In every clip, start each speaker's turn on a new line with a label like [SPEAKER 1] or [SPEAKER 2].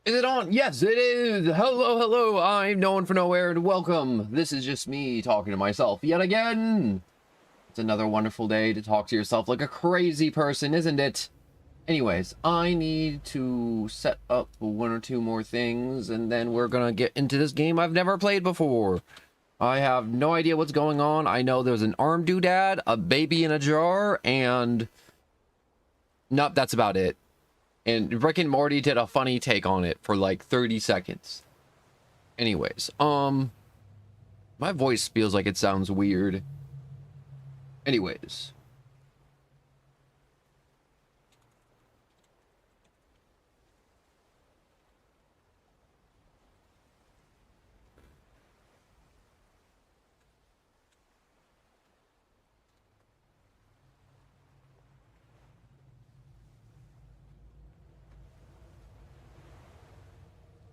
[SPEAKER 1] Is it on? Yes, it is. Hello, hello. I'm no one for nowhere, and welcome. This is just me talking to myself yet again. It's another wonderful day to talk to yourself like a crazy person, isn't it? Anyways, I need to set up one or two more things, and then we're gonna get into this game I've never played before. I have no idea what's going on. I know there's an arm doodad, a baby in a jar, and... nope, that's about it. And Rick and Morty did a funny take on it for like 30 seconds. Anyways, my voice feels like it sounds weird. Anyways.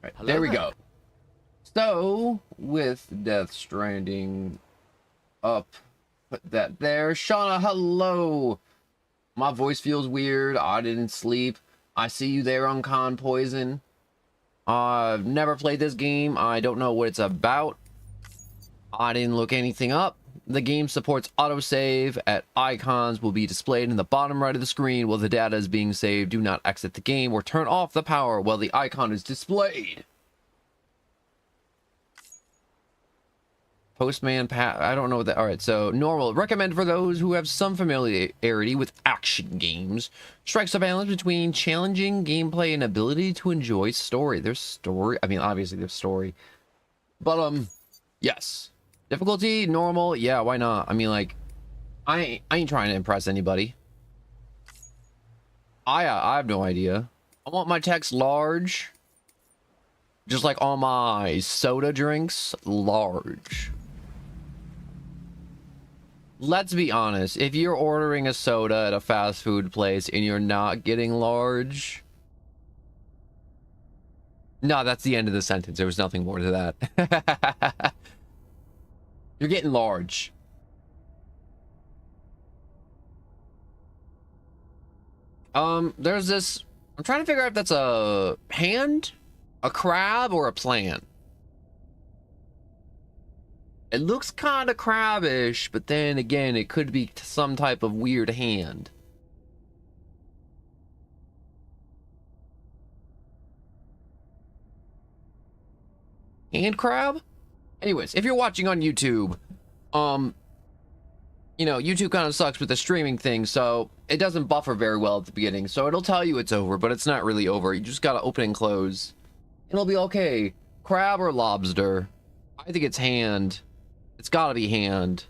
[SPEAKER 1] Right, there we go. So, with Death Stranding up, put that there. Shauna, hello. My voice feels weird. I didn't sleep. I see you there on Con Poison. I've never played this game. I don't know what it's about. I didn't look anything up. The game supports autosave. At icons will be displayed in the bottom right of the screen while the data is being saved. Do not exit the game or turn off the power while the icon is displayed. Postman Pat, I don't know what that. All right, so normal. Recommend for those who have some familiarity with action games. Strikes a balance between challenging gameplay and ability to enjoy story. There's story. I mean, obviously there's story, but yes. Difficulty normal. Yeah, why not? I mean, like, I ain't trying to impress anybody. I have no idea. I want my text large, just like all my soda drinks, large. Let's be honest, if you're ordering a soda at a fast food place and you're not getting large... No, that's the end of the sentence. There was nothing more to that. You're getting large. There's this... I'm trying to figure out if that's a hand, a crab, or a plant. It looks kind of crabbish, but then again, it could be some type of weird hand. Hand crab? Anyways, if you're watching on YouTube, you know, YouTube kind of sucks with the streaming thing, so it doesn't buffer very well at the beginning. So it'll tell you it's over, but it's not really over. You just gotta open and close. It'll be okay. Crab or lobster? I think it's hand. It's gotta be hand.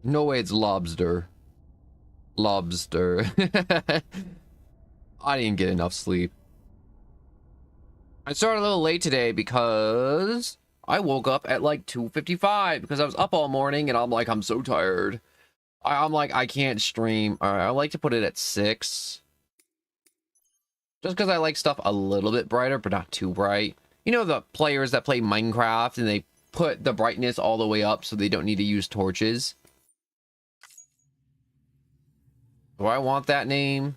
[SPEAKER 1] No way it's lobster. Lobster. I didn't get enough sleep. I started a little late today because I woke up at like 2:55 because I was up all morning and I'm like, I'm so tired. I'm like, I can't stream. All right, I like to put it at 6. Just because I like stuff a little bit brighter, but not too bright. You know the players that play Minecraft and they put the brightness all the way up so they don't need to use torches? Do I want that name?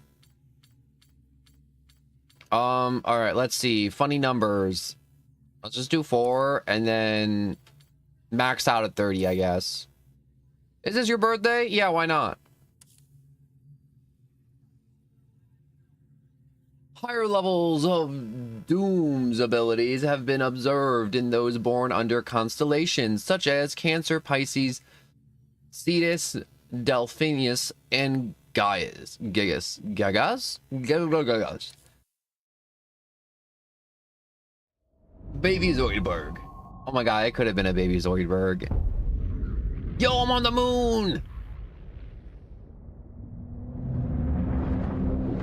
[SPEAKER 1] All right, let's see. Funny numbers. Let's just do 4 and then max out at 30, I guess. Is this your birthday? Yeah, why not? Higher levels of Doom's abilities have been observed in those born under constellations such as Cancer, Pisces, Cetus, Delphinius, and Gaius. Gagas? Baby Zoidberg. Oh my god, it could have been a baby Zoidberg. Yo, I'm on the moon!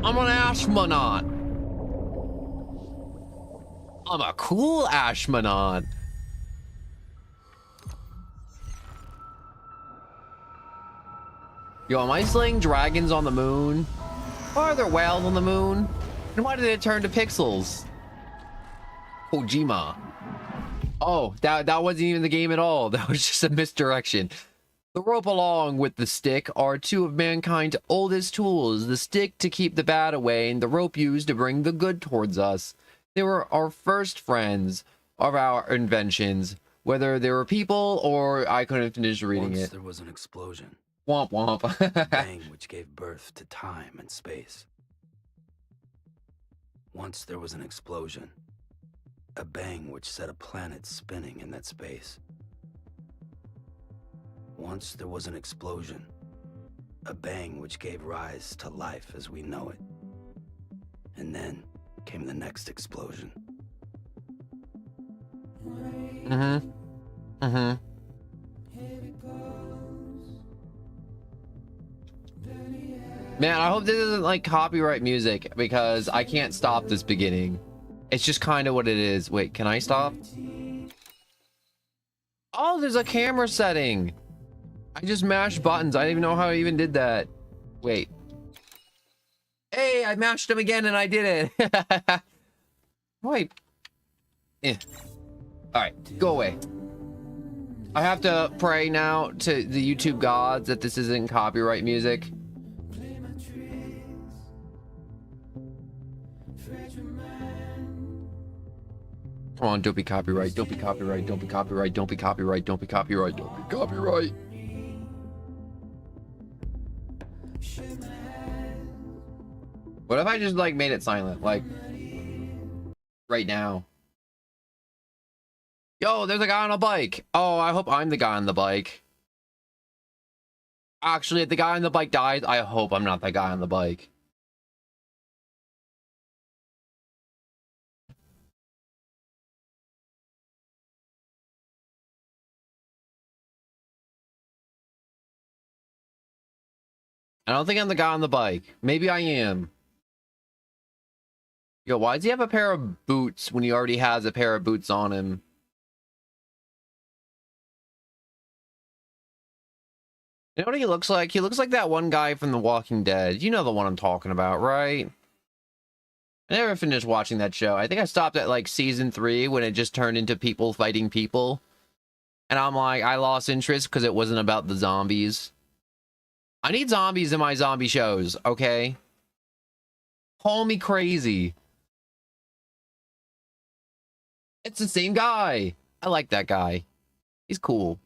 [SPEAKER 1] I'm an astronaut. I'm a cool astronaut. Yo, am I slaying dragons on the moon? Why are there whales on the moon? And why did it turn to pixels? Kojima. Oh, that wasn't even the game at all. That was just a misdirection. The rope along with the stick are two of mankind's oldest tools, the stick to keep the bad away and the rope used to bring the good towards us. They were our first friends of our inventions, whether they were people or I couldn't finish reading
[SPEAKER 2] Once
[SPEAKER 1] it.
[SPEAKER 2] there was an explosion.
[SPEAKER 1] Womp womp.
[SPEAKER 2] A bang which gave birth to time and space. Once there was an explosion. A bang which set a planet spinning in that space. Once there was an explosion. A bang which gave rise to life as we know it. And then came the next explosion.
[SPEAKER 1] Mm-hmm. Mm-hmm. Man, I hope this isn't like copyright music because I can't stop this beginning. It's just kind of what it is. Wait, can I stop? Oh, there's a camera setting. I just mashed buttons. I didn't even know how I even did that. Wait. Hey, I mashed them again and I did it. Wait. Eh. All right, go away. I have to pray now to the YouTube gods that this isn't copyright music. Come on, don't be copyright, don't be copyright, don't be copyright, don't be copyright, don't be copyright, don't be copyright. What if I just like made it silent, like right now? Yo, there's a guy on a bike. Oh, I hope I'm the guy on the bike. Actually, if the guy on the bike dies, I hope I'm not the guy on the bike. I don't think I'm the guy on the bike. Maybe I am. Yo, why does he have a pair of boots when he already has a pair of boots on him? You know what he looks like? He looks like that one guy from The Walking Dead. You know the one I'm talking about, right? I never finished watching that show. I think I stopped at like season 3 when it just turned into people fighting people. And I'm like, I lost interest because it wasn't about the zombies. I need zombies in my zombie shows, okay? Call me crazy. It's the same guy. I like that guy. He's cool.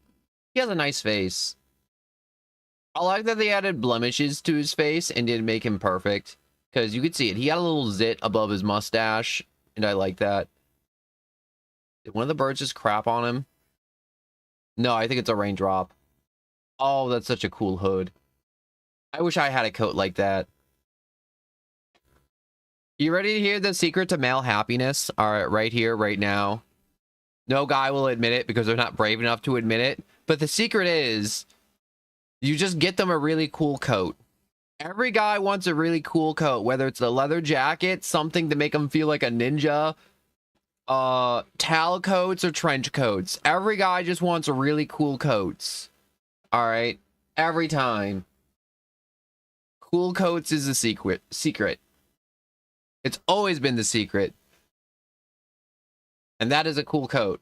[SPEAKER 1] He has a nice face. I like that they added blemishes to his face and didn't make him perfect. Because you could see it. He had a little zit above his mustache. And I like that. Did one of the birds just crap on him? No, I think it's a raindrop. Oh, that's such a cool hood. I wish I had a coat like that. You ready to hear the secret to male happiness? All right, right here, right now. No guy will admit it because they're not brave enough to admit it. But the secret is, you just get them a really cool coat. Every guy wants a really cool coat, whether it's a leather jacket, something to make them feel like a ninja, towel coats or trench coats. Every guy just wants really cool coats. All right, every time. Cool coats is the secret. It's always been the secret. And that is a cool coat.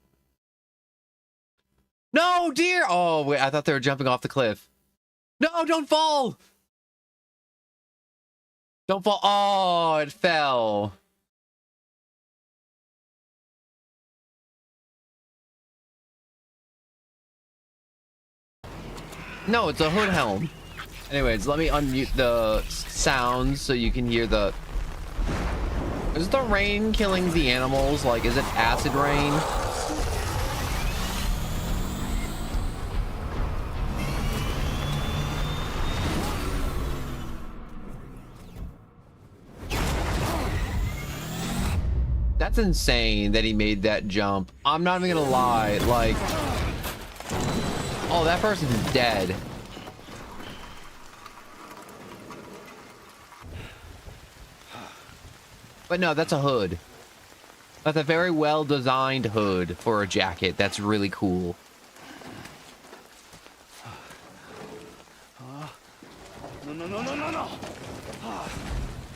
[SPEAKER 1] No, dear! Oh, wait, I thought they were jumping off the cliff. No, don't fall! Don't fall. Oh, it fell. No, it's a hood helm. Anyways, let me unmute the sounds so you can hear the... Is the rain killing the animals? Like, is it acid rain? That's insane that he made that jump. I'm not even gonna lie, like... Oh, that person's dead. But no, that's a hood. That's a very well-designed hood for a jacket. That's really cool.
[SPEAKER 2] No.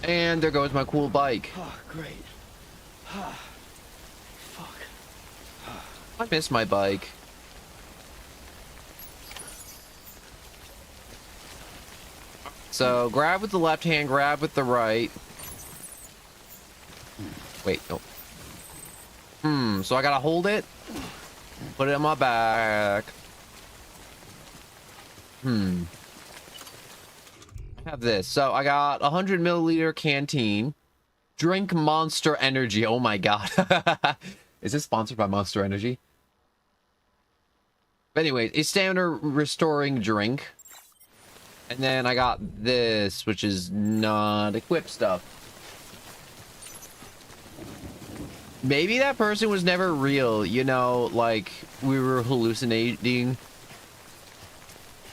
[SPEAKER 1] And there goes my cool bike.
[SPEAKER 2] Oh, great. Fuck.
[SPEAKER 1] I miss my bike. so grab with the left hand, grab with the right. Wait, no. So I gotta hold it, put it on my back. I have this. So I got 100 milliliter canteen. Drink Monster Energy. Oh my god. Is this sponsored by Monster Energy? But anyways, a stamina restoring drink. And then I got this, which is not equipped stuff. Maybe that person was never real, you know, like we were hallucinating.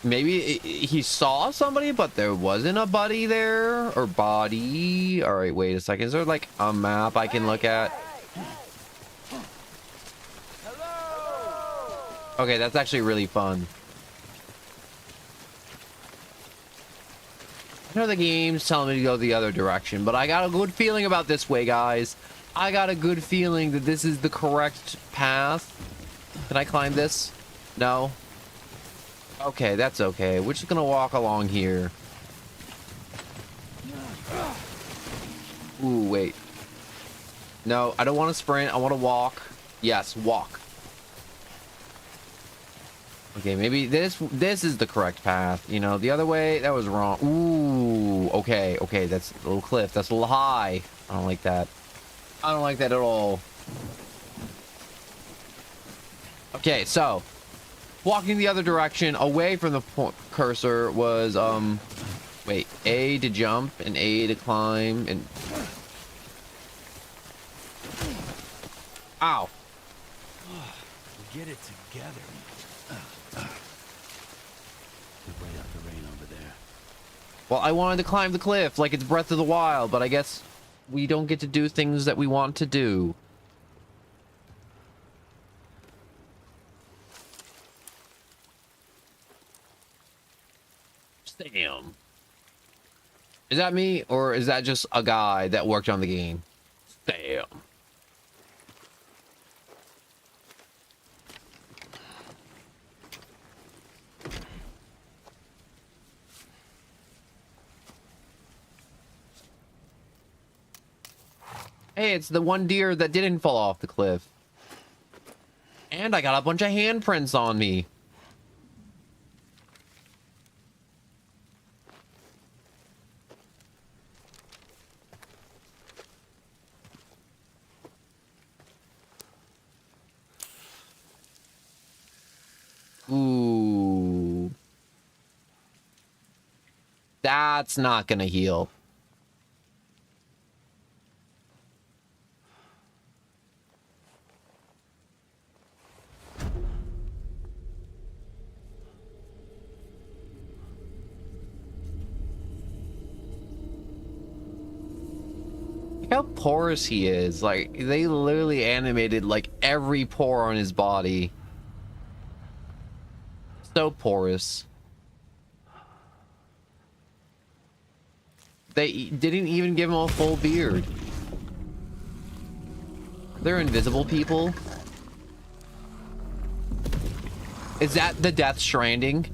[SPEAKER 1] Maybe he saw somebody, but there wasn't a buddy there, or body. All right, wait a second. Is there like a map I can look at? Okay, that's actually really fun. I know the game's telling me to go the other direction, but I got a good feeling about this way, guys. I got a good feeling that this is the correct path. Can I climb this? No. Okay, that's okay. We're just gonna walk along here. Ooh, wait. No, I don't want to sprint. I want to walk. Yes, walk. Okay, maybe this is the correct path. You know, the other way, that was wrong. Ooh, okay, that's a little cliff. That's a little high. I don't like that. I don't like that at all. Okay, so walking the other direction away from the cursor was wait, A to jump and A to climb and ow.
[SPEAKER 2] Get it together. Wait out the rain over there.
[SPEAKER 1] Well, I wanted to climb the cliff like it's Breath of the Wild, but I guess we don't get to do things that we want to do. Damn. Is that me, or is that just a guy that worked on the game? Damn. Hey, it's the one deer that didn't fall off the cliff. And I got a bunch of handprints on me. Ooh. That's not gonna heal. Look how porous he is. Like, they literally animated like every pore on his body. So porous. They didn't even give him a full beard. They're invisible people. Is that the Death Stranding?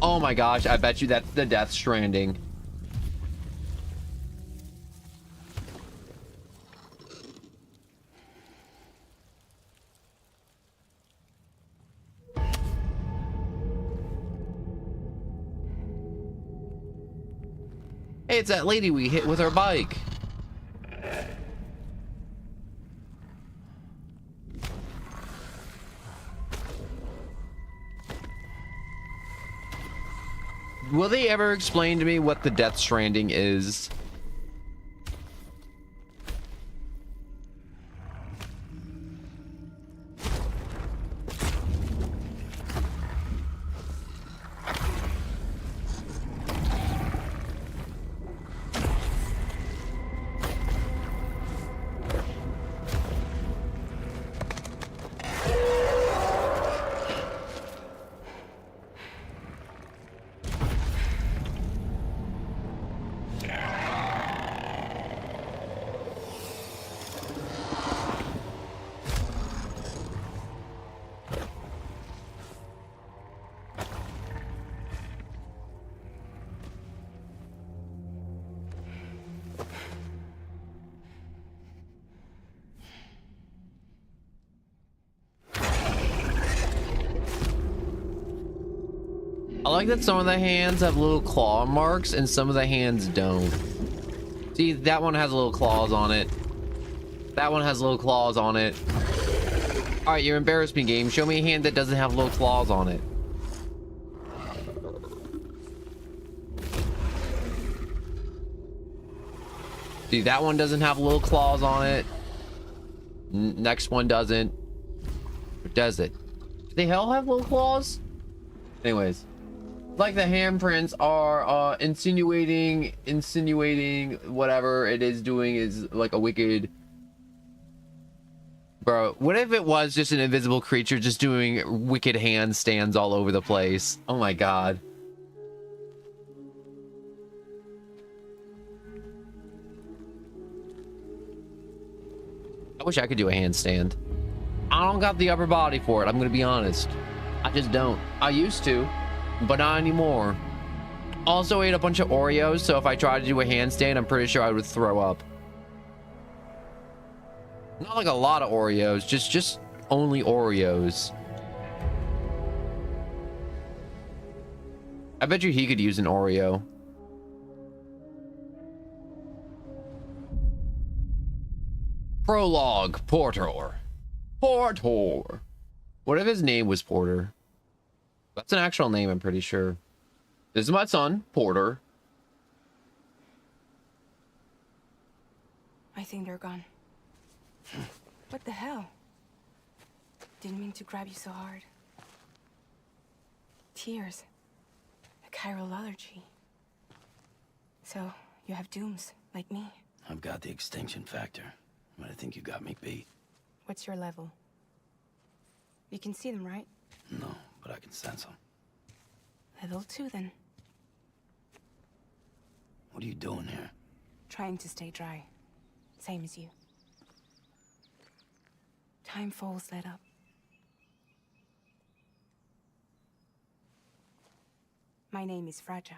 [SPEAKER 1] Oh my gosh, I bet you that's the Death Stranding. Hey, it's that lady we hit with our bike. Will they ever explain to me what the Death Stranding is? I like that some of the hands have little claw marks and some of the hands don't. See, that one has little claws on it. That one has little claws on it. All right, you're embarrassed me, game. Show me a hand that doesn't have little claws on it. See, that one doesn't have little claws on it. Next one doesn't. Or does it? Do they all have little claws? Anyways. Like the handprints are insinuating whatever it is doing is like a wicked... Bro, what if it was just an invisible creature just doing wicked handstands all over the place? Oh my god. I wish I could do a handstand. I don't got the upper body for it, I'm gonna be honest. I just don't. I used to, but not anymore. Also ate a bunch of Oreos, so if I tried to do a handstand, I'm pretty sure I would throw up. Not like a lot of Oreos, just only Oreos. I bet you he could use an Oreo. Prologue, Porter. Porter. What if his name was Porter? That's an actual name, I'm pretty sure. This is my son, Porter.
[SPEAKER 3] I think they're gone. What the hell? Didn't mean to grab you so hard. Tears. A chiral allergy. So, you have dooms, like me.
[SPEAKER 2] I've got the extinction factor, but I think you got me beat.
[SPEAKER 3] What's your level? You can see them, right?
[SPEAKER 2] No, but I can sense them.
[SPEAKER 3] Level 2, then.
[SPEAKER 2] What are you doing here?
[SPEAKER 3] Trying to stay dry. Same as you. Timefall's let up. My name is Fragile.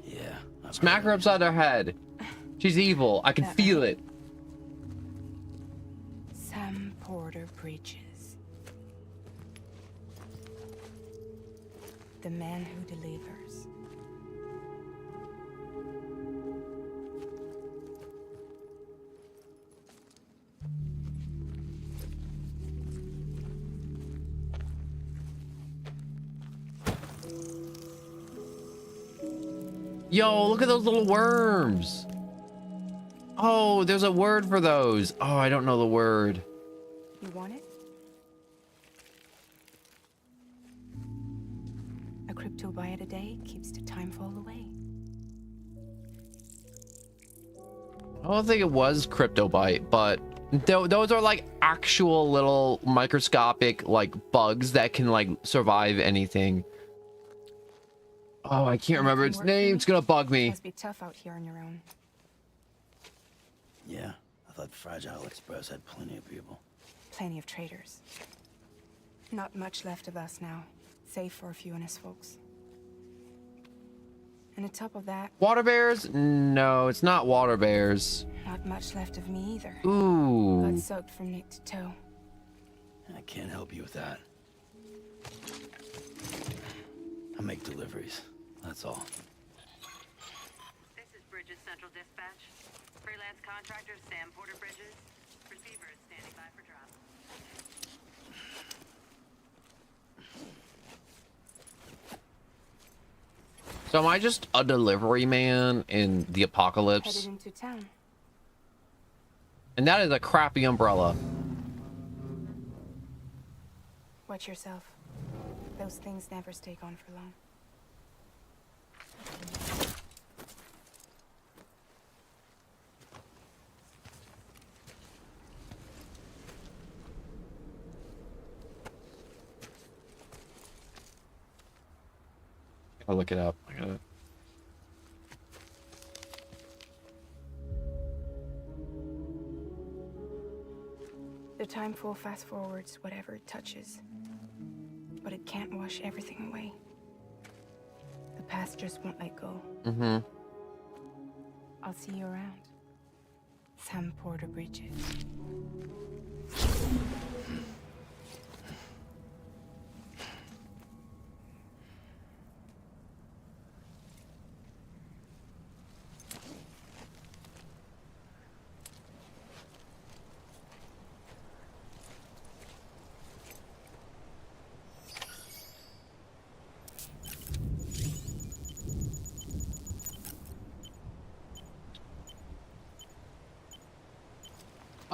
[SPEAKER 2] Yeah.
[SPEAKER 1] Smack her upside her head. She's evil. I can feel it.
[SPEAKER 3] Sam Porter Bridges. The man who delivers.
[SPEAKER 1] Yo, look at those little worms. Oh, there's a word for those. Oh, I don't know the word.
[SPEAKER 3] You want it? A crypto bite a day keeps the timefall away.
[SPEAKER 1] I don't think it was cryptobite, but those are like actual little microscopic like bugs that can like survive anything. Oh, I can't remember its name. It's gonna bug me.
[SPEAKER 3] Must be tough out here on your own.
[SPEAKER 2] Yeah, I thought Fragile Express had plenty of people.
[SPEAKER 3] Plenty of traitors. Not much left of us now, save for a few honest folks. And on top of that,
[SPEAKER 1] Water bears? No, it's not water bears.
[SPEAKER 3] not much left of me either.
[SPEAKER 1] Ooh.
[SPEAKER 3] Got soaked from neck to toe.
[SPEAKER 2] I can't help you with that. I make deliveries, that's all.
[SPEAKER 4] This is Bridges Central Dispatch. Freelance contractor Sam Porter Bridges. Receiver is standing by for drop.
[SPEAKER 1] So am I just a delivery man in the apocalypse?
[SPEAKER 3] Headed into town.
[SPEAKER 1] And that is a crappy umbrella.
[SPEAKER 3] Watch yourself. Those things never stay gone for long.
[SPEAKER 1] I'll look it up. I gotta...
[SPEAKER 3] The timefall fast forwards whatever it touches. But it can't wash everything away. The past just won't let go.
[SPEAKER 1] Mm-hmm.
[SPEAKER 3] I'll see you around. Sam Porter Bridges.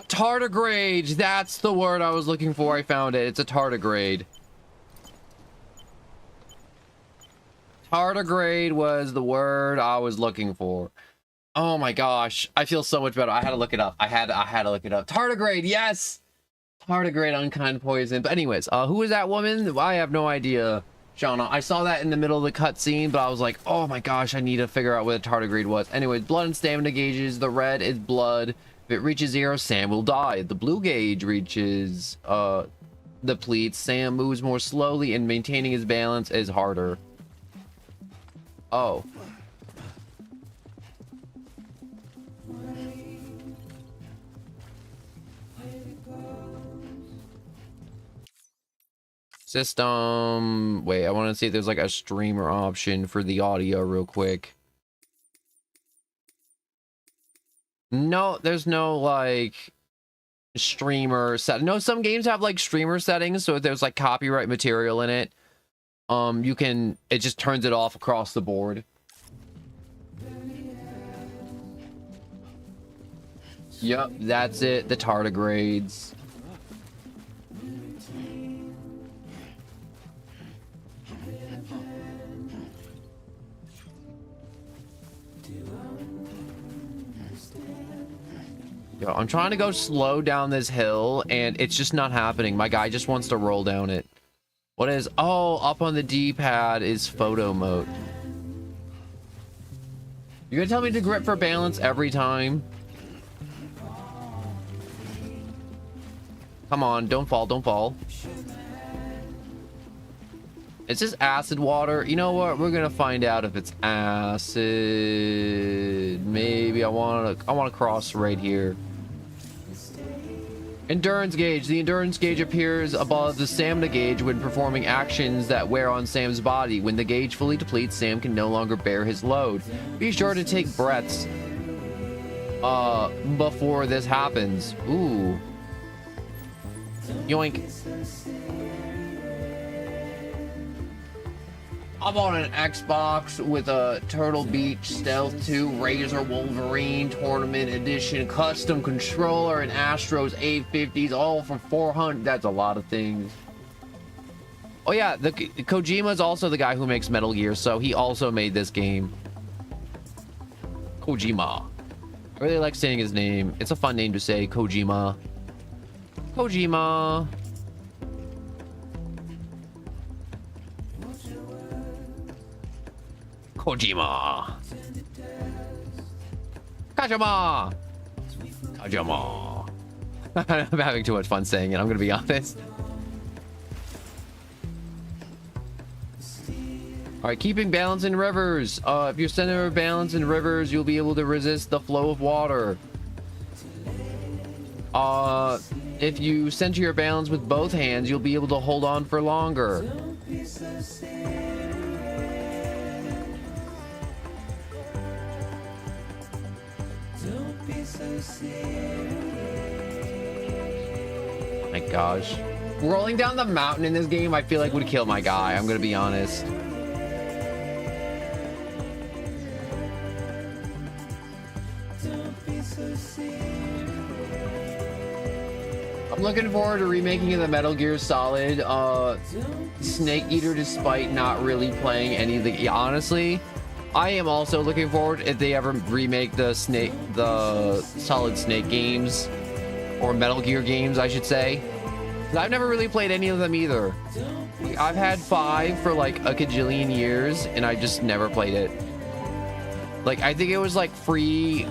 [SPEAKER 1] Tardigrade. That's the word I was looking for. I found it. It's a tardigrade. Tardigrade was the word I was looking for. Oh my gosh. I feel so much better. I had to look it up. I had to look it up. Tardigrade. Yes. Tardigrade, unkind poison. But anyways, who is that woman? I have no idea. Shauna, I saw that in the middle of the cutscene, but I was like, oh my gosh, I need to figure out what a tardigrade was. Anyways, blood and stamina gauges. The red is blood. If it reaches 0, Sam will die. The blue gauge reaches, depletes. Sam moves more slowly, and maintaining his balance is harder. Oh. System. Wait, I want to see if there's like a streamer option for the audio real quick. No, there's no like streamer set. No, some games have like streamer settings, so if there's like copyright material in it, you can, it just turns it off across the board. Yep, that's it. The tardigrades. Yo, I'm trying to go slow down this hill, and it's just not happening. My guy just wants to roll down it. What is... Oh, up on the D-pad is photo mode. You're gonna tell me to grip for balance every time? Come on, don't fall, don't fall. It's just acid water. You know what? We're gonna find out if it's acid. Maybe I wanna cross right here. Endurance gauge. The endurance gauge appears above the stamina gauge when performing actions that wear on Sam's body. When the gauge fully depletes, Sam can no longer bear his load. Be sure to take breaths before this happens. Ooh. Yoink. I'm on an Xbox with a Turtle Beach Stealth 2 Razor Wolverine Tournament Edition custom controller and Astros 850s, all for 400. That's a lot of things. Oh yeah, the Kojima is also the guy who makes Metal Gear, so he also made this game. Kojima. I really like saying his name. It's a fun name to say, Kojima. Kojima. Kojima. Kojima. Kojima. I'm having too much fun saying it, I'm gonna be honest. Alright, keeping balance in rivers. If you're center of balance in rivers, you'll be able to resist the flow of water. If you center your balance with both hands, you'll be able to hold on for longer. My gosh. Rolling down the mountain in this game, I feel like would kill my guy. I'm gonna be honest. I'm looking forward to remaking of the Metal Gear Solid Snake Eater, despite not really playing any of the... Honestly, I am also looking forward if they ever remake the Solid Snake games, or Metal Gear games, I should say. 'Cause I've never really played any of them either. I've had 5 for like a cajillion years, and I just never played it. Like, I think it was like free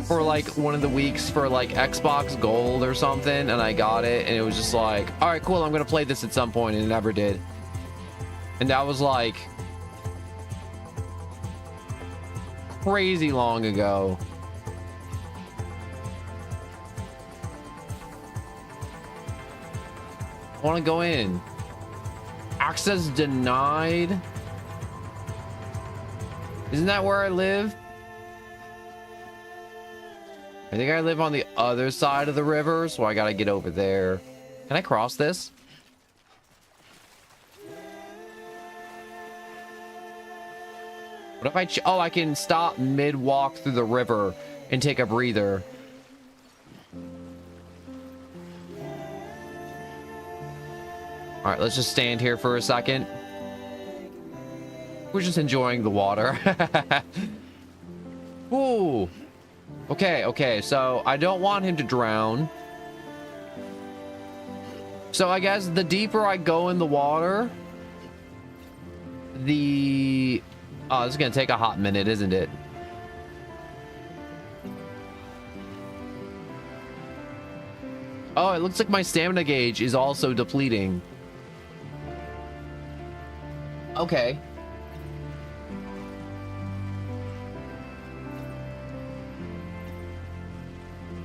[SPEAKER 1] for like one of the weeks for like Xbox Gold or something, and I got it, and it was just like, all right, cool, I'm gonna play this at some point, and it never did. And that was like crazy long ago. I want to go in. Access denied. Isn't that where I live? I think I live on the other side of the river, so I gotta get over there. Can I cross this? What if I... Oh, I can stop mid-walk through the river and take a breather. All right, let's just stand here for a second. We're just enjoying the water. Ooh. Okay, so I don't want him to drown. So I guess the deeper I go in the water, the... Oh, this is gonna take a hot minute, isn't it? Oh, it looks like my stamina gauge is also depleting. Okay.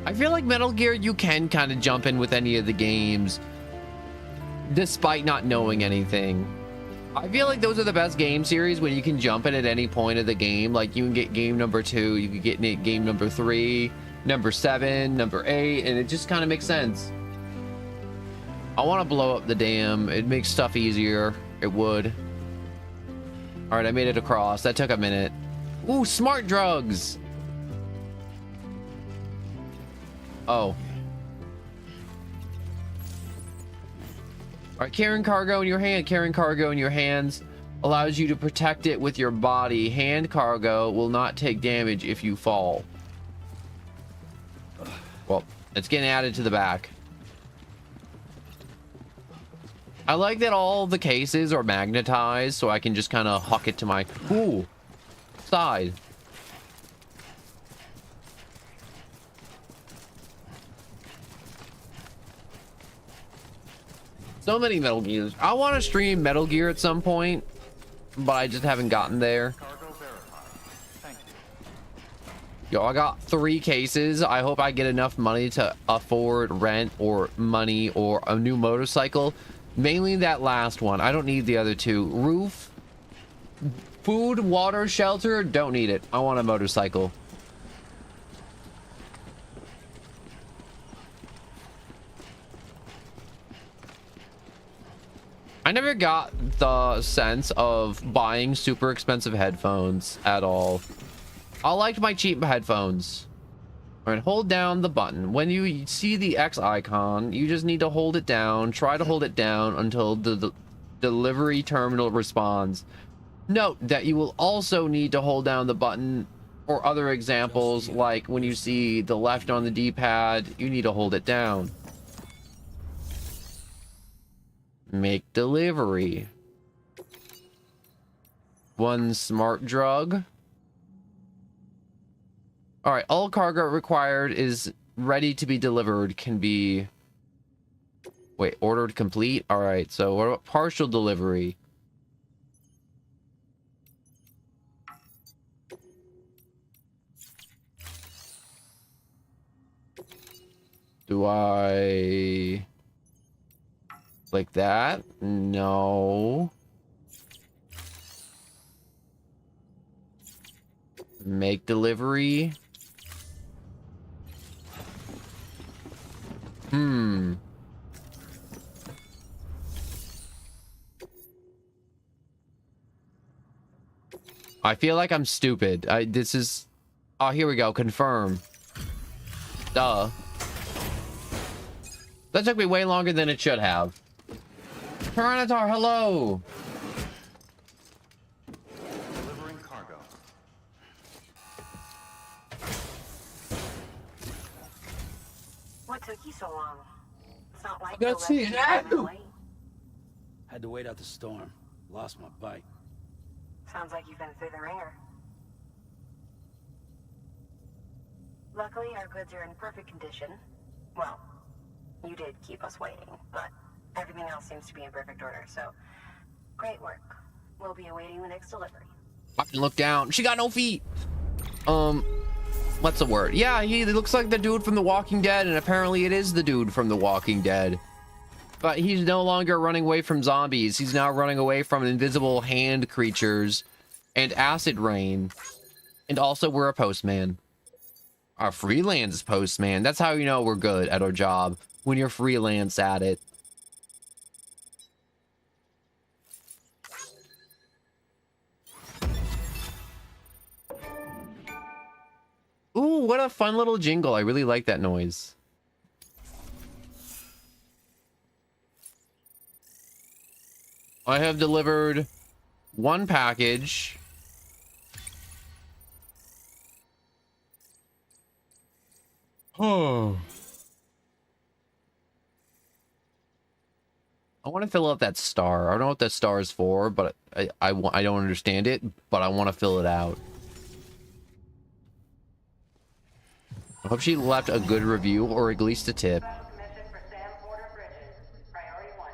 [SPEAKER 1] I feel like Metal Gear, you can kind of jump in with any of the games despite not knowing anything. I feel like those are the best game series when you can jump in at any point of the game. Like, you can get game number 2, you can get game number 3, number 7, number 8, and it just kind of makes sense. I want to blow up the dam. It makes stuff easier. It would. All right, I made it across. That took a minute. Ooh, smart drugs. Oh. All right, carrying cargo in your hand. Carrying cargo in your hands allows you to protect it with your body. Hand cargo will not take damage if you fall. Well, it's getting added to the back. I like that all the cases are magnetized, so I can just kind of huck it to my side. So many Metal Gears. I want to stream Metal Gear at some point, but I just haven't gotten there. Yo, I got 3 cases. I hope I get enough money to afford rent or money or a new motorcycle. Mainly that last one. I don't need the other 2. Roof, food, water, shelter. Don't need it. I want a motorcycle. I never got the sense of buying super expensive headphones at all. I liked my cheap headphones. All right, hold down the button. When you see the X icon, you just need to hold it down. Try to hold it down until the delivery terminal responds. Note that you will also need to hold down the button for other examples, like when you see the left on the D-pad, you need to hold it down. Make delivery. 1 smart drug. All right, all cargo required is ready to be delivered. Can be... Wait, ordered complete? All right, so what about partial delivery? Do I... like that? No. Make delivery. I feel like I'm stupid. This is... Oh, here we go. Confirm. Duh. That took me way longer than it should have. Tyranitar, hello.
[SPEAKER 5] Delivering cargo.
[SPEAKER 4] What took you so long? It's not like
[SPEAKER 1] Gotta see it.
[SPEAKER 2] Had to wait out the storm. Lost my bike.
[SPEAKER 4] Sounds like you've been through the ringer. Luckily, our goods are in perfect condition. Well, you did keep us waiting, but everything else seems to be in perfect order, so great work. We'll be awaiting the next delivery.
[SPEAKER 1] I can look down. She got no feet. What's the word? Yeah, he looks like the dude from The Walking Dead, and apparently it is the dude from The Walking Dead. But he's no longer running away from zombies. He's now running away from invisible hand creatures and acid rain. And also, we're a postman. Our freelance postman. That's how you know we're good at our job. When you're freelance at it. Ooh, what a fun little jingle. I really like that noise. I have delivered one package. Oh. I want to fill out that star. I don't know what that star is for, but I don't understand it, but I want to fill it out. I hope she left a good review or at least a tip.
[SPEAKER 4] Special commission for Sam Porter Bridges. Priority 1.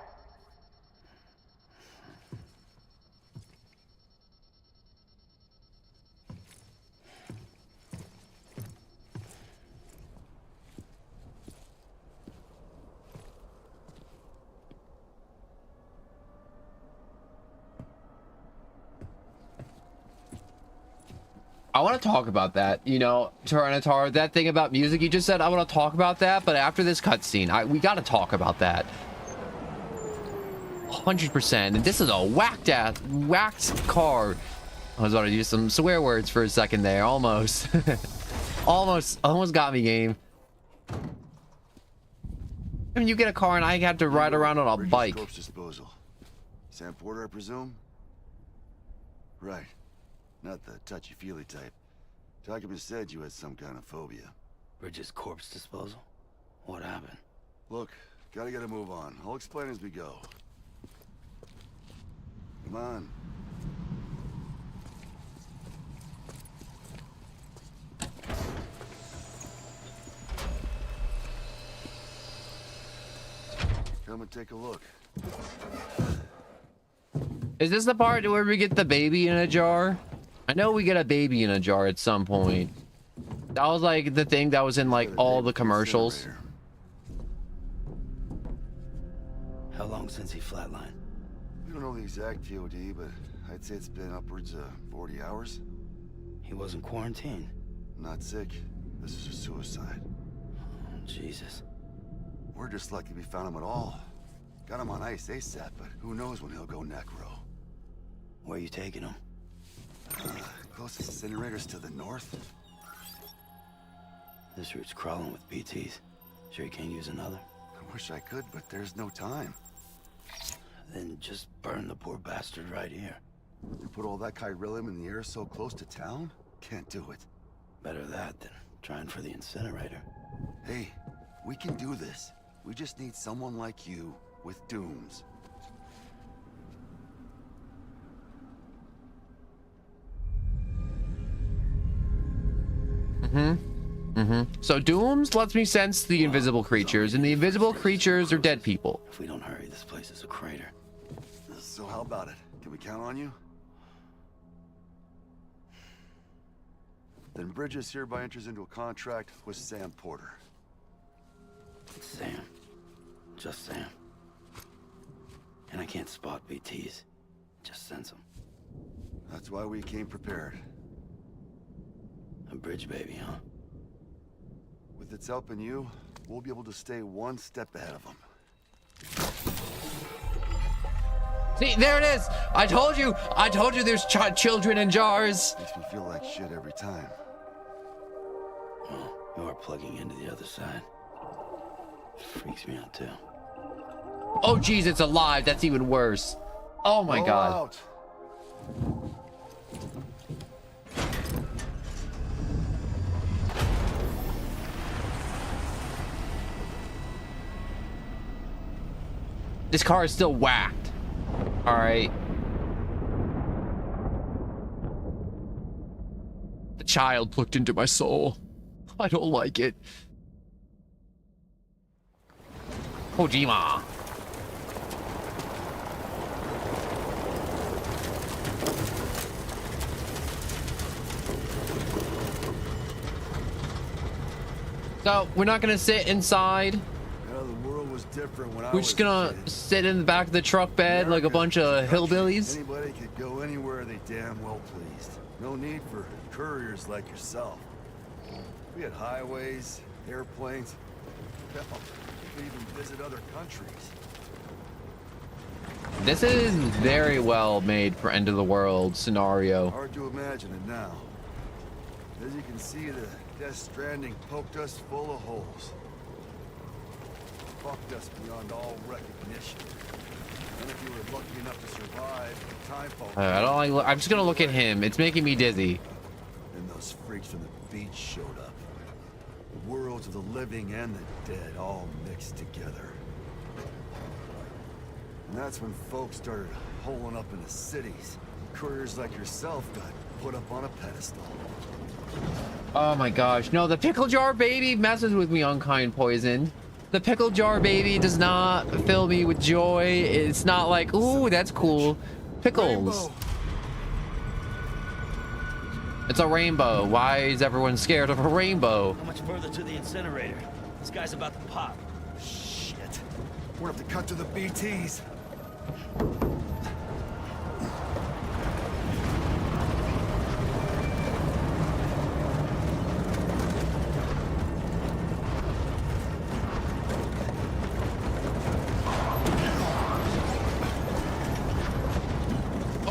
[SPEAKER 1] I want to talk about that, you know, Tyranitar, that thing about music you just said. I want to talk about that, but after this cutscene, we got to talk about that. 100%. And this is a whacked car. I was about to use some swear words for a second there, almost. almost got me, game. I mean, you get a car and I have to ride around on a bike.
[SPEAKER 6] Corpse disposal. Sam Porter, I presume? Right. Not the touchy-feely type. Documents said you had some kind of phobia.
[SPEAKER 2] Bridges corpse disposal? What happened?
[SPEAKER 6] Look, gotta get a move on. I'll explain as we go. Come on. Come and take a look.
[SPEAKER 1] Is this the part where we get the baby in a jar? I know we get a baby in a jar at some point. That was like the thing that was in like all the commercials.
[SPEAKER 2] How long since he flatlined?
[SPEAKER 6] We don't know the exact TOD, but I'd say it's been upwards of 40 hours.
[SPEAKER 2] He wasn't quarantined.
[SPEAKER 6] Not sick. This is a suicide.
[SPEAKER 2] Oh, Jesus.
[SPEAKER 6] We're just lucky we found him at all. Got him on ice ASAP, but who knows when he'll go necro.
[SPEAKER 2] Where are you taking him?
[SPEAKER 6] Closest incinerators to the north.
[SPEAKER 2] This route's crawling with BTs. Sure you can't use another?
[SPEAKER 6] I wish I could, but there's no time.
[SPEAKER 2] Then just burn the poor bastard right here.
[SPEAKER 6] You put all that chiralium in the air so close to town? Can't do it.
[SPEAKER 2] Better that than trying for the incinerator.
[SPEAKER 6] Hey, we can do this. We just need someone like you with dooms.
[SPEAKER 1] So Dooms lets me sense the invisible creatures, and the invisible creatures are dead people.
[SPEAKER 2] If we don't hurry, this place is a crater.
[SPEAKER 6] So how about it? Can we count on you? Then Bridges hereby enters into a contract with Sam Porter.
[SPEAKER 2] Sam. Just Sam. And I can't spot BTs. Just sense them.
[SPEAKER 6] That's why we came prepared.
[SPEAKER 2] A bridge baby, huh?
[SPEAKER 6] With its help and you, we'll be able to stay one step ahead of them.
[SPEAKER 1] See, there it is. I told you there's children in jars.
[SPEAKER 6] Makes me feel like shit every time.
[SPEAKER 2] Well, you are plugging into the other side. Freaks me out too.
[SPEAKER 1] Oh geez, it's alive. That's even worse. Oh my god.
[SPEAKER 6] Out.
[SPEAKER 1] This car is still whacked. All right. The child looked into my soul. I don't like it. Kojima. So we're not gonna sit inside.
[SPEAKER 6] Yeah, the world was different when I
[SPEAKER 1] We're
[SPEAKER 6] was
[SPEAKER 1] just
[SPEAKER 6] a
[SPEAKER 1] gonna
[SPEAKER 6] kid.
[SPEAKER 1] sit in the back of the truck bed like a bunch of hillbillies.
[SPEAKER 6] Anybody could go anywhere they damn well pleased. No need for couriers like yourself. We had highways, airplanes. Hell, we could even visit other countries.
[SPEAKER 1] This is very well made for end of the world scenario.
[SPEAKER 6] Hard to imagine it now. As you can see, the Death Stranding poked us full of holes. Fucked us beyond all recognition. And if you were lucky enough to survive, time fall.
[SPEAKER 1] I don't like. I'm just gonna look at him. It's making me dizzy.
[SPEAKER 6] And those freaks from the beach showed up. The worlds of the living and the dead all mixed together. And that's when folks started holing up into cities. Couriers like yourself got put up on a pedestal.
[SPEAKER 1] Oh my gosh. No, the pickle jar baby messes with me, Unkind Poison. The pickle jar baby does not fill me with joy. It's not like, ooh, that's cool. Pickles.
[SPEAKER 6] Rainbow.
[SPEAKER 1] It's a rainbow. Why is everyone scared of a rainbow?
[SPEAKER 2] How much further to the incinerator? This guy's about to pop.
[SPEAKER 6] Shit. We're gonna have to cut to the BTs.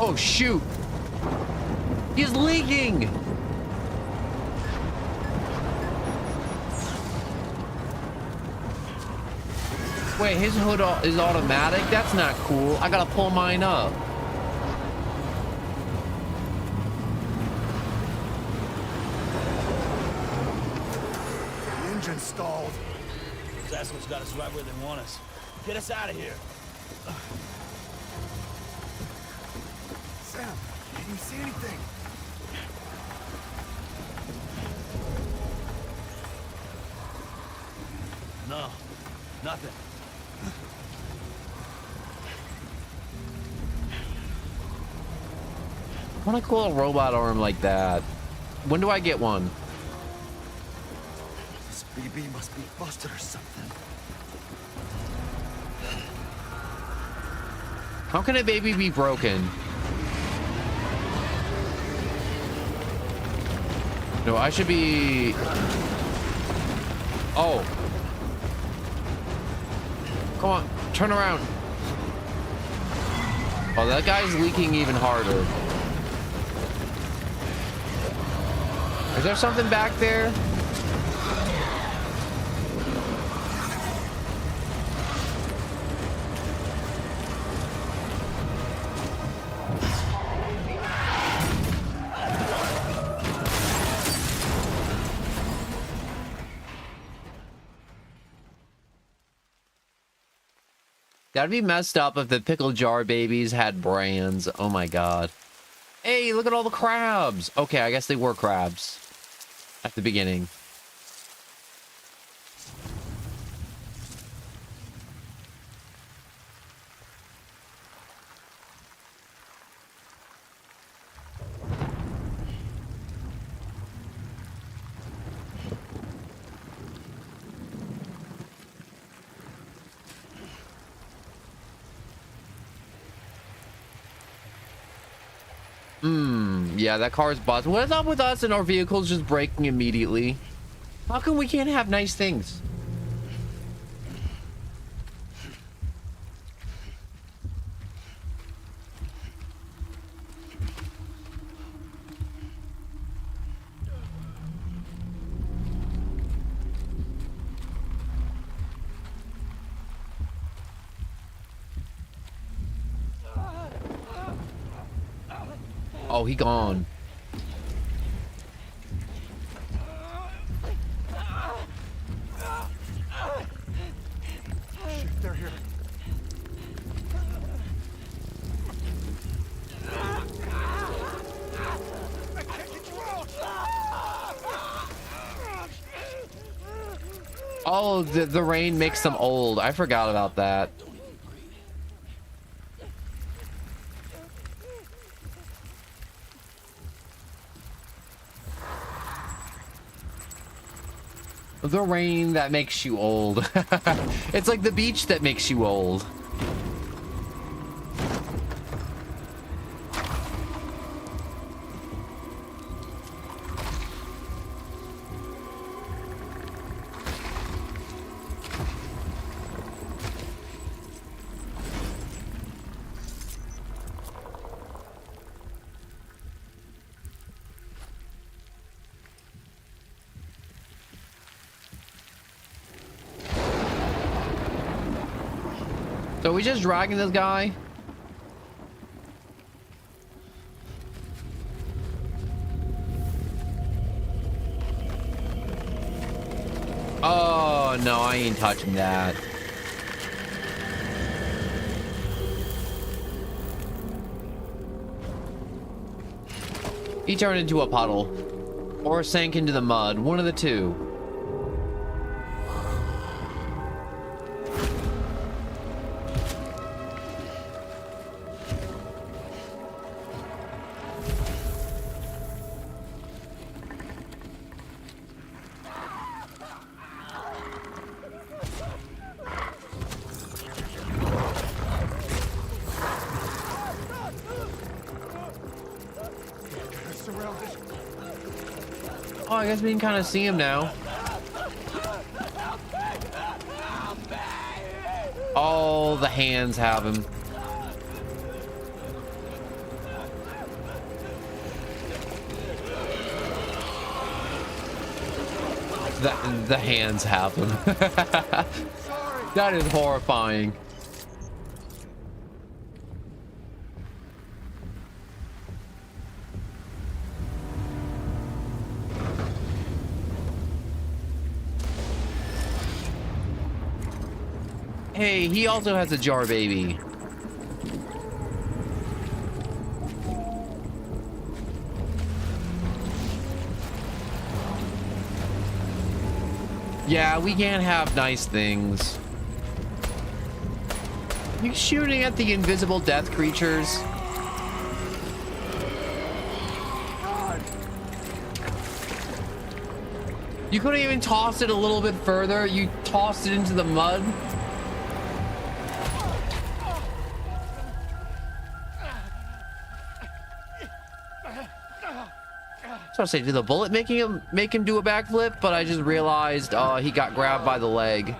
[SPEAKER 1] Oh, shoot. He's leaking. Wait, his hood is automatic? That's not cool. I gotta pull mine up.
[SPEAKER 6] The engine stalled.
[SPEAKER 2] Those assholes got us right where they want us. Get us out of here.
[SPEAKER 6] Sam, can you see anything?
[SPEAKER 2] No, nothing.
[SPEAKER 1] I want a cool robot arm like that. When do I get one?
[SPEAKER 6] This BB must be busted or something.
[SPEAKER 1] How can a baby be broken? No, I should be... Oh. Come on, turn around. Oh, that guy's leaking even harder. Is there something back there? That'd be messed up if the pickle jar babies had brands. Oh my god. Hey, look at all the crabs. Okay, I guess they were crabs at the beginning. Yeah, that car's buzzed. What is up with us and our vehicles just breaking immediately? How come we can't have nice things? Oh, he gone.
[SPEAKER 6] Shit, they're here. I can't get you out!
[SPEAKER 1] Oh, the rain makes them old. I forgot about that. The rain that makes you old. It's like the beach that makes you old. So we just dragging this guy? Oh, no, I ain't touching that. He turned into a puddle. Or sank into the mud. One of the two. Oh, I guess we can kind of see him now. Oh, the hands have him. The hands have him. That is horrifying. Hey, he also has a jar baby. Yeah, we can't have nice things. You shooting at the invisible death creatures? You couldn't even toss it a little bit further. You tossed it into the mud. So I say, did the bullet make him do a backflip? But I just realized he got grabbed by the leg.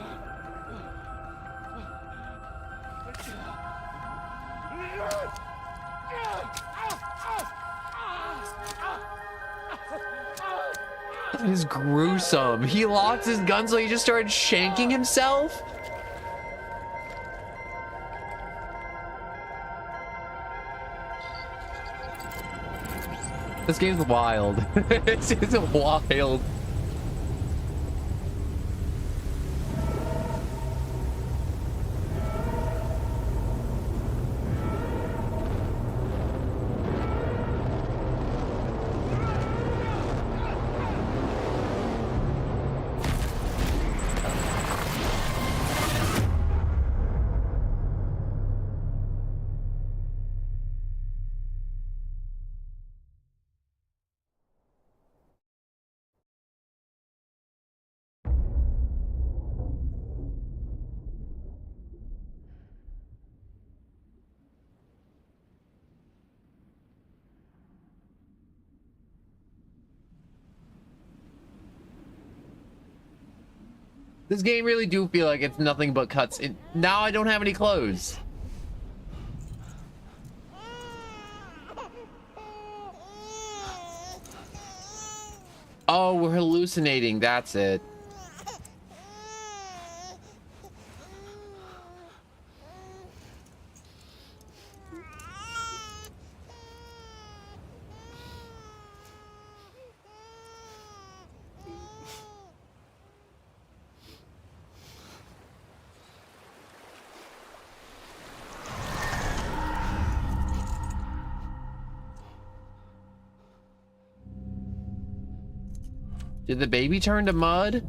[SPEAKER 1] That is gruesome. He locked his gun, so he just started shanking himself. This game's wild. It's wild. This game really do feel like it's nothing but cuts. Now I don't have any clothes. Oh, we're hallucinating. That's it. Did the baby turn to mud?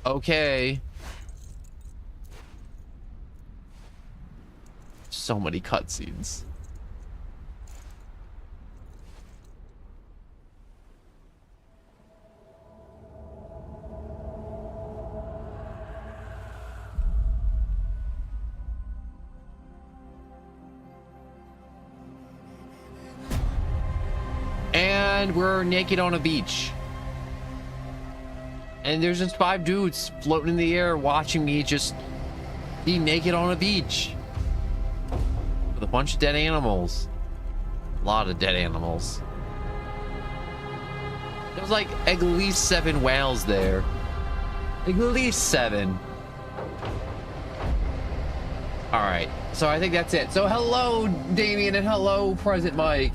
[SPEAKER 1] Okay. So many cutscenes. And we're naked on a beach. And there's just 5 dudes floating in the air watching me just be naked on a beach. With a bunch of dead animals. A lot of dead animals. was like at least 7 whales there. At least 7. All right, so I think that's it. So hello, Damien, and hello, Present Mike.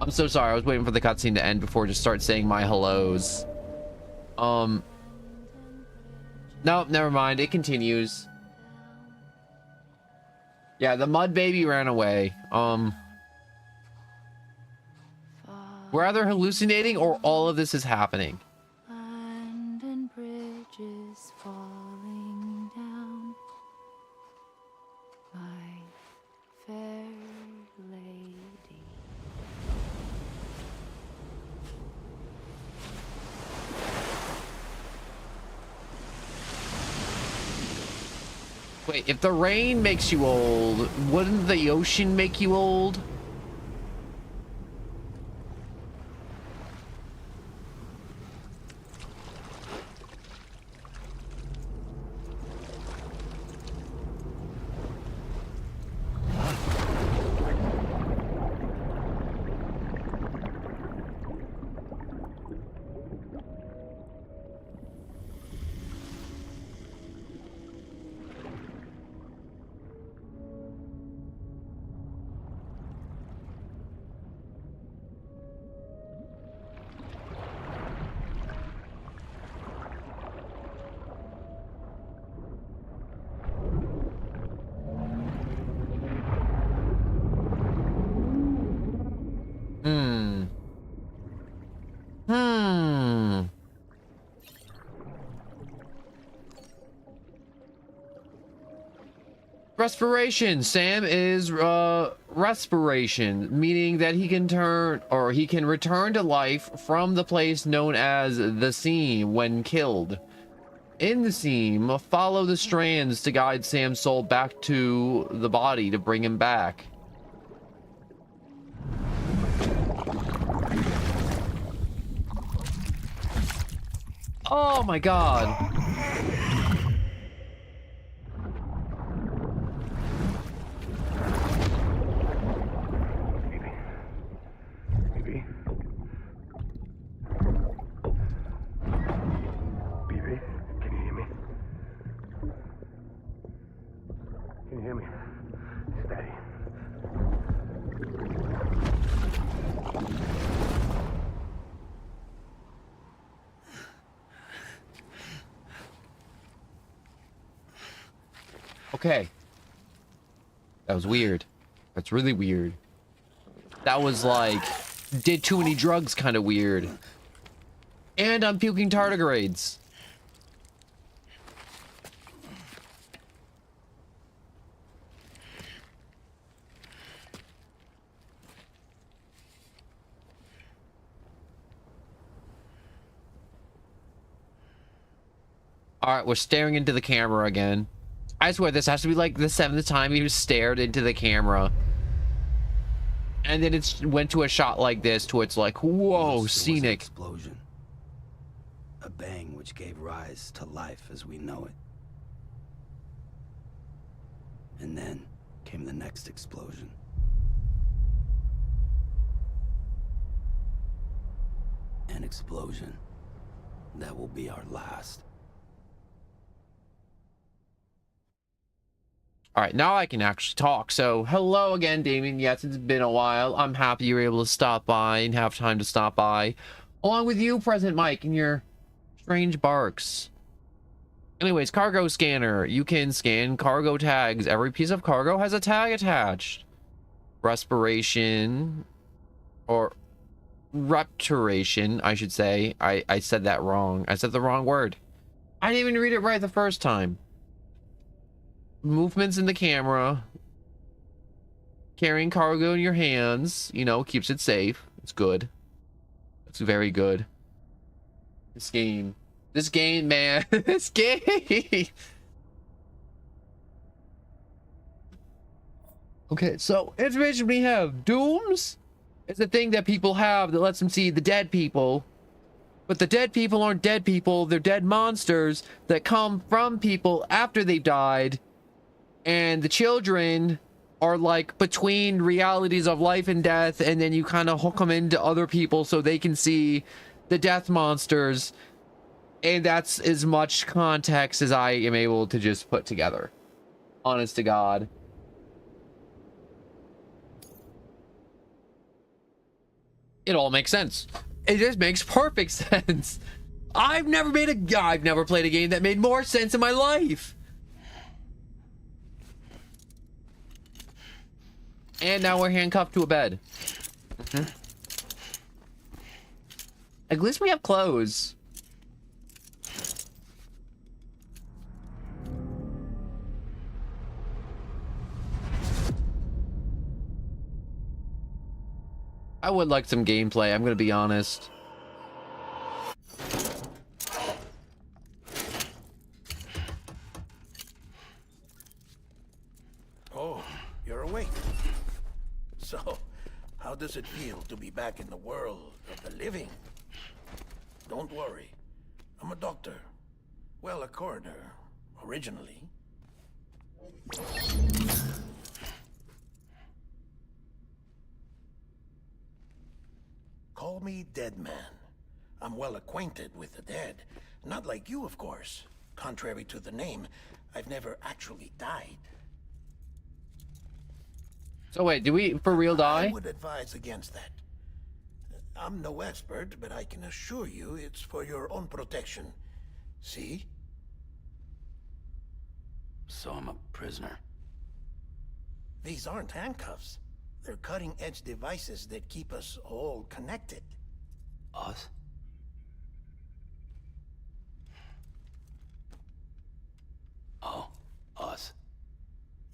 [SPEAKER 1] I'm so sorry. I was waiting for the cutscene to end before I just start saying my hellos. No, never mind. It continues. Yeah, the mud baby ran away. We're either hallucinating or all of this is happening.
[SPEAKER 7] Land and bridges falling down, my fair lady.
[SPEAKER 1] Wait, if the rain makes you old, wouldn't the ocean make you old? Respiration. Sam is respiration, meaning that he can return to life from the place known as the seam when killed. In the seam, follow the strands to guide Sam's soul back to the body to bring him back. Oh my god. Okay. That was weird. That's really weird. That was like, did too many drugs kind of weird. And I'm puking tardigrades. All right, we're staring into the camera again. I swear this has to be like the 7th time he stared into the camera. And then it went to a shot like this to it's like, whoa, scenic.
[SPEAKER 2] Explosion. A bang which gave rise to life as we know it. And then came the next explosion. An explosion that will be our last.
[SPEAKER 1] All right, now I can actually talk. So, hello again, Damien. Yes, it's been a while. I'm happy you were able to stop by and have time to stop by. Along with you, President Mike, and your strange barks. Anyways, cargo scanner. You can scan cargo tags. Every piece of cargo has a tag attached. Respiration. Or repturation, I should say. I said that wrong. I said the wrong word. I didn't even read it right the first time. Movements in the camera. Carrying cargo in your hands, you know, keeps it safe. It's good. It's very good. This game, man. This game. Okay, so information we have. Dooms is the thing that people have that lets them see the dead people. But the dead people aren't dead people. They're dead monsters that come from people after they've died. And the children are like between realities of life and death, and then you kind of hook them into other people so they can see the death monsters, and that's as much context as I am able to just put together. Honest to God. It all makes sense. It just makes perfect sense. I've never played a game that made more sense in my life. And now we're handcuffed to a bed. At least we have clothes. I would like some gameplay, I'm gonna be honest.
[SPEAKER 8] Oh, you're awake. So, how does it feel to be back in the world of the living? Don't worry. I'm a doctor. Well, a coroner, originally. Call me Dead Man. I'm well acquainted with the dead. Not like you, of course. Contrary to the name, I've never actually died.
[SPEAKER 1] So wait, do we for real die?
[SPEAKER 8] I would advise against that. I'm no expert, but I can assure you it's for your own protection. See?
[SPEAKER 2] So I'm a prisoner.
[SPEAKER 8] These aren't handcuffs. They're cutting-edge devices that keep us all connected.
[SPEAKER 2] Us? Oh, us.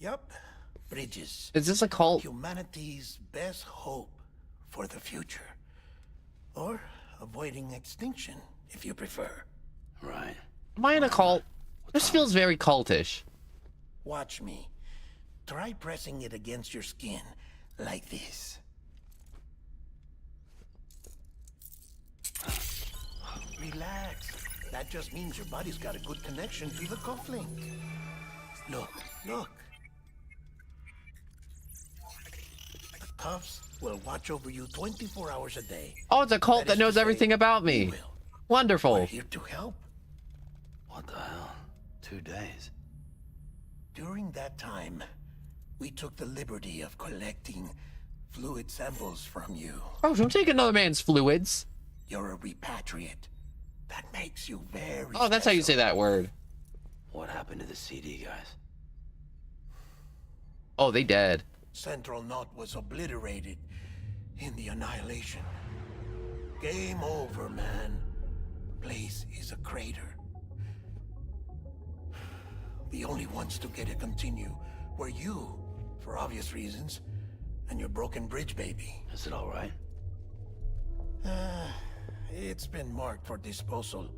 [SPEAKER 8] Yup. Bridges.
[SPEAKER 1] Is this a cult?
[SPEAKER 8] Humanity's best hope for the future. Or avoiding extinction, if you prefer.
[SPEAKER 2] Right.
[SPEAKER 1] Am I in a cult? This feels very cultish.
[SPEAKER 8] Watch me. Try pressing it against your skin, like this. Relax. That just means your body's got a good connection to the cufflink. Look, look. The cuffs will watch over you 24 hours a day.
[SPEAKER 1] Oh, it's a cult that knows everything about me. Wonderful.
[SPEAKER 8] We're here to help.
[SPEAKER 2] What the hell? 2 days.
[SPEAKER 8] During that time, we took the liberty of collecting fluid samples from you.
[SPEAKER 1] Oh, don't take another man's fluids.
[SPEAKER 8] You're a repatriate. That makes you very
[SPEAKER 1] Oh, that's how you say
[SPEAKER 8] special.
[SPEAKER 1] that word.
[SPEAKER 2] What happened to the CD guys?
[SPEAKER 1] Oh, they dead.
[SPEAKER 8] Central Knot was obliterated in the annihilation. Game over, man. Place is a crater. The only ones to get to continue were you, for obvious reasons, and your broken bridge baby.
[SPEAKER 2] Is it all right?
[SPEAKER 8] It's been marked for disposal.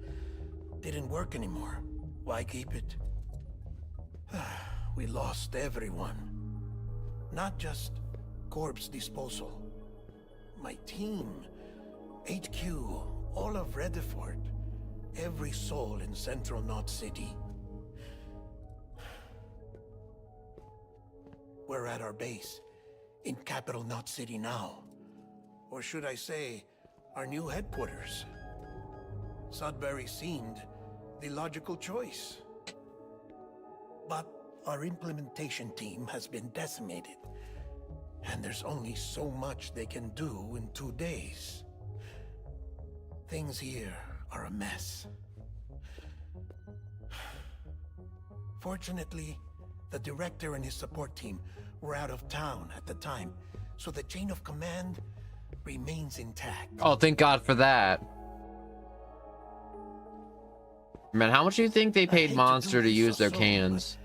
[SPEAKER 8] Didn't work anymore. Why keep it? We lost everyone. Not just corpse disposal. My team, HQ, all of Redefort, every soul in Central Knot City. We're at our base, in Capital Knot City now. Or should I say, our new headquarters. Sudbury seemed the logical choice. But our implementation team has been decimated. And there's only so much they can do in 2 days. Things here are a mess. Fortunately, the director and his support team were out of town at the time, so the chain of command remains intact.
[SPEAKER 1] Oh, thank God for that. Man, how much do you think they
[SPEAKER 8] I
[SPEAKER 1] paid
[SPEAKER 8] hate
[SPEAKER 1] Monster
[SPEAKER 8] do
[SPEAKER 1] to
[SPEAKER 8] this
[SPEAKER 1] use their
[SPEAKER 8] so,
[SPEAKER 1] cans?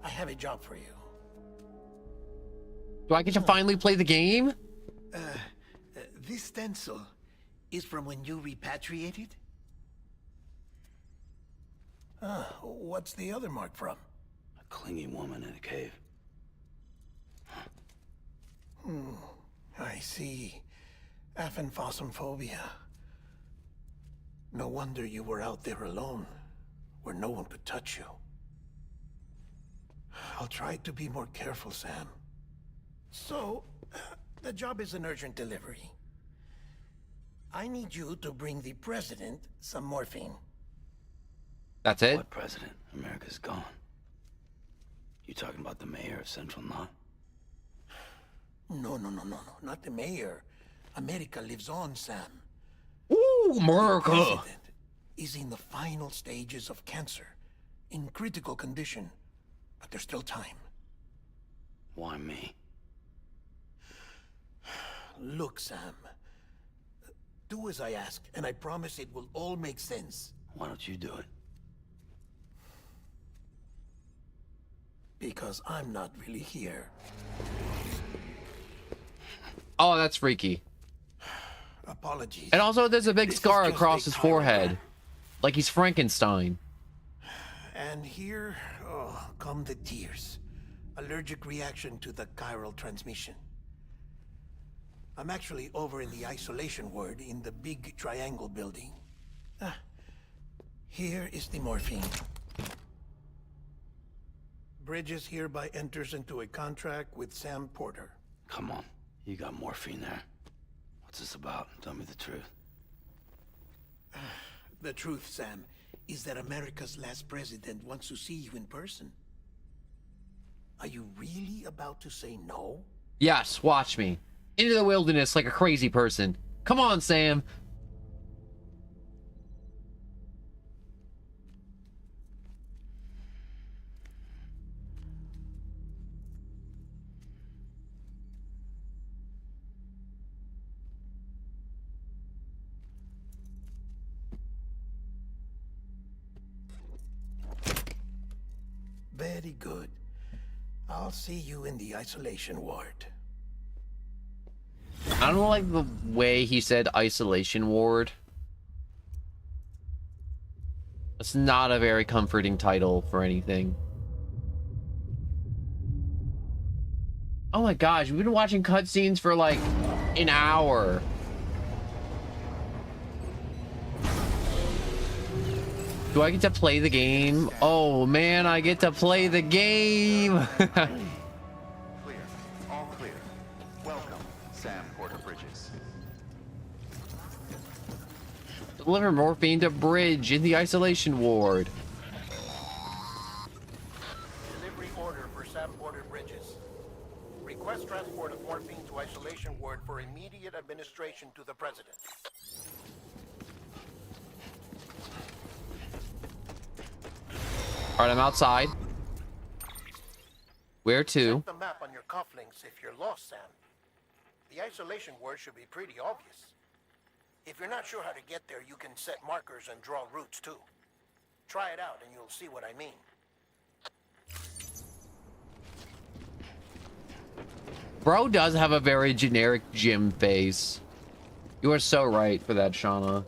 [SPEAKER 8] but I have a job for you.
[SPEAKER 1] Do I get to finally play the game?
[SPEAKER 8] This stencil is from when you repatriated? What's the other mark from?
[SPEAKER 2] A clinging woman in a cave.
[SPEAKER 8] I see. Aphenphosmphobia. No wonder you were out there alone, where no one could touch you. I'll try to be more careful, Sam. So, the job is an urgent delivery. I need you to bring the president some morphine.
[SPEAKER 1] That's it?
[SPEAKER 2] What president? America's gone. You talking about the mayor of Central Knot?
[SPEAKER 8] No, not the mayor. America lives on, Sam.
[SPEAKER 1] Ooh, America!
[SPEAKER 8] The president is in the final stages of cancer, in critical condition, but there's still time.
[SPEAKER 2] Why me?
[SPEAKER 8] Look, Sam. Do as I ask, and I promise it will all make sense.
[SPEAKER 2] Why don't you do it?
[SPEAKER 8] Because I'm not really here.
[SPEAKER 1] Oh, that's freaky.
[SPEAKER 8] Apologies.
[SPEAKER 1] And also, there's a big
[SPEAKER 8] This is
[SPEAKER 1] scar
[SPEAKER 8] just
[SPEAKER 1] across
[SPEAKER 8] a
[SPEAKER 1] his
[SPEAKER 8] tyrant,
[SPEAKER 1] forehead.
[SPEAKER 8] man.
[SPEAKER 1] Like he's Frankenstein.
[SPEAKER 8] And here, come the tears. Allergic reaction to the chiral transmission. I'm actually over in the isolation ward in the big triangle building. Here is the morphine. Bridges hereby enters into a contract with Sam Porter.
[SPEAKER 2] Come on. You got morphine there. What's this about? Tell me the truth.
[SPEAKER 8] The truth, Sam, is that America's last president wants to see you in person. Are you really about to say no?
[SPEAKER 1] Yes, watch me. Into the wilderness like a crazy person. Come on, Sam.
[SPEAKER 8] Very good. I'll see you in the isolation ward.
[SPEAKER 1] I don't like the way he said isolation ward. It's not a very comforting title for anything. Oh my gosh, we've been watching cutscenes for like an hour. Do I get to play the game? Oh man, I get to play the game.
[SPEAKER 5] Clear. All clear. Welcome, Sam Porter Bridges.
[SPEAKER 1] Deliver morphine to Bridge in the isolation ward.
[SPEAKER 8] Delivery order for Sam Porter Bridges. Request transport of morphine to isolation ward for immediate administration to the president.
[SPEAKER 1] All right, I'm outside. Where to?
[SPEAKER 8] Check the map on your cufflinks if you're lost, Sam. The isolation word should be pretty obvious. If you're not sure how to get there, you can set markers and draw routes too. Try it out and you'll see what I mean.
[SPEAKER 1] Bro does have a very generic gym face. You are so right for that, Shauna.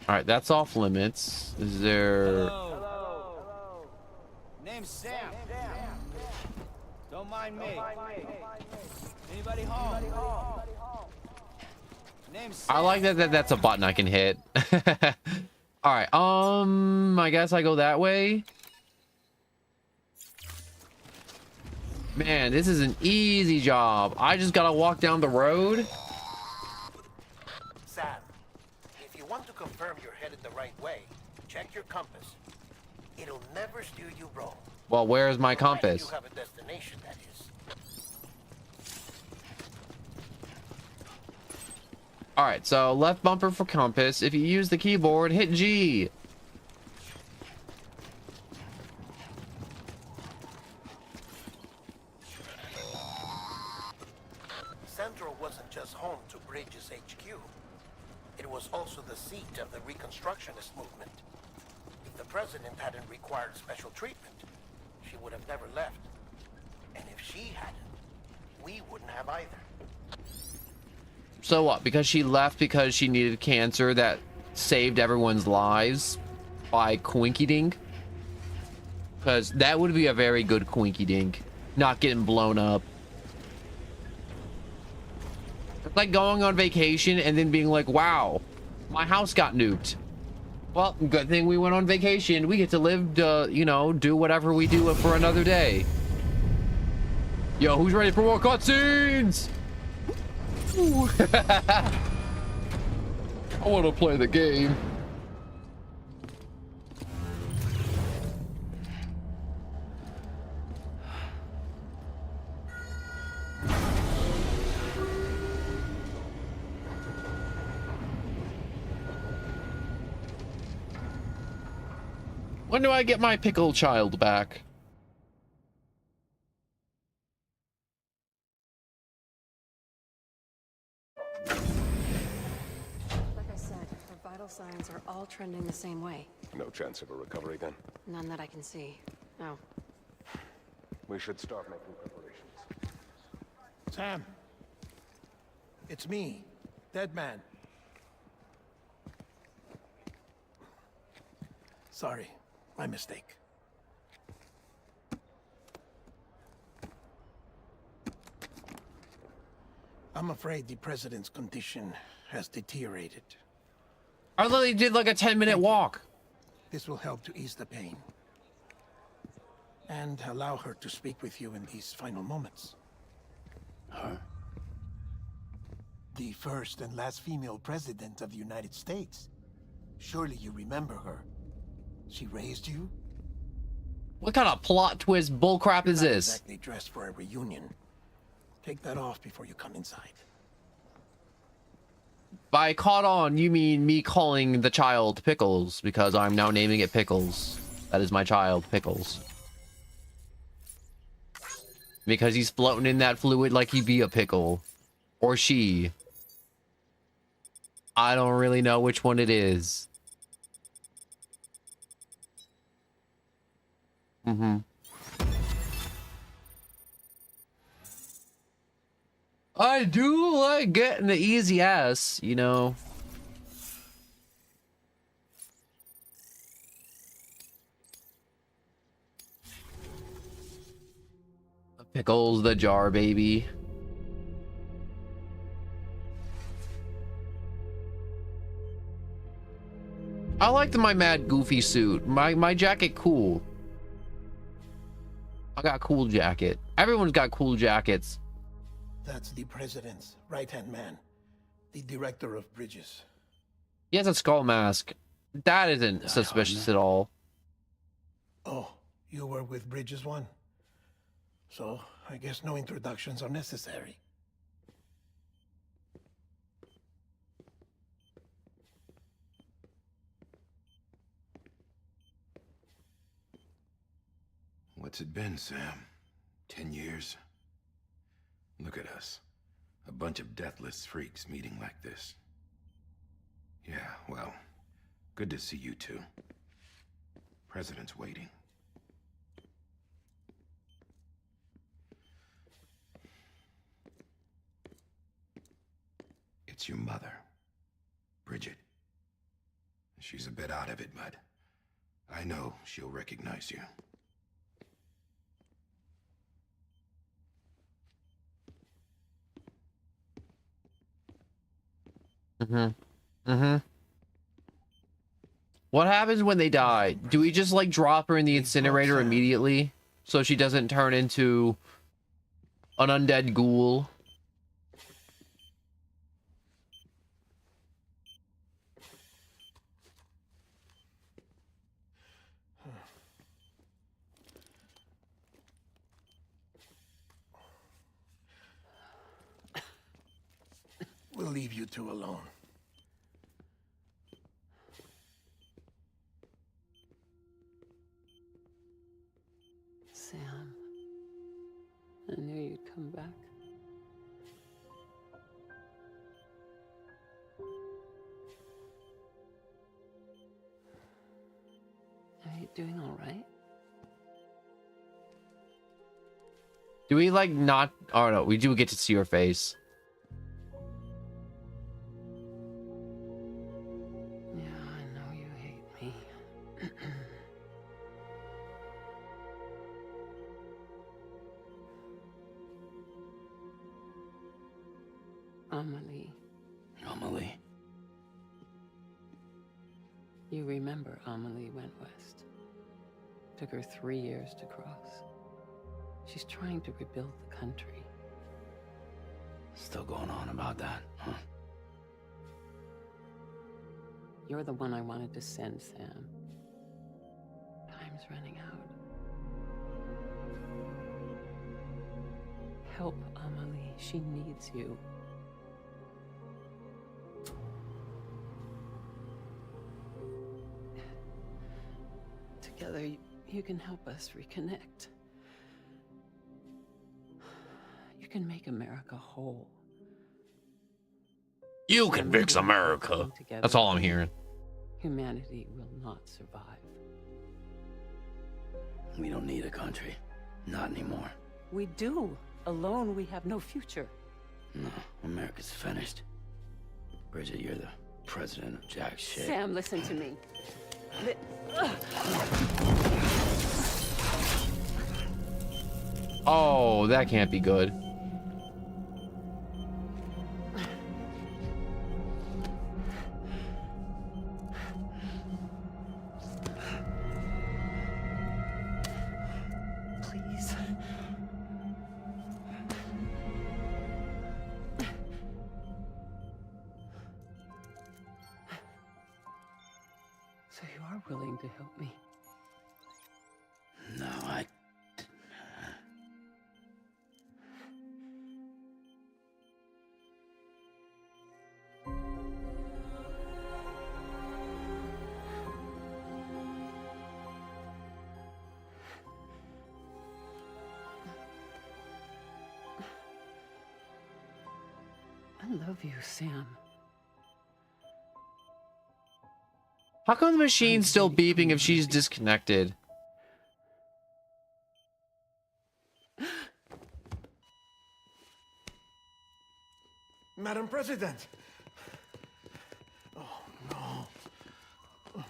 [SPEAKER 1] All right, that's off limits. Is there...
[SPEAKER 9] Hello. Name's Sam. Don't mind me. Anybody home? Name's Sam.
[SPEAKER 1] I like that that's a button I can hit. All right, I guess I go that way. Man, this is an easy job. I just gotta walk down the road.
[SPEAKER 8] Sam, if you want to confirm you're headed the right way, check your compass. It'll never steer you wrong.
[SPEAKER 1] Well, where's my
[SPEAKER 8] Provided
[SPEAKER 1] compass?
[SPEAKER 8] You have a destination, that is.
[SPEAKER 1] All right, so left bumper for compass. If you use the keyboard, hit G.
[SPEAKER 8] Central wasn't just home to Bridges HQ. It was also the seat of the Reconstructionist movement. If the president hadn't required special treatment, she would have never left. And if she hadn't, we wouldn't have either.
[SPEAKER 1] So what? Because she left because she needed cancer that saved everyone's lives by Quinky Dink? Because that would be a very good Quinky Dink. Not getting blown up. It's like going on vacation and then being like, wow, my house got nuked. Well, good thing we went on vacation. We get to live, you know, do whatever we do for another day. Yo, who's ready for more cutscenes? Ooh. I want to play the game. When do I get my pickle child back?
[SPEAKER 10] Like I said, her vital signs are all trending the same way.
[SPEAKER 11] No chance of a recovery then?
[SPEAKER 10] None that I can see. No.
[SPEAKER 11] We should start making preparations.
[SPEAKER 8] Sam. It's me, Dead Man. Sorry, my mistake. I'm afraid the president's condition has deteriorated.
[SPEAKER 1] I literally did like a 10-minute walk.
[SPEAKER 8] This will help to ease the pain. And allow her to speak with you in these final moments.
[SPEAKER 2] Her?
[SPEAKER 8] The first and last female president of the United States. Surely you remember her. She raised you?
[SPEAKER 1] What kind of plot twist bullcrap is
[SPEAKER 8] Not
[SPEAKER 1] this?
[SPEAKER 8] exactly dressed for a reunion. Take that off before you come inside.
[SPEAKER 1] By caught on, you mean me calling the child Pickles, because I'm now naming it Pickles. That is my child, Pickles. Because he's floating in that fluid like he'd be a pickle. Or she. I don't really know which one it is. Mm-hmm. I do like getting the easy ass, you know. Pickles the jar, baby. I liked my mad goofy suit. My jacket cool. I got cool jacket. Everyone's got cool jackets.
[SPEAKER 8] That's the president's right-hand man. The director of bridges.
[SPEAKER 1] He has a skull mask. That isn't
[SPEAKER 2] Not
[SPEAKER 1] suspicious
[SPEAKER 2] on.
[SPEAKER 1] at all.
[SPEAKER 8] Oh, you were with Bridges 1? So, I guess no introductions are necessary.
[SPEAKER 2] What's it been, Sam? 10 years? Look at us. A bunch of deathless freaks meeting like this. Yeah, well, good to see you two. President's waiting. It's your mother, Bridget. She's a bit out of it, but I know she'll recognize you.
[SPEAKER 1] What happens when they die? Do we just like drop her in the incinerator immediately so she doesn't turn into an undead ghoul?
[SPEAKER 8] We'll leave you two alone.
[SPEAKER 10] Sam, I knew you'd come back. Are you doing all right?
[SPEAKER 1] Do we like not? Oh no, we do get to see her face.
[SPEAKER 10] Yeah, I know you hate me. Amelie.
[SPEAKER 2] Amelie?
[SPEAKER 10] You remember Amelie went west. Took her 3 years to cross. She's trying to rebuild the country.
[SPEAKER 12] Still going on about that, huh?
[SPEAKER 13] You're the one I wanted to send, Sam. Time's running out. Help Amelie. She needs you. Together, you can help us reconnect. You can make America whole.
[SPEAKER 1] You can fix America. That's all I'm hearing.
[SPEAKER 13] Humanity will not survive.
[SPEAKER 12] We don't need a country. Not anymore.
[SPEAKER 13] We do. Alone, we have no future.
[SPEAKER 12] No, America's finished. Bridget, you're the president of jack shit.
[SPEAKER 13] Sam, listen to me.
[SPEAKER 1] Oh, that can't be good.
[SPEAKER 13] Please. So you are willing to help me?
[SPEAKER 12] No, I...
[SPEAKER 13] I love you, Sam.
[SPEAKER 1] How come the machine's still beeping if she's disconnected?
[SPEAKER 8] Madam President! Oh, no.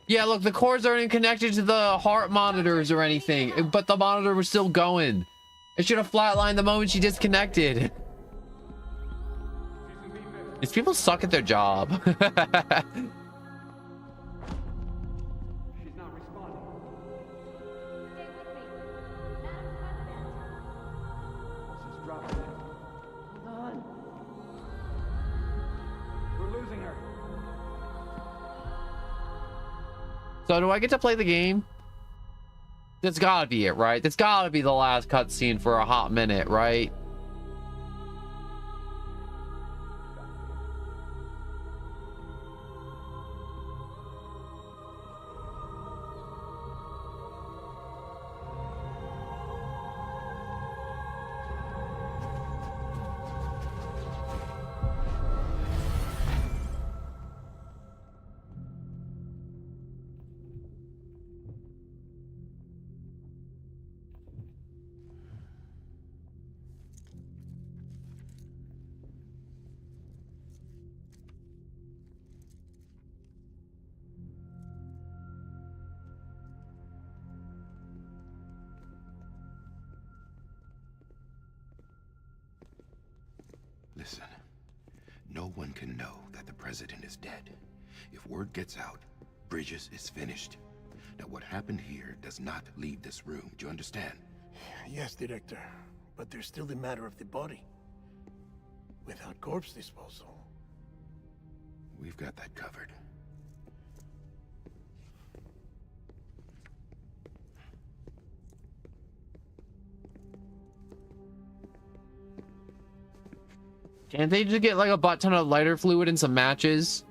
[SPEAKER 1] Yeah, look, the cords aren't even connected to the heart monitors or anything, but the monitor was still going. It should have flatlined the moment she disconnected. These people suck at their job.
[SPEAKER 9] She's not responding. She's dropping it.
[SPEAKER 13] Hold on.
[SPEAKER 9] We're losing her.
[SPEAKER 1] So do I get to play the game? That's gotta be it, right? That's gotta be the last cutscene for a hot minute, right?
[SPEAKER 2] Listen, no one can know that the president is dead. If word gets out, Bridges is finished. Now, what happened here does not leave this room. Do you understand?
[SPEAKER 8] Yes, Director. But there's still the matter of the body. Without corpse disposal.
[SPEAKER 2] We've got that covered.
[SPEAKER 1] Can't they just get like a butt ton of lighter fluid and some matches?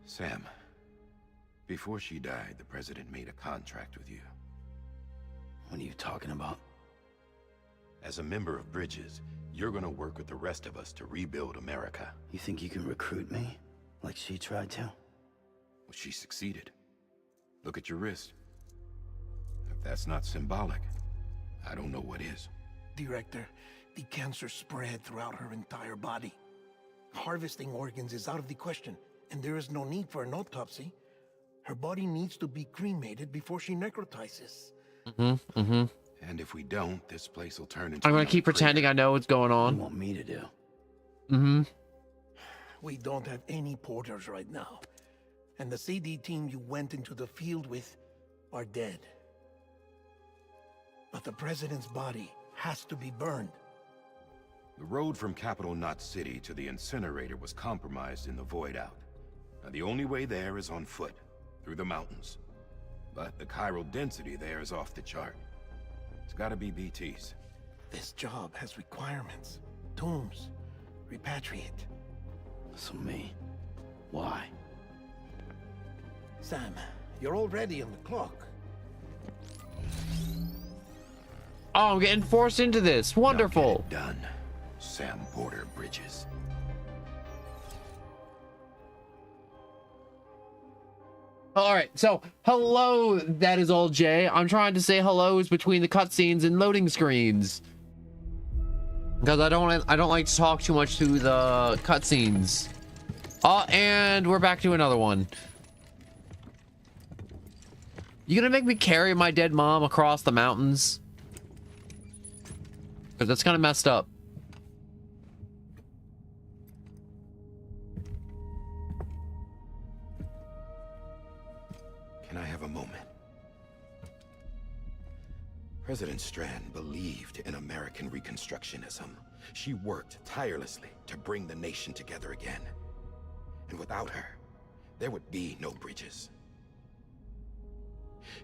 [SPEAKER 2] Sam, before she died, the president made a contract with you.
[SPEAKER 12] What are you talking about?
[SPEAKER 2] As a member of Bridges, you're gonna work with the rest of us to rebuild America.
[SPEAKER 12] You think you can recruit me? Like she tried to?
[SPEAKER 2] Well, she succeeded. Look at your wrist. If that's not symbolic, I don't know what is.
[SPEAKER 8] Director, the cancer spread throughout her entire body. Harvesting organs is out of the question, and there is no need for an autopsy. Her body needs to be cremated before she necrotizes.
[SPEAKER 2] And if we don't, this place will turn into...
[SPEAKER 1] I'm gonna keep pretending I know what's going on.
[SPEAKER 12] What do you want me to do?
[SPEAKER 8] We don't have any porters right now. And the CD team you went into the field with are dead. But the president's body has to be burned.
[SPEAKER 2] The road from Capital Knot City to the incinerator was compromised in the void out. Now, the only way there is on foot, through the mountains. But the chiral density there is off the chart. It's gotta be BT's.
[SPEAKER 8] This job has requirements. Tombs. Repatriate.
[SPEAKER 12] So me. Why?
[SPEAKER 8] Sam, you're already on the clock.
[SPEAKER 1] Oh, I'm getting forced into this. Wonderful.
[SPEAKER 2] Now get it done, Sam Porter Bridges.
[SPEAKER 1] All right, so hello, that is all Jay. I'm trying to say hellos between the cutscenes and loading screens because I don't like to talk too much to the cutscenes. And we're back to another one. You gonna make me carry my dead mom across the mountains? Because that's kind of messed up.
[SPEAKER 2] Can I have a moment? President Strand believed in American Reconstructionism. She worked tirelessly to bring the nation together again. And without her, there would be no Bridges.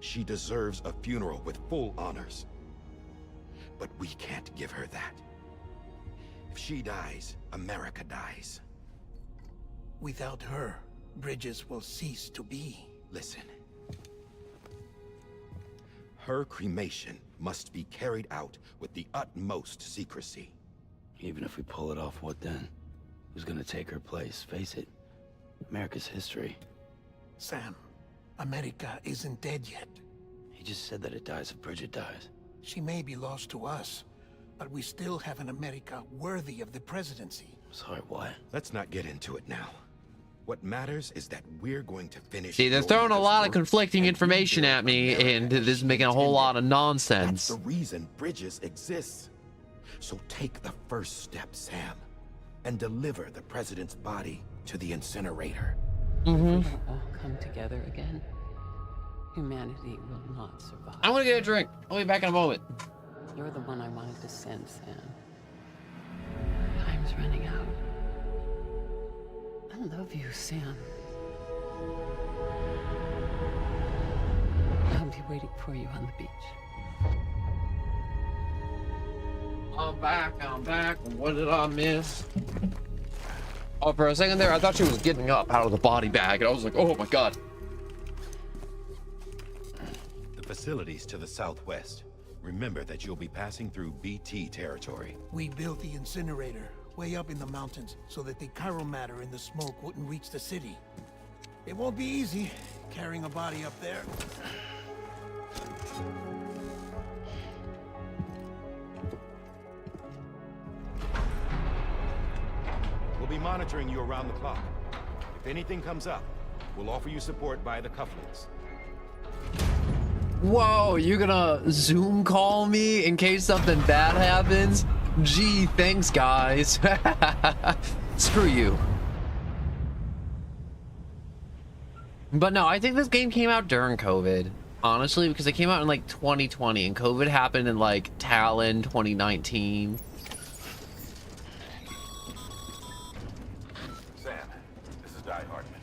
[SPEAKER 2] She deserves a funeral with full honors. But we can't give her that. If she dies, America dies.
[SPEAKER 8] Without her, Bridges will cease to be.
[SPEAKER 2] Listen. Her cremation must be carried out with the utmost secrecy.
[SPEAKER 12] Even if we pull it off, what then? Who's gonna take her place? Face it, America's history.
[SPEAKER 8] Sam, America isn't dead yet.
[SPEAKER 12] He just said that it dies if Bridget dies.
[SPEAKER 8] She may be lost to us, but we still have an America worthy of the presidency.
[SPEAKER 12] Sorry, what?
[SPEAKER 2] Let's not get into it now. What matters is that we're going to finish.
[SPEAKER 1] See, they're throwing a lot of conflicting information at me, and this is making a whole lot of nonsense.
[SPEAKER 2] That's the reason Bridges exists. So take the first step, Sam, and deliver the president's body to the incinerator.
[SPEAKER 13] If we don't all come together again, humanity will not survive.
[SPEAKER 1] I'm gonna get a drink. I'll be back in a moment.
[SPEAKER 13] You're the one I wanted to send, Sam. Time's running out. I love you, Sam. I'll be waiting for you on the beach.
[SPEAKER 1] I'm back. What did I miss? Oh, for a second there, I thought she was getting up out of the body bag, and I was like, oh my god.
[SPEAKER 2] The facilities to the southwest. Remember that you'll be passing through BT territory.
[SPEAKER 8] We built the incinerator way up in the mountains so that the chiral matter in the smoke wouldn't reach the city. It won't be easy carrying a body up there.
[SPEAKER 2] We'll be monitoring you around the clock. If anything comes up, we'll offer you support via the cufflinks.
[SPEAKER 1] Whoa, you're gonna Zoom call me in case something bad happens? Gee, thanks, guys. Screw you. But no, I think this game came out during COVID. Honestly, because it came out in like 2020 and COVID happened in like Talon 2019.
[SPEAKER 2] Sam, this is Di Hartman.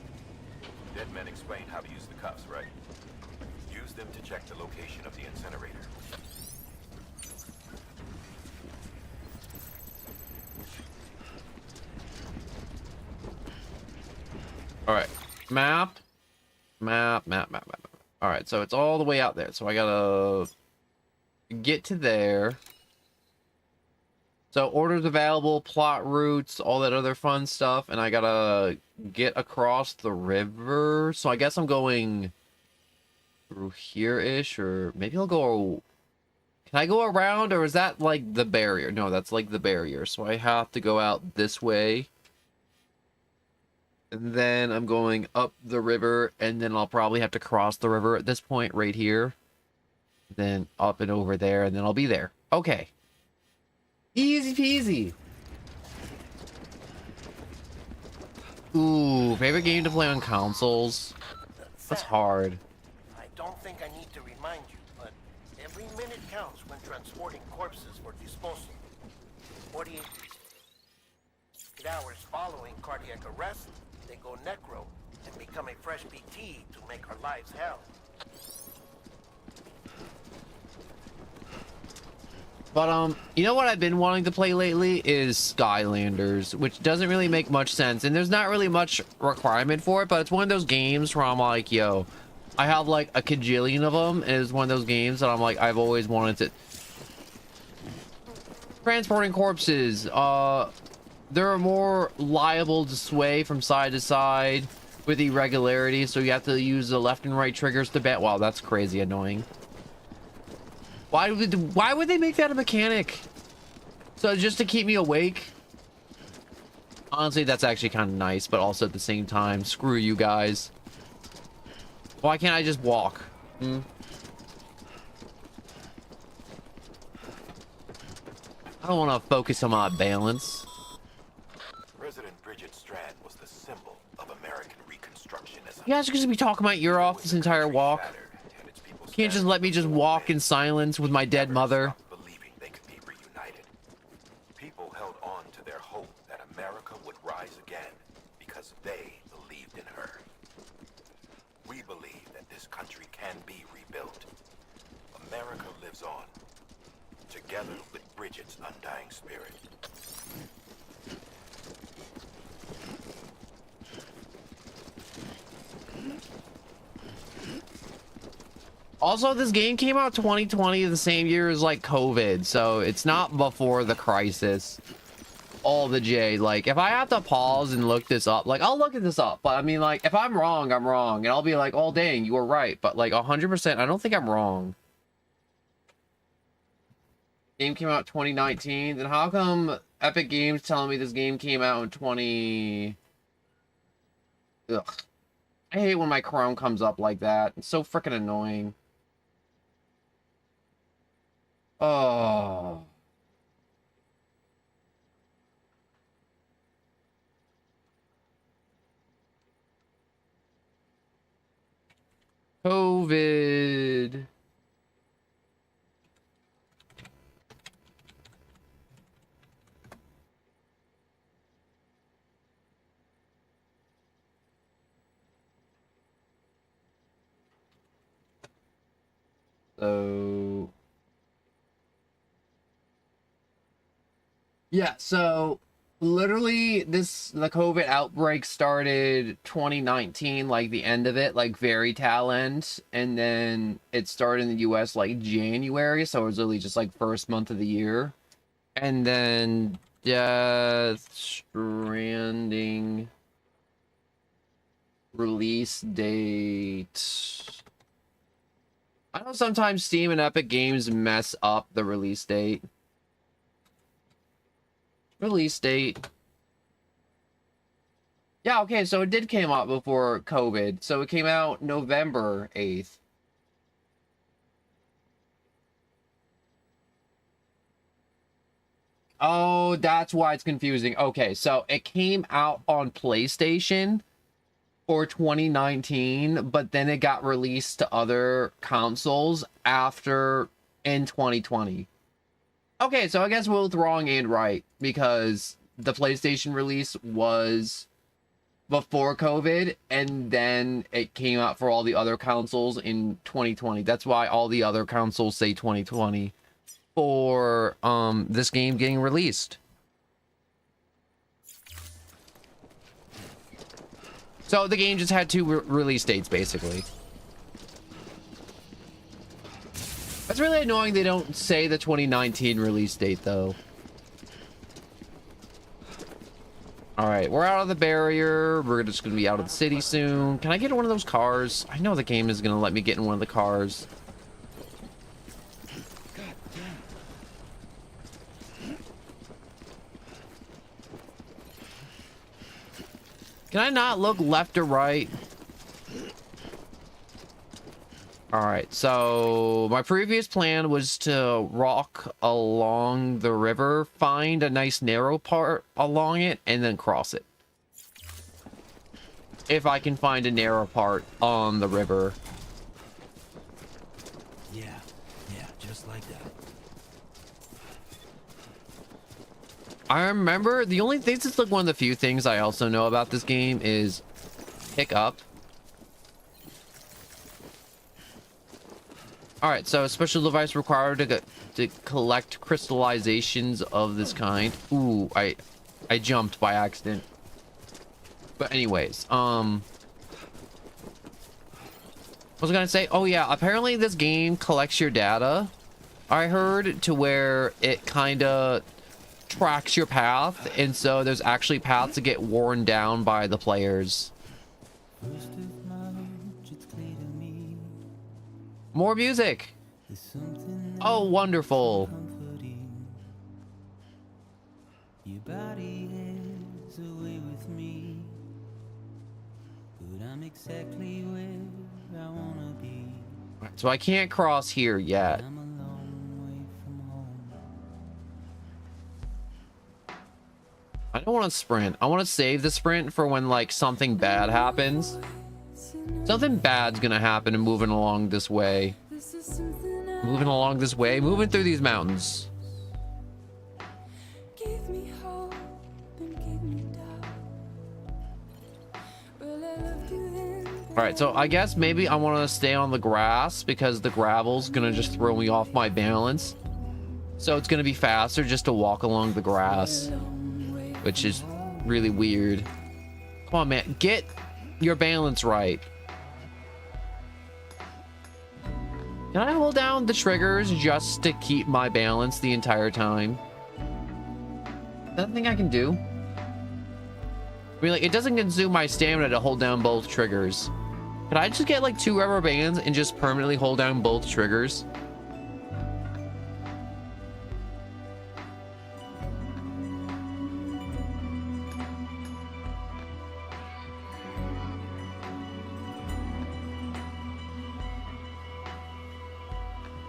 [SPEAKER 2] Dead men explain how to use the cuffs, right? Use them to check the location of the incinerator.
[SPEAKER 1] All right, map. All right, so it's all the way out there. So I gotta get to there. So orders available, plot routes, all that other fun stuff, and I gotta get across the river. So I guess I'm going through here-ish, or maybe I'll go... Can I go around, or is that like the barrier? No, that's like the barrier. So I have to go out this way. And then I'm going up the river, and then I'll probably have to cross the river at this point right here. Then up and over there, and then I'll be there. Okay. Easy peasy. Ooh, favorite game to play on consoles? That's hard.
[SPEAKER 8] I don't think I need to remind you, but every minute counts when transporting corpses for disposal. 48 hours following cardiac arrest, they go necro and become a fresh BT to make our lives hell.
[SPEAKER 1] But you know what I've been wanting to play lately is Skylanders, which doesn't really make much sense, and there's not really much requirement for it, but it's one of those games where I'm like, yo, I have like a cajillion of them, and it's one of those games that I'm like, I've always wanted to. Transporting corpses, they're more liable to sway from side to side with irregularity, so you have to use the left and right triggers to bet. Wow, that's crazy annoying. Why would they make that a mechanic? So just to keep me awake? Honestly, that's actually kind of nice, but also at the same time, screw you guys. Why can't I just walk? I don't want to focus on my balance.
[SPEAKER 2] President Bridget Strand was the symbol of American Reconstructionism.
[SPEAKER 1] You guys are going to be talking my ear off this entire walk. Can't just let me just walk in silence with my dead mother.
[SPEAKER 2] Believing they could be reunited. People held on to their hope that America would rise again because they believed in her. We believe that this country can be rebuilt. America lives on, together with Bridget's undying spirit.
[SPEAKER 1] Also, this game came out 2020, the same year as like COVID, so it's not before the crisis. All the J, like if I have to pause and look this up, like I'll look at this up, but I mean, like if I'm wrong, I'm wrong, and I'll be like, oh dang, you were right, but like 100%, I don't think I'm wrong. Game came out 2019, then how come Epic Games telling me this game came out in 20? Ugh, I hate when my Chrome comes up like that. It's so freaking annoying. Oh. COVID. So yeah, so literally the COVID outbreak started 2019, like the end of it, like very tail end, and then it started in the US like January, so it was really just like first month of the year. And then Death Stranding release date. I know sometimes Steam and Epic Games mess up the release date. Release date. Yeah, okay, so it did came out before COVID. So it came out November 8th. Oh, that's why it's confusing. Okay, so it came out on PlayStation for 2019, but then it got released to other consoles after in 2020. Okay, so I guess we're both wrong and right, because the PlayStation release was before COVID, and then it came out for all the other consoles in 2020. That's why all the other consoles say 2020 for this game getting released. So the game just had two release dates, basically. That's really annoying they don't say the 2019 release date, though. Alright, we're out of the barrier. We're just going to be out of the city soon. Can I get in one of those cars? I know the game is going to let me get in one of the cars. Can I not look left or right? Alright, so my previous plan was to walk along the river, find a nice narrow part along it, and then cross it. If I can find a narrow part on the river.
[SPEAKER 6] Yeah, just
[SPEAKER 12] just like that.
[SPEAKER 1] I remember the only thing, this is like one of the few things I also know about this game is pick up. All right, so a special device required to collect crystallizations of this kind. Ooh, I jumped by accident. But anyways, what was I gonna say? Oh yeah, apparently this game collects your data, I heard, to where it kind of tracks your path, and so there's actually paths that get worn down by the players. More music. Oh, wonderful.
[SPEAKER 14] Your body is away with me, but I'm exactly where I wanna be.
[SPEAKER 1] Right, so I can't cross here yet.
[SPEAKER 14] I'm a long way from home.
[SPEAKER 1] I don't want to sprint. I want to save the sprint for when like something bad happens. Something bad's gonna happen and moving along this way. Moving along this way. Moving through these mountains. Alright, so I guess maybe I want to stay on the grass because the gravel's gonna just throw me off my balance. So it's gonna be faster just to walk along the grass, which is really weird. Come on, man. Get your balance right. Can I hold down the triggers just to keep my balance the entire time? Is that a thing I can do? I mean, like, it doesn't consume my stamina to hold down both triggers. Could I just get, like, 2 rubber bands and just permanently hold down both triggers?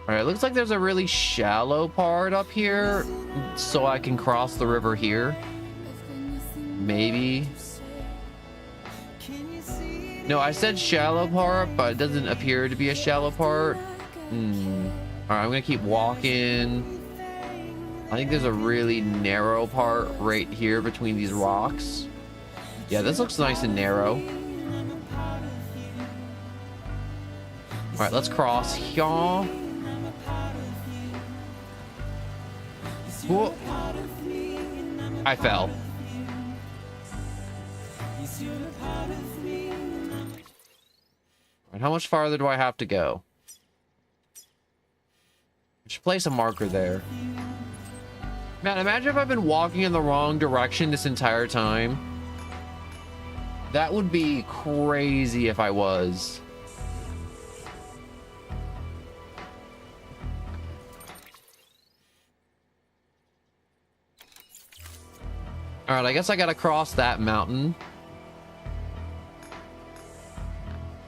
[SPEAKER 1] Alright, looks like there's a really shallow part up here, so I can cross the river here. Maybe. No, I said shallow part, but it doesn't appear to be a shallow part. Alright, I'm gonna keep walking. I think there's a really narrow part right here between these rocks. Yeah, this looks nice and narrow. Alright, let's cross here. Whoa. I fell. And how much farther do I have to go? I should place a marker there. Man, imagine if I've been walking in the wrong direction this entire time. That would be crazy if I was. All right, I guess I gotta cross that mountain.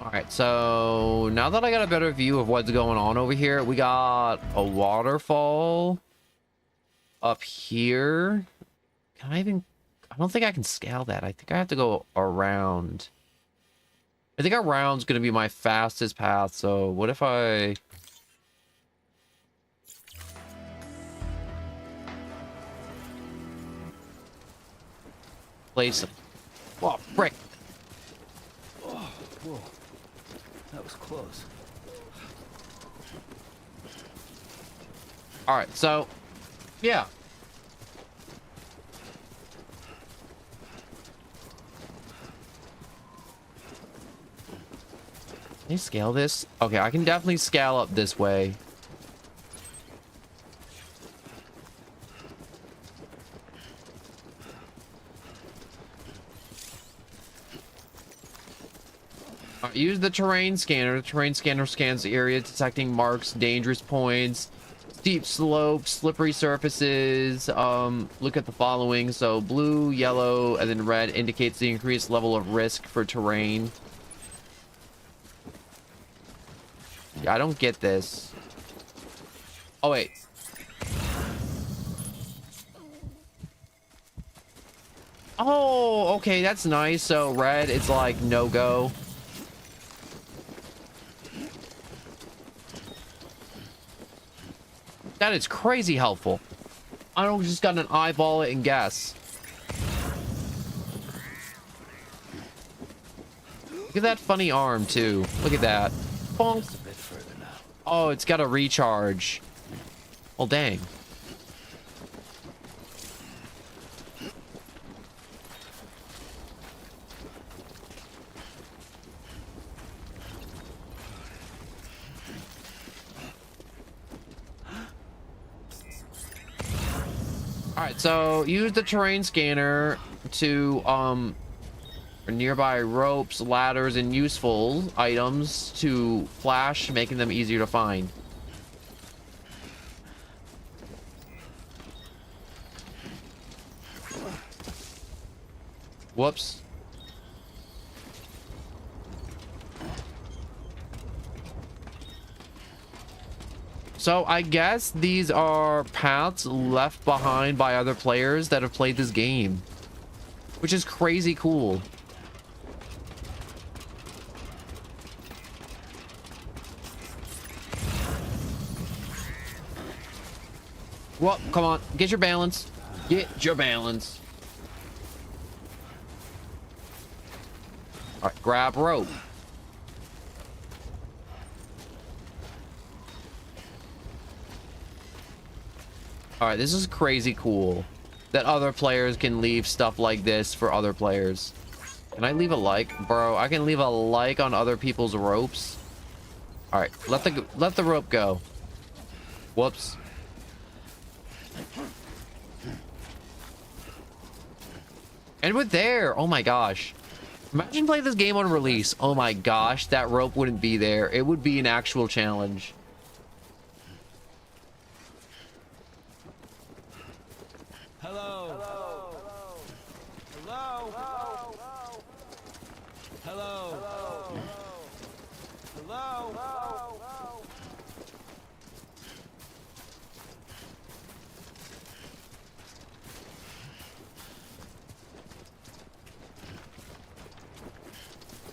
[SPEAKER 1] All right, so now that I got a better view of what's going on over here, we got a waterfall up here. Can I even... I don't think I can scale that. I think I have to go around. I think around's gonna be my fastest path, so what if I... place... Oh, frick!
[SPEAKER 12] Oh, whoa. That was close.
[SPEAKER 1] All right, so... yeah. Can you scale this? Okay, I can definitely scale up this way. Use the terrain scanner. The terrain scanner scans the area, detecting marks, dangerous points, steep slopes, slippery surfaces. Look at the following. So blue, yellow, and then red indicates the increased level of risk for terrain. Yeah, I don't get this. Oh, wait. Oh, okay, that's nice. So red, it's like no-go. That is crazy helpful. I don't just got an eyeball it and guess. Look at that funny arm too. Look at that. Bonk. Oh, it's got a recharge. Well, dang. All right, so use the terrain scanner to nearby ropes, ladders, and useful items to flash, making them easier to find. Whoops. So I guess these are paths left behind by other players that have played this game, which is crazy cool. Well, come on, get your balance. Get your balance. All right, grab rope. All right, this is crazy cool that other players can leave stuff like this for other players. Can I leave a like? Bro, I can leave a like on other people's ropes. All right, let the rope go. Whoops. And we're there. Oh my gosh. Imagine playing this game on release. Oh my gosh, that rope wouldn't be there. It would be an actual challenge.
[SPEAKER 14] Hello. Hello. Hello. Hello. Hello. Hello.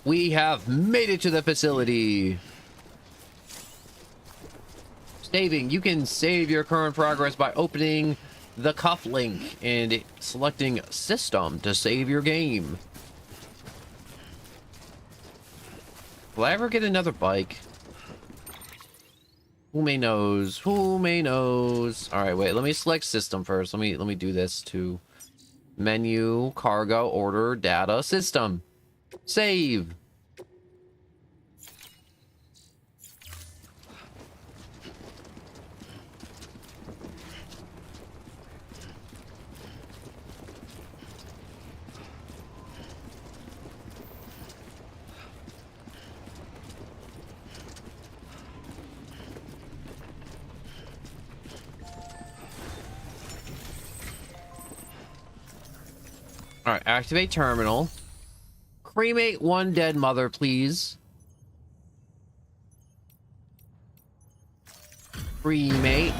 [SPEAKER 1] We have made it to the facility. Saving. You can save your current progress by opening the cuff link and selecting system to save your game. Will I ever get another bike? Who may knows? Who may knows? All right, wait. Let me select system first. Let me do this to menu, cargo, order, data, system. Save. All right, activate terminal. Cremate one dead mother, please. Cremate.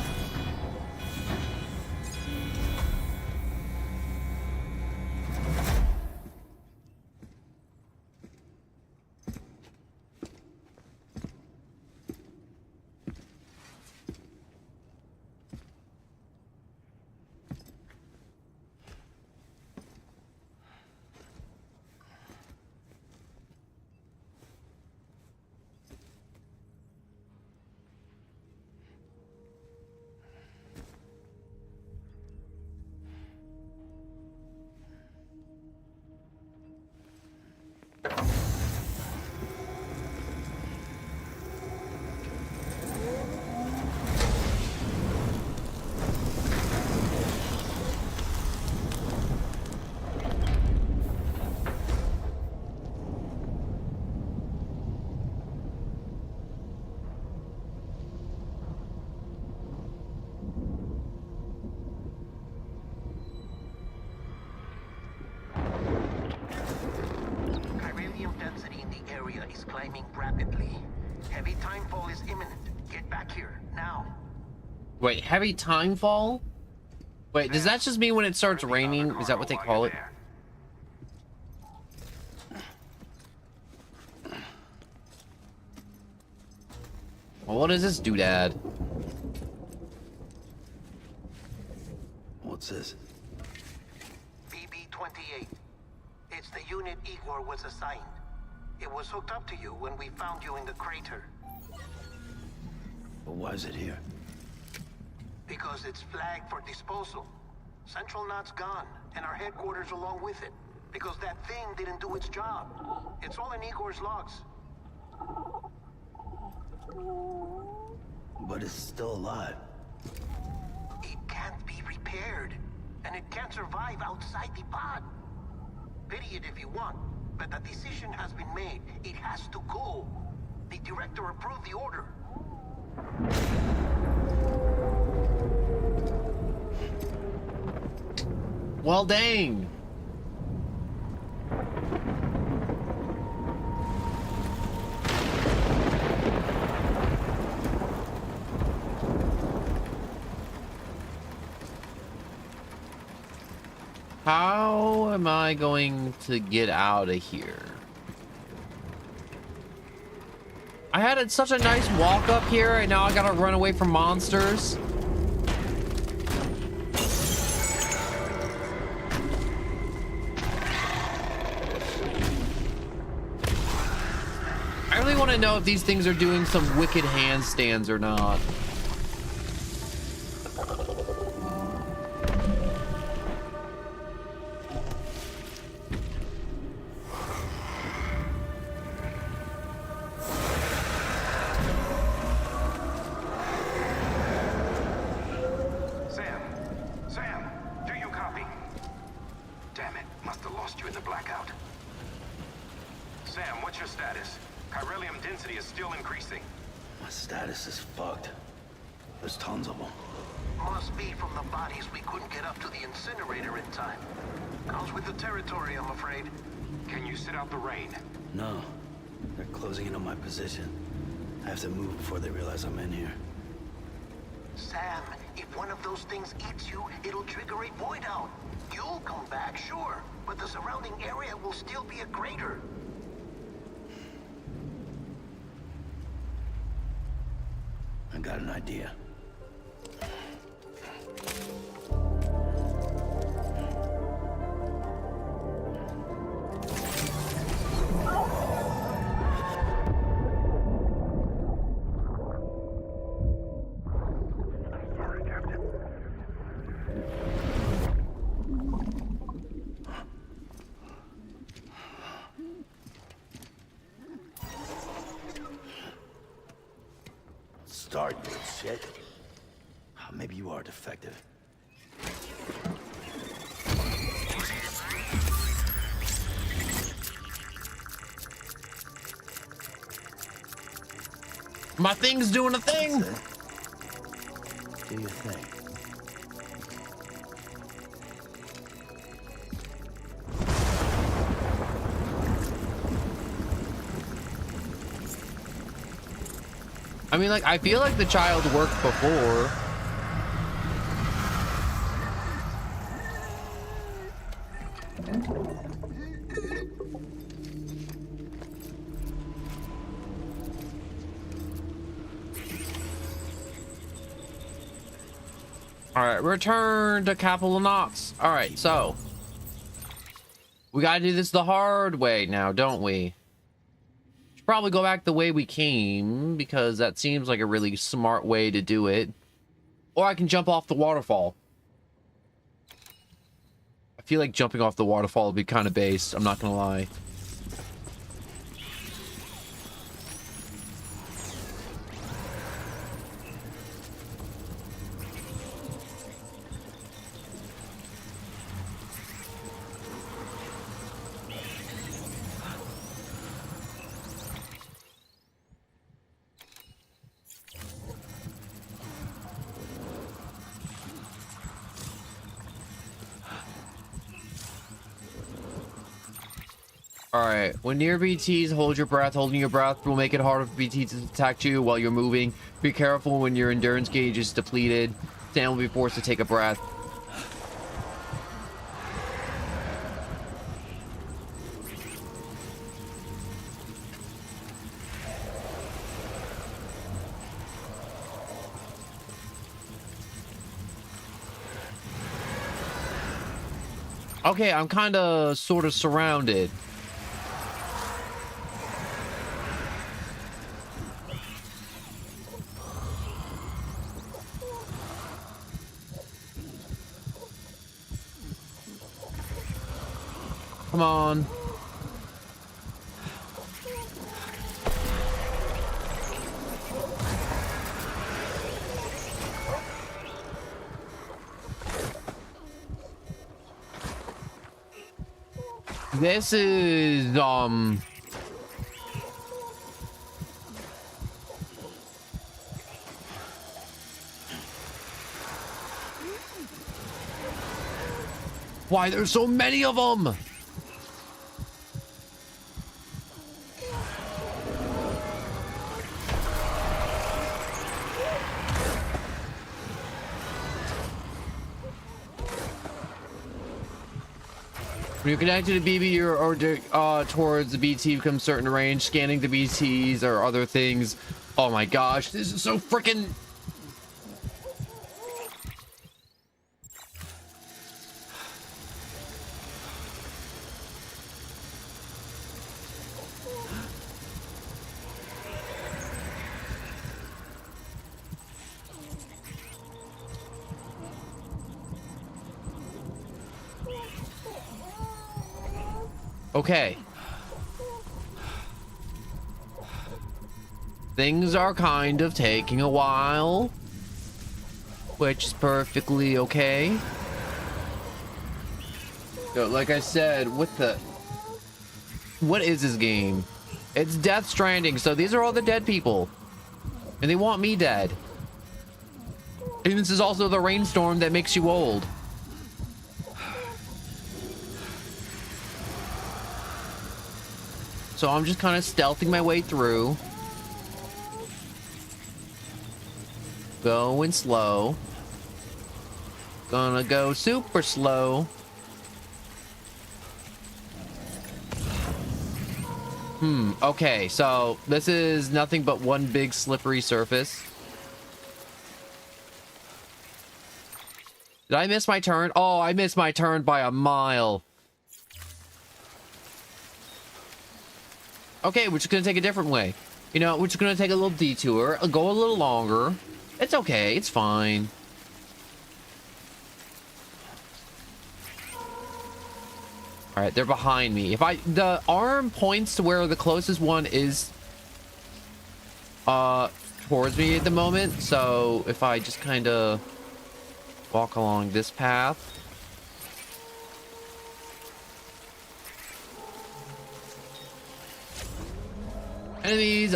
[SPEAKER 1] Wait, heavy timefall? Wait, does that just mean when it starts raining? Is that what they call it? Well, what is this doodad?
[SPEAKER 12] What's this?
[SPEAKER 8] BB-28. It's the unit Igor was assigned. It was hooked up to you when we found you in the crater.
[SPEAKER 12] But why is it here?
[SPEAKER 8] Because it's flagged for disposal. Central Knot's gone, and our headquarters along with it. Because that thing didn't do its job. It's all in Igor's logs.
[SPEAKER 12] But it's still alive.
[SPEAKER 8] It can't be repaired, and it can't survive outside the pod. Pity it if you want, but the decision has been made. It has to go. The director approved the order.
[SPEAKER 1] Well, dang. How am I going to get out of here? I had such a nice walk up here, and now I gotta run away from monsters. I really want to know if these things are doing some wicked handstands or not.
[SPEAKER 12] Position. I have to move before they realize I'm in here.
[SPEAKER 8] Sam, if one of those things eats you, it'll trigger a void out. You'll come back, sure, but the surrounding area will still be a crater.
[SPEAKER 12] I got an idea. Start, you shit. Maybe you are defective.
[SPEAKER 1] My thing's doing a thing.
[SPEAKER 12] Do your thing.
[SPEAKER 1] I mean, like, I feel like the child worked before. All right, return to Capital Knots. All right, so we gotta do this the hard way now, don't we? Probably go back the way we came, because that seems like a really smart way to do it. Or I can jump off the waterfall. I feel like jumping off the waterfall would be kind of based, I'm not gonna lie. Alright, when near BTs, hold your breath. Holding your breath will make it harder for BTs to attack you while you're moving. Be careful when your endurance gauge is depleted. Sam will be forced to take a breath. Okay, I'm kind of sort of surrounded. Come on. This is, why there's so many of them? When you're connected to BB or towards the BT becomes certain range, scanning the BTs or other things. Oh my gosh, this is so freaking. Okay. Things are kind of taking a while, which is perfectly okay. So, like I said, what is this game? It's Death Stranding, so these are all the dead people. And they want me dead. And this is also the rainstorm that makes you old. So I'm just kind of stealthing my way through. Going slow. Gonna go super slow. Okay, so this is nothing but one big slippery surface. Did I miss my turn? Oh, I missed my turn by a mile. Okay, we're just gonna take a different way. You know, we're just gonna take a little detour, go a little longer. It's okay, it's fine. All right, they're behind me. The arm points to where the closest one is towards me at the moment. So if I just kind of walk along this path. Enemies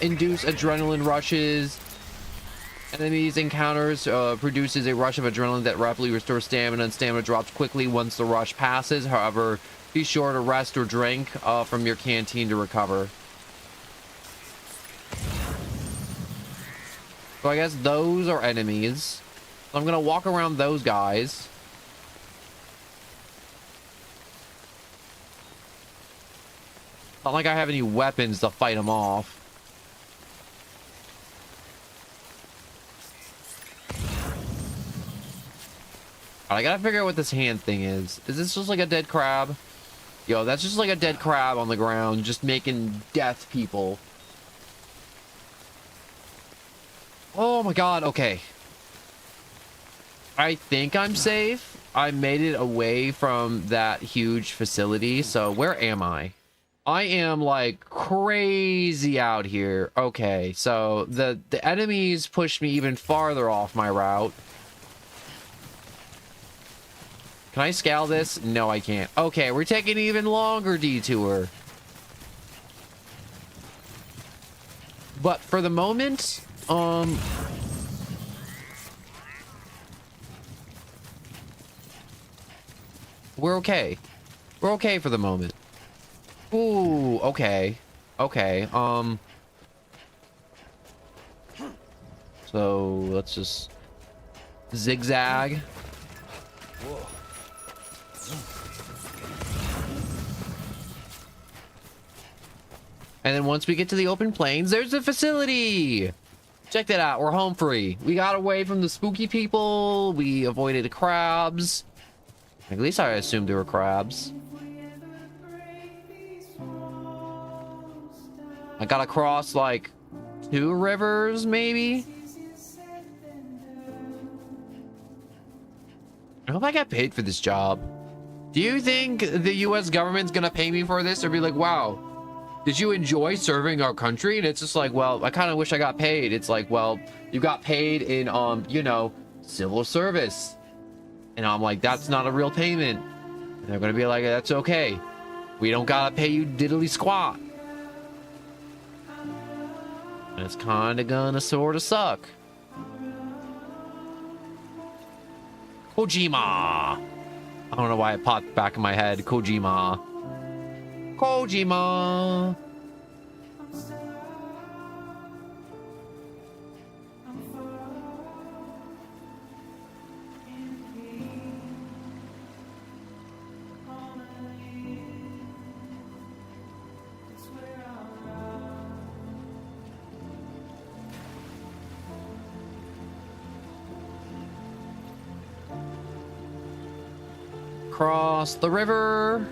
[SPEAKER 1] induce adrenaline rushes. Enemies encounters produces a rush of adrenaline that rapidly restores stamina, and stamina drops quickly once the rush passes. However, be sure to rest or drink from your canteen to recover. So I guess those are enemies. So I'm gonna walk around those guys. Not like I have any weapons to fight them off. I gotta figure out what this hand thing is. Is this just like a dead crab? Yo, that's just like a dead crab on the ground, just making death people. Oh my god, okay. I think I'm safe. I made it away from that huge facility, so where am I? I am like crazy out here. Okay, so the enemies pushed me even farther off my route. Can I scale this? No, I can't. Okay, we're taking an even longer detour. But for the moment, we're okay. We're okay for the moment. Ooh, okay. Okay, so let's just zigzag.
[SPEAKER 6] Whoa.
[SPEAKER 1] And then once we get to the open plains, there's the facility. Check that out. We're home free. We got away from the spooky people. We avoided the crabs. At least I assumed they were crabs. I gotta cross like 2 rivers, maybe? I hope I get paid for this job. Do you think the US government's gonna pay me for this, or be like, wow, did you enjoy serving our country? And it's just like, well, I kind of wish I got paid. It's like, well, you got paid in, you know, civil service. And I'm like, that's not a real payment. And they're gonna be like, that's okay. We don't gotta pay you diddly squat. And it's kind of gonna sort of suck. Kojima. I don't know why it popped back in my head. Kojima. Kojima. Cross the river.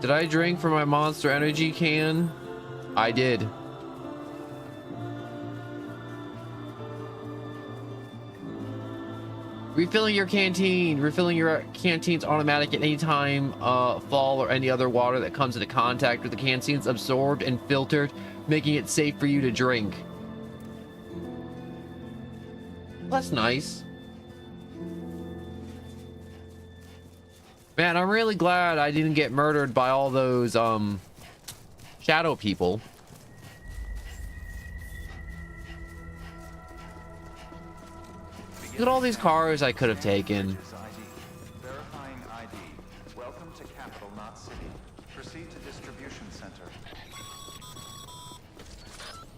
[SPEAKER 1] Did I drink from my Monster Energy can? I did. Refilling your canteen. Refilling your canteen's automatic at any time fall or any other water that comes into contact with the canteen is absorbed and filtered, making it safe for you to drink. That's nice. Man, I'm really glad I didn't get murdered by all those shadow people. Look at all these cars I could have taken.
[SPEAKER 5] Verifying ID. Welcome to Capital Knot City. Proceed to distribution center.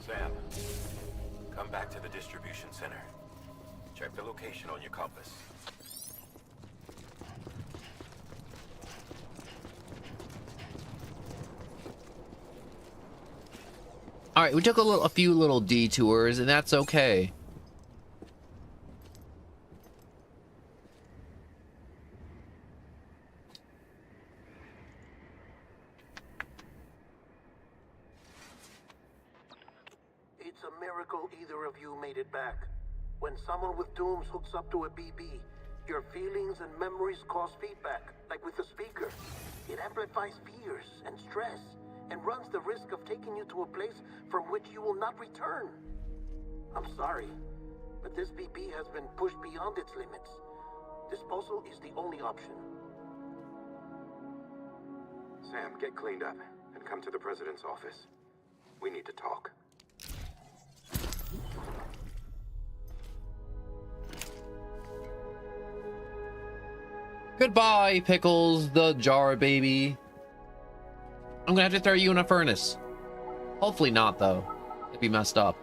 [SPEAKER 2] Sam, come back to the distribution center. Check the location on your compass.
[SPEAKER 1] All right, we took a few little detours, and that's okay.
[SPEAKER 15] It's a miracle either of you made it back. When someone with dooms hooks up to a BB, your feelings and memories cause feedback, like with the speaker. It amplifies fears and stress, and runs the risk of taking you to a place from which you will not return. I'm sorry, but this BB has been pushed beyond its limits. Disposal is the only option.
[SPEAKER 2] Sam, get cleaned up and come to the president's office. We need to talk.
[SPEAKER 1] Goodbye, Pickles, the jar baby. I'm gonna have to throw you in a furnace. Hopefully not, though. It'd be messed up.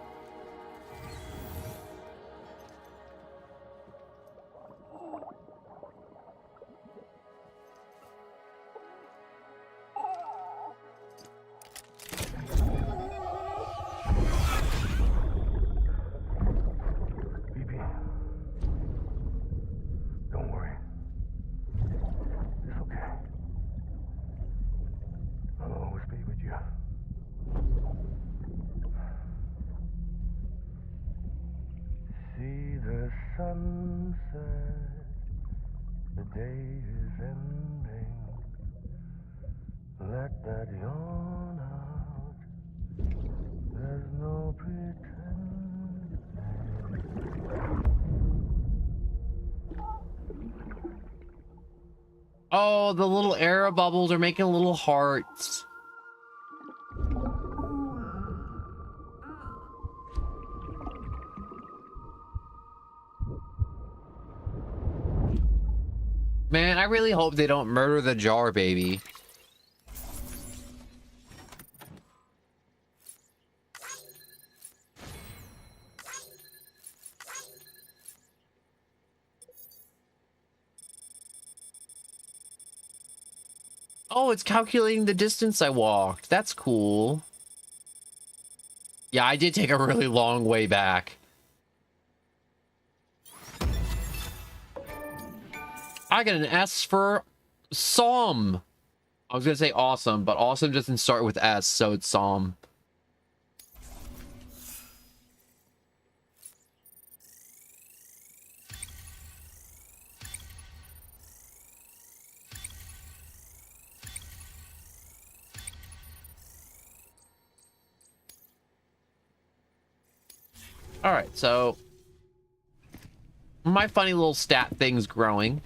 [SPEAKER 2] Don't worry. It's okay. I'll always be with you. See the sunset. The day is ending. Let that yawn out. There's no pretending.
[SPEAKER 1] Oh, the little air bubbles are making little hearts. Man, I really hope they don't murder the jar baby. Oh, it's calculating the distance I walked. That's cool. Yeah, I did take a really long way back. I got an S for Psalm. I was gonna say awesome, but awesome doesn't start with S, so it's Psalm. All right, so my funny little stat thing's growing.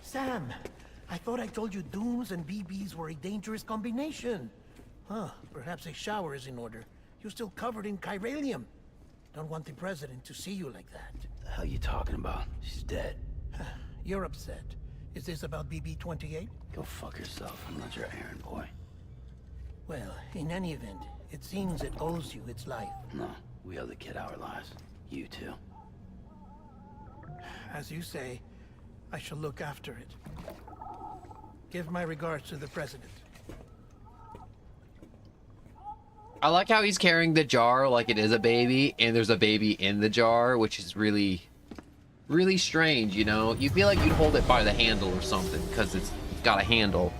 [SPEAKER 8] Sam, I thought I told you dooms and BBs were a dangerous combination. Huh, perhaps a shower is in order. You're still covered in chiralium. Don't want the president to see you like that.
[SPEAKER 12] The hell you talking about? She's dead.
[SPEAKER 8] You're upset. Is this about BB-28?
[SPEAKER 12] Go fuck yourself. I'm not your errand boy.
[SPEAKER 8] Well, in any event, it seems it owes you its life.
[SPEAKER 12] No, we owe the kid our lives. You too.
[SPEAKER 8] As you say, I shall look after it. Give my regards to the president.
[SPEAKER 1] I like how he's carrying the jar like it is a baby, and there's a baby in the jar, which is really, really strange, you know? You feel like you'd hold it by the handle or something, because it's got a handle.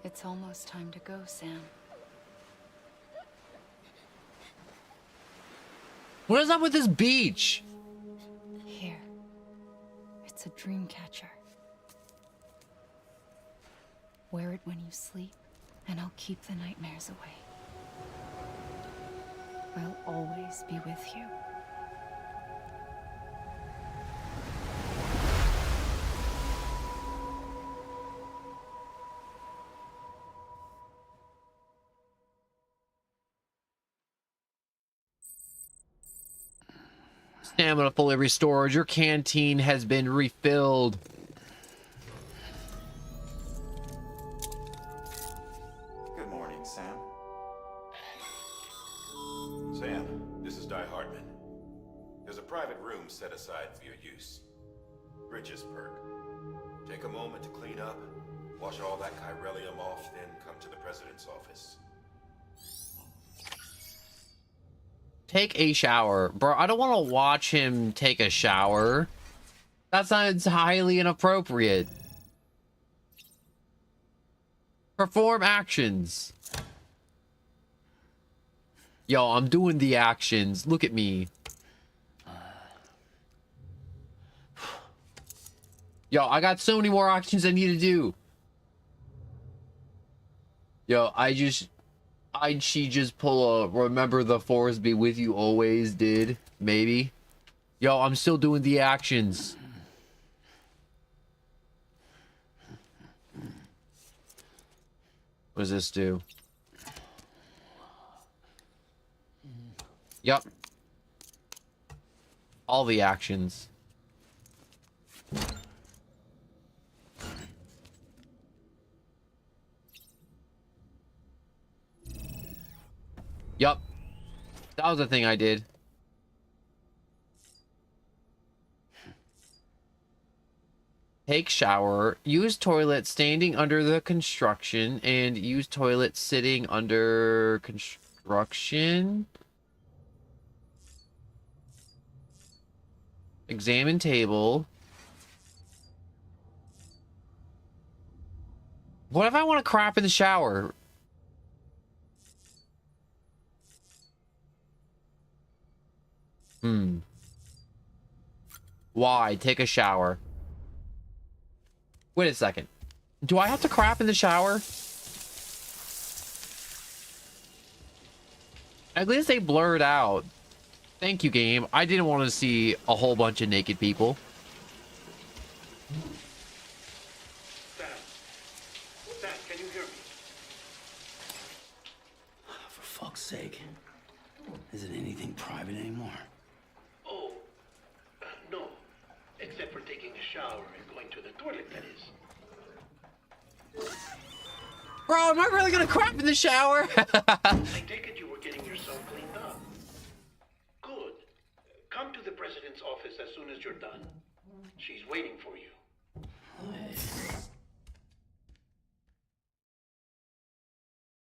[SPEAKER 7] It's almost time to go, Sam.
[SPEAKER 1] What is up with this beach?
[SPEAKER 7] Here. It's a dream catcher. Wear it when you sleep, and I'll keep the nightmares away. I'll always be with you.
[SPEAKER 1] Stamina fully restored. Your canteen has been refilled.
[SPEAKER 5] Good morning, Sam.
[SPEAKER 2] Sam, this is Di Hartman. There's a private room set aside for your use. Bridges perk. Take a moment to clean up, wash all that chiralium off, then come to the president's office.
[SPEAKER 1] Take a shower. Bro, I don't want to watch him take a shower. That sounds highly inappropriate. Perform actions. Yo, I'm doing the actions. Look at me. Yo, I got so many more actions I need to do. Yo, I'd she just pull a remember the force be with you always did, maybe. Yo, I'm still doing the actions. What does this do? Yup. All the actions. Yup. That was the thing I did. Take shower. Use toilet standing under the construction. And use toilet sitting under construction. Examine table. What if I want to crap in the shower? Why? Take a shower. Wait a second. Do I have to crap in the shower? At least they blurred out. Thank you, game. I didn't want to see a whole bunch of naked people.
[SPEAKER 12] For fuck's sake. Isn't anything private anymore?
[SPEAKER 15] Oh, no. Except for taking a shower and going to the toilet, that is.
[SPEAKER 1] Bro, am I really gonna crap in the shower?
[SPEAKER 15] I take it you were getting yourself cleaned up. Good. Come to the president's office as soon as you're done. She's waiting for you.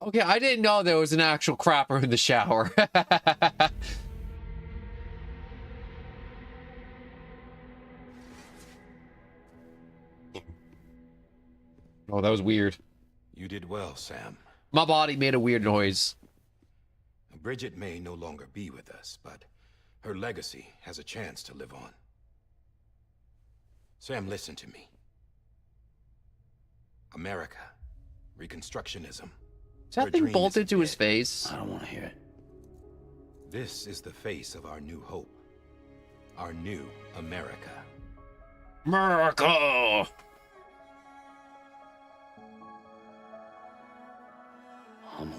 [SPEAKER 1] Okay, I didn't know there was an actual crapper in the shower. Oh, that was weird.
[SPEAKER 2] You did well, Sam.
[SPEAKER 1] My body made a weird noise.
[SPEAKER 2] Bridget may no longer be with us, but her legacy has a chance to live on. Sam, listen to me. America, Reconstructionism.
[SPEAKER 1] Is that thing bolted to his face?
[SPEAKER 12] I don't want to hear it.
[SPEAKER 2] This is the face of our new hope. Our new America.
[SPEAKER 1] America!
[SPEAKER 12] Homily.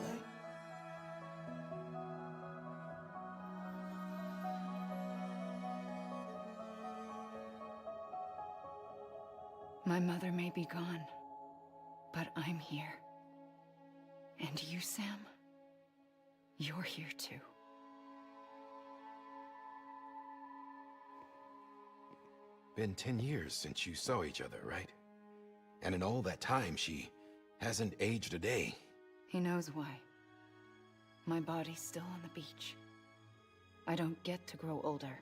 [SPEAKER 7] My mother may be gone, but I'm here. And you, Sam? You're here too.
[SPEAKER 2] Been 10 years since you saw each other, right? And in all that time, she hasn't aged a day.
[SPEAKER 7] He knows why. My body's still on the beach. I don't get to grow older.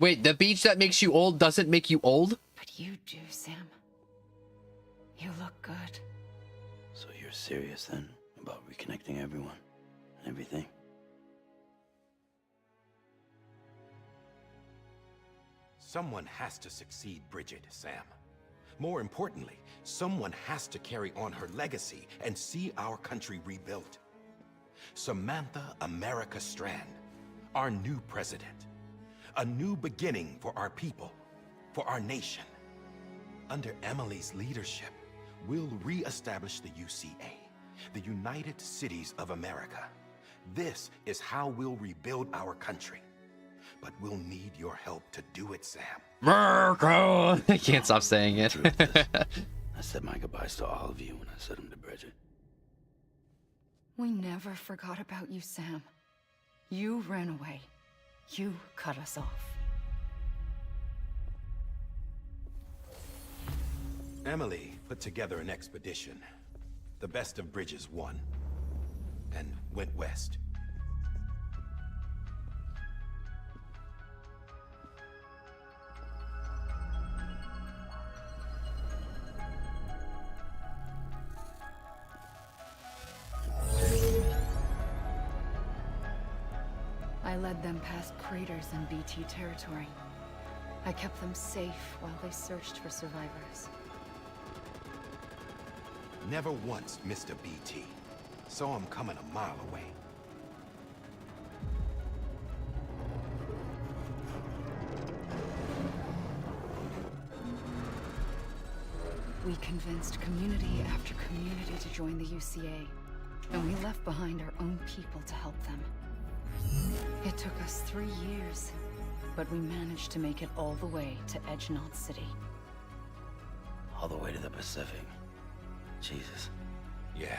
[SPEAKER 1] Wait, the beach that makes you old doesn't make you old?
[SPEAKER 7] But you do, Sam. You look good.
[SPEAKER 12] So you're serious then about reconnecting everyone and everything?
[SPEAKER 2] Someone has to succeed Bridget, Sam. More importantly, someone has to carry on her legacy and see our country rebuilt. Samantha America Strand, our new president. A new beginning for our people, for our nation. Under Emily's leadership, we'll re-establish the UCA, the United Cities of America. This is how we'll rebuild our country. But we'll need your help to do it, Sam.
[SPEAKER 1] America! I can't stop saying it.
[SPEAKER 12] I said my goodbyes to all of you when I said them to Bridget.
[SPEAKER 7] We never forgot about you, Sam. You ran away. You cut us off.
[SPEAKER 2] Emily put together an expedition. The best of Bridges won. And went west.
[SPEAKER 7] I led them past craters in BT territory. I kept them safe while they searched for survivors.
[SPEAKER 2] Never once missed a BT. Saw him coming a mile away.
[SPEAKER 7] We convinced community after community to join the UCA, and we left behind our own people to help them. It took us 3 years, but we managed to make it all the way to Edge Knot City.
[SPEAKER 12] All the way to the Pacific. Jesus.
[SPEAKER 2] Yeah,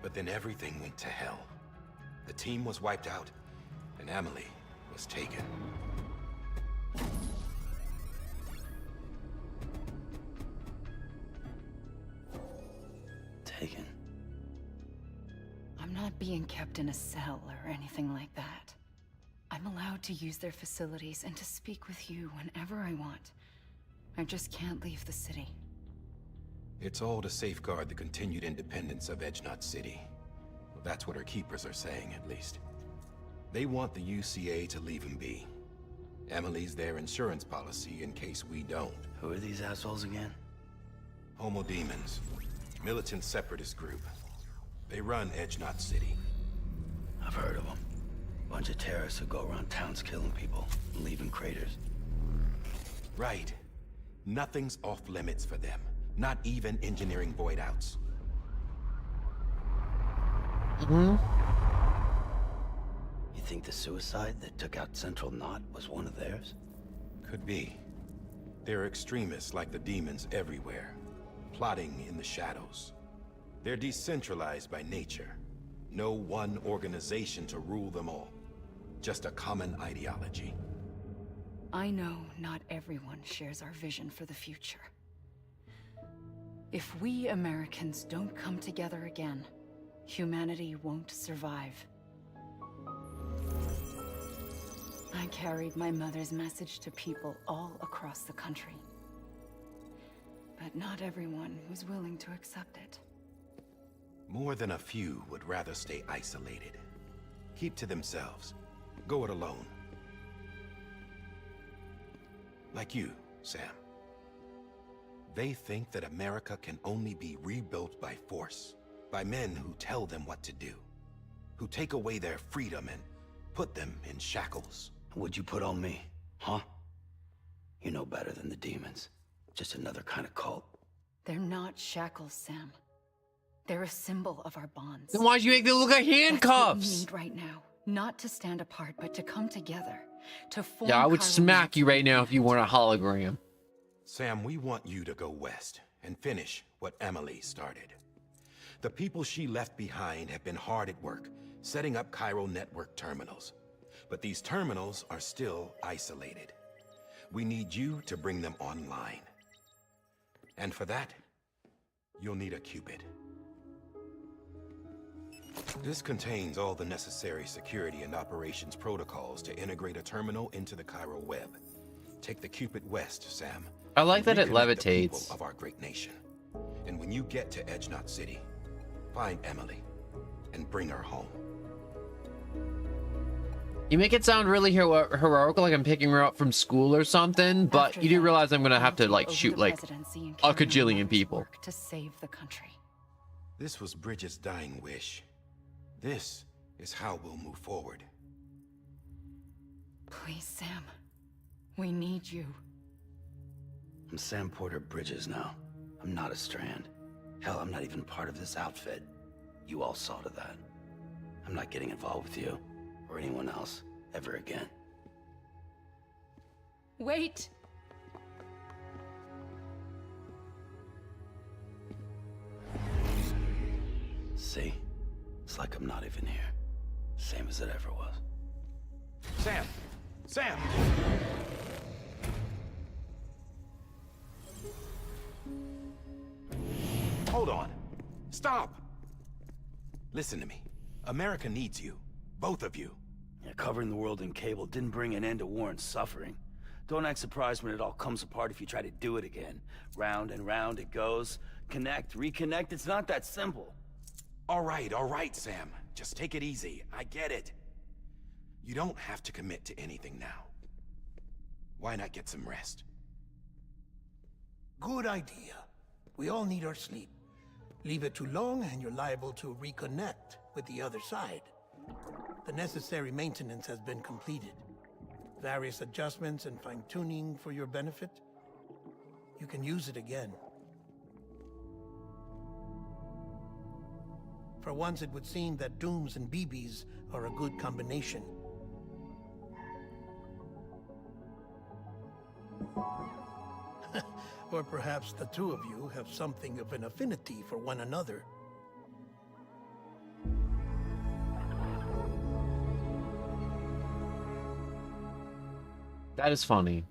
[SPEAKER 2] but then everything went to hell. The team was wiped out, and Emily was taken.
[SPEAKER 12] Taken?
[SPEAKER 7] I'm not being kept in a cell or anything like that. I'm allowed to use their facilities and to speak with you whenever I want. I just can't leave the city.
[SPEAKER 2] It's all to safeguard the continued independence of Edge Knot City. Well, that's what our keepers are saying, at least. They want the UCA to leave him be. Emily's their insurance policy in case we don't.
[SPEAKER 12] Who are these assholes again?
[SPEAKER 2] Homo Demons. Militant separatist group. They run Edge Knot City.
[SPEAKER 12] I've heard of them. Bunch of terrorists who go around towns killing people and leaving craters.
[SPEAKER 2] Right. Nothing's off limits for them. Not even engineering void outs.
[SPEAKER 12] You think the suicide that took out Central Knot was one of theirs?
[SPEAKER 2] Could be. There are extremists like the demons everywhere, plotting in the shadows. They're decentralized by nature. No one organization to rule them all. Just a common ideology.
[SPEAKER 7] I know not everyone shares our vision for the future. If we Americans don't come together again, humanity won't survive. I carried my mother's message to people all across the country. But not everyone was willing to accept it.
[SPEAKER 2] More than a few would rather stay isolated. Keep to themselves. Go it alone. Like you, Sam. They think that America can only be rebuilt by force, by men who tell them what to do, who take away their freedom and put them in shackles.
[SPEAKER 12] What'd you put on me, huh? You know better than the demons. Just another kind of cult.
[SPEAKER 7] They're not shackles, Sam. They're a symbol of our bonds.
[SPEAKER 1] Then why'd you make them look like handcuffs?
[SPEAKER 7] That's what we need right now. Not to stand apart, but to come together. To form.
[SPEAKER 1] Yeah, I would
[SPEAKER 7] Chiron
[SPEAKER 1] smack you right now if you weren't a hologram.
[SPEAKER 2] Sam, we want you to go west and finish what Emily started. The people she left behind have been hard at work, setting up Chiral network terminals. But these terminals are still isolated. We need you to bring them online. And for that, you'll need a Cupid. This contains all the necessary security and operations protocols to integrate a terminal into the Chiral web. Take the Cupid west, Sam.
[SPEAKER 1] I like that it
[SPEAKER 2] Reconnect the people
[SPEAKER 1] levitates.
[SPEAKER 2] of our great nation. And when you get to Edge Knot City, find Emily and bring her home.
[SPEAKER 1] You make it sound really heroic, like I'm picking her up from school or something, but
[SPEAKER 7] After
[SPEAKER 1] you do
[SPEAKER 7] that,
[SPEAKER 1] realize I'm gonna have to,
[SPEAKER 7] I'll
[SPEAKER 1] like,
[SPEAKER 7] take
[SPEAKER 1] shoot,
[SPEAKER 7] over the
[SPEAKER 1] like,
[SPEAKER 7] presidency and
[SPEAKER 1] a
[SPEAKER 7] carry on
[SPEAKER 1] gajillion
[SPEAKER 7] Mother's
[SPEAKER 1] people.
[SPEAKER 7] work to save the country.
[SPEAKER 2] This was Bridget's dying wish. This is how we'll move forward.
[SPEAKER 7] Please, Sam. We need you.
[SPEAKER 12] I'm Sam Porter Bridges now. I'm not a Strand. Hell, I'm not even part of this outfit. You all saw to that. I'm not getting involved with you, or anyone else, ever again.
[SPEAKER 7] Wait!
[SPEAKER 12] See? It's like I'm not even here. Same as it ever was.
[SPEAKER 2] Sam! Sam! Hold on. Stop! Listen to me. America needs you. Both of you.
[SPEAKER 12] Yeah, covering the world in cable didn't bring an end to war and suffering. Don't act surprised when it all comes apart if you try to do it again. Round and round it goes. Connect, reconnect, it's not that simple.
[SPEAKER 2] All right, Sam. Just take it easy. I get it. You don't have to commit to anything now. Why not get some rest?
[SPEAKER 8] Good idea. We all need our sleep. Leave it too long and you're liable to reconnect with the other side. The necessary maintenance has been completed. Various adjustments and fine-tuning for your benefit. You can use it again. For once, it would seem that Dooms and BBs are a good combination. Or perhaps the two of you have something of an affinity for one another.
[SPEAKER 1] That is funny.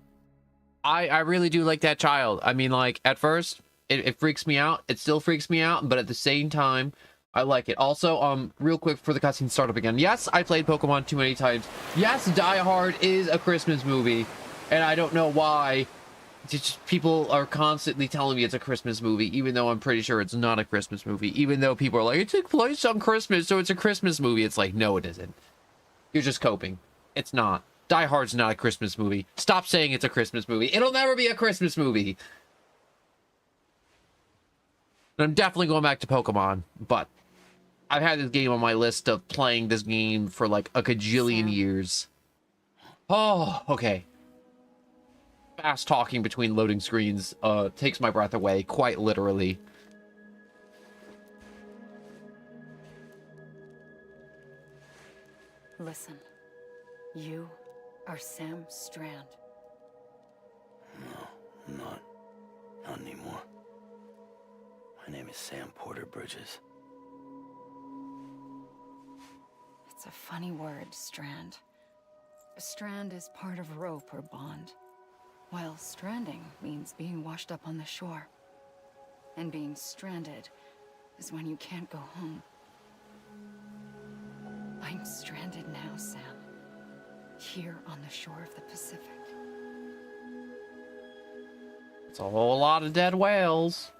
[SPEAKER 1] I really do like that child. I mean, like, at first, it freaks me out. It still freaks me out, but at the same time, I like it. Also, real quick for the cutscene startup again. Yes, I played Pokemon too many times. Yes, Die Hard is a Christmas movie, and I don't know why. Just people are constantly telling me it's a Christmas movie, even though I'm pretty sure it's not a Christmas movie. Even though people are like, it took place on Christmas, so it's a Christmas movie. It's like, no, it isn't. You're just coping. It's not. Die Hard's not a Christmas movie. Stop saying it's a Christmas movie. It'll never be a Christmas movie. And I'm definitely going back to Pokemon, but I've had this game on my list of playing this game for like a gajillion years. Oh, okay. Fast talking between loading screens takes my breath away, quite literally.
[SPEAKER 7] Listen, You are Sam Strand.
[SPEAKER 12] No, I'm not. Not anymore. My name is Sam Porter Bridges.
[SPEAKER 7] It's a funny word, Strand. A strand is part of rope or bond, while stranding means being washed up on the shore. And being stranded is when you can't go home. I'm stranded now, Sam. Here on the shore of the Pacific.
[SPEAKER 1] It's a whole lot of dead whales.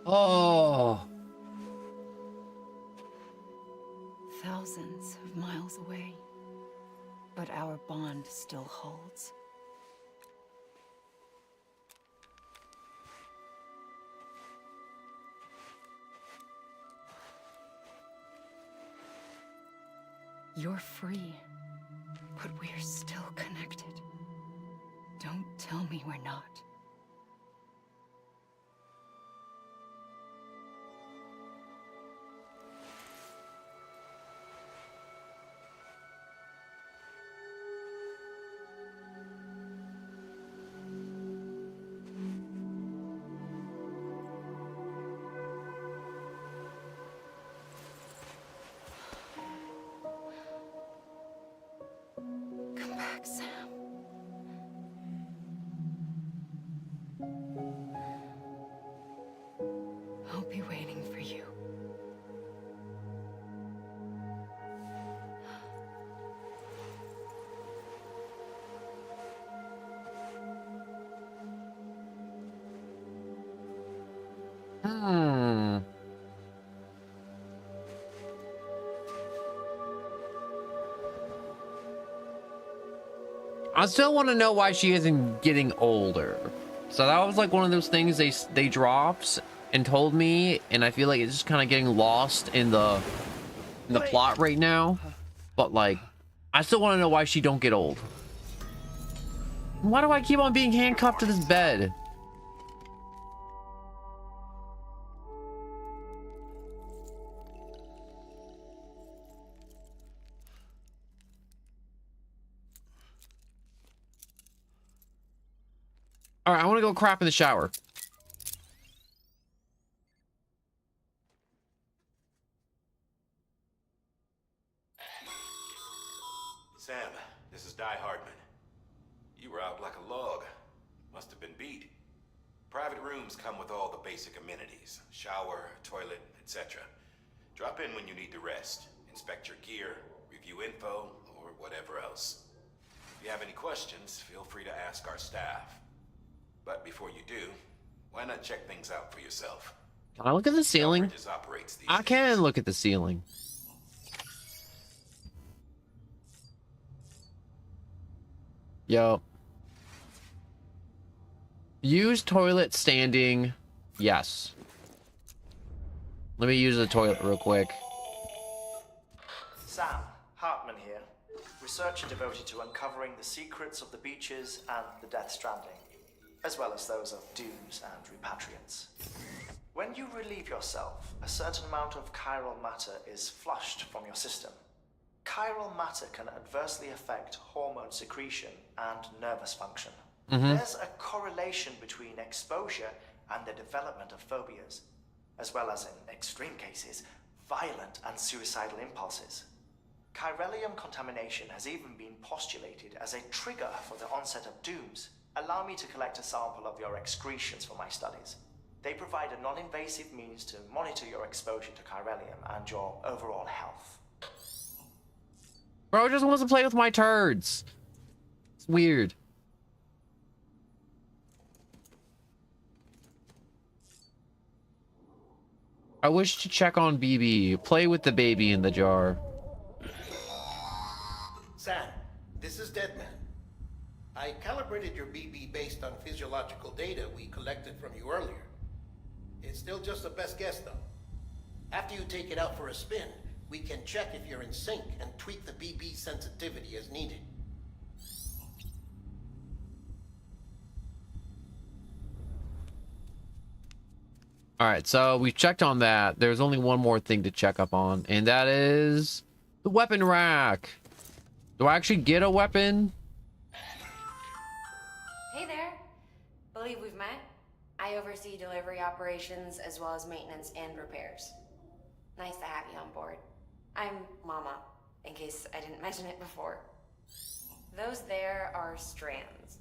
[SPEAKER 1] Oh.
[SPEAKER 7] Thousands of miles away. But our bond still holds. You're free, but we're still connected. Don't tell me we're not. Come back, Sam. I'll be waiting for you.
[SPEAKER 1] I still want to know why she isn't getting older. So that was like one of those things they dropped and told me, and I feel like it's just kind of getting lost in the plot right now. But like, I still want to know why she don't get old. Why do I keep on being handcuffed to this bed? All right, I want to go crap in the shower.
[SPEAKER 2] Sam, this is Di Hardman. You were out like a log. Must have been beat. Private rooms come with all the basic amenities. Shower, toilet, etc. Drop in when you need to rest. Inspect your gear, review info, or whatever else. If you have any questions, feel free to ask our staff. But before you do, why not check things out for yourself?
[SPEAKER 1] Can I look at the ceiling?
[SPEAKER 2] Bridges operates these
[SPEAKER 1] I can look at the ceiling. Yo. Use toilet standing. Yes. Let me use the toilet real quick.
[SPEAKER 16] Sam, Hartman here. Researcher devoted to uncovering the secrets of the beaches and the Death Stranding, as well as those of dooms and repatriants. When you relieve yourself, a certain amount of chiral matter is flushed from your system. Chiral matter can adversely affect hormone secretion and nervous function. There's a correlation between exposure and the development of phobias, as well as, in extreme cases, violent and suicidal impulses. Chiralium contamination has even been postulated as a trigger for the onset of dooms. Allow me to collect a sample of your excretions for my studies. They provide a non-invasive means to monitor your exposure to chiralium and your overall health.
[SPEAKER 1] Bro just wants to play with my turds. It's weird. I wish to check on BB. Play with the baby in the jar.
[SPEAKER 15] Sam, this is Deadman. I calibrated your BB based on physiological data we collected from you earlier. It's still just a best guess, though. After you take it out for a spin, we can check if you're in sync and tweak the BB sensitivity as needed.
[SPEAKER 1] All right, so we've checked on that. There's only one more thing to check up on, and that is The weapon rack. Do I actually get a weapon?
[SPEAKER 17] Hey there. Believe we've met. I oversee delivery operations as well as maintenance and repairs. Nice to have you on board. I'm Mama, in case I didn't mention it before. Those there are strands.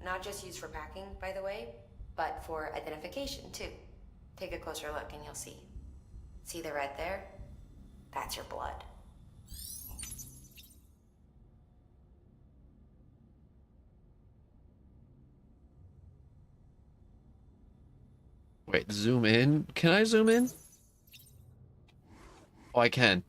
[SPEAKER 17] Not just used for packing, by the way, but for identification, too. Take a closer look and you'll see. See the red there? That's your blood.
[SPEAKER 1] Wait, zoom in? Can I zoom in? Oh, I can.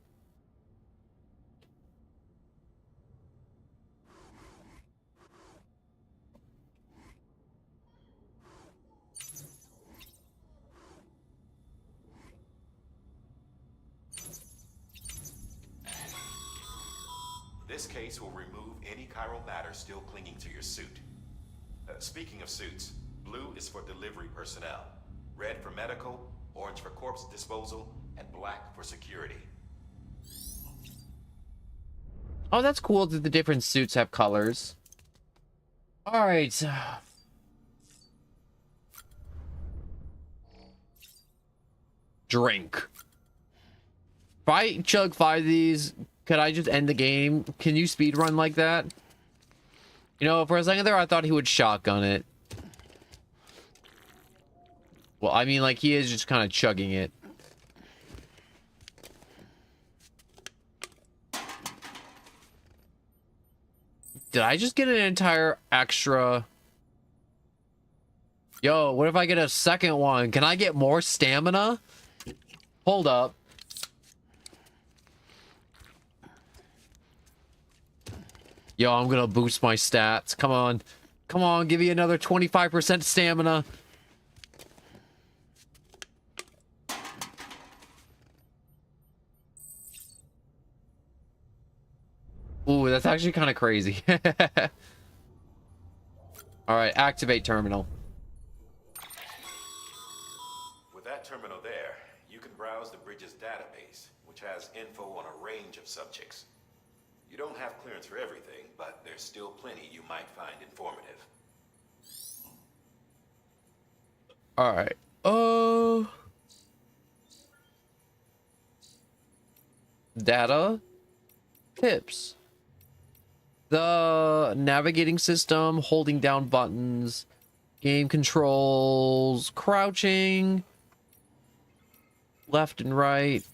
[SPEAKER 18] This case will remove any chiral matter still clinging to your suit. Speaking of suits, blue is for delivery personnel, red for medical, orange for corpse disposal, and black for security.
[SPEAKER 1] Oh, that's cool that the different suits have colors. All right. Drink. If I chug 5 of these, could I just end the game? Can you speedrun like that? You know, for a second there, I thought he would shotgun it. Well, I mean, like, he is just kind of chugging it. Did I just get an entire extra? Yo, what if I get a second one? Can I get more stamina? Hold up. Yo, I'm gonna boost my stats. Come on. Come on, give me another 25% stamina. Ooh, that's actually kind of crazy. Alright, activate terminal.
[SPEAKER 18] With that terminal there, you can browse the bridge's database, which has info on a range of subjects. You don't have clearance for everything, but there's still plenty you might find informative.
[SPEAKER 1] Alright. Data. Tips. The navigating system, holding down buttons, game controls, crouching, left and right.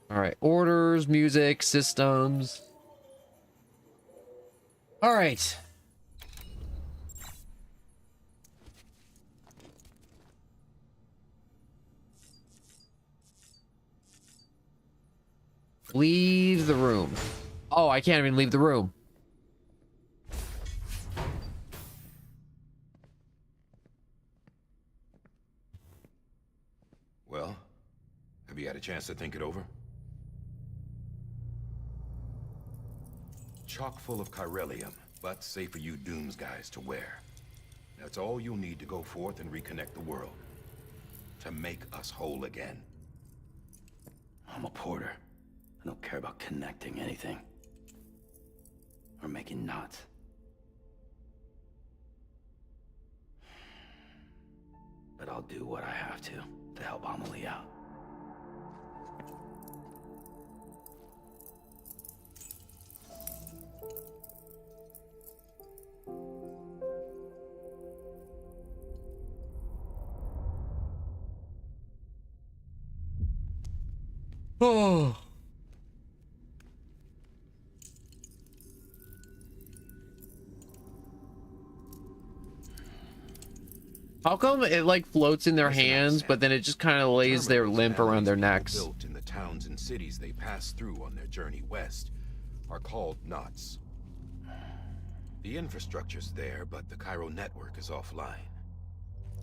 [SPEAKER 1] All right, orders, music, systems. All right. Leave the room. Oh, I can't even leave the room.
[SPEAKER 2] Well, have you had a chance to think it over? Chock full of chiralium, but safe for you Dooms guys to wear. That's all you'll need to go forth and reconnect the world. To make us whole again.
[SPEAKER 12] I'm a porter. I don't care about connecting anything. Or making knots. But I'll do what I have to help Amelie out.
[SPEAKER 1] Oh. How come it like floats in their hands, but then it just kind of lays their limp around their necks?
[SPEAKER 2] Built in the towns and cities they pass through on their journey west are called knots. The infrastructure's there, but the Cairo network is offline.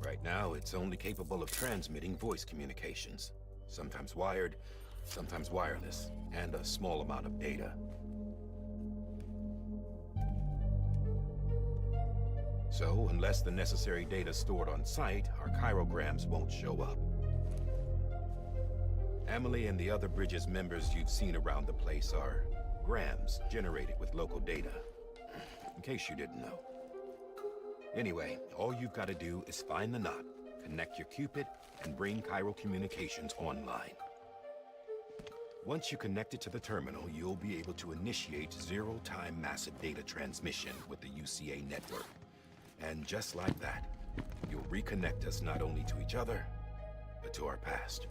[SPEAKER 2] Right now, it's only capable of transmitting voice communications, sometimes wired, sometimes wireless, and a small amount of data. So, unless the necessary data stored on site, our chirograms won't show up. Emily and the other Bridges members you've seen around the place are grams generated with local data. In case you didn't know. Anyway, all you've got to do is find the knot, connect your Cupid, and bring Chiral Communications online. Once you connect it to the terminal, you'll be able to initiate zero-time massive data transmission with the UCA network. And just like that, you'll reconnect us not only to each other, but to our past.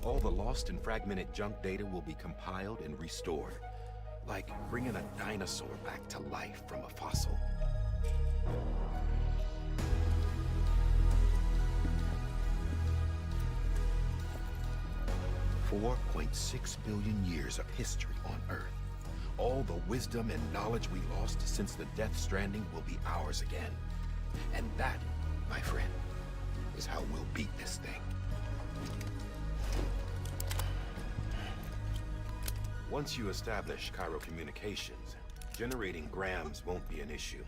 [SPEAKER 2] All the lost and fragmented junk data will be compiled and restored, like bringing a dinosaur back to life from a fossil. $4.6 billion years of history on Earth. All the wisdom and knowledge we lost since the Death Stranding will be ours again. And that, my friend, is how we'll beat this thing. Once you establish Chiral Communications, generating grams won't be an issue.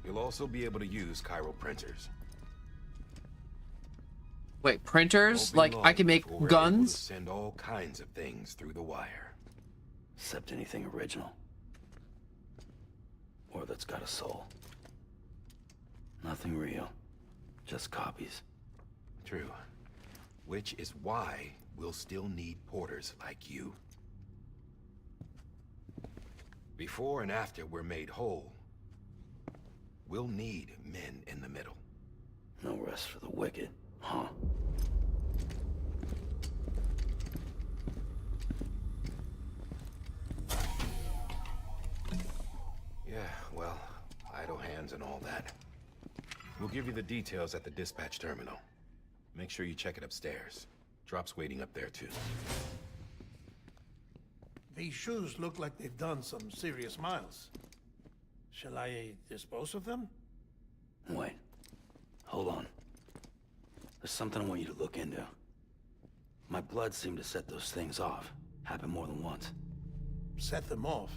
[SPEAKER 2] You'll also be able to use chiral printers.
[SPEAKER 1] Wait, printers? Like, I can make guns?
[SPEAKER 2] Send all kinds of things through the wire.
[SPEAKER 12] Except anything original. Or that's got a soul. Nothing real. Just copies.
[SPEAKER 2] True. Which is why we'll still need porters like you. Before and after we're made whole, we'll need men in the middle.
[SPEAKER 12] No rest for the wicked, huh?
[SPEAKER 2] Yeah, well, idle hands and all that. We'll give you the details at the dispatch terminal. Make sure you check it upstairs. Drop's waiting up there, too.
[SPEAKER 8] These shoes look like they've done some serious miles. Shall I dispose of them?
[SPEAKER 12] Wait. Hold on. There's something I want you to look into. My blood seemed to set those things off. Happened more than once.
[SPEAKER 8] Set them off?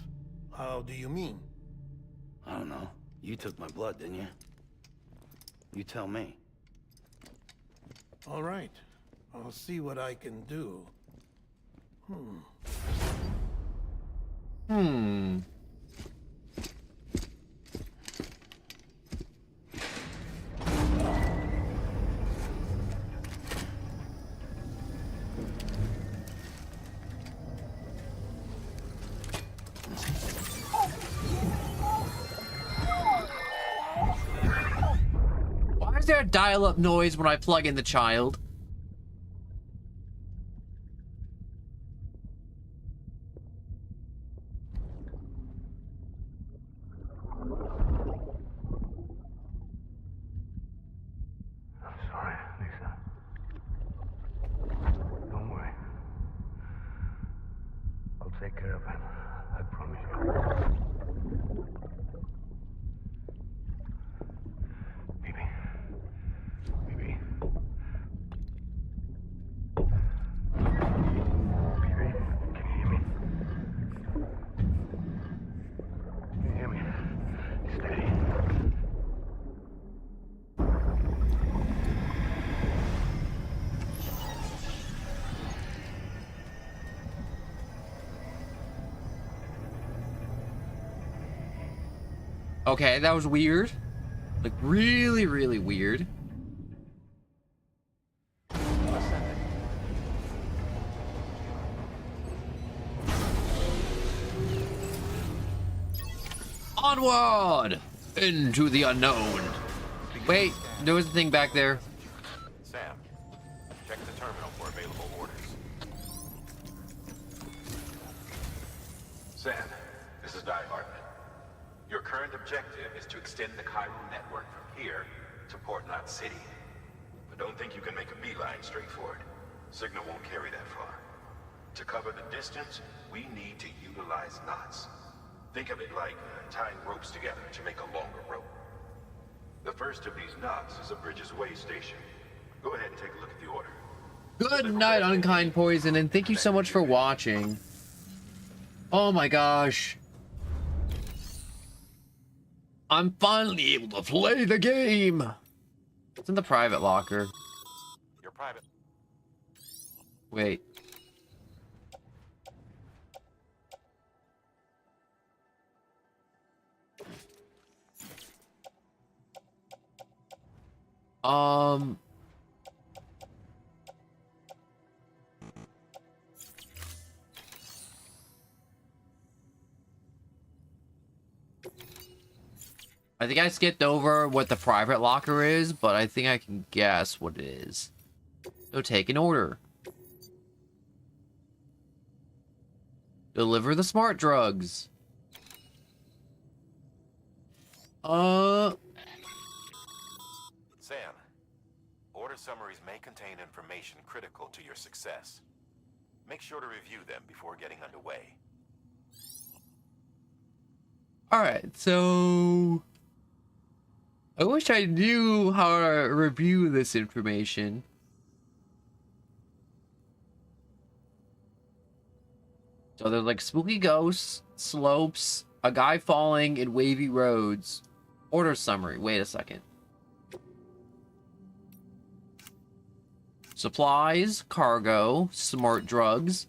[SPEAKER 8] How do you mean?
[SPEAKER 12] I don't know. You took my blood, didn't you? You tell me.
[SPEAKER 8] All right. I'll see what I can do.
[SPEAKER 1] Why is there a dial-up noise when I plug in the child?
[SPEAKER 6] Take care of him. I promise you. Baby. Baby. Baby, can you hear me? Can you hear me? Steady.
[SPEAKER 1] Okay, that was weird. Like, really, really weird. Onward! Into the unknown. Wait, there was a thing back there.
[SPEAKER 2] Sam, check the terminal for available orders. Sam, this is Di Hartman. Your current objective is to extend the chiral network from here to Port Knot City. But don't think you can make a beeline straight for it. Signal won't carry that far. To cover the distance, we need to utilize knots. Think of it like tying ropes together to make a longer rope. The first of these knots is a Bridges Way station. Go ahead and take a look at the order.
[SPEAKER 1] Good night, Unkind Poison, and thank you so much for watching. Oh my gosh. I'm finally able to play the game. It's in the private locker.
[SPEAKER 18] Your private.
[SPEAKER 1] Wait. I think I skipped over what the private locker is, but I think I can guess what it is. So take an order. Deliver the smart drugs.
[SPEAKER 18] Sam, order summaries may contain information critical to your success. Make sure to review them before getting underway.
[SPEAKER 1] Alright, so... I wish I knew how to review this information. So there's like spooky ghosts, slopes, a guy falling in wavy roads. Order summary. Wait a second. Supplies, cargo, smart drugs,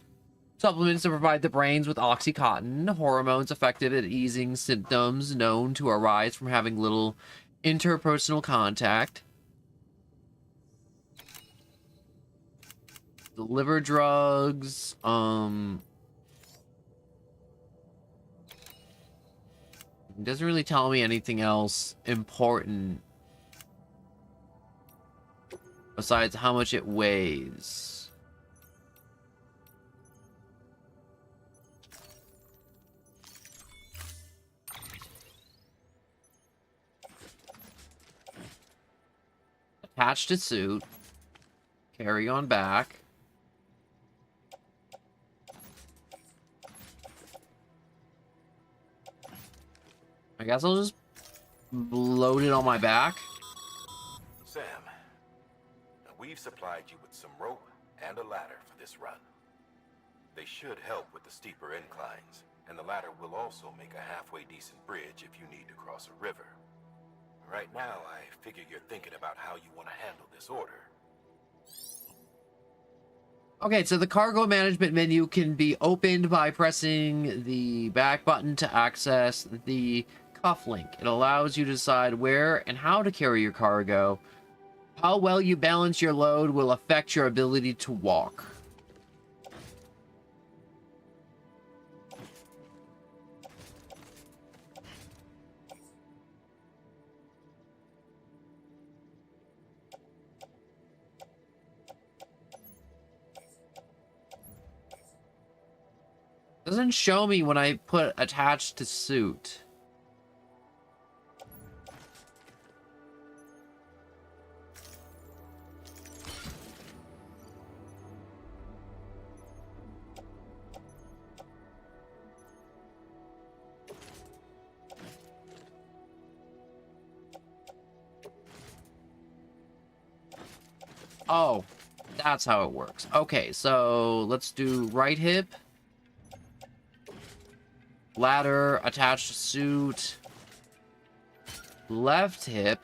[SPEAKER 1] supplements to provide the brains with Oxycontin, hormones effective at easing symptoms known to arise from having little interpersonal contact. Deliver drugs, it doesn't really tell me anything else important besides how much it weighs. Attach to suit. Carry on back. I guess I'll just load it on my back.
[SPEAKER 18] Sam, we've supplied you with some rope and a ladder for this run. They should help with the steeper inclines, and the ladder will also make a halfway decent bridge if you need to cross a river. Right now, I figure you're thinking about how you want to handle this order.
[SPEAKER 1] Okay, so the cargo management menu can be opened by pressing the back button to access the cuff link. It allows you to decide where and how to carry your cargo. How well you balance your load will affect your ability to walk. Doesn't show me when I put attached to suit. Oh, that's how it works. Okay, so let's do right hip. Ladder, attached to suit. Left hip.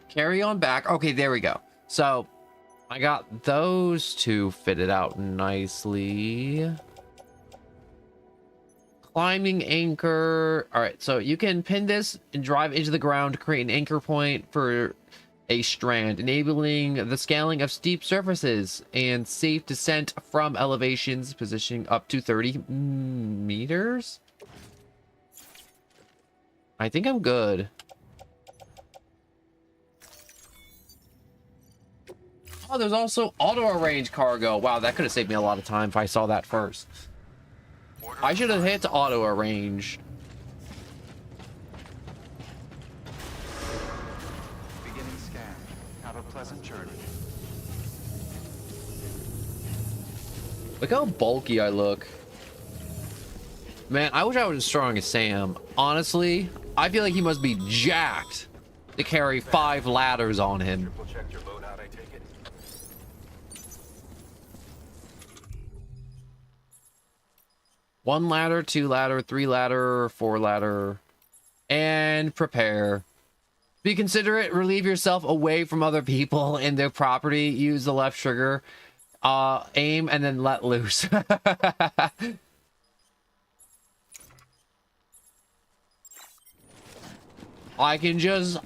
[SPEAKER 1] Carry on back. Okay, there we go. So, I got those two fitted out nicely. Climbing anchor. Alright, so you can pin this and drive into the ground to create an anchor point for a strand, enabling the scaling of steep surfaces and safe descent from elevations, positioning up to 30 meters. I think I'm good. Oh, Oh, there's also auto-arrange cargo. Wow, that could have saved me a lot of time if I saw that first. I should have hit auto-arrange.
[SPEAKER 5] Beginning scan. Have a pleasant journey.
[SPEAKER 1] Look how bulky I look. Man, I wish I was as strong as Sam. Honestly, I feel like he must be jacked to carry 5 ladders on him.
[SPEAKER 2] Checked your load out, I take it?
[SPEAKER 1] One ladder, 2 ladder, 3 ladder, 4 ladder, and prepare. Be considerate, relieve yourself away from other people and their property. Use the left trigger. Aim and then let loose. I can just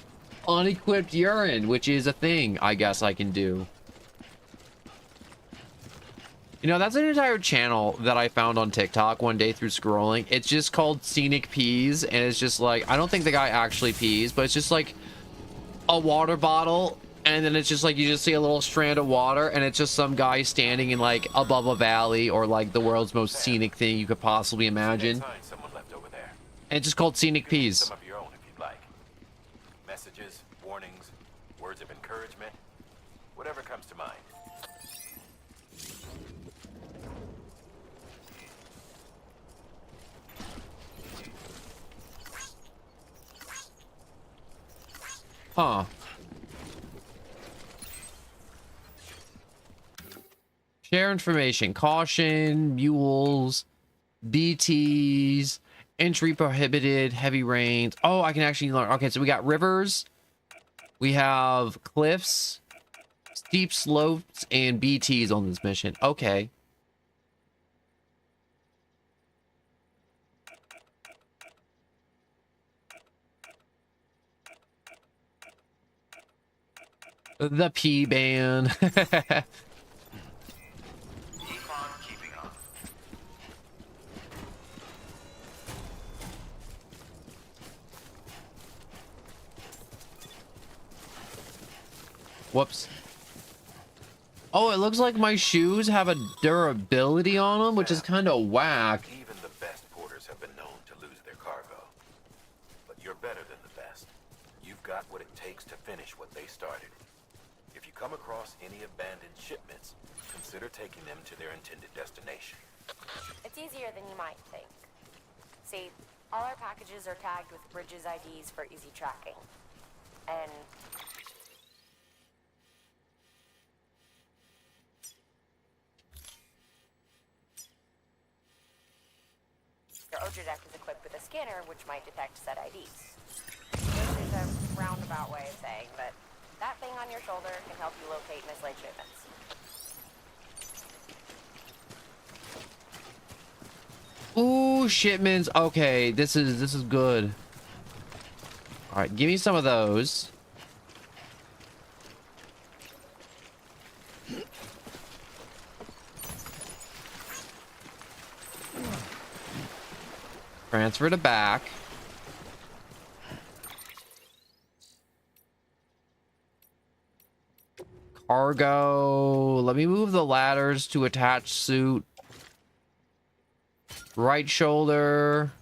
[SPEAKER 1] unequipped urine, which is a thing I guess I can do. You know, that's an entire channel that I found on TikTok one day through scrolling. It's just called Scenic Peas, and it's just like, I don't think the guy actually pees, but it's just like a water bottle, and then it's just like you just see a little strand of water, and it's just some guy standing in like above a valley or like the world's most scenic thing you could possibly imagine. And it's just called Scenic Peas.
[SPEAKER 2] Some of your own if you'd like. Messages, warnings, words of encouragement, whatever comes to mind.
[SPEAKER 1] Huh. Share information. Caution, mules, BTs, entry prohibited, heavy rains. Oh, I can actually learn. Okay, so we got rivers. We have cliffs, steep slopes, and BTs on this mission. Okay. The P ban. Whoops. Oh, it looks like my shoes have a durability on them, which is kind of whack.
[SPEAKER 2] Even the best porters have been known to lose their cargo. But you're better than the best. You've got what it takes to finish what they started. If you come across any abandoned shipments, consider taking them to their intended destination.
[SPEAKER 17] It's easier than you might think. See, all our packages are tagged with Bridges IDs for easy tracking. And your Oja deck is equipped with a scanner which might detect said IDs. This is a roundabout way of saying, but that thing on your shoulder can help you locate mislaid shipments.
[SPEAKER 1] Ooh, shipments. Okay, this is good. All right, give me some of those. Transfer to back. Cargo. Let me move the ladders to attach suit. Right shoulder.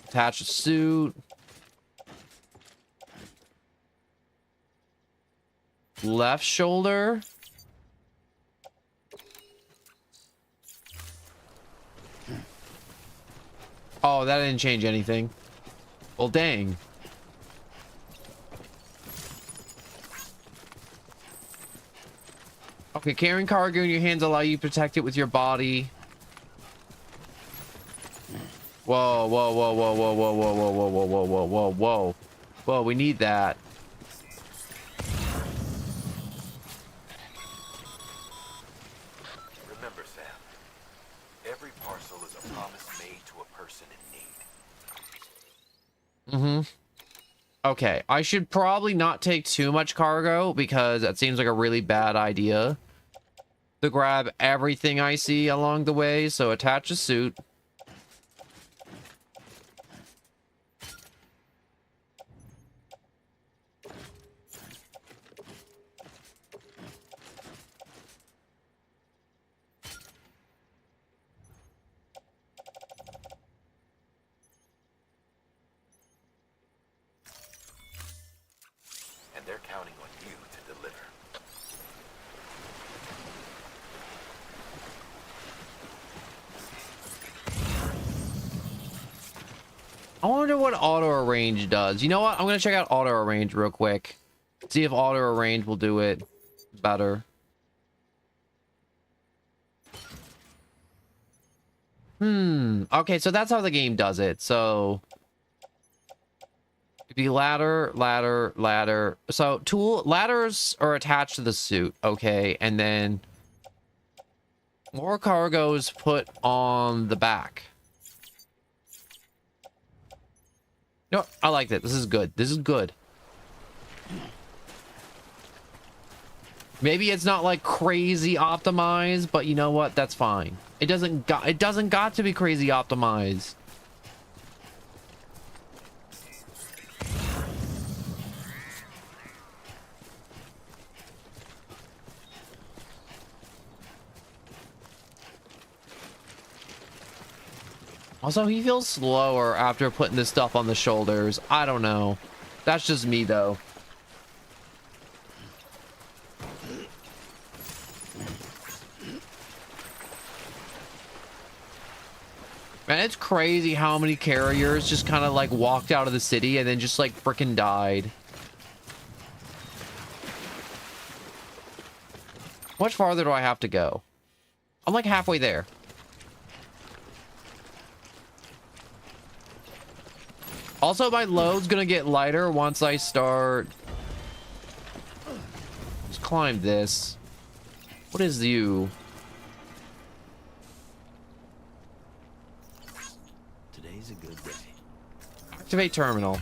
[SPEAKER 1] Attach a suit. Left shoulder. Oh, that didn't change anything. Well, dang. Okay, carrying cargo in your hands allow you to protect it with your body. Whoa, whoa, whoa, whoa, whoa, whoa, whoa, whoa, whoa, whoa, whoa, whoa, whoa, whoa. Whoa, we need that.
[SPEAKER 2] Remember, Sam, every parcel is a promise made to a person in need.
[SPEAKER 1] Mm-hmm. Okay, I should probably not take too much cargo because that seems like a really bad idea. To grab everything I see along the way, so attach a suit. I wonder what auto arrange does. You know what? I'm gonna check out auto arrange real quick. See if auto arrange will do it better. Okay, so that's how the game does it. So it'd be ladder, ladder, ladder. So ladders are attached to the suit, okay, and then more cargo's put on the back. No, I like that. This is good. This is good. Maybe it's not like crazy optimized, but you know what? That's fine. It doesn't got to be crazy optimized. Also, he feels slower after putting this stuff on the shoulders. I don't know. That's just me, though. Man, it's crazy how many carriers just kind of like walked out of the city and then just like freaking died. How much farther do I have to go? I'm like halfway there. Also, my load's gonna get lighter once I start. Let's climb this. What is you?
[SPEAKER 12] Today's a good day.
[SPEAKER 1] Activate terminal.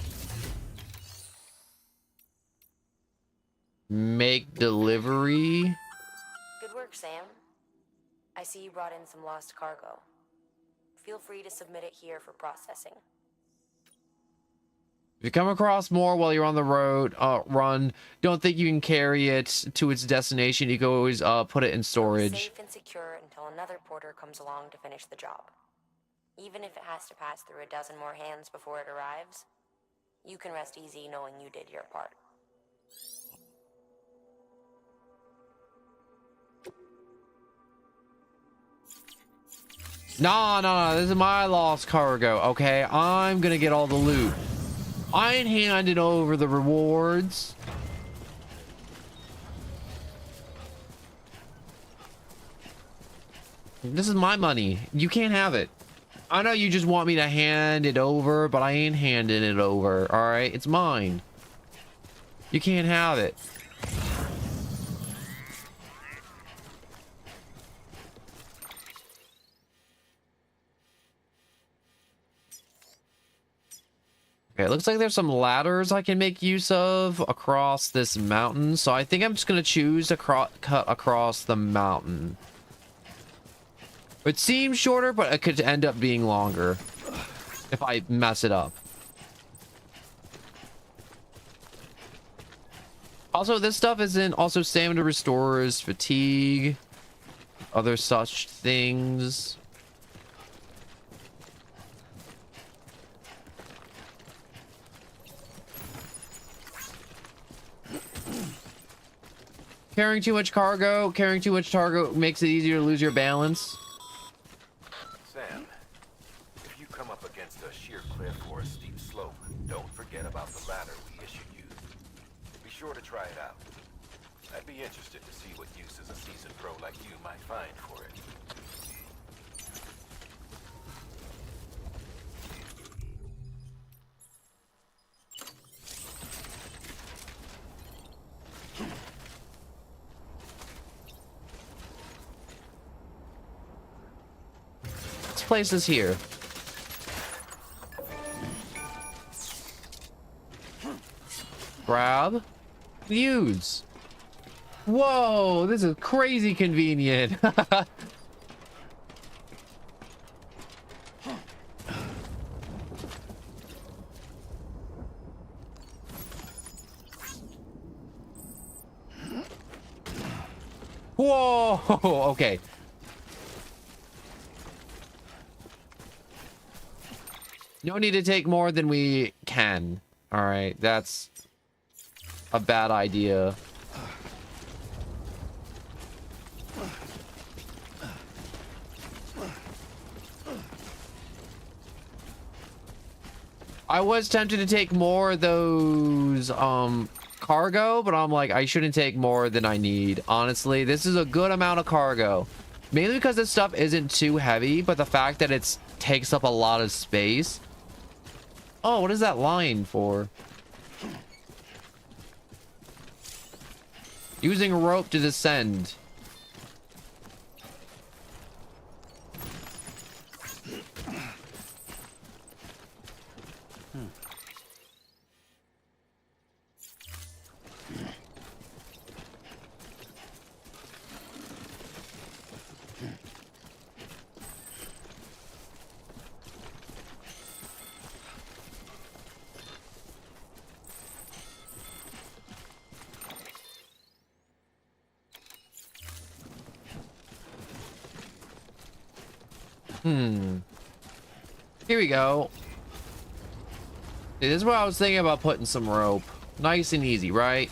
[SPEAKER 1] Make delivery.
[SPEAKER 17] Good work, Sam. I see you brought in some lost cargo. Feel free to submit it here for processing.
[SPEAKER 1] If you come across more while you're on the road, run. Don't think you can carry it to its destination. You can always put it in storage.
[SPEAKER 17] Safe and secure until another porter comes along to finish the job. Even if it has to pass through a dozen more hands before it arrives, you can rest easy knowing you did your part.
[SPEAKER 1] No, this is my lost cargo, okay? I'm gonna get all the loot. I ain't handing over the rewards. This is my money. You can't have it. I know you just want me to hand it over, but I ain't handing it over, all right? It's mine. You can't have it. Okay, it looks like there's some ladders I can make use of across this mountain. So I think I'm just going to choose to cut across the mountain. It seems shorter, but it could end up being longer if I mess it up. Also, this stuff isn't also stamina restores fatigue, other such things. Carrying too much cargo makes it easier to lose your balance.
[SPEAKER 2] Sam, if you come up against a sheer cliff or a steep slope, don't forget about the ladder we issued you. Be sure to try it out. I'd be interested to see what uses a seasoned pro like you might find for it.
[SPEAKER 1] This place is here. Grab. Use. Whoa, this is crazy convenient. Whoa, okay. No need to take more than we can. All right, that's a bad idea. I was tempted to take more of those cargo, but I'm like, I shouldn't take more than I need. Honestly, this is a good amount of cargo. Mainly because this stuff isn't too heavy, but the fact that it takes up a lot of space. Oh, what is that line for? Using a rope to descend. Here we go. This is what I was thinking about putting some rope. Nice and easy, right?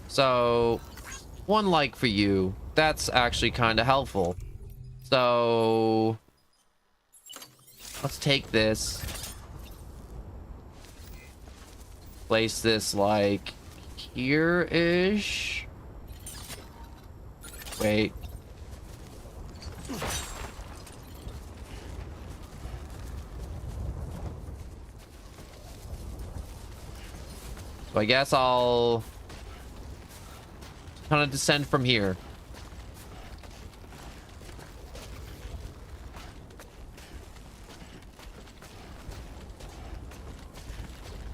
[SPEAKER 1] So, one like for you. That's actually kind of helpful. So, let's take this. Place this like here-ish. Wait. So I guess I'll kind of descend from here.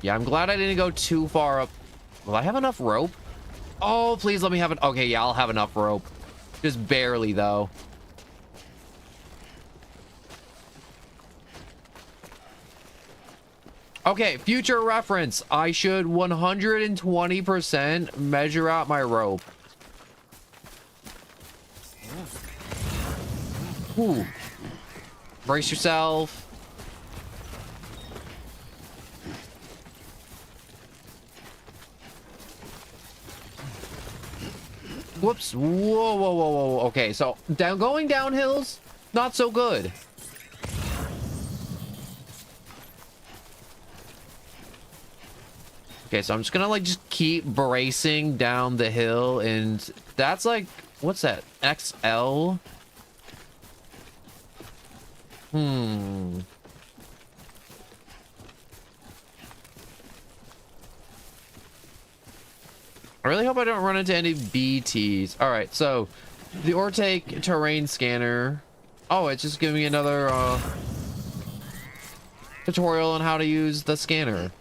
[SPEAKER 1] Yeah, I'm glad I didn't go too far up. Will I have enough rope? Oh, please let me have it. Okay, yeah, I'll have enough rope. Just barely, though. Okay, future reference. I should 120% measure out my rope. Ooh. Brace yourself. Whoops. Whoa, whoa, whoa, whoa. Okay, so going down hills, not so good. Okay, so I'm just gonna like just keep bracing down the hill, and that's like, what's that? XL? I really hope I don't run into any BTs. All right, so the Ortake terrain scanner. Oh, it's just giving me another tutorial on how to use the scanner.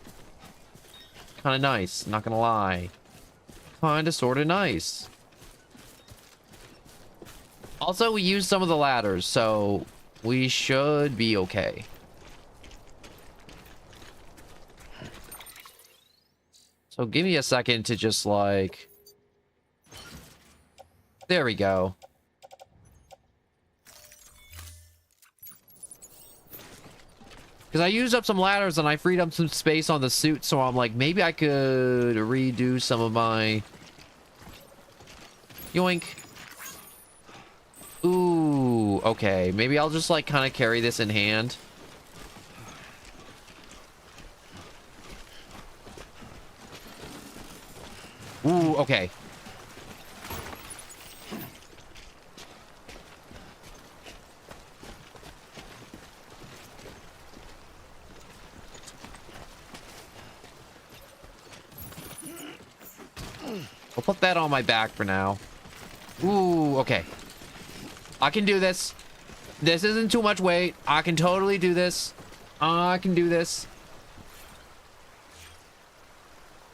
[SPEAKER 1] Kind of nice, not gonna lie. Kind of sort of nice. Also, we used some of the ladders, so we should be okay. So give me a second to just like... There we go. Because I used up some ladders and I freed up some space on the suit, so I'm like, maybe I could redo some of my... Yoink. Ooh, okay. Maybe I'll just like kind of carry this in hand. Ooh, okay. I'll put that on my back for now. Ooh, okay. I can do this. This isn't too much weight. I can totally do this. I can do this.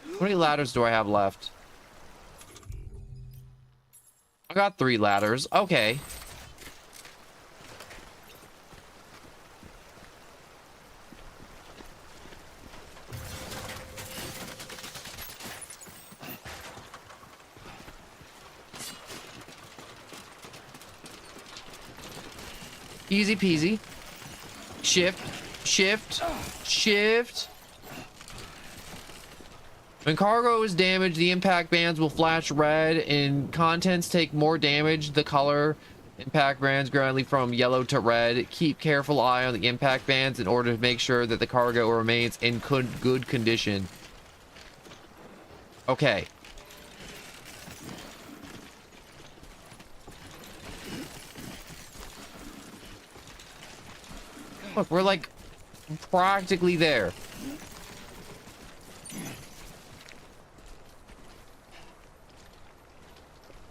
[SPEAKER 1] How many ladders do I have left? I got 3 ladders. Okay. Easy peasy. Shift, shift, shift. When cargo is damaged, the impact bands will flash red and contents take more damage. The color Impact bands gradually from yellow to red. Keep careful eye on the impact bands in order to make sure that the cargo remains in good condition. Okay. Look, we're like practically there.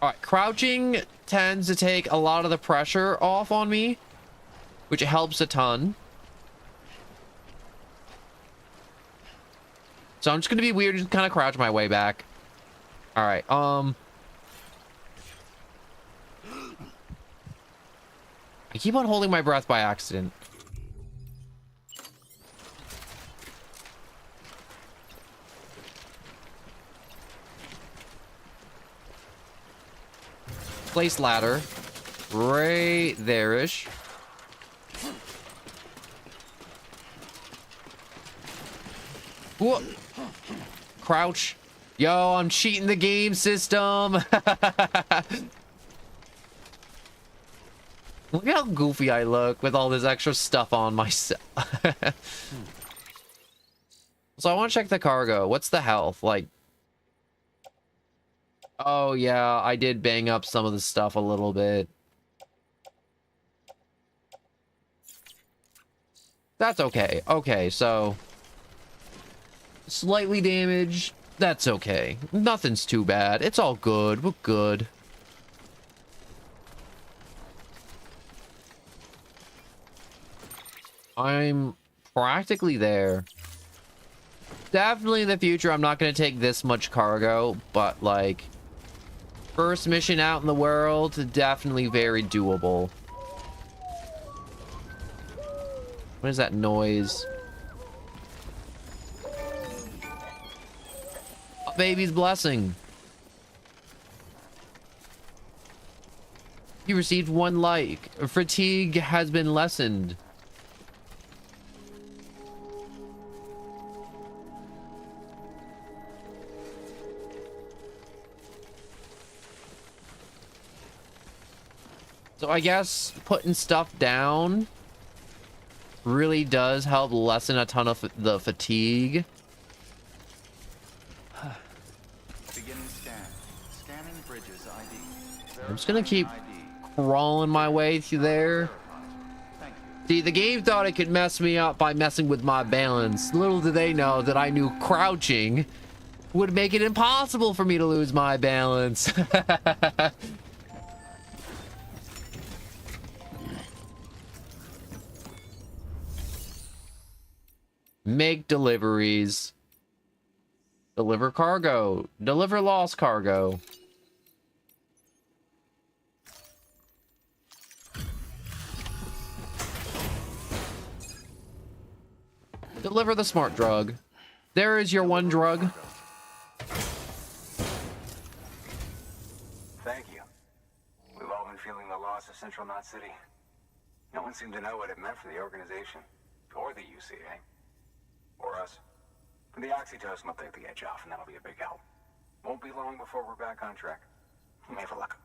[SPEAKER 1] Alright, crouching tends to take a lot of the pressure off on me, which helps a ton. So I'm just gonna be weird and kind of crouch my way back. Alright, I keep on holding my breath by accident. Place ladder. Right there-ish. Whoa. Crouch. Yo, I'm cheating the game system. Look at how goofy I look with all this extra stuff on myself. So I want to check the cargo. What's the health? Like, oh yeah, I did bang up some of the stuff a little bit. That's okay. Okay, so slightly damaged. That's okay. Nothing's too bad. It's all good. We're good. I'm practically there. Definitely in the future, I'm not going to take this much cargo, but like, first mission out in the world, definitely very doable. What is that noise? A baby's blessing. You received 1 like. Fatigue has been lessened. So I guess putting stuff down really does help lessen a ton of the fatigue.
[SPEAKER 5] Beginning scan. Scanning bridges ID.
[SPEAKER 1] I'm just gonna keep crawling my way through there. See, the game thought it could mess me up by messing with my balance. Little did they know that I knew crouching would make it impossible for me to lose my balance. Make deliveries. Deliver cargo. Deliver lost cargo. Deliver the smart drug. There is your 1 drug.
[SPEAKER 19] Thank you. We've all been feeling the loss of Central Knot City. No one seemed to know what it meant for the organization, or the UCA, or us. The oxytocin will take the edge off, and that'll be a big help. Won't be long before we're back on track. You may have luck.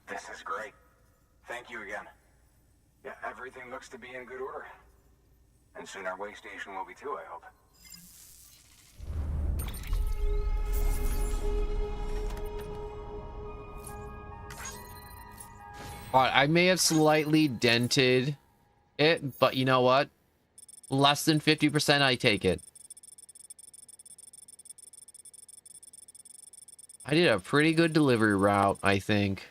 [SPEAKER 19] This is great. Thank you again. Yeah, everything looks to be in good order. And soon our way station will be too, I hope.
[SPEAKER 1] Alright, I may have slightly dented it, but you know what? Less than 50%, I take it. I did a pretty good delivery route, I think.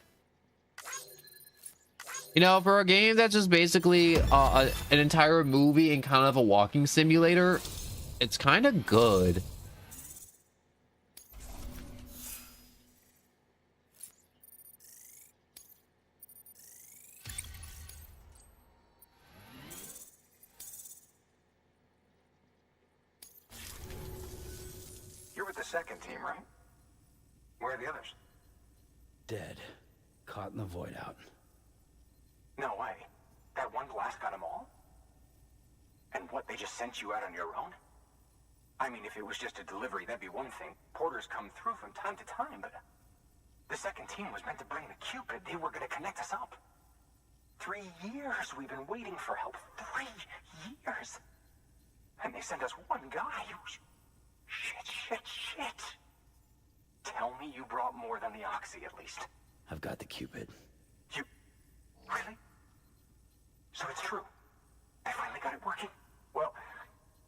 [SPEAKER 1] You know, for a game that's just basically an entire movie and kind of a walking simulator, it's kind of good.
[SPEAKER 19] You're with the second team, right? Where are the others?
[SPEAKER 12] Dead. Caught in the void out.
[SPEAKER 19] No way. That one blast got them all? And what, they just sent you out on your own? I mean, if it was just a delivery, that'd be one thing. Porters come through from time to time, but the second team was meant to bring the Cupid. They were going to connect us up. 3 years we've been waiting for help. 3 years. And they sent us one guy. Shit. Tell me you brought more than the Oxy, at least.
[SPEAKER 12] I've got the Cupid.
[SPEAKER 19] You... Really? So it's true. I finally got it working. Well,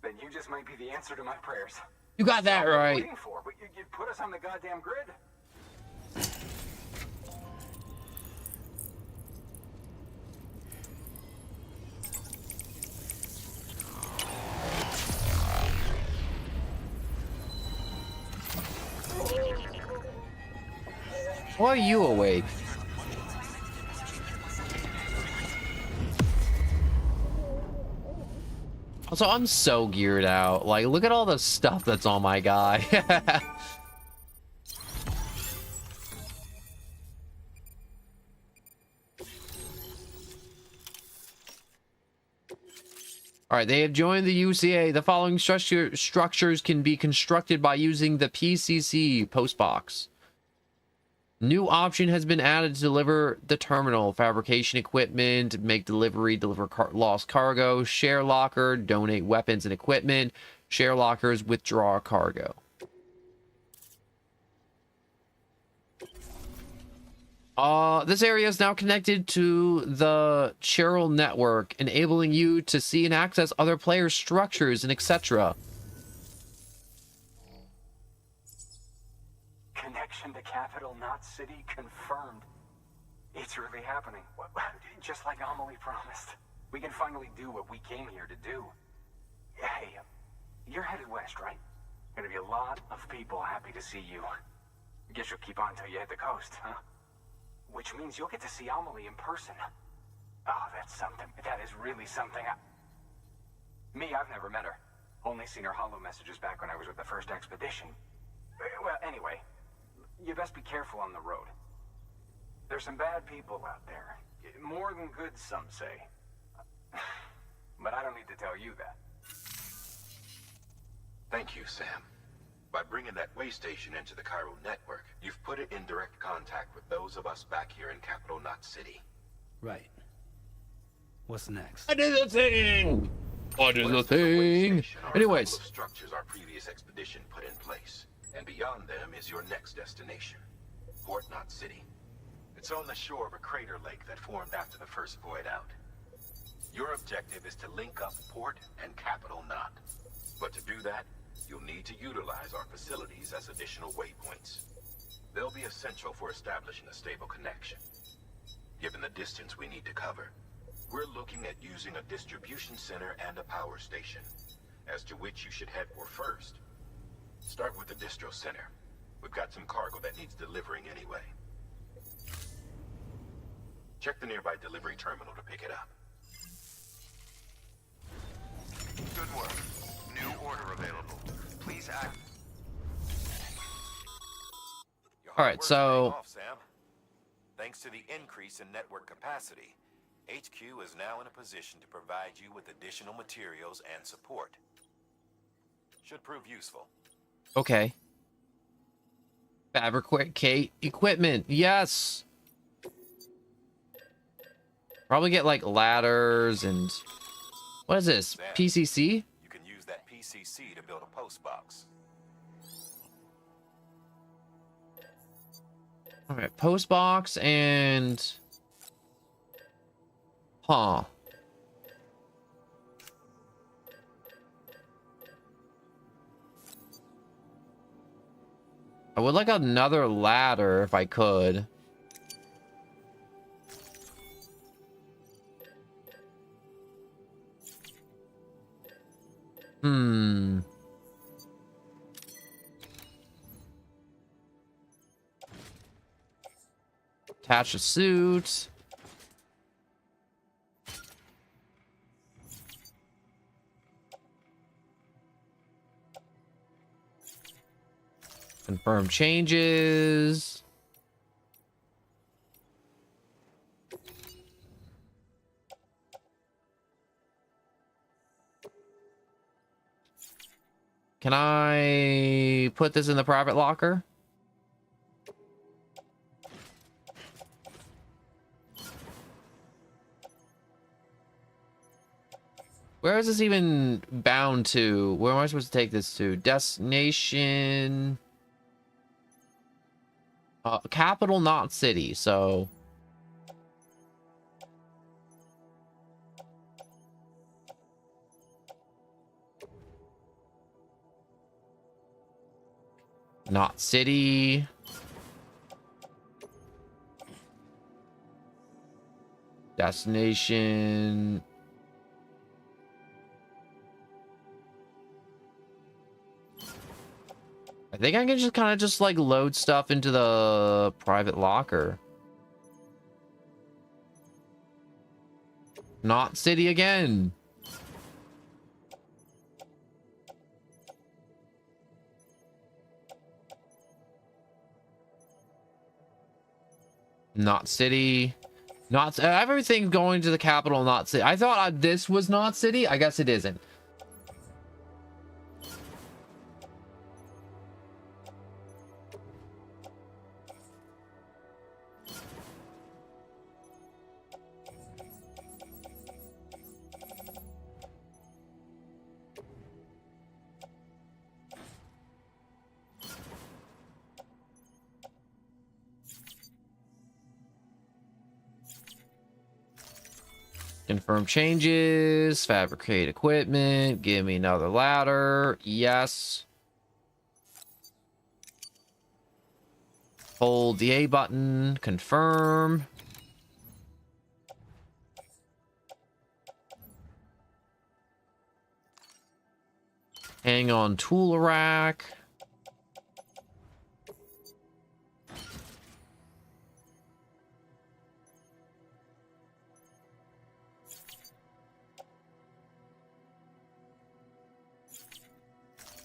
[SPEAKER 19] then you just might be the answer to my prayers.
[SPEAKER 1] You got that right.
[SPEAKER 19] Waiting for, but you put us on the goddamn grid.
[SPEAKER 1] Why are you awake? Also, I'm so geared out. Like, look at all the stuff that's on my guy. All right, they have joined the UCA. The following structures can be constructed by using the PCC postbox. New option has been added to deliver the terminal, fabrication equipment, make delivery, deliver lost cargo, share locker, donate weapons and equipment, share lockers, withdraw cargo. This area is now connected to the Cheryl network, enabling you to see and access other players' structures and etc.
[SPEAKER 19] Connection to Capital Knot City confirmed. It's really happening. Just like Amelie promised. We can finally do what we came here to do. Hey, you're headed west, right? Gonna be a lot of people happy to see you. Guess you'll keep on till you hit the coast, huh? Which means you'll get to see Amelie in person. Oh, that's something. That is really something. Me, I've never met her. Only seen her holo messages back when I was with the first expedition. Well, anyway, you best be careful on the road. There's some bad people out there. More than good, some say. But I don't need to tell you that.
[SPEAKER 2] Thank you, Sam. By bringing that way station into the Cairo network, you've put it in direct contact with those of us back here in Capital Knot City.
[SPEAKER 12] Right. What's next?
[SPEAKER 1] I did the thing! What is the thing? Anyways.
[SPEAKER 2] Structures our previous expedition put in place. And beyond them is your next destination, Port Knot City. It's on the shore of a crater lake that formed after the first void out. Your objective is to link up Port and Capital Knot. But to do that, you'll need to utilize our facilities as additional waypoints. They'll be essential for establishing a stable connection. Given the distance we need to cover, we're looking at using a distribution center and a power station, as to which you should head for first. Start with the distro center. We've got some cargo that needs delivering anyway. Check the nearby delivery terminal to pick it up.
[SPEAKER 5] Good work. New order available. Please act.
[SPEAKER 1] All right, so
[SPEAKER 18] Sam. Thanks to the increase in network capacity, HQ is now in a position to provide you with additional materials and support. Should prove useful.
[SPEAKER 1] okay. Fabricate equipment. Yes. Probably get like ladders and what is this?
[SPEAKER 18] Sam,
[SPEAKER 1] PCC?
[SPEAKER 18] You can use that PCC to build a post box.
[SPEAKER 1] All right, post box and huh. I would like another ladder if I could. Attach a suit. Confirm changes. Can I put this in the private locker? Where is this even bound to? Where am I supposed to take this to? Destination... capital, not city, so... Not city. Destination... I think I can just kind of just like load stuff into the private locker. Not city again. Not city. Not everything going to the capital, not city. I thought this was not city. I guess it isn't. Confirm changes, fabricate equipment, give me another ladder. Yes. Hold the A button, confirm. Hang on tool rack.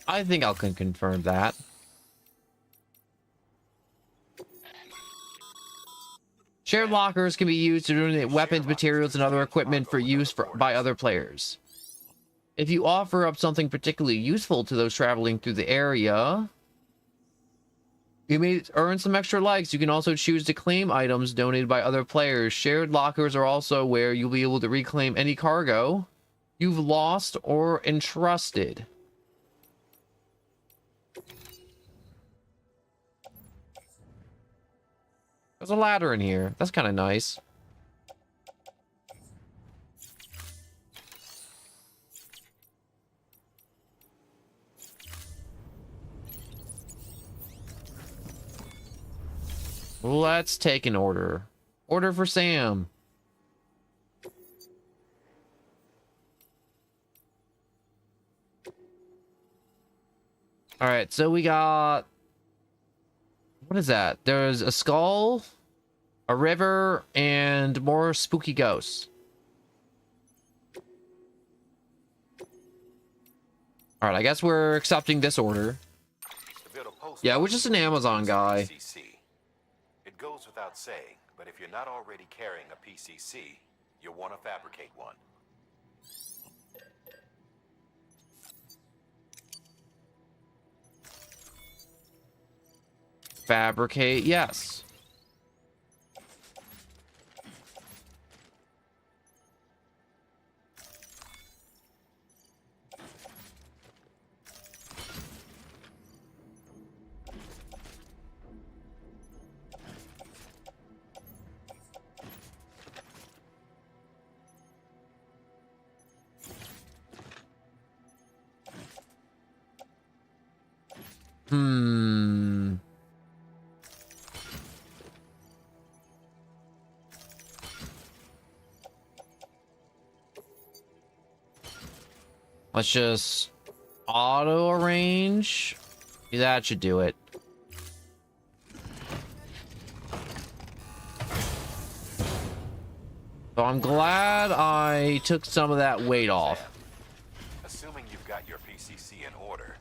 [SPEAKER 1] I think I can confirm that. Shared lockers can be used to donate weapons, materials, and other equipment for use by other players. If you offer up something particularly useful to those traveling through the area, you may earn some extra likes. You can also choose to claim items donated by other players. Shared lockers are also where you'll be able to reclaim any cargo you've lost or entrusted. There's a ladder in here. That's kind of nice. Let's take an order. Order for Sam. All right, so we got... What is that? There's a skull, a river, and more spooky ghosts. All right, I guess we're accepting this order. Yeah, we're just an Amazon guy.
[SPEAKER 18] It goes without saying, but if you're not already carrying a PCC, you'll want to fabricate one.
[SPEAKER 1] Fabricate, yes. Let's just auto arrange. That should do it. So I'm glad I took some of that weight off.
[SPEAKER 18] Assuming you've got your PCC in order,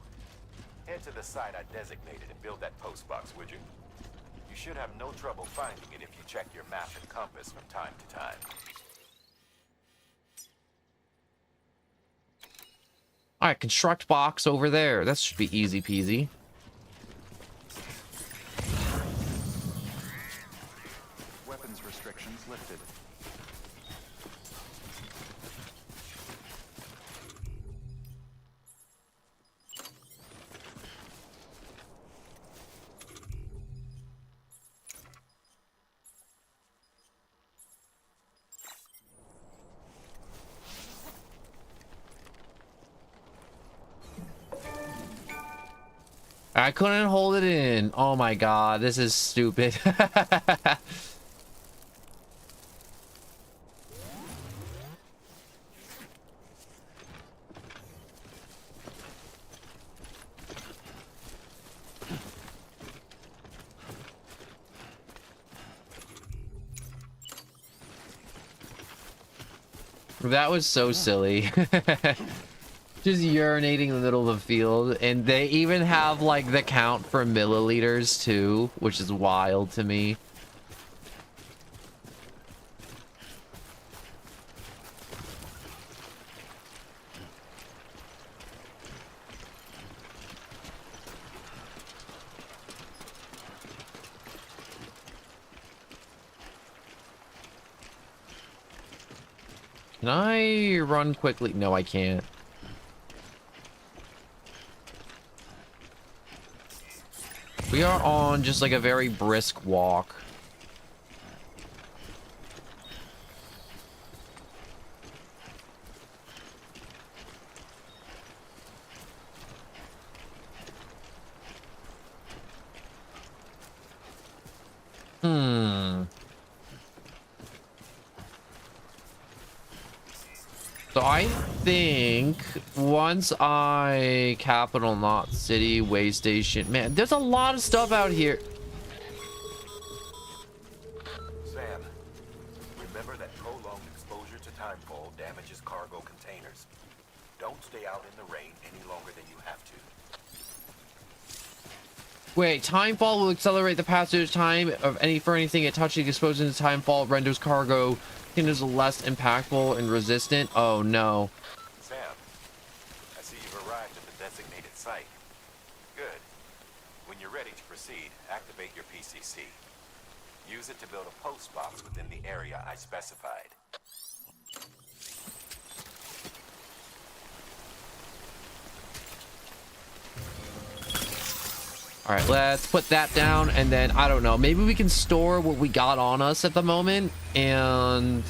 [SPEAKER 18] head to the site I designated and build that post box, would you? You should have no trouble finding it if you check your map and compass from time to time.
[SPEAKER 1] All right, construct box over there. That should be easy peasy.
[SPEAKER 5] Weapons restrictions lifted.
[SPEAKER 1] I couldn't hold it in. Oh my god, this is stupid. That was so silly. Just urinating in the middle of the field, and they even have like the count for milliliters too, which is wild to me. Can I run quickly? No, I can't. We are on just like a very brisk walk. So I think once I Capital Knot City, Way Station, man, there's a lot of stuff out here.
[SPEAKER 2] Sam, remember that prolonged exposure to timefall damages cargo containers. Don't stay out in the rain any longer than you have to.
[SPEAKER 1] Wait, timefall will accelerate the passage time of anything it touching. Exposing to timefall renders cargo containers less impactful and resistant. Oh no.
[SPEAKER 2] Sam, I see you've arrived at the designated site. Good. When you're ready to proceed, activate your PCC. Use it to build a post box within the area I specified.
[SPEAKER 1] All right, let's put that down, and then I don't know, maybe we can store what we got on us at the moment, and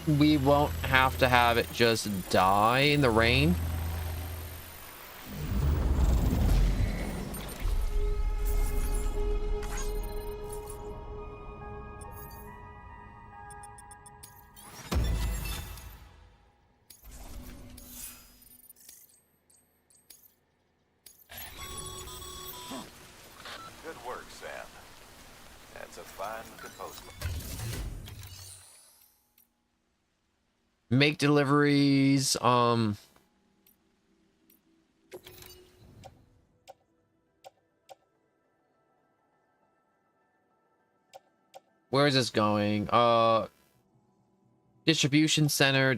[SPEAKER 1] we won't have to have it just die in the rain. Make deliveries. Where is this going? Distribution center.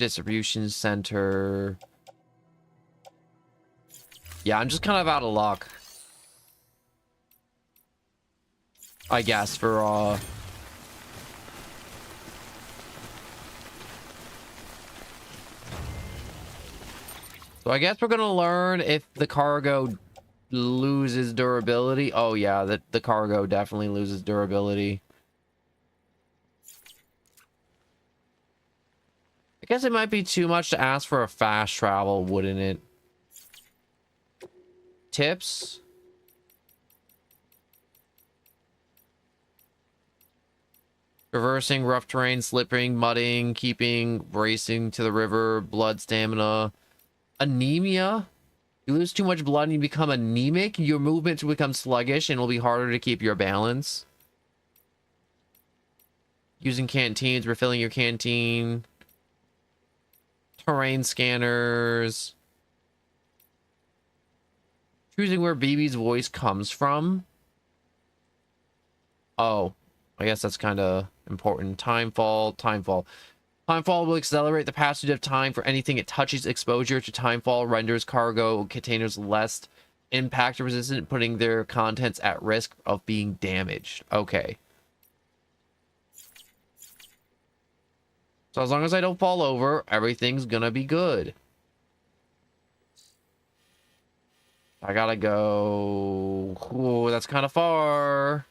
[SPEAKER 1] Yeah, I'm just kind of out of luck, I guess, for so I guess we're gonna learn if the cargo loses durability. Oh yeah, the cargo definitely loses durability. I guess it might be too much to ask for a fast travel, wouldn't it? Tips? Traversing rough terrain, slipping, mudding, keeping, racing to the river, blood stamina. Anemia? You lose too much blood and you become anemic. Your movements will become sluggish and it'll be harder to keep your balance. Using canteens, refilling your canteen. Terrain scanners. Choosing where BB's voice comes from. Oh, I guess that's kind of important. Timefall. Timefall will accelerate the passage of time for anything it touches. Exposure to timefall renders cargo containers less impact resistant, putting their contents at risk of being damaged. Okay. So as long as I don't fall over, everything's gonna be good. I gotta go... Ooh, that's kind of far.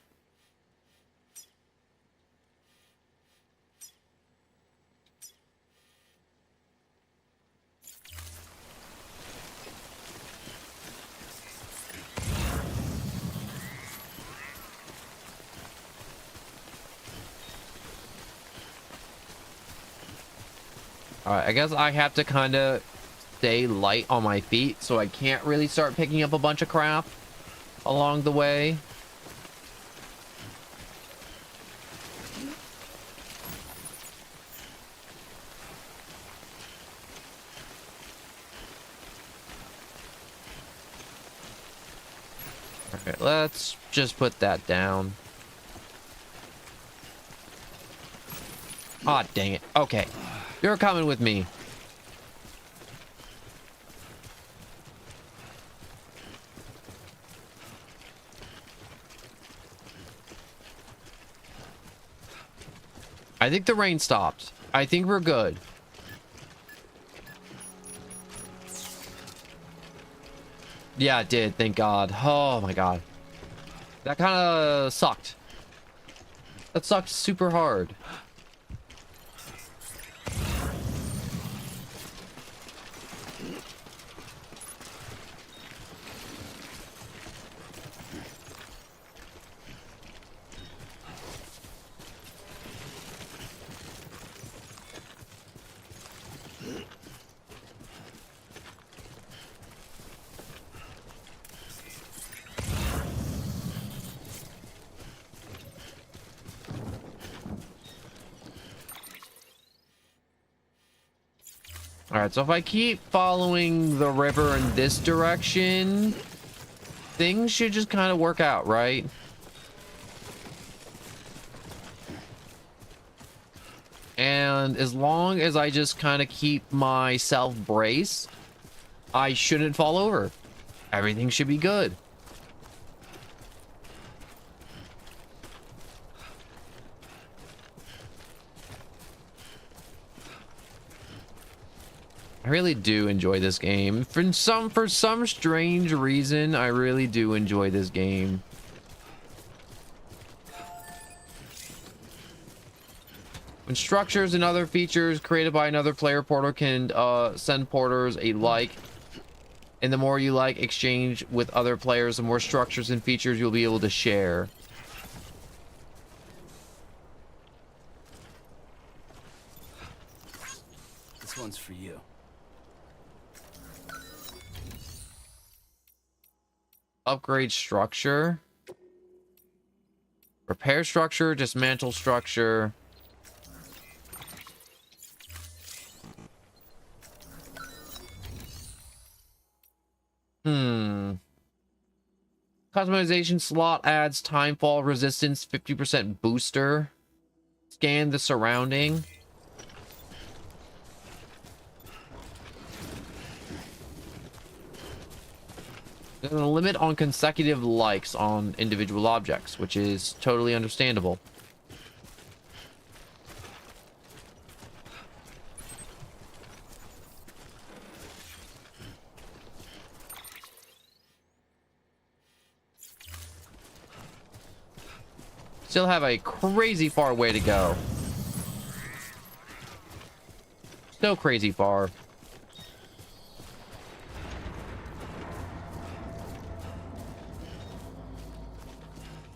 [SPEAKER 1] Alright, I guess I have to kind of stay light on my feet, so I can't really start picking up a bunch of crap along the way. Alright, let's just put that down. Aw, dang it. Okay. You're coming with me. I think the rain stopped. I think we're good. Yeah, it did. Thank God. Oh my God. That kind of sucked. That sucked super hard. Alright, so if I keep following the river in this direction, things should just kind of work out, right? And as long as I just kind of keep myself braced, I shouldn't fall over. Everything should be good. I really do enjoy this game. For some strange reason, I really do enjoy this game. When structures and other features created by another player, porter can send porters a like. And the more you like exchange with other players, the more structures and features you'll be able to share.
[SPEAKER 12] This one's for you.
[SPEAKER 1] Upgrade structure. Repair structure, dismantle structure. Customization slot adds timefall resistance 50% booster. Scan the surrounding. There's a limit on consecutive likes on individual objects, which is totally understandable. Still have a crazy far way to go. Still crazy far.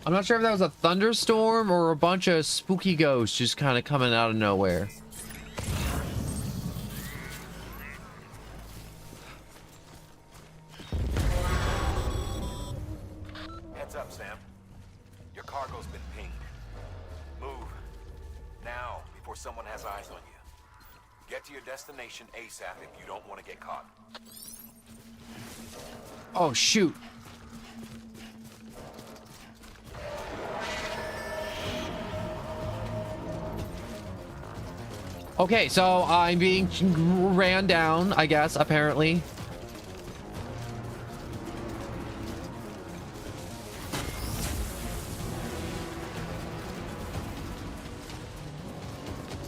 [SPEAKER 1] I'm not sure if that was a thunderstorm or a bunch of spooky ghosts just kind of coming out of nowhere.
[SPEAKER 18] Heads up, Sam. Your cargo's been pinged. Move. Now, before someone has eyes on you. Get to your destination ASAP if you don't want to get caught.
[SPEAKER 1] Oh, shoot. Okay, so I'm being ran down, I guess, apparently.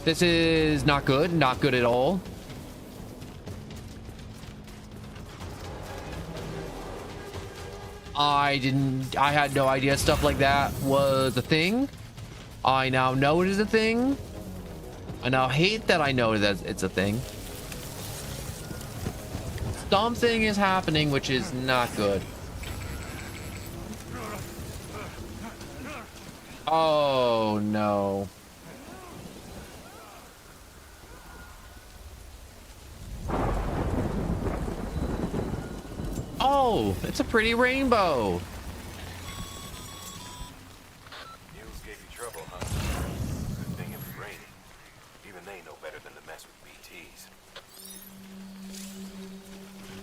[SPEAKER 1] This is not good. Not good at all. I had no idea stuff like that was a thing. I now know it is a thing. I now hate that I know that it's a thing. Something is happening, which is not good. Oh, no. Oh, it's a pretty rainbow.
[SPEAKER 2] Mules gave you trouble, huh? Good thing it was raining. Even they know better than to mess with BTs.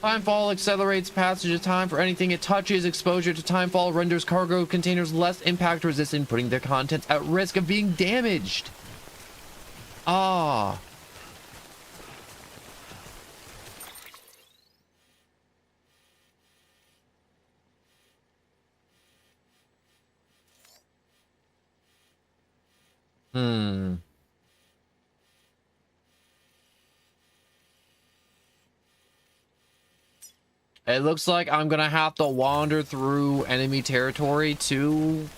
[SPEAKER 1] Timefall accelerates passage of time for anything it touches. Exposure to timefall renders cargo containers less impact resistant, putting their contents at risk of being damaged. Ah. Hmm. It looks like I'm gonna have to wander through enemy territory to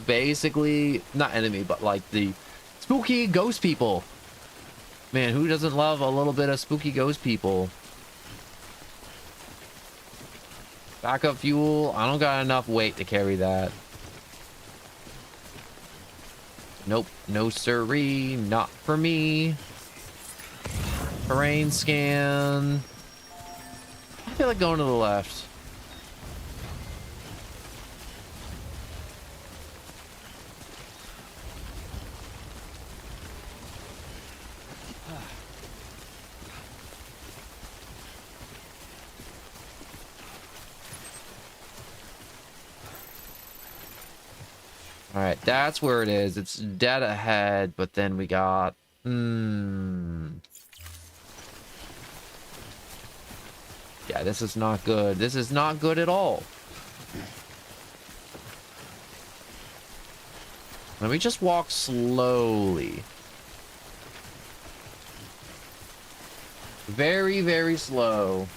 [SPEAKER 1] basically, not enemy, but like the spooky ghost people. Man, who doesn't love a little bit of spooky ghost people? Backup fuel. I don't got enough weight to carry that. Nope. No siree. Not for me. Terrain scan. I feel like going to the left. All right, that's where it is. It's dead ahead, but then we got... Yeah, this is not good. This is not good at all. Let me just walk slowly. Very, very slow.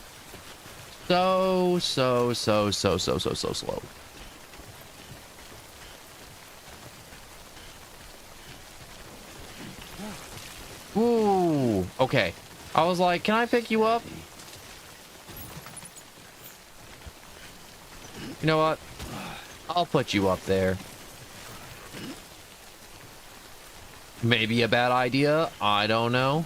[SPEAKER 1] So slow. Ooh, okay. I was like, can I pick you up? You know what? I'll put you up there. Maybe a bad idea. I don't know.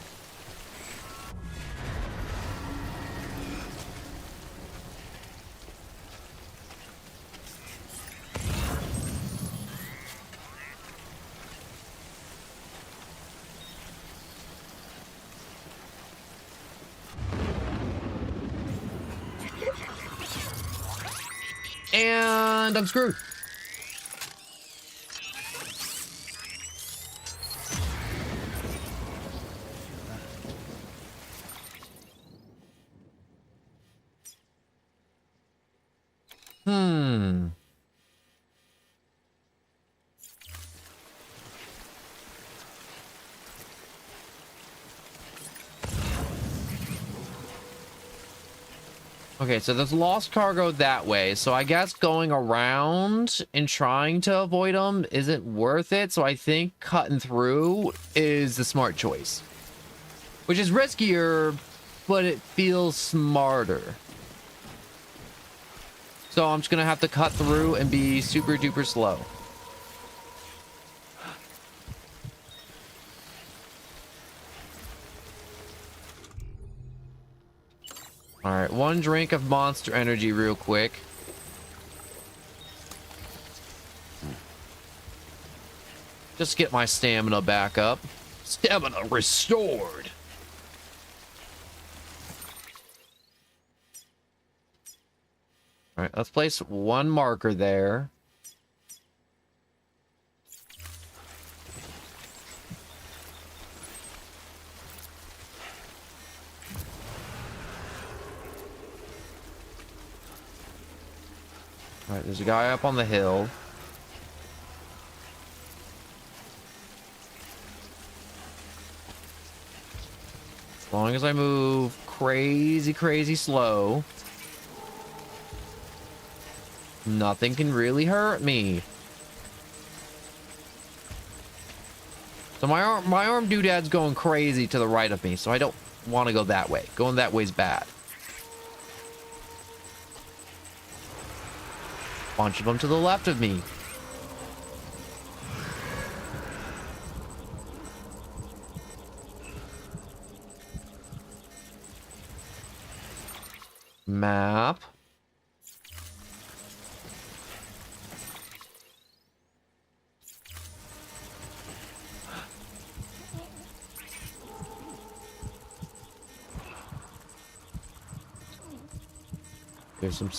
[SPEAKER 1] And I'm screwed. Okay, so there's lost cargo that way. So I guess going around and trying to avoid them isn't worth it. So I think cutting through is the smart choice. Which is riskier, but it feels smarter. So I'm just going to have to cut through and be super duper slow. All right, one drink of Monster Energy real quick. Just get my stamina back up. Stamina restored. All right, let's place one marker there. Alright, there's a guy up on the hill. As long as I move crazy slow, nothing can really hurt me. So my arm doodad's going crazy to the right of me, so I don't want to go that way. Going that way's bad. Bunch of them to the left of me. Map. There's some...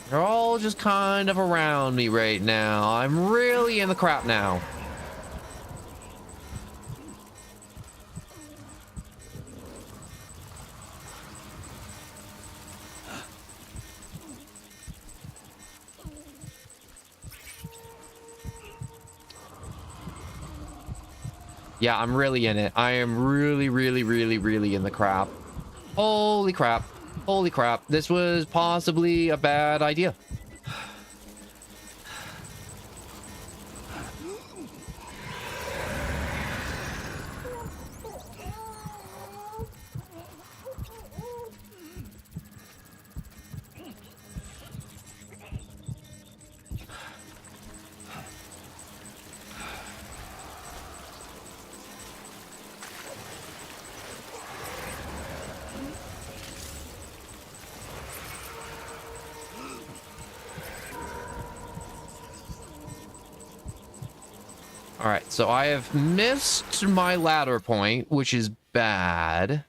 [SPEAKER 1] They're all just kind of around me right now. I'm really in the crap now. Yeah, I'm really in it. I am really in the crap. Holy crap. Holy crap. This was possibly a bad idea. Alright, so I have missed my ladder point, which is bad.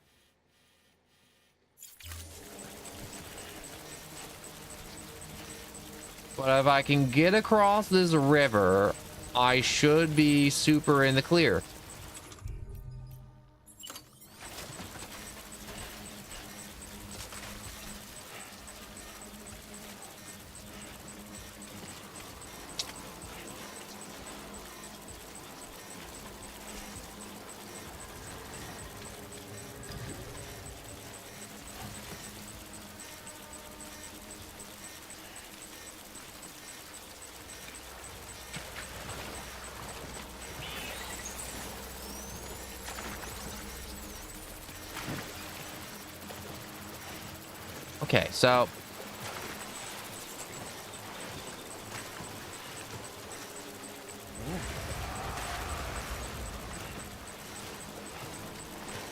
[SPEAKER 1] But if I can get across this river, I should be super in the clear. Okay, so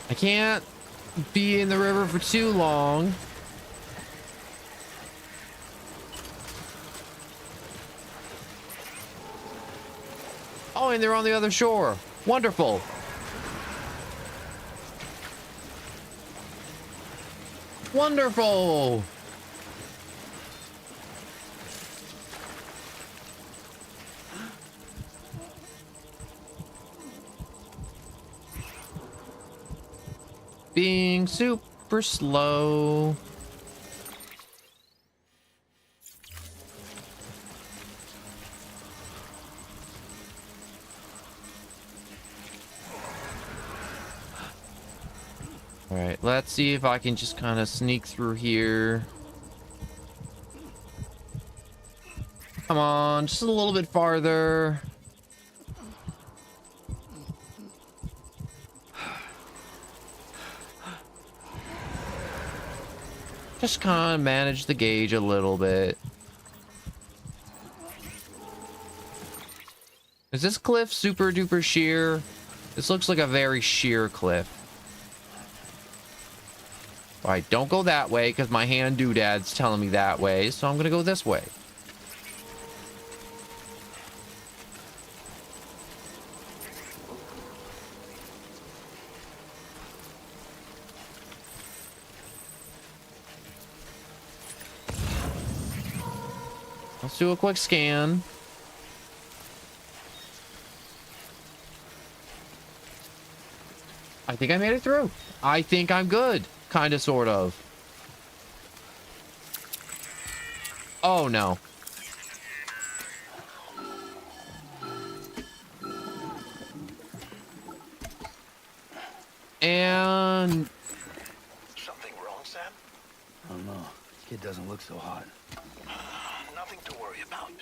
[SPEAKER 1] I can't be in the river for too long. Oh, and they're on the other shore. Wonderful. Wonderful. Being super slow. All right, let's see if I can just kind of sneak through here. Come on, just a little bit farther. Just kind of manage the gauge a little bit. Is this cliff super duper sheer? This looks like a very sheer cliff. All right, don't go that way because my hand doodad's telling me that way, so I'm gonna go this way. Let's do a quick scan. I think I made it through. I think I'm good. Kind of, sort of. Oh, no. And...
[SPEAKER 8] Something wrong, Sam?
[SPEAKER 12] I don't know. This kid doesn't look so hot.
[SPEAKER 8] Nothing to worry about.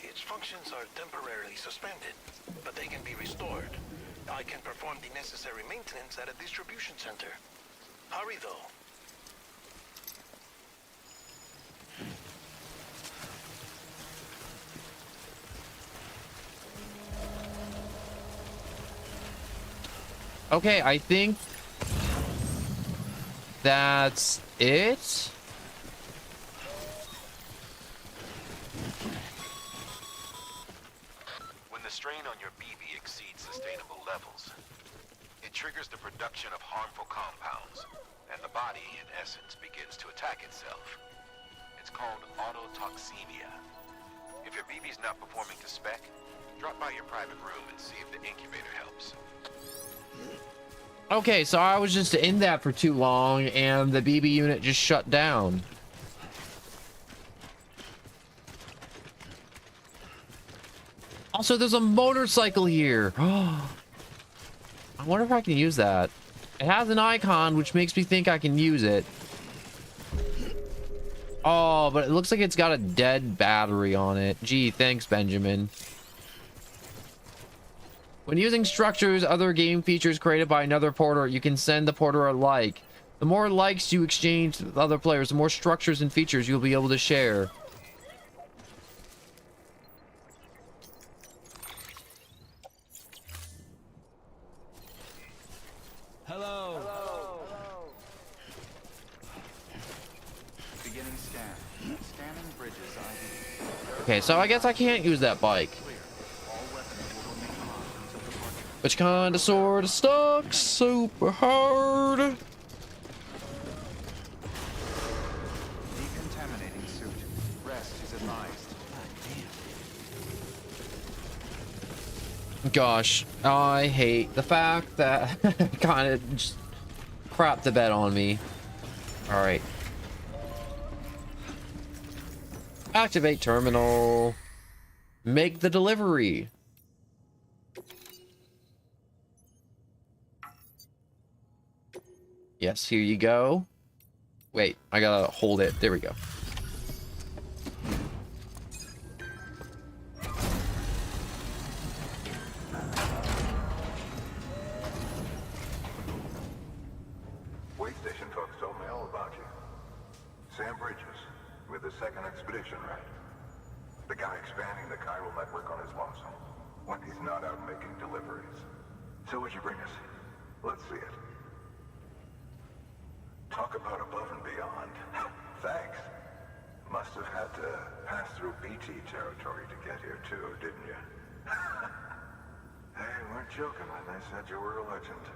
[SPEAKER 8] Its functions are temporarily suspended, but they can be restored. I can perform the necessary maintenance at a distribution center. Hurry, though.
[SPEAKER 1] Okay, I think that's it.
[SPEAKER 18] When the strain on your BB exceeds sustainable levels, it triggers the production of harmful compounds, and the body, in essence, begins to attack itself. It's called autotoxemia. If your BB's not performing to spec, drop by your private room and see if the incubator helps.
[SPEAKER 1] Okay, so I was just in that for too long, and the BB unit just shut down. Also, there's a motorcycle here. I wonder if I can use that. It has an icon, which makes me think I can use it. Oh, but it looks like it's got a dead battery on it. Gee, thanks, Benjamin. When using structures, other game features created by another porter, you can send the porter a like. The more likes you exchange with other players, the more structures and features you'll be able to share.
[SPEAKER 9] Hello.
[SPEAKER 5] Beginning scan. Scanning bridges ID.
[SPEAKER 1] Okay, so I guess I can't use that bike. Which kinda sorta sucks super hard.
[SPEAKER 5] Decontaminating suit. Rest is advised.
[SPEAKER 1] Gosh, I hate the fact that kinda just crapped the bed on me. Alright. Activate terminal. Make the delivery. Yes, here you go. Wait, I gotta hold it. There we go.
[SPEAKER 2] Way station folks told me all about you. Sam Bridges, with the second expedition, right? The guy expanding the chiral network on his lonesome, when he's not out making deliveries. So what'd you bring us? Let's see it. Talk about above and beyond. Thanks. Must have had to pass through BT territory to get here too, didn't you? Hey, weren't joking when they said you were a legend.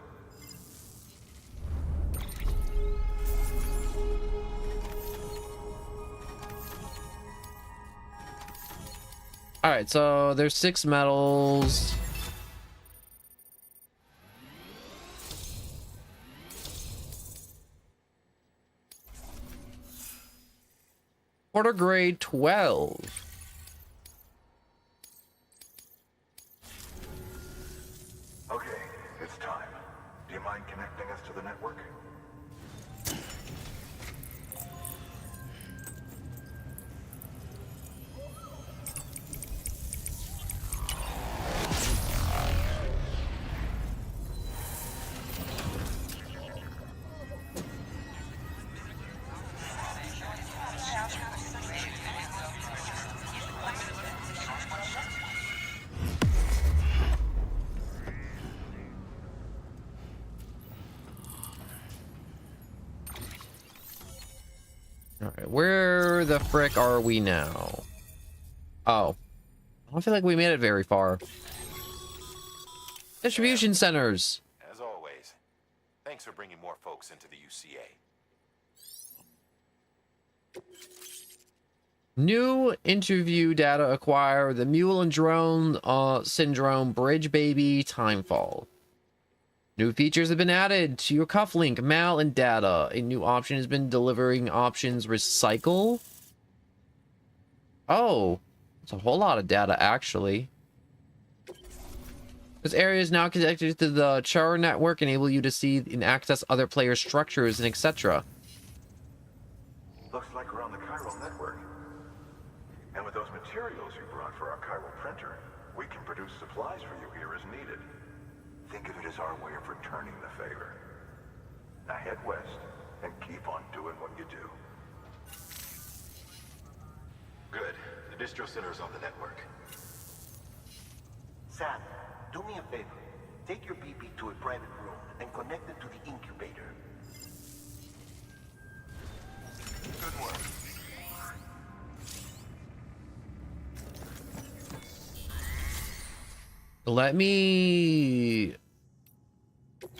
[SPEAKER 1] All right, so there's 6 medals. Porter grade 12.
[SPEAKER 2] Okay, it's time. Do you mind connecting us to the network?
[SPEAKER 1] All right, where the frick are we now? Oh, I don't feel like we made it very far. Distribution centers.
[SPEAKER 18] As always, thanks for bringing more folks into the UCA.
[SPEAKER 1] New interview data acquire the mule and drone syndrome bridge baby timefall. New features have been added to your cufflink, mal, and data. A new option has been delivering options recycle. Oh, it's a whole lot of data, actually. This area is now connected to the Char network, enable you to see and access other players' structures and etc.
[SPEAKER 20] Looks like we're on the chiral network. And with those materials you brought for our chiral printer, we can produce supplies for you here as needed. Think of it as our way of returning the favor. Now head west and keep on doing what you do.
[SPEAKER 18] Good. The distro center is on the network.
[SPEAKER 15] Sam, do me a favor. Take your BB to a private room and connect it to the incubator.
[SPEAKER 20] Good work.
[SPEAKER 1] Let me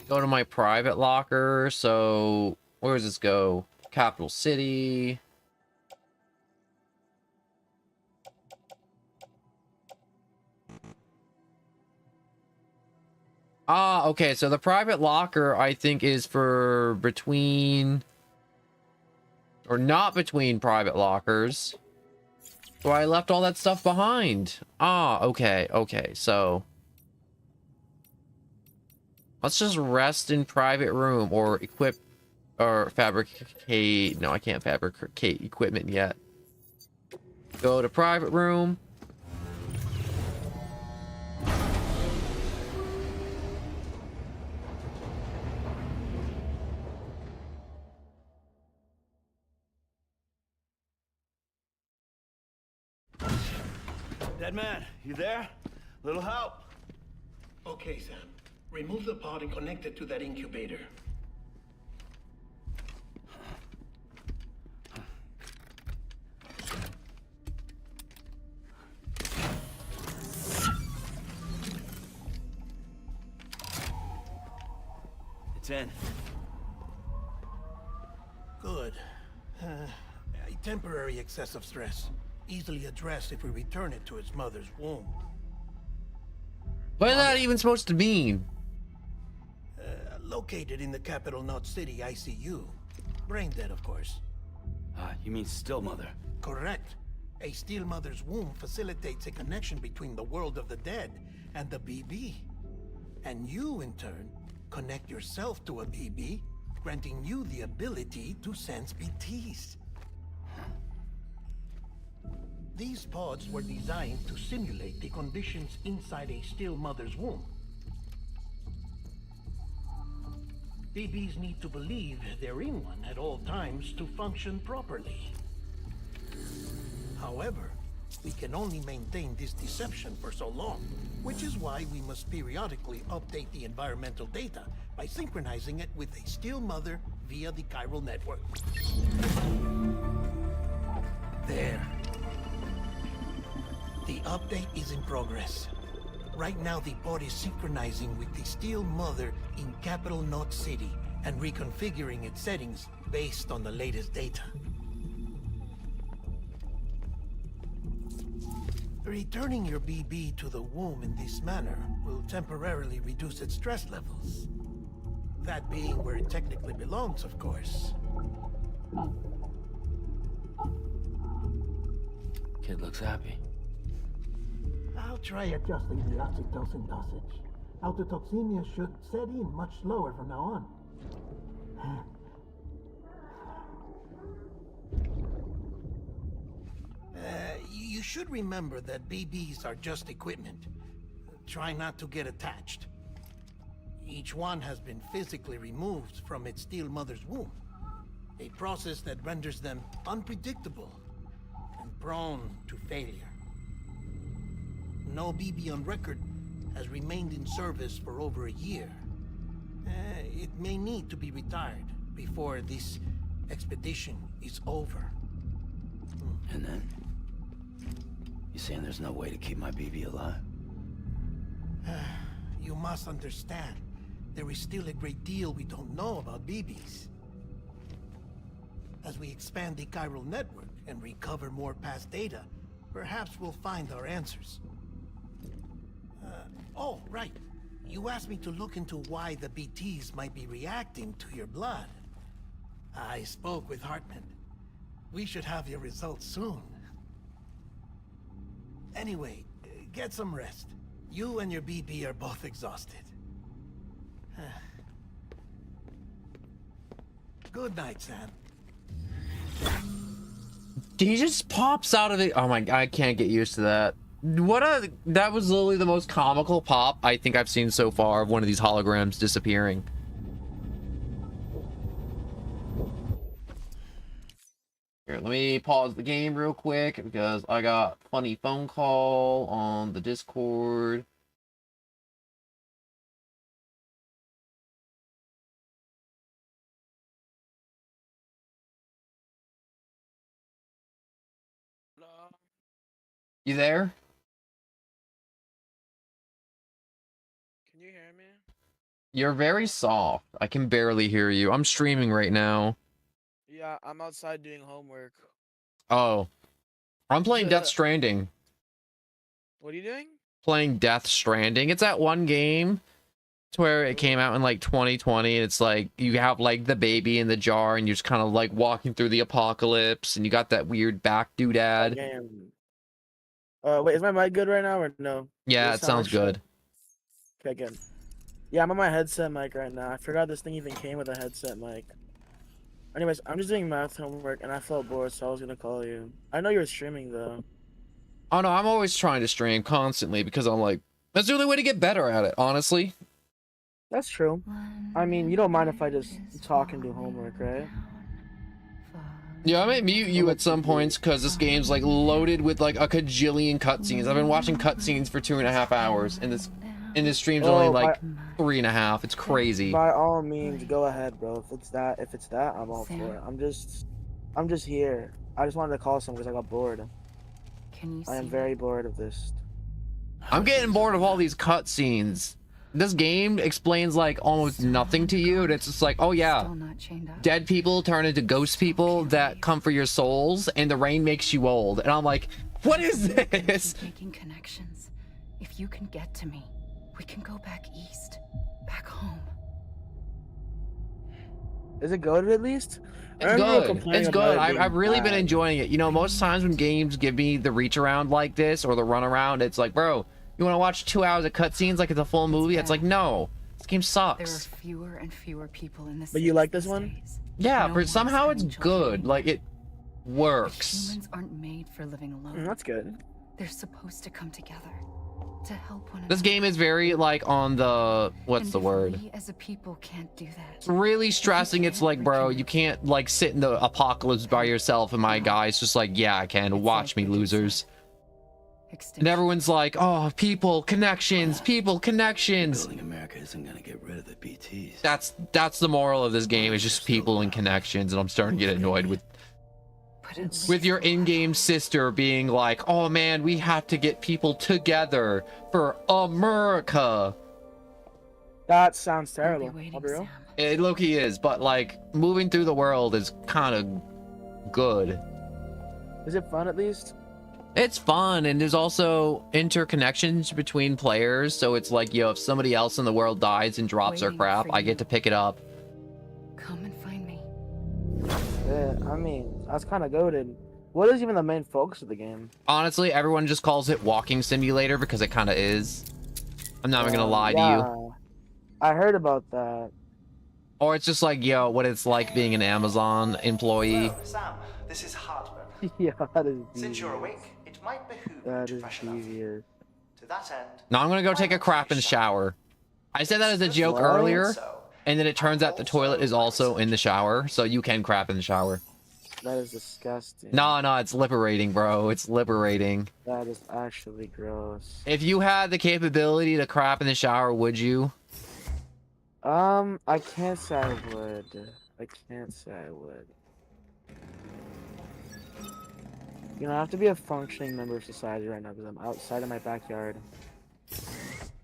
[SPEAKER 1] go to my private locker. So where does this go? Capital City. Ah, okay. So the private locker, I think, is for between or not between private lockers. So I left all that stuff behind. Ah, okay. Okay. So let's just rest in private room or equip or fabricate. No, I can't fabricate equipment yet. Go to private room.
[SPEAKER 6] Dead man, you there? Little help?
[SPEAKER 15] Okay, Sam. Remove the pod and connect it to that incubator.
[SPEAKER 6] It's in.
[SPEAKER 15] Good. A temporary excessive stress. Easily addressed if we return it to its mother's womb.
[SPEAKER 1] What is that even supposed to mean?
[SPEAKER 15] Located in the capital Knot City ICU. Brain dead, of course.
[SPEAKER 12] You mean still mother?
[SPEAKER 15] Correct. A still mother's womb facilitates a connection between the world of the dead and the BB. And you, in turn, connect yourself to a BB, granting you the ability to sense BTs. These pods were designed to simulate the conditions inside a still mother's womb. BBs need to believe they're in one at all times to function properly. However, we can only maintain this deception for so long, which is why we must periodically update the environmental data by synchronizing it with a still mother via the chiral network. There. The update is in progress. Right now, the pod is synchronizing with the still mother in capital Knot City and reconfiguring its settings based on the latest data. Returning your BB to the womb in this manner will temporarily reduce its stress levels. That being where it technically belongs, of course.
[SPEAKER 12] Kid looks happy.
[SPEAKER 15] I'll try adjusting the oxytocin dosage. Autotoxemia should set in much slower from now on. You should remember that BBs are just equipment. Try not to get attached. Each one has been physically removed from its still mother's womb. A process that renders them unpredictable and prone to failure. No BB on record has remained in service for over a year. It may need to be retired before this expedition is over.
[SPEAKER 12] And then? You saying there's no way to keep my BB alive?
[SPEAKER 15] You must understand, there is still a great deal we don't know about BBs. As we expand the chiral network and recover more past data, perhaps we'll find our answers. Oh, right.
[SPEAKER 8] You asked me to look into why the BTs might be reacting to your blood. I spoke with Hartman. We should have your results soon. Anyway, get some rest. You and your BB are both exhausted. Good night, Sam.
[SPEAKER 1] He just pops out of it. Oh my god, I can't get used to that. That was literally the most comical pop I think I've seen so far of one of these holograms disappearing. Here, let me pause the game real quick because I got a funny phone call on the Discord. You there?
[SPEAKER 14] Can you hear me?
[SPEAKER 1] You're very soft. I can barely hear you. I'm streaming right now.
[SPEAKER 14] Yeah, I'm outside doing homework.
[SPEAKER 1] Oh. I'm playing Death Stranding.
[SPEAKER 14] What are you doing?
[SPEAKER 1] Playing Death Stranding. It's that one game to where it came out in like 2020 and it's like you have like the baby in the jar and you're just kind of like walking through the apocalypse and you got that weird back doodad.
[SPEAKER 14] Wait, is my mic good right now or no?
[SPEAKER 1] Yeah,
[SPEAKER 14] Does
[SPEAKER 1] it sounds good.
[SPEAKER 14] Okay, good. Yeah, I'm on my headset mic right now. I forgot this thing even came with a headset mic. Anyways, I'm just doing math homework and I felt bored, so I was gonna call you. I know you were streaming though.
[SPEAKER 1] Oh no, I'm always trying to stream constantly because I'm like, that's the only way to get better at it, honestly.
[SPEAKER 14] That's true. I mean, you don't mind if I just talk and do homework, right?
[SPEAKER 1] Yeah, I might mute you at some points because this game's like loaded with like a cajillion cutscenes. I've been watching cutscenes for 2.5 hours, and this stream's only like 3.5. It's crazy.
[SPEAKER 14] By all means, go ahead, bro. If it's that, I'm all for it. I'm just here. I just wanted to call someone because I got bored. I am very bored of this.
[SPEAKER 1] I'm getting bored of all these cutscenes. This game explains like almost nothing to you, and it's just like, oh yeah, dead people turn into ghost people that come for your souls, and the rain makes you old. And I'm like, what is this?
[SPEAKER 7] Making connections. If you can get to me, we can go back east, back home.
[SPEAKER 14] Is it good at least?
[SPEAKER 1] It's good. It's good. I've really been enjoying it. You know, most times when games give me the reach around like this or the run around, it's like, bro, you want to watch 2 hours of cutscenes like it's a full movie? It's like, no, this game sucks.
[SPEAKER 7] There are fewer and fewer people in this.
[SPEAKER 14] But you like this one?
[SPEAKER 1] Yeah, but somehow it's good. Like it works.
[SPEAKER 7] Humans aren't made for living alone.
[SPEAKER 14] That's good.
[SPEAKER 7] They're supposed to come together to help one another.
[SPEAKER 1] This game is very like on the what's the word?
[SPEAKER 7] We as a people can't do that.
[SPEAKER 1] Really stressing. It's like, bro, you can't like sit in the apocalypse by yourself. And my guy's just like, yeah, I can. Watch me, losers. And everyone's like, oh, people connections.
[SPEAKER 12] Building America isn't gonna get rid of the BTs.
[SPEAKER 1] That's the moral of this game. Is just people and connections. And I'm starting to get annoyed with your in-game sister being like, oh man, we have to get people together for America.
[SPEAKER 14] That sounds terrible. I'll be real.
[SPEAKER 1] It low-key is, but like moving through the world is kind of good.
[SPEAKER 14] Is it fun at least?
[SPEAKER 1] It's fun, and there's also interconnections between players, so it's like, yo, if somebody else in the world dies and drops their crap, I get to pick it up.
[SPEAKER 7] Come and find me.
[SPEAKER 14] Yeah, I mean, that's kind of goated. What is even the main focus of the game?
[SPEAKER 1] Honestly, everyone just calls it walking simulator because it kind of is. I'm not even gonna lie to you.
[SPEAKER 14] I heard about that.
[SPEAKER 1] Or it's just like, yo, what it's like being an Amazon employee.
[SPEAKER 16] Hello, Sam. This is Hartman.
[SPEAKER 14] Yeah, that is
[SPEAKER 16] Since you're awake, it might behoove you to freshen up. To that end,
[SPEAKER 1] No, I'm gonna go take a crap in the shower. I said that as a joke earlier, and then it turns out the toilet is also in the shower, so you can crap in the shower.
[SPEAKER 14] That is disgusting.
[SPEAKER 1] No, it's liberating, bro. It's liberating.
[SPEAKER 14] That is actually gross.
[SPEAKER 1] If you had the capability to crap in the shower, would you?
[SPEAKER 14] I can't say I would. I can't say I would. You know, I have to be a functioning member of society right now because I'm outside of my backyard.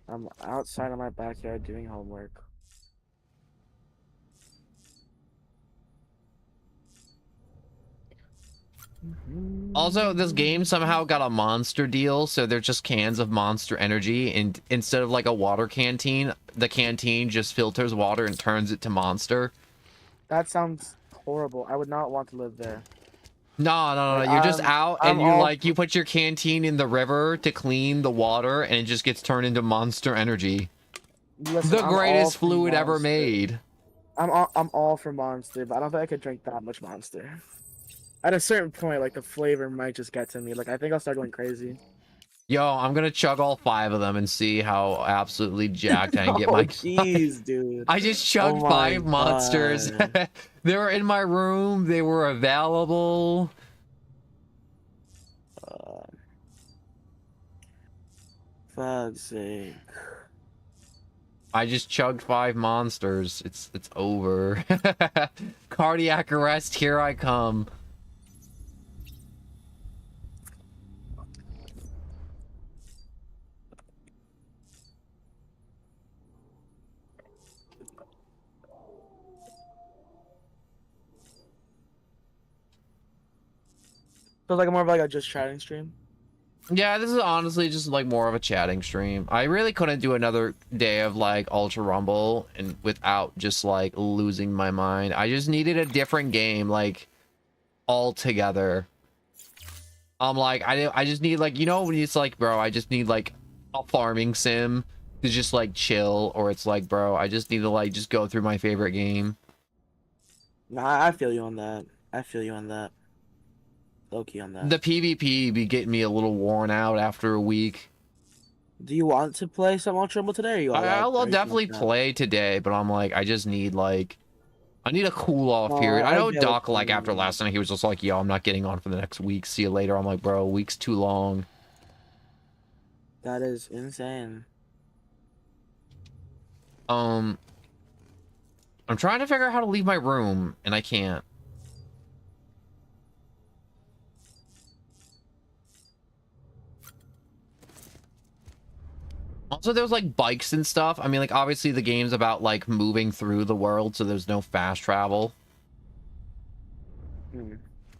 [SPEAKER 14] I'm outside of my backyard doing homework.
[SPEAKER 1] Also, this game somehow got a monster deal, so they're just cans of Monster Energy, and instead of like a water canteen, the canteen just filters water and turns it to Monster.
[SPEAKER 14] That sounds horrible. I would not want to live there.
[SPEAKER 1] No.
[SPEAKER 14] Like,
[SPEAKER 1] You're just out, and
[SPEAKER 14] I'm
[SPEAKER 1] you
[SPEAKER 14] all
[SPEAKER 1] like you put your canteen in the river to clean the water, and it just gets turned into Monster Energy.
[SPEAKER 14] Listen,
[SPEAKER 1] The
[SPEAKER 14] I'm all
[SPEAKER 1] greatest
[SPEAKER 14] for
[SPEAKER 1] fluid ever
[SPEAKER 14] Monster.
[SPEAKER 1] made.
[SPEAKER 14] I'm all for Monster, but I don't think I could drink that much Monster. At a certain point, like the flavor might just get to me. Like I think I'll start going crazy.
[SPEAKER 1] Yo, I'm gonna chug all 5 of them and see how absolutely jacked I can get
[SPEAKER 14] Oh
[SPEAKER 1] my.
[SPEAKER 14] jeez, dude.
[SPEAKER 1] I just
[SPEAKER 14] Oh
[SPEAKER 1] chugged
[SPEAKER 14] my
[SPEAKER 1] 5 monsters.
[SPEAKER 14] God.
[SPEAKER 1] They were in my room. They were available.
[SPEAKER 14] Fuck's sake.
[SPEAKER 1] I just chugged 5 monsters. It's over. Cardiac arrest, here I come.
[SPEAKER 14] So like more of like a just chatting stream.
[SPEAKER 1] Yeah, this is honestly just like more of a chatting stream. I really couldn't do another day of like Ultra Rumble and without just like losing my mind. I just needed a different game like altogether. I'm like I just need like, you know, when it's like, bro, I just need like a farming sim to just like chill, or it's like, bro, I just need to like just go through my favorite game.
[SPEAKER 14] Nah, I feel you on that. I feel you on that. Low key on that.
[SPEAKER 1] The PvP be getting me a little worn out after a week.
[SPEAKER 14] Do you want to play some Ultra Rumble today? Or are you
[SPEAKER 1] I'll definitely play today, but I'm like, I just need like, I need a cool off period. I know Doc, like after last night, he was just like, yo, I'm not getting on for the next week. See you later. I'm like, bro, a week's too long.
[SPEAKER 14] That is insane.
[SPEAKER 1] I'm trying to figure out how to leave my room, and I can't. Also, there's like bikes and stuff. I mean, like obviously the game's about like moving through the world, so there's no fast travel.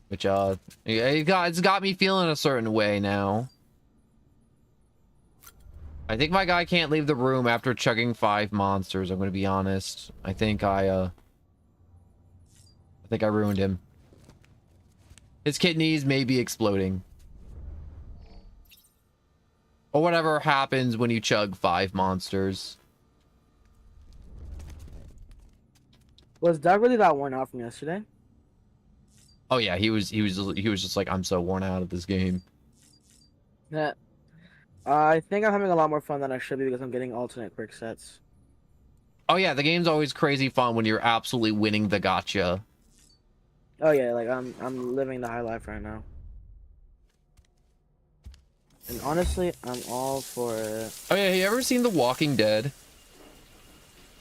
[SPEAKER 1] Which it's got me feeling a certain way now. I think my guy can't leave the room after chugging 5 monsters. I'm gonna be honest. I think I ruined him. His kidneys may be exploding. Or whatever happens when you chug 5 monsters.
[SPEAKER 14] Was Doug really that worn out from yesterday?
[SPEAKER 1] Oh yeah, he was just like, I'm so worn out of this game.
[SPEAKER 14] Yeah. I think I'm having a lot more fun than I should be because I'm getting alternate quick sets.
[SPEAKER 1] Oh yeah, the game's always crazy fun when you're absolutely winning the gotcha.
[SPEAKER 14] Oh yeah, like I'm living the high life right now. And honestly, I'm all for it.
[SPEAKER 1] Oh yeah, you ever seen The Walking Dead?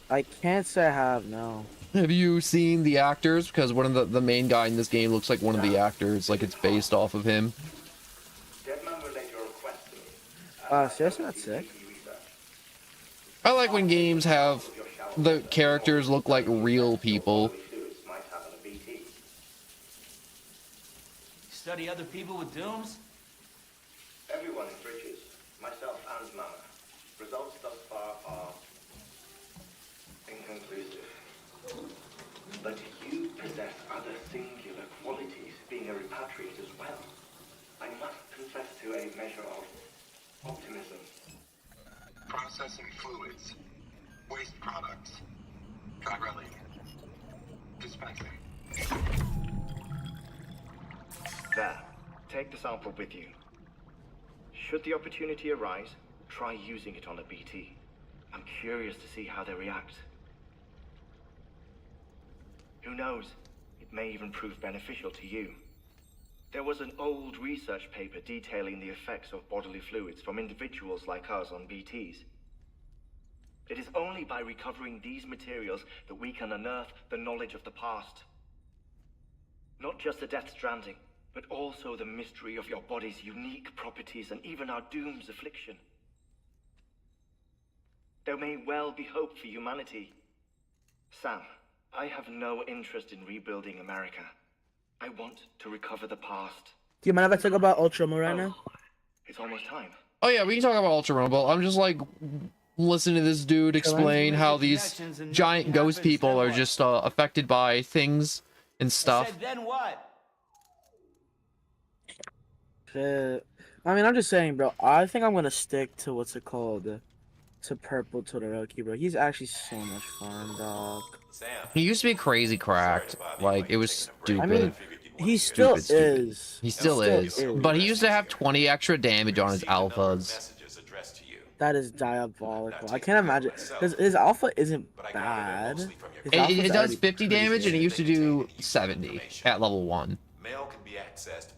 [SPEAKER 14] I can't say I have, no.
[SPEAKER 1] Have you seen the actors? Because one of the main guy in this game looks like one of the actors, like it's based off of him.
[SPEAKER 14] Seriously, that's sick.
[SPEAKER 1] I like when games have the characters look like real people.
[SPEAKER 21] Study other people with dooms?
[SPEAKER 15] Everyone in Bridges, myself and Mama. Results thus far are inconclusive. But you possess other singular qualities, being a repatriate as well. I must confess to a measure of optimism.
[SPEAKER 19] Processing fluids. Waste products. Dry-relling. Dispensing.
[SPEAKER 16] There. Take the sample with you. Should the opportunity arise, try using it on a BT. I'm curious to see how they react. Who knows? It may even prove beneficial to you. There was an old research paper detailing the effects of bodily fluids from individuals like us on BTs. It is only by recovering these materials that we can unearth the knowledge of the past. Not just the Death Stranding, but also the mystery of your body's unique properties and even our doom's affliction. There may well be hope for humanity. Sam, I have no interest in rebuilding America.
[SPEAKER 21] I want to recover the past.
[SPEAKER 14] Do you mind if I talk about Ultra more right now?
[SPEAKER 21] It's almost time.
[SPEAKER 1] Oh yeah, we can talk about Ultra Rumble. I'm just like listening to this dude explain how these giant ghost people are just affected by things and stuff.
[SPEAKER 21] Then what?
[SPEAKER 14] Shit. I mean, I'm just saying, bro. I think I'm gonna stick to what's it called, to Purple Todoroki, bro. He's actually so much fun, dog.
[SPEAKER 1] He used to be crazy cracked. Like, it was stupid.
[SPEAKER 14] I mean, he still is.
[SPEAKER 1] He still is. But he used to have 20 extra damage on his alphas.
[SPEAKER 14] That is diabolical. I can't imagine. His alpha isn't bad.
[SPEAKER 1] It does 50 damage, and it used to do 70 at level 1.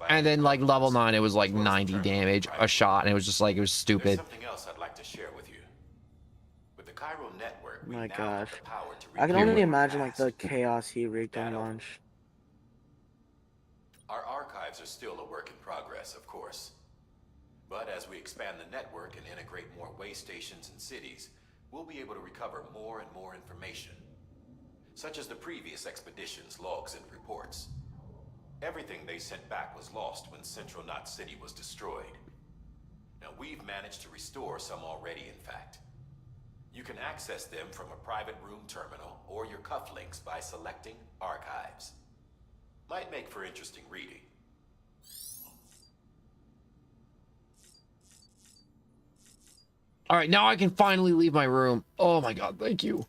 [SPEAKER 1] And then, like, level 9, it was like 90 damage a shot, and it was just like, it was stupid.
[SPEAKER 18] Something else I'd like to share with you. With the Chiral network,
[SPEAKER 14] Oh my gosh. I can only imagine, like, the chaos he wreaked on launch.
[SPEAKER 18] Our archives are still a work in progress, of course. But as we expand the network and integrate more way stations and cities, we'll be able to recover more and more information, such as the previous expedition's logs and reports. Everything they sent back was lost when Central Knot City was destroyed. Now we've managed to restore some already, in fact. You can access them from a private room terminal or your cufflinks by selecting Archives. Might make for interesting reading.
[SPEAKER 1] All right, now I can finally leave my room. Oh my god, thank you.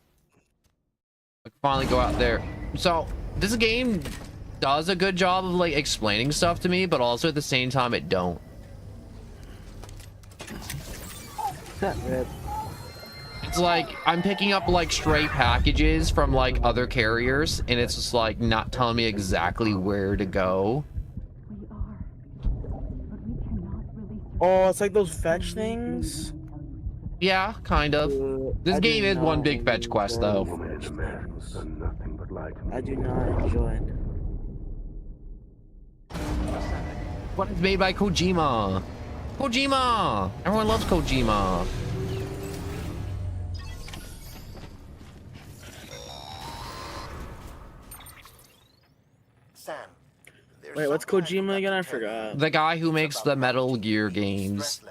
[SPEAKER 1] I can finally go out there. So, this game does a good job of like explaining stuff to me, but also at the same time it don't. It's like I'm picking up like stray packages from like other carriers, and it's just like not telling me exactly where to go.
[SPEAKER 14] Oh, it's like those fetch things.
[SPEAKER 1] Yeah, kind of. This game is one big fetch quest, though.
[SPEAKER 14] I do not enjoy it.
[SPEAKER 1] But it's made by Kojima. Kojima! Everyone loves Kojima.
[SPEAKER 15] Sam,
[SPEAKER 14] wait, what's Kojima again? I forgot.
[SPEAKER 1] The guy who makes the Metal Gear games.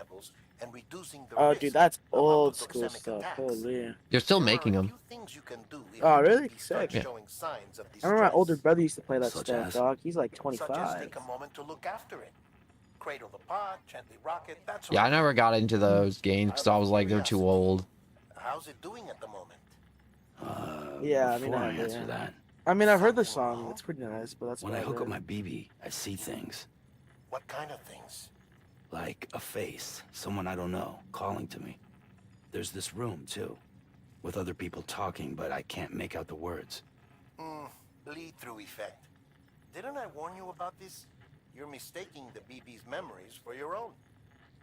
[SPEAKER 14] Oh, dude, that's old school stuff. Holy.
[SPEAKER 1] They're still making them.
[SPEAKER 14] Oh, really? Sick.
[SPEAKER 1] Yeah.
[SPEAKER 14] I remember my older brother used to play that stuff, dog. He's like 25.
[SPEAKER 15] Take a moment to look after it. Cradle the pod, gently rock it. That's
[SPEAKER 1] Yeah, I never got into those games because I was like, they're too old.
[SPEAKER 15] How's it doing at the moment?
[SPEAKER 14] Yeah, I mean,
[SPEAKER 12] Before I answer that,
[SPEAKER 14] I mean, I've heard the song. It's pretty nice, but that's
[SPEAKER 12] when I
[SPEAKER 14] about
[SPEAKER 12] hook
[SPEAKER 14] it.
[SPEAKER 12] up my BB, I see things.
[SPEAKER 15] What kind of things?
[SPEAKER 12] Like a face, someone I don't know, calling to me. There's this room, too, with other people talking, but I can't make out the words.
[SPEAKER 15] Bleed-through effect. Didn't I warn you about this? You're mistaking the BB's memories for your own.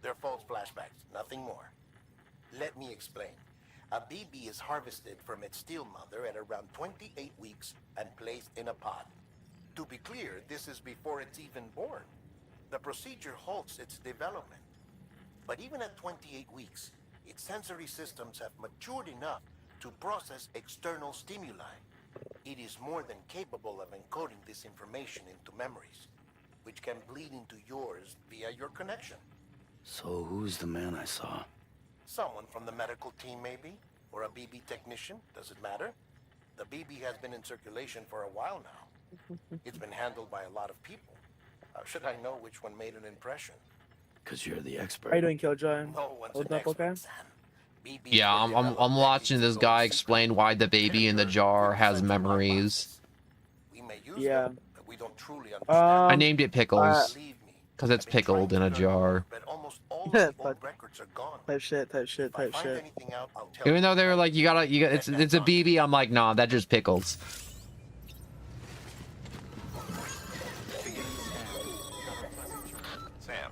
[SPEAKER 15] They're false flashbacks, nothing more. Let me explain. A BB is harvested from its steel mother at around 28 weeks and placed in a pod. To be clear, this is before it's even born. The procedure halts its development. But even at 28 weeks, its sensory systems have matured enough to process external stimuli. It is more than capable of encoding this information into memories, which can bleed into yours via your connection.
[SPEAKER 12] So who's the man I saw?
[SPEAKER 15] Someone from the medical team, maybe? Or a BB technician? Does it matter? The BB has been in circulation for a while now. It's been handled by a lot of people. How should I know which one made an impression?
[SPEAKER 12] Because you're the expert.
[SPEAKER 14] How you doing, Killjoy?
[SPEAKER 15] No one's
[SPEAKER 14] Hold
[SPEAKER 15] an
[SPEAKER 14] up, okay?
[SPEAKER 1] Yeah, I'm watching this guy explain why the baby in the jar has memories.
[SPEAKER 14] Yeah.
[SPEAKER 15] We don't truly
[SPEAKER 1] I named it Pickles because it's pickled in a jar.
[SPEAKER 14] Type shit.
[SPEAKER 1] Even though they were like, you got it's a BB. I'm like, nah, that's just Pickles.
[SPEAKER 18] Sam,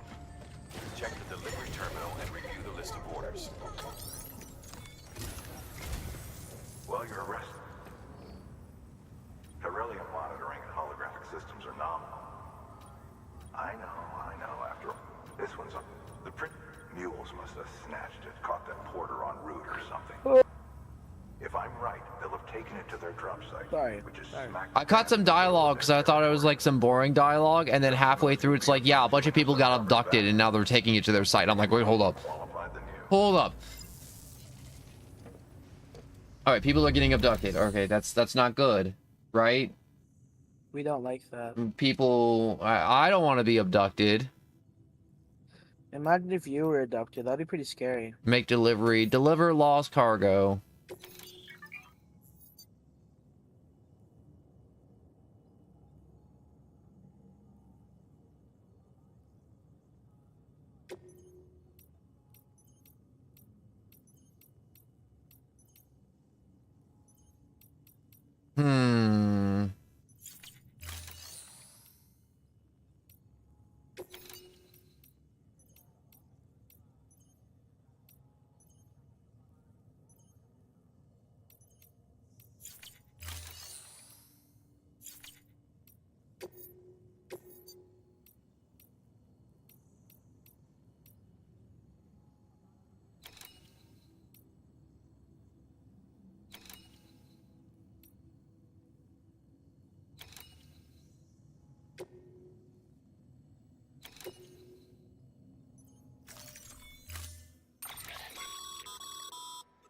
[SPEAKER 18] check the delivery terminal and review the list of orders.
[SPEAKER 20] While you're arrested, Beryllium monitoring and holographic systems are nominal. I know. After all, this one's up. The print mules must have snatched it, caught that porter en route or something. If I'm right, they'll have taken it to their drop site.
[SPEAKER 14] Sorry.
[SPEAKER 20] Which is smack
[SPEAKER 1] I caught some dialogue because I thought it was like some boring dialogue, and then halfway through it's like, yeah, a bunch of people got abducted and now they're taking it to their site. I'm like, wait, hold up. Hold up. All right, people are getting abducted. Okay, that's not good, right?
[SPEAKER 14] We don't like that.
[SPEAKER 1] People, I don't want to be abducted.
[SPEAKER 14] Imagine if you were abducted. That'd be pretty scary.
[SPEAKER 1] Make delivery. Deliver lost cargo. Hmm.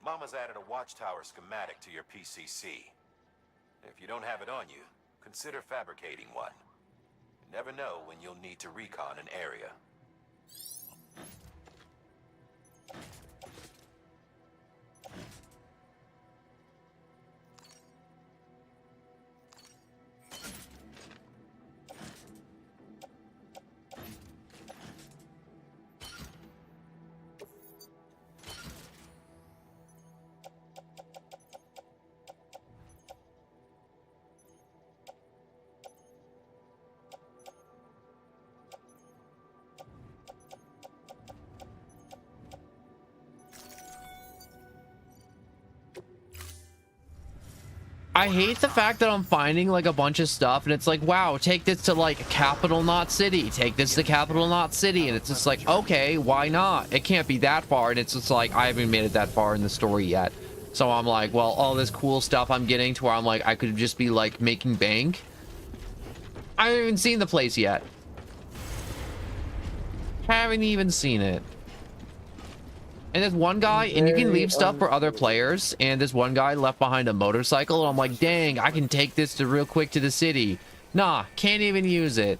[SPEAKER 18] Mama's added a watchtower schematic to your PCC. If you don't have it on you, consider fabricating one. You never know when you'll need to recon an area.
[SPEAKER 1] I hate the fact that I'm finding like a bunch of stuff and it's like, wow, take this to like Capital Knot City, take this to Capital Knot City, and it's just like, okay, why not? It can't be that far, and it's just like, I haven't made it that far in the story yet. So I'm like, well, all this cool stuff I'm getting to where I'm like, I could just be like making bank. I haven't even seen the place yet. Haven't even seen it. And there's one guy, and you can leave stuff for other players, and this one guy left behind a motorcycle, and I'm like, dang, I can take this to real quick to the city. Nah, can't even use it.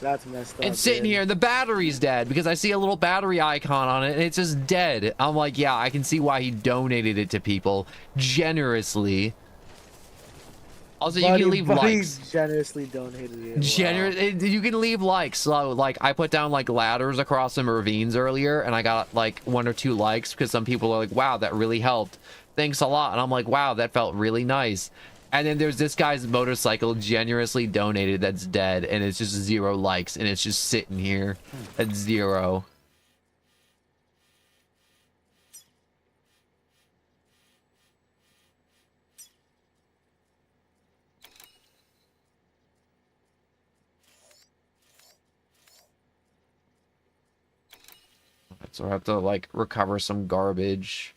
[SPEAKER 14] That's messed up.
[SPEAKER 1] It's sitting here, the battery's dead, because I see a little battery icon on it, and it's just dead. I'm like, yeah, I can see why he donated it to people generously. Also, you can leave likes.
[SPEAKER 14] Generously donated it.
[SPEAKER 1] You can leave likes. So, like, I put down like ladders across some ravines earlier, and I got like 1 or 2 likes because some people are like, "Wow, that really helped. Thanks a lot." And I'm like, "Wow, that felt really nice." And then there's this guy's motorcycle generously donated that's dead, and it's just 0 likes, and it's just sitting here at 0. So I have to like recover some garbage.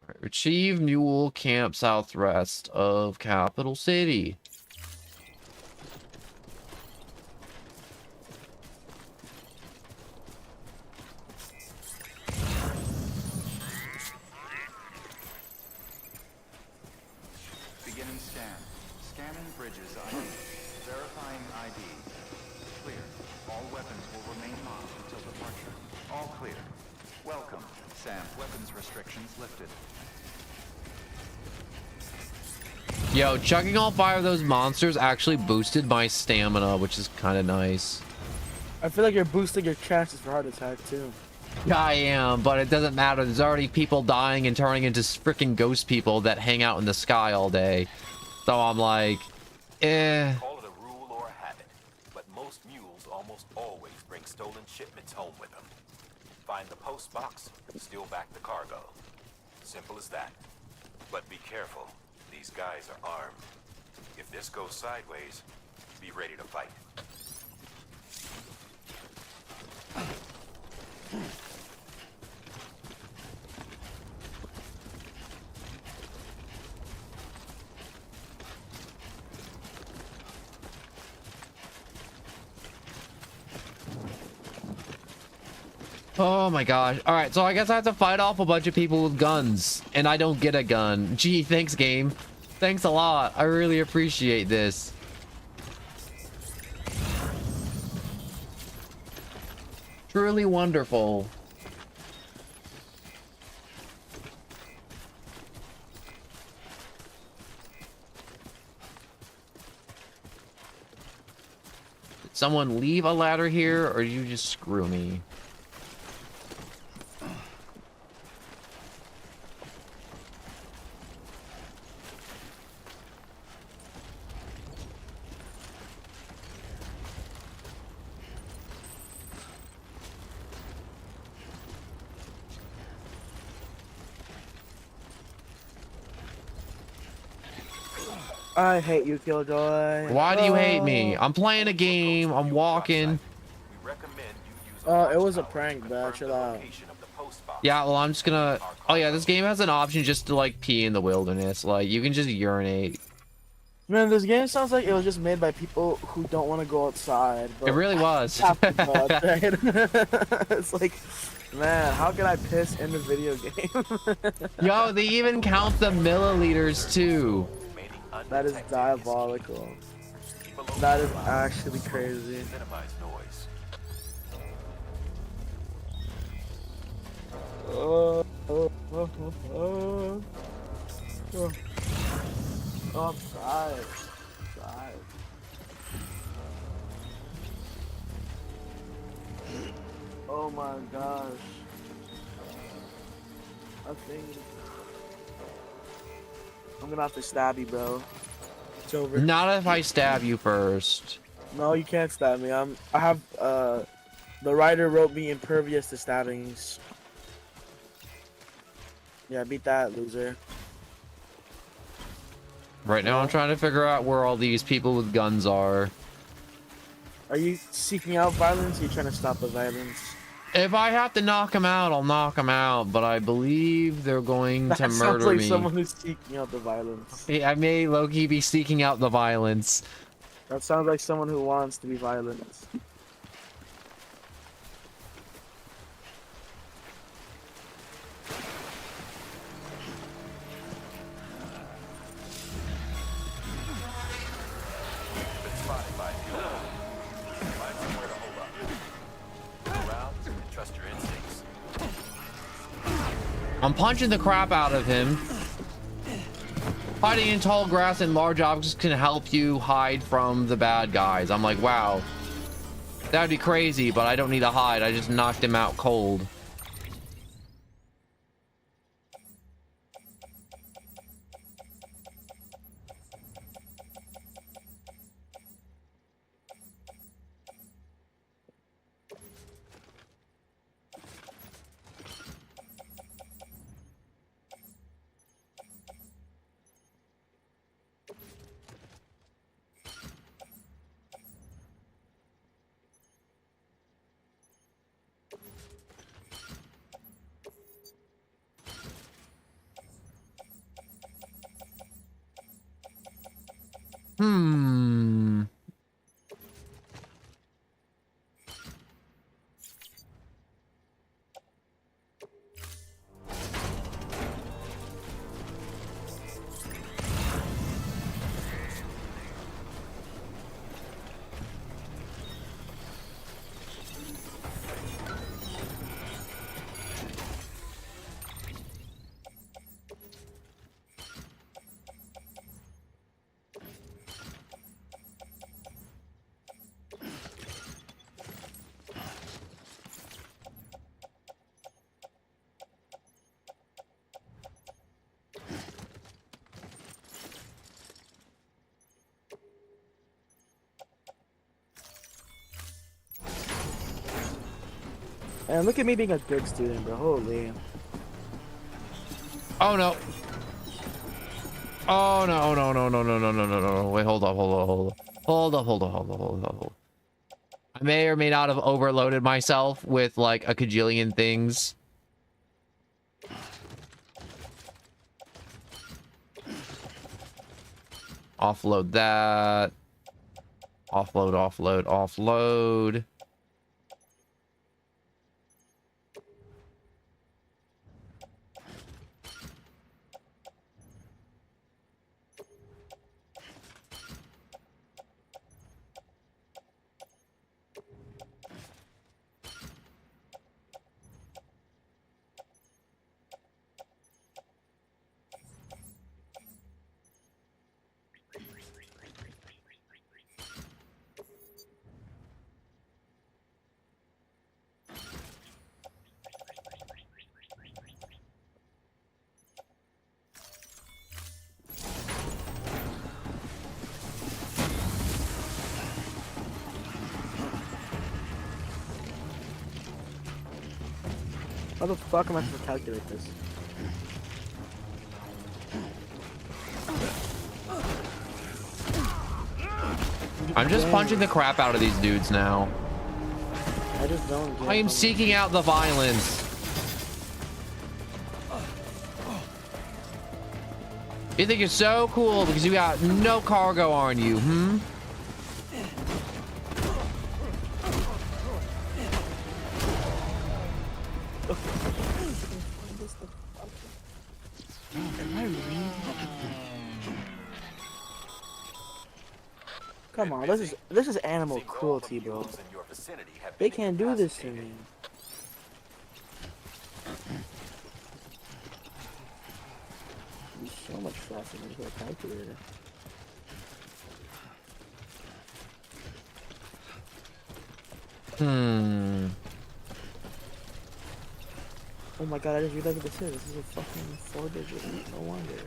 [SPEAKER 1] Right, retrieve mule camp southwest of Capital City.
[SPEAKER 5] Beginning scan. Scanning bridges ID. Verifying ID. Clear. All weapons will remain locked until departure. All clear. Welcome, Sam. Weapons restrictions lifted.
[SPEAKER 1] Yo, chugging all 5 of those monsters actually boosted my stamina, which is kind of nice.
[SPEAKER 14] I feel like you're boosting your chances for heart attack too.
[SPEAKER 1] Yeah, I am, but it doesn't matter. There's already people dying and turning into freaking ghost people that hang out in the sky all day. So I'm like, eh.
[SPEAKER 18] Call it a rule or a habit, but most mules almost always bring stolen shipments home with them. Find the post box, steal back the cargo. Simple as that. But be careful. These guys are armed. If this goes sideways, be ready to fight.
[SPEAKER 1] Oh my gosh. All right, so I guess I have to fight off a bunch of people with guns, and I don't get a gun. Gee, thanks, game. Thanks a lot. I really appreciate this. Truly wonderful. Did someone leave a ladder here, or you just screw me?
[SPEAKER 14] I hate you, Killjoy.
[SPEAKER 1] Why do you hate me? I'm playing a game. I'm walking.
[SPEAKER 14] It was a prank, bro. Chill out.
[SPEAKER 1] Yeah, well, I'm just gonna... Oh, yeah, this game has an option just to, like, pee in the wilderness. Like, you can just urinate.
[SPEAKER 14] Man, this game sounds like it was just made by people who don't want to go outside. But
[SPEAKER 1] It really was.
[SPEAKER 14] have to go outside. It's like, man, how can I piss in the video game?
[SPEAKER 1] Yo, they even count the milliliters, too.
[SPEAKER 14] That is diabolical. That is actually crazy. Oh, I'm tired. Oh my gosh. I think I'm gonna have to stab you, bro. It's over.
[SPEAKER 1] Not if I stab you first.
[SPEAKER 14] No, you can't stab me. I have the writer wrote me impervious to stabbings. Yeah, beat that, loser.
[SPEAKER 1] Right now, I'm trying to figure out where all these people with guns are.
[SPEAKER 14] Are you seeking out violence? Or are you trying to stop the violence?
[SPEAKER 1] If I have to knock them out, I'll knock them out. But I believe they're going to
[SPEAKER 14] Sounds
[SPEAKER 1] murder
[SPEAKER 14] like
[SPEAKER 1] me.
[SPEAKER 14] someone who's seeking out the violence.
[SPEAKER 1] Yeah, I may low-key be seeking out the violence.
[SPEAKER 14] That sounds like someone who wants to be violent.
[SPEAKER 1] I'm punching the crap out of him. Hiding in tall grass and large objects can help you hide from the bad guys. I'm like, wow. That'd be crazy, but I don't need to hide. I just knocked him out cold. Hmm.
[SPEAKER 14] And look at me being a good student, bro. Holy.
[SPEAKER 1] Oh no. Oh no, no, no, no, no, no, no, no, no. Wait, hold up, hold up, hold up. Hold up, hold up, hold up, hold up, hold up. I may or may not have overloaded myself with like a cajillion things. Offload that. Offload, offload, offload.
[SPEAKER 14] How the fuck am I supposed to calculate this?
[SPEAKER 1] I'm just punching the crap out of these dudes now.
[SPEAKER 14] I just don't get
[SPEAKER 1] I am seeking out the violence. You think you're so cool because you got no cargo on you, hmm?
[SPEAKER 14] Am I really? Come on, this is animal cruelty, bro. They can't do this to me. So much faster than a calculator. Oh my god, I just realized what this is. This is a fucking 4-digit. No wonder.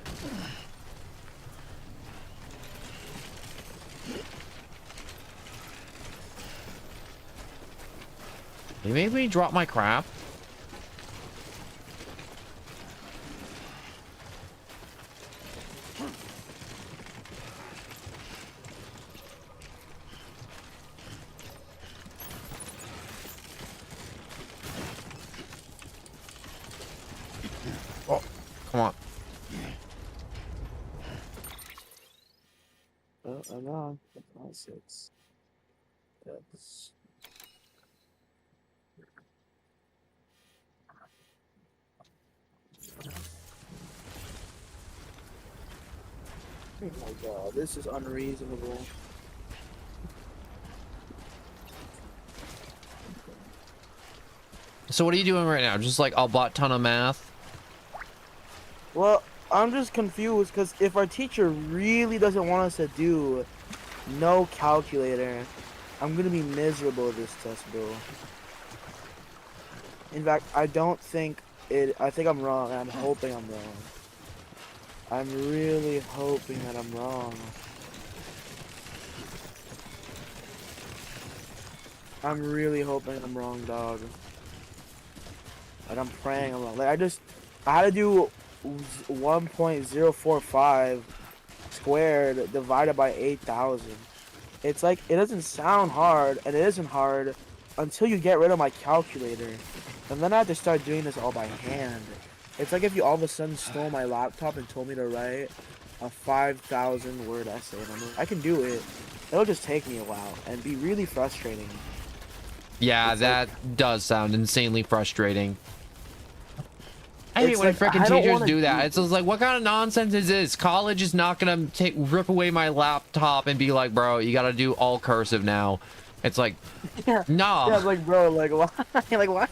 [SPEAKER 1] You made me drop my crap. Oh, come on.
[SPEAKER 14] Oh, I'm on. That's 6. That's... Oh my god, this is unreasonable.
[SPEAKER 1] So what are you doing right now? Just like a butt ton of math?
[SPEAKER 14] Well, I'm just confused because if our teacher really doesn't want us to do no calculator, I'm gonna be miserable at this test, bro. In fact, I don't think it. I think I'm wrong, and I'm hoping I'm wrong. I'm really hoping that I'm wrong. I'm really hoping I'm wrong, dog. Like, I'm praying I'm wrong. Like, I had to do 1.045 squared divided by 8,000. It's like, it doesn't sound hard, and it isn't hard until you get rid of my calculator. And then I have to start doing this all by hand. It's like if you all of a sudden stole my laptop and told me to write a 5,000 word essay. And I can do it. It'll just take me a while and be really frustrating.
[SPEAKER 1] Yeah,
[SPEAKER 14] it's
[SPEAKER 1] that
[SPEAKER 14] like,
[SPEAKER 1] does sound insanely frustrating. I hate when
[SPEAKER 14] like,
[SPEAKER 1] freaking teachers do that. It's just like, what kind of nonsense is this? College is not gonna rip away my laptop and be like, bro, you gotta do all cursive now. It's like,
[SPEAKER 14] yeah,
[SPEAKER 1] no.
[SPEAKER 14] Yeah, like, bro, like, why? Like, why?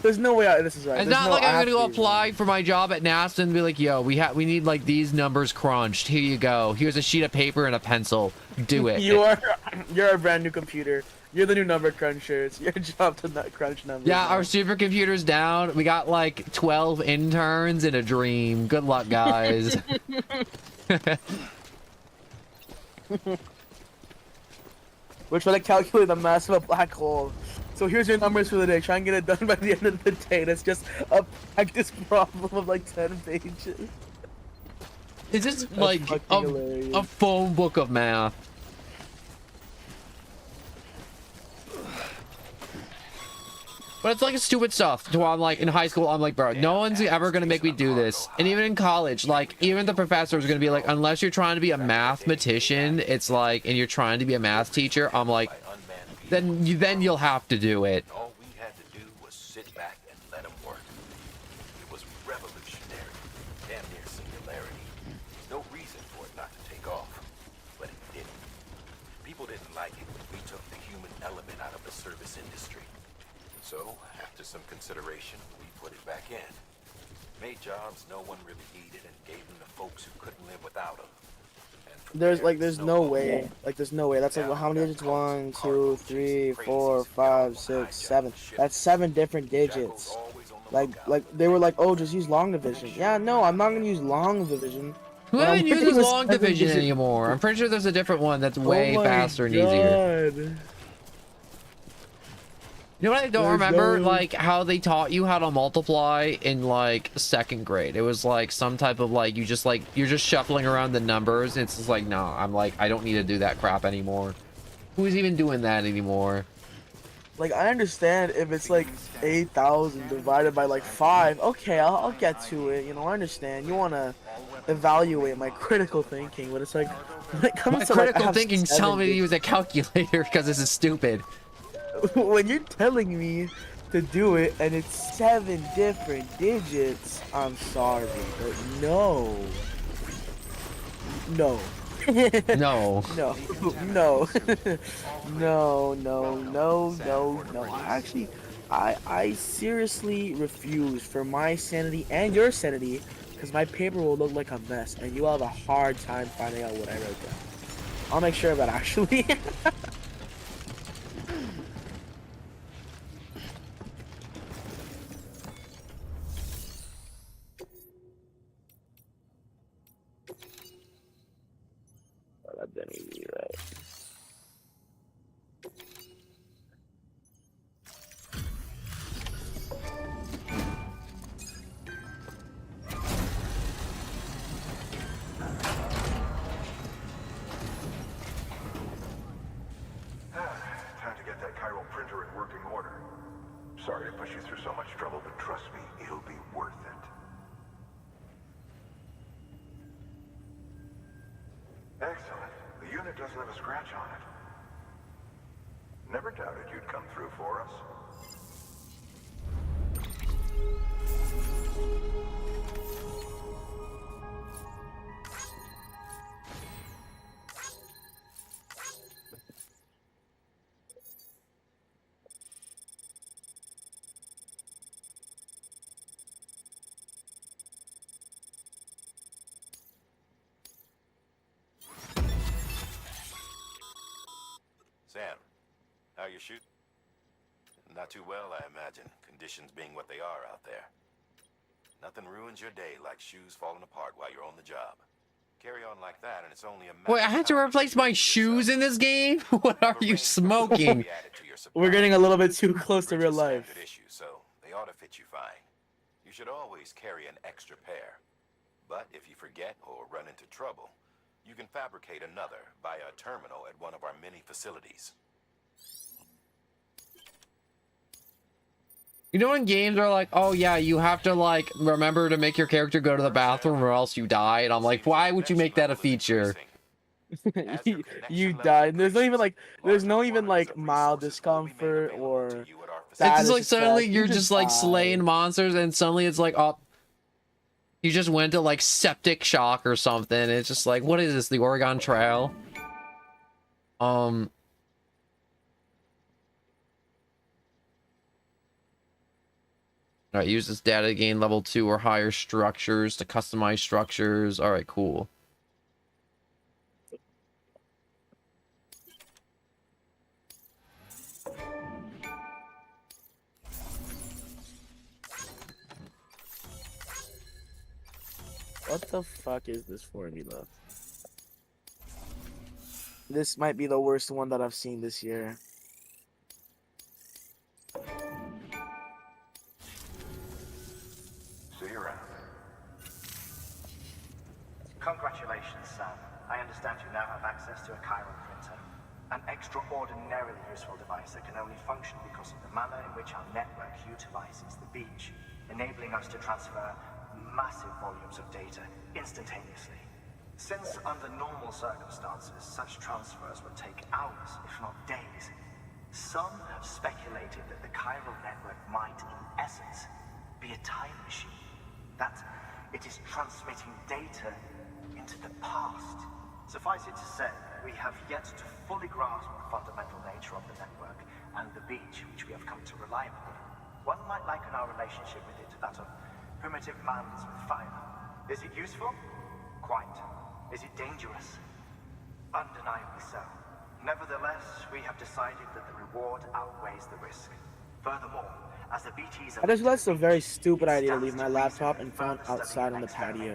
[SPEAKER 14] There's no way this is right.
[SPEAKER 1] It's
[SPEAKER 14] There's
[SPEAKER 1] not
[SPEAKER 14] no
[SPEAKER 1] like I'm gonna go
[SPEAKER 14] absolute
[SPEAKER 1] apply for my job at NASA and be like, yo, we need like these numbers crunched. Here you go. Here's a sheet of paper and a pencil. Do it.
[SPEAKER 14] You're a brand new computer. You're the new number cruncher. It's your job to not crunch numbers.
[SPEAKER 1] Yeah, our supercomputer's down. We got like 12 interns in a dream. Good luck, guys.
[SPEAKER 14] We're trying to calculate the mass of a black hole. So here's your numbers for the day. Try and get it done by the end of the day. That's just a practice problem of like 10 pages.
[SPEAKER 1] It's just like a phone book of math. But it's like stupid stuff. So I'm like, in high school, I'm like, bro, no one's ever gonna make me do this. And even in college, like, even the professor is gonna be like, unless you're trying to be a mathematician, it's like, and you're trying to be a math teacher, I'm like, then you'll have to do it.
[SPEAKER 2] All we had to do was sit back and let them work. It was revolutionary, damn near singularity. No reason for it not to take off, but it didn't. People didn't like it when we took the human element out of the service industry. So, after some consideration, we put it back in. Made jobs no one really needed and gave them to folks who couldn't live without them.
[SPEAKER 14] There's no way. Like, there's no way. That's like, well, how many digits? 1, 2, 3, 4, 5, 6, 7. That's 7 different digits. Like they were like, oh, just use long division. Yeah, no, I'm not gonna use long division.
[SPEAKER 1] Who even uses long division anymore? I'm pretty sure there's a different one that's way faster and easier. You know what I don't remember? Like, how they taught you how to multiply in, like, 2nd grade. It was, like, some type of, like, you're just shuffling around the numbers. And it's just like, no, I'm like, I don't need to do that crap anymore. Who's even doing that anymore?
[SPEAKER 14] Like, I understand if it's like 8,000 divided by like 5. Okay, I'll get to it. You know, I understand. You want to evaluate my critical thinking, but it's like when it comes
[SPEAKER 1] My
[SPEAKER 14] to like I
[SPEAKER 1] critical
[SPEAKER 14] have
[SPEAKER 1] thinking's
[SPEAKER 14] 7
[SPEAKER 1] telling me to use a calculator because this is stupid.
[SPEAKER 14] when you're telling me to do it and it's 7 different digits, I'm sorry, but no. No.
[SPEAKER 1] No.
[SPEAKER 14] No. No. No, no, no, no, no. Actually, I seriously refuse for my sanity and your sanity, because my paper will look like a mess and you will have a hard time finding out what I wrote down. I'll make sure of that actually. That didn't be right.
[SPEAKER 20] Time to get that chiral printer in working order. Sorry to push you through so much trouble, but trust me, it'll be worth it. Excellent. The unit doesn't have a scratch on it. Never doubted you'd come through for us.
[SPEAKER 18] Sam, how you shoot? Not too well, I imagine. Conditions being what they are out there. Nothing ruins your day like shoes falling apart while you're on the job. Carry on like that, and it's only a matter.
[SPEAKER 1] Wait, I had to replace my shoes in this game? What are you smoking?
[SPEAKER 14] We're getting a little bit too close to real life.
[SPEAKER 18] Issue, so they ought to fit you fine. You should always carry an extra pair. But if you forget or run into trouble, you can fabricate another via a terminal at one of our many facilities.
[SPEAKER 1] You know when games are like, oh yeah, you have to like remember to make your character go to the bathroom or else you die, and I'm like, why would you make that a feature?
[SPEAKER 14] you died. There's no even like mild discomfort or.
[SPEAKER 1] It's just like suddenly you're just like slaying monsters, and suddenly it's like, oh, you just went to like septic shock or something. It's just like, what is this? The Oregon Trail? Alright, use this data to gain level 2 or higher structures to customize structures. Alright, cool.
[SPEAKER 14] What the fuck is this formula? This might be the worst one that I've seen this year.
[SPEAKER 20] See you around.
[SPEAKER 16] Congratulations, Sam. I understand you now have access to a chiral printer. An extraordinarily useful device that can only function because of the manner in which our network utilizes the beach, enabling us to transfer massive volumes of data instantaneously. Since under normal circumstances, such transfers would take hours, if not days, some have speculated that the chiral network might, in essence, be a time machine. That it is transmitting data into the past. Suffice it to say, we have yet to fully grasp the fundamental nature of the network and the beach which we have come to rely upon. One might liken our relationship with it to that of primitive mans with fire. Is it useful? Quite. Is it dangerous? Undeniably so. Nevertheless, we have decided that the reward outweighs the risk. Furthermore, as the BTs
[SPEAKER 14] I just thought it's a very stupid idea to leave my laptop and phone outside on the patio.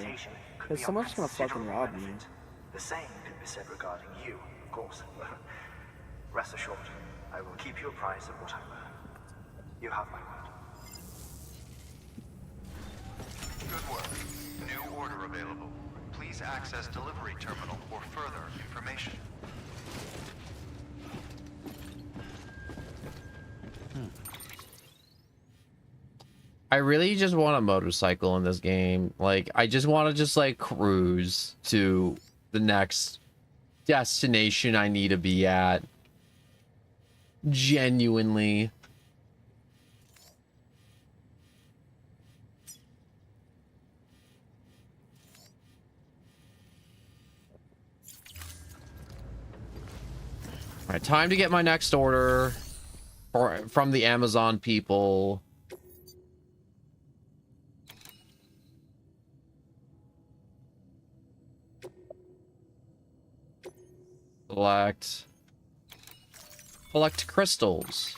[SPEAKER 14] Because someone's gonna fucking rob me.
[SPEAKER 16] The same could be said regarding you, of course. Rest assured, I will keep you apprised of what I learn.
[SPEAKER 19] You have my word.
[SPEAKER 5] Good work. New order available. Please access delivery terminal for further information.
[SPEAKER 1] I really just want a motorcycle in this game. Like, I just want to just like cruise to the next destination I need to be at. Genuinely. All right, time to get my next order from the Amazon people. Collect crystals.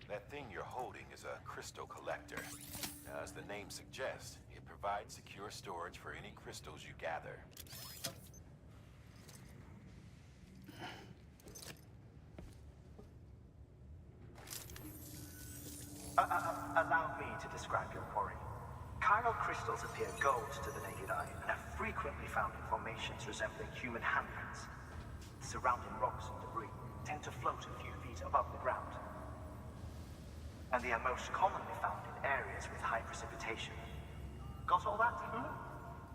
[SPEAKER 18] That thing you're holding is a crystal collector. Now, as the name suggests, it provides secure storage for any crystals you gather.
[SPEAKER 19] Allow me to describe your quarry. Chiral crystals appear gold to the naked eye and are frequently found in formations resembling human handprints. Surrounding rocks and debris tend to float a few feet above the ground. And they are most commonly found in areas with high precipitation. Got all that?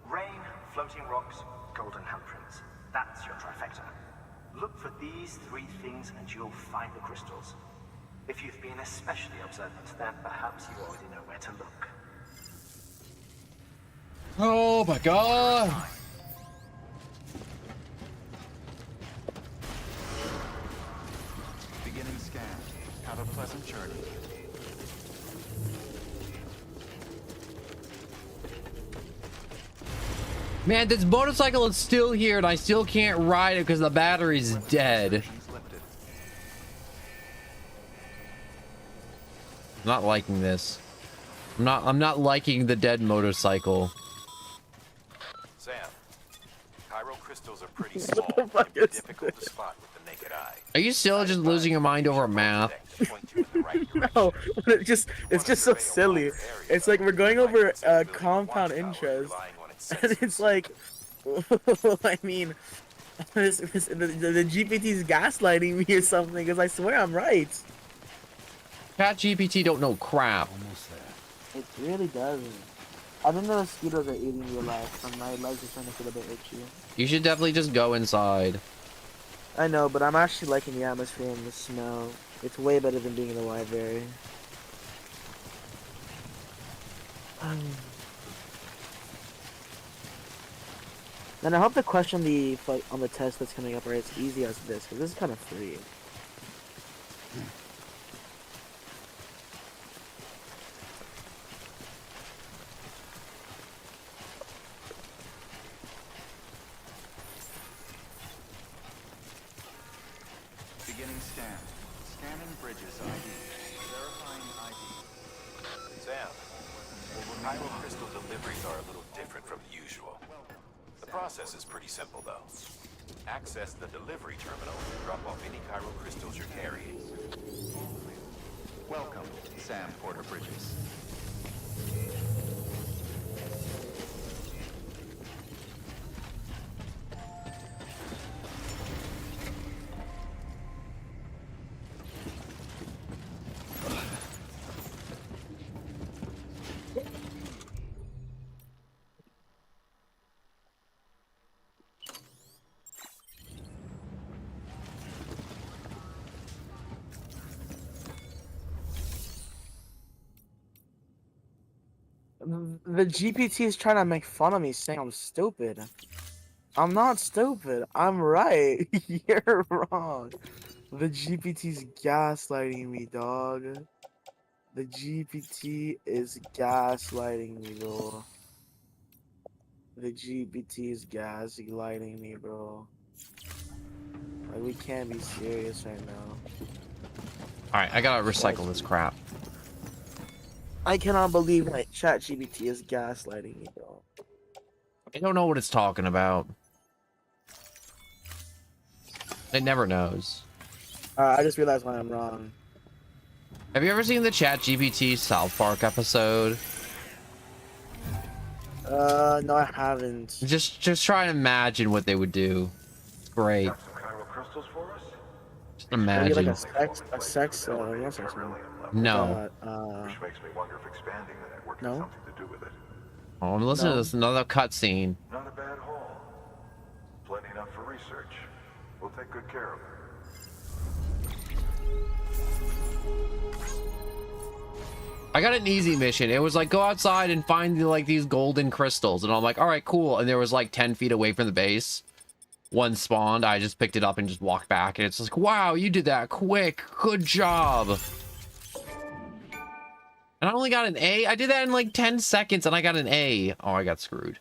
[SPEAKER 19] Rain, floating rocks, golden handprints. That's your trifecta. Look for these three things and you'll find the crystals. If you've been especially observant, then perhaps you already know where to look.
[SPEAKER 1] Oh my god!
[SPEAKER 5] Beginning scan. Have a pleasant journey.
[SPEAKER 1] Man, this motorcycle is still here and I still can't ride it because the battery's dead. I'm not liking this. I'm not liking the dead motorcycle.
[SPEAKER 18] Sam, chiral crystals are pretty small and can be difficult to spot with the naked eye.
[SPEAKER 1] Are you still just losing your mind over math?
[SPEAKER 14] No, it's just so silly. It's like we're going over compound interest, and it's like, I mean, the GPT's gaslighting me or something, because I swear I'm right.
[SPEAKER 1] Chat GPT don't know crap.
[SPEAKER 14] It really doesn't. I think the mosquitoes are eating me alive, and my legs are starting to feel a bit itchy.
[SPEAKER 1] You should definitely just go inside.
[SPEAKER 14] I know, but I'm actually liking the atmosphere and the snow. It's way better than being in the library. And I hope the question on the test that's coming up are as easy as this, because this is kind of free.
[SPEAKER 5] Beginning scan. Scanning bridges ID. Verifying ID.
[SPEAKER 18] Sam, chiral crystal deliveries are a little different from the usual. The process is pretty simple, though. Access the delivery terminal and drop off any chiral crystals you're carrying.
[SPEAKER 5] Welcome, Sam Porter Bridges.
[SPEAKER 14] The GPT is trying to make fun of me, saying I'm stupid. I'm not stupid. I'm right. You're wrong. The GPT's gaslighting me, dog. The GPT is gaslighting me, bro. The GPT is gaslighting me, bro. Like, we can't be serious right now.
[SPEAKER 1] Alright, I gotta recycle this crap.
[SPEAKER 14] I cannot believe my ChatGPT is gaslighting me, bro.
[SPEAKER 1] I don't know what it's talking about. It never knows.
[SPEAKER 14] I just realized why I'm wrong.
[SPEAKER 1] Have you ever seen the ChatGPT South Park episode?
[SPEAKER 14] No, I haven't.
[SPEAKER 1] Just try and imagine what they would do. It's great.
[SPEAKER 20] Got some chiral crystals for us?
[SPEAKER 1] Just
[SPEAKER 14] Maybe like
[SPEAKER 1] imagine.
[SPEAKER 14] a sex, not sex one.
[SPEAKER 1] No.
[SPEAKER 20] Which makes me wonder if expanding the network has
[SPEAKER 14] No?
[SPEAKER 20] something to do with it.
[SPEAKER 1] Oh, listen to this. Another cutscene.
[SPEAKER 20] Not a bad haul. Plenty enough for research. We'll take good care of it.
[SPEAKER 1] I got an easy mission. It was like, go outside and find like these golden crystals. And I'm like, all right, cool. And there was like 10 feet away from the base. One spawned. I just picked it up and just walked back. And it's like, wow, you did that quick. Good job. And I only got an A. I did that in like 10 seconds and I got an A. Oh, I got screwed.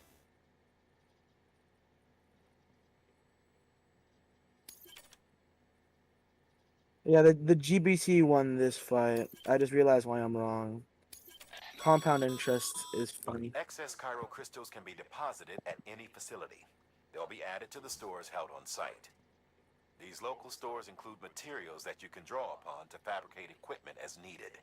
[SPEAKER 14] Yeah, the GBC won this fight. I just realized why I'm wrong. Compound interest is funny.
[SPEAKER 18] Excess chiral crystals can be deposited at any facility. They'll be added to the stores held on site. These local stores include materials that you can draw upon to fabricate equipment as needed.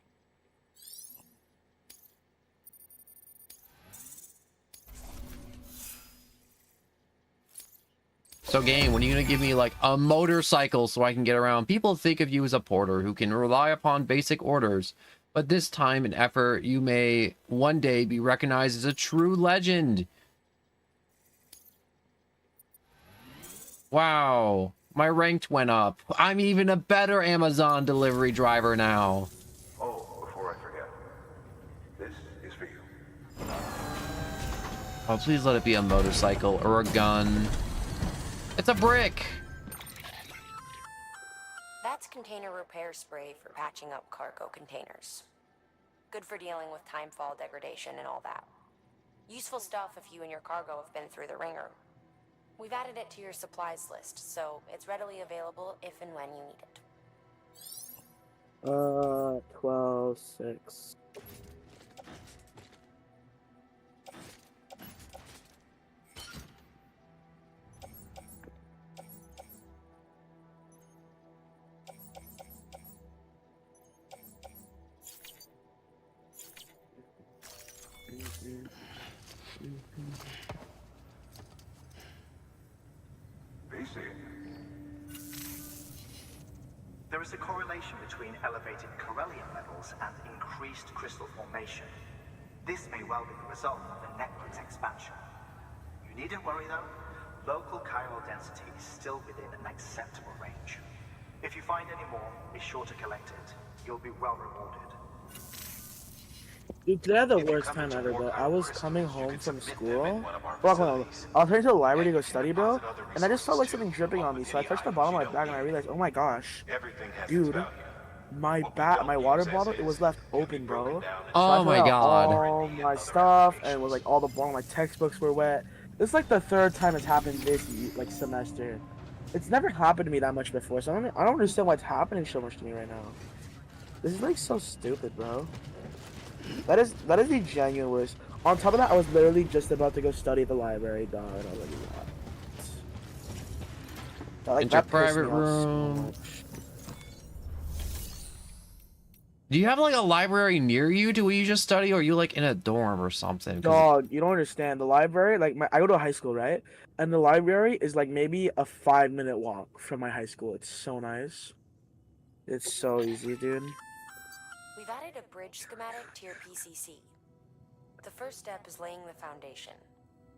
[SPEAKER 1] So game, when are you gonna give me like a motorcycle so I can get around? People think of you as a porter who can rely upon basic orders, but this time and effort you may one day be recognized as a true legend. Wow, my rank went up. I'm even a better Amazon delivery driver now.
[SPEAKER 20] Oh, before I forget. This is for you.
[SPEAKER 1] Oh, please let it be a motorcycle or a gun. It's a brick.
[SPEAKER 17] That's container repair spray for patching up cargo containers. Good for dealing with timefall degradation and all that. Useful stuff if you and your cargo have been through the ringer. We've added it to your supplies list, so it's readily available if and when you need it.
[SPEAKER 14] 12-6.
[SPEAKER 3] There is a correlation between elevated Corellium levels and increased crystal formation. This may well be the result of the network's expansion. You needn't worry though. Local chiral density is still within an acceptable range. If you find any more, be sure to collect it. You'll be well rewarded.
[SPEAKER 14] Dude, today I had the worst time ever, bro. I was coming home from school. Bro, I was heading to the library to go study, bro. And I just felt like something dripping on me. So I touched the bottom of my bag and I realized, oh my gosh. Dude, my water bottle, it was left open, bro.
[SPEAKER 1] Oh my god.
[SPEAKER 14] All my stuff, and it was like all the bottom of my textbooks were wet. This is like the third time it's happened this like semester. It's never happened to me that much before, so I don't understand why it's happening so much to me right now. This is like so stupid, bro. That is the genuine worst. On top of that, I was literally just about to go study at the library, dog. And I was like, what? Like,
[SPEAKER 1] Into
[SPEAKER 14] that pissed
[SPEAKER 1] private
[SPEAKER 14] me off so
[SPEAKER 1] room.
[SPEAKER 14] much.
[SPEAKER 1] Do you have like a library near you to where you just study, or are you like in a dorm or something?
[SPEAKER 14] Dog, you don't understand. The library, like I go to a high school, right? And the library is like maybe a 5-minute walk from my high school. It's so nice. It's so easy, dude.
[SPEAKER 17] We've added a bridge schematic to your PCC. The first step is laying the foundation,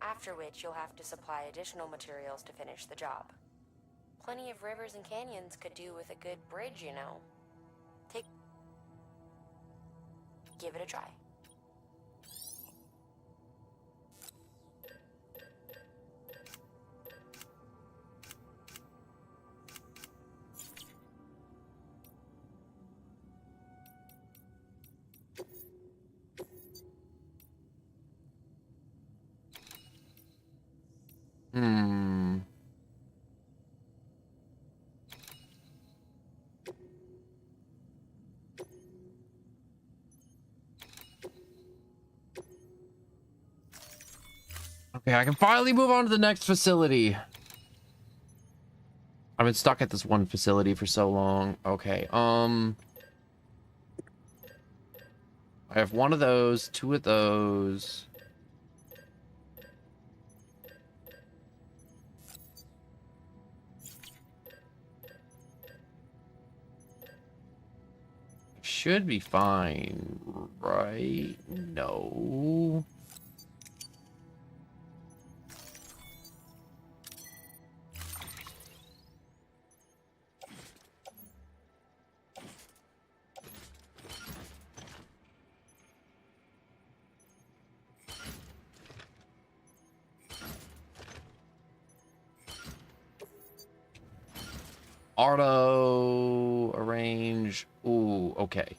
[SPEAKER 17] after which you'll have to supply additional materials to finish the job. Plenty of rivers and canyons could do with a good bridge, you know. Give it a try.
[SPEAKER 1] Hmm. Okay, I can finally move on to the next facility. I've been stuck at this one facility for so long. Okay, I have one of those, two of those. Should be fine, right? No. Auto arrange. Ooh, okay.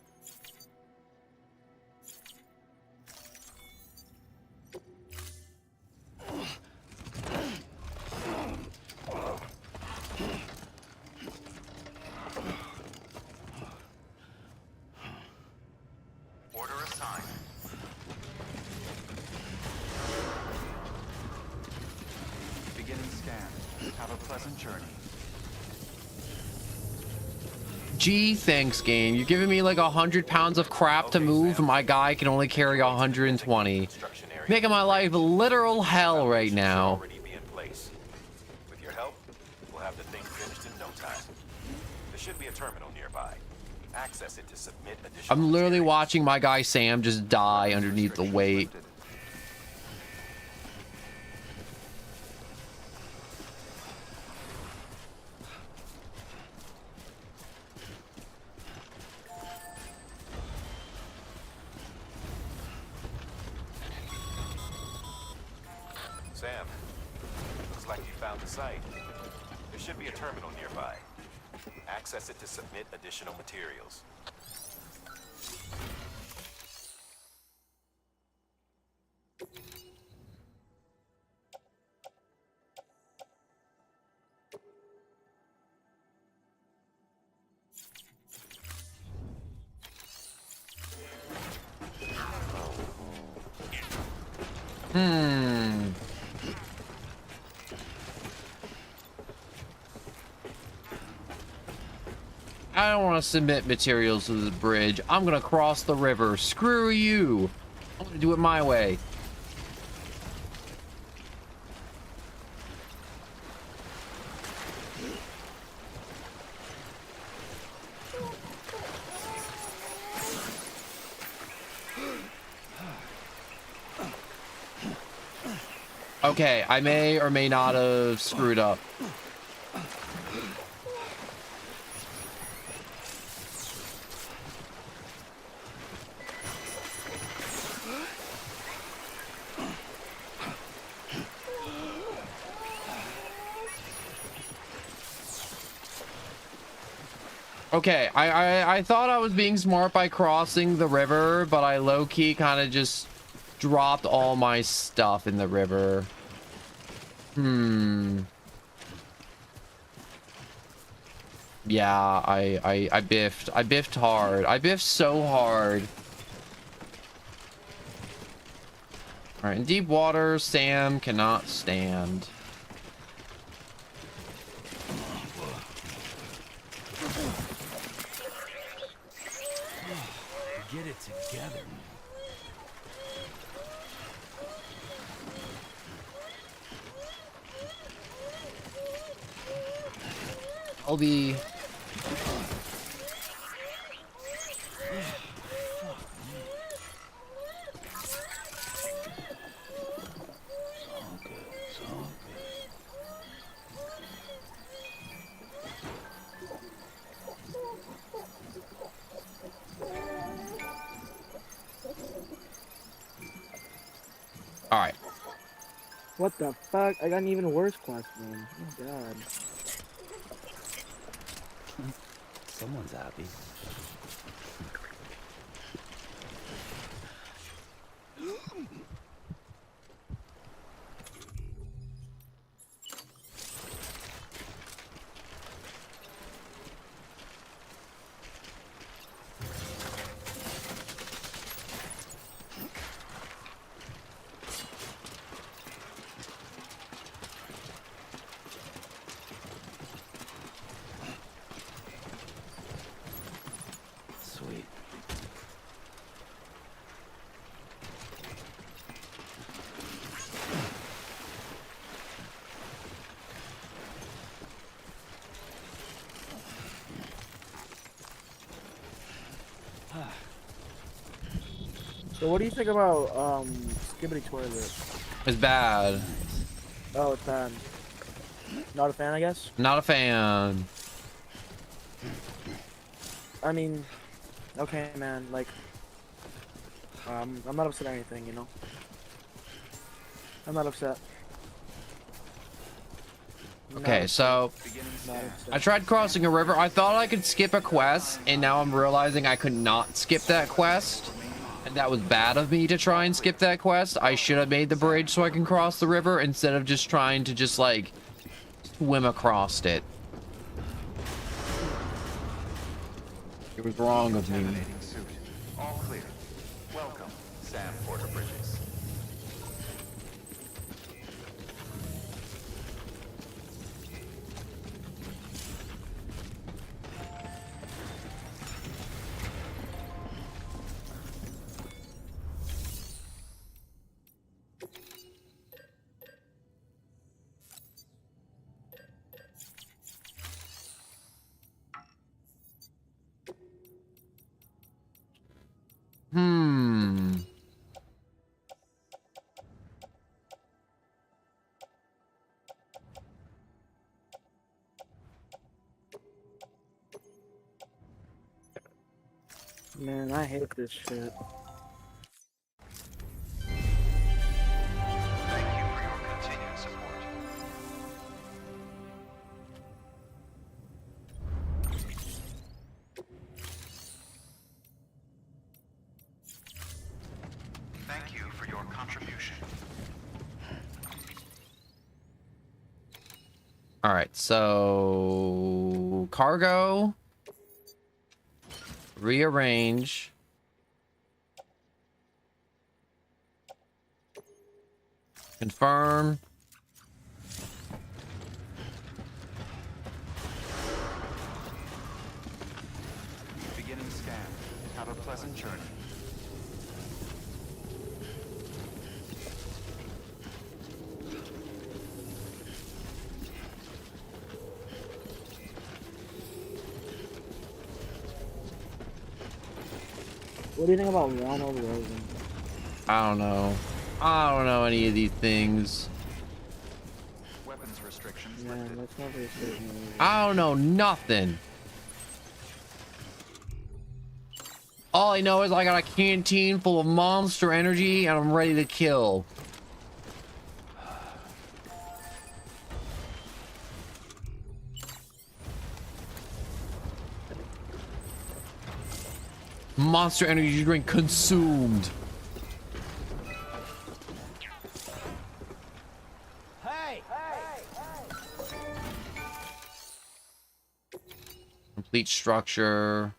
[SPEAKER 5] Order assigned. Beginning scan. Have a pleasant journey.
[SPEAKER 1] Gee, thanks, game. You're giving me like 100 pounds of crap to move, and my guy can only carry 120. Making my life literal hell right now.
[SPEAKER 18] With your help, we'll have the thing finished in no time. There should be a terminal nearby. Access it to submit additional.
[SPEAKER 1] I'm literally watching my guy Sam just die underneath the weight.
[SPEAKER 18] Sam, looks like you found the site. There should be a terminal nearby. Access it to submit additional materials.
[SPEAKER 1] I don't want to submit materials to the bridge. I'm gonna cross the river. Screw you. I'm gonna do it my way. Okay, I may or may not have screwed up. Okay, I thought I was being smart by crossing the river, but I low-key kind of just dropped all my stuff in the river. Yeah, I biffed. I biffed hard. I biffed so hard. All right, in deep water, Sam cannot stand.
[SPEAKER 6] Get it together.
[SPEAKER 1] I'll be... All right.
[SPEAKER 14] What the fuck? I got an even worse quest, man. Oh god.
[SPEAKER 12] Someone's happy.
[SPEAKER 14] So what do you think about Skibbity Toilet?
[SPEAKER 1] It's bad.
[SPEAKER 14] Oh, it's bad. Not a fan, I guess.
[SPEAKER 1] Not a fan.
[SPEAKER 14] I mean, okay, man. Like, I'm not upset at anything, you know. I'm not upset.
[SPEAKER 1] Okay, so I tried crossing a river. I thought I could skip a quest, and now I'm realizing I could not skip that quest. And that was bad of me to try and skip that quest. I should have made the bridge so I can cross the river instead of just trying to just like swim across it. It was wrong of me.
[SPEAKER 5] All clear. Welcome, Sam Porter Bridges.
[SPEAKER 14] Man, I hate this shit.
[SPEAKER 5] Thank you for your continued support. Thank you for your contribution.
[SPEAKER 1] All right, so cargo, rearrange. Confirm.
[SPEAKER 5] Beginning scan. Have a pleasant journey.
[SPEAKER 14] What do you think about Ronald Reagan?
[SPEAKER 1] I don't know. I don't know any of these things.
[SPEAKER 5] Weapons restrictions
[SPEAKER 14] Yeah,
[SPEAKER 5] lifted.
[SPEAKER 14] that's not very certain.
[SPEAKER 1] I don't know nothing. All I know is I got a canteen full of monster energy and I'm ready to kill. Monster energy drink consumed. Complete structure.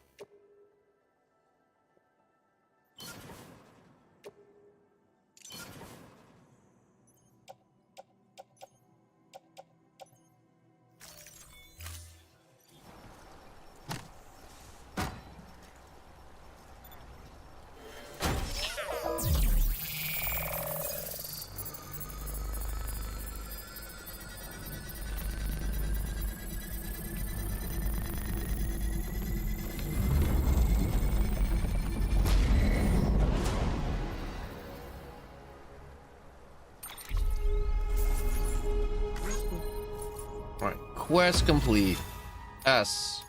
[SPEAKER 1] Alright, quest complete. S.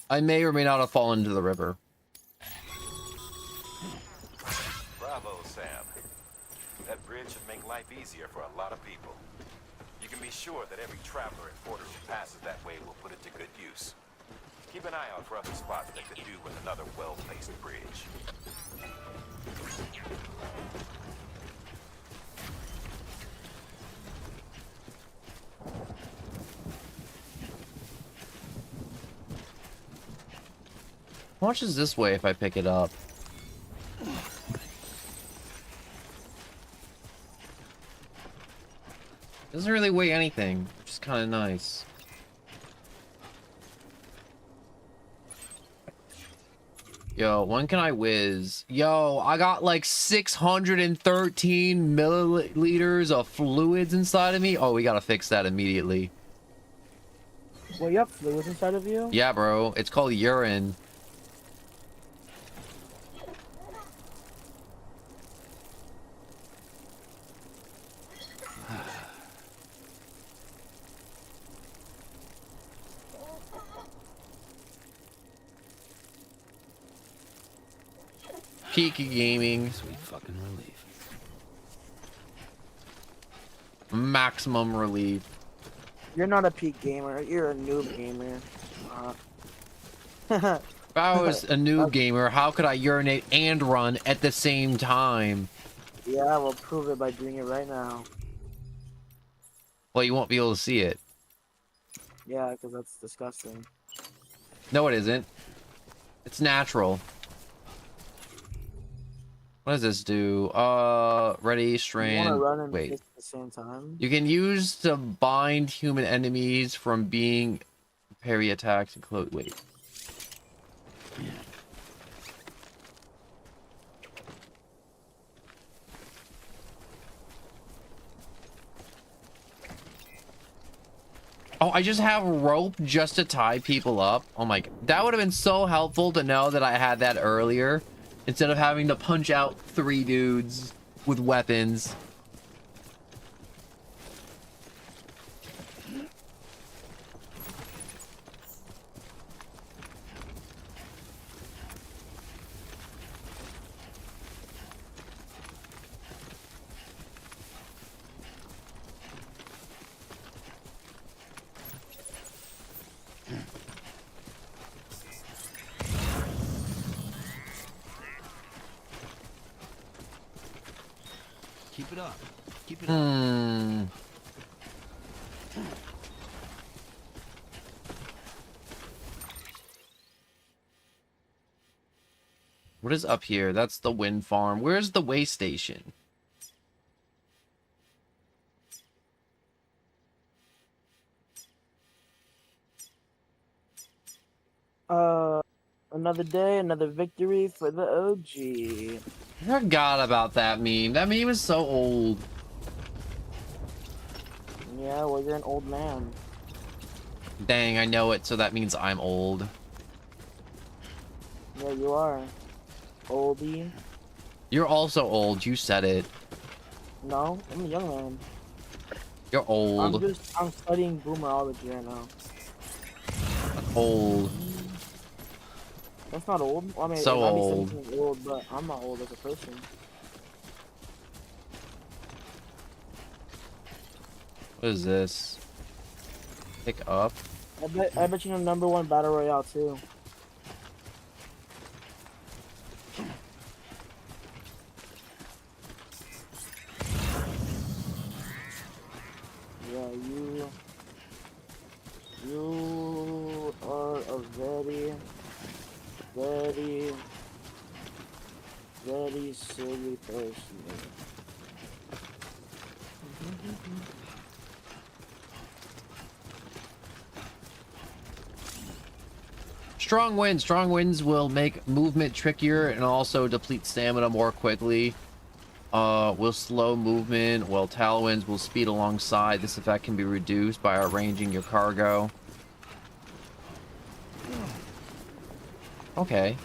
[SPEAKER 1] I may or may not have fallen into the river.
[SPEAKER 18] Bravo, Sam. That bridge should make life easier for a lot of people. You can be sure that every traveler and porter who passes that way will put it to good use. Keep an eye out for other spots that could do with another well-placed bridge.
[SPEAKER 1] How much is this way if I pick it up? Doesn't really weigh anything, which is kind of nice. Yo, when can I whiz? Yo, I got like 613 milliliters of fluids inside of me. Oh, we gotta fix that immediately.
[SPEAKER 14] Well, you have fluids inside of you?
[SPEAKER 1] Yeah, bro. It's called urine. Peak gaming.
[SPEAKER 12] Sweet fucking relief.
[SPEAKER 1] Maximum relief.
[SPEAKER 14] You're not a peak gamer. You're a noob gamer.
[SPEAKER 1] If I was a noob gamer, how could I urinate and run at the same time?
[SPEAKER 14] Yeah, we'll prove it by doing it right now.
[SPEAKER 1] Well, you won't be able to see it.
[SPEAKER 14] Yeah, because that's disgusting.
[SPEAKER 1] No, it isn't. It's natural. What does this do? Ready, strand.
[SPEAKER 14] You want to run and
[SPEAKER 1] wait.
[SPEAKER 14] kick at the same time?
[SPEAKER 1] You can use to bind human enemies from being parry attacks and close. Wait. Oh, I just have rope just to tie people up. Oh my god. That would have been so helpful to know that I had that earlier. Instead of having to punch out 3 dudes with weapons.
[SPEAKER 12] Keep it up. Keep it up.
[SPEAKER 1] What is up here? That's the wind farm. Where's the way station?
[SPEAKER 14] Another day, another victory for the OG.
[SPEAKER 1] I forgot about that meme. That meme is so old.
[SPEAKER 14] Yeah, well, you're an old man.
[SPEAKER 1] Dang, I know it, so that means I'm old.
[SPEAKER 14] Yeah, you are. Oldie.
[SPEAKER 1] You're also old. You said it.
[SPEAKER 14] No, I'm a young man.
[SPEAKER 1] You're old.
[SPEAKER 14] I'm studying boomerology right now.
[SPEAKER 1] Old.
[SPEAKER 14] That's not old. Well, I mean,
[SPEAKER 1] So
[SPEAKER 14] it might be
[SPEAKER 1] old.
[SPEAKER 14] something old, but I'm not old as a person.
[SPEAKER 1] What is this? Pick up.
[SPEAKER 14] I bet you know #1 battle royale too. Yeah, you are a very silly person.
[SPEAKER 1] Strong winds. Strong winds will make movement trickier and also deplete stamina more quickly. Will slow movement, while tailwinds will speed alongside. This effect can be reduced by arranging your cargo. Okay.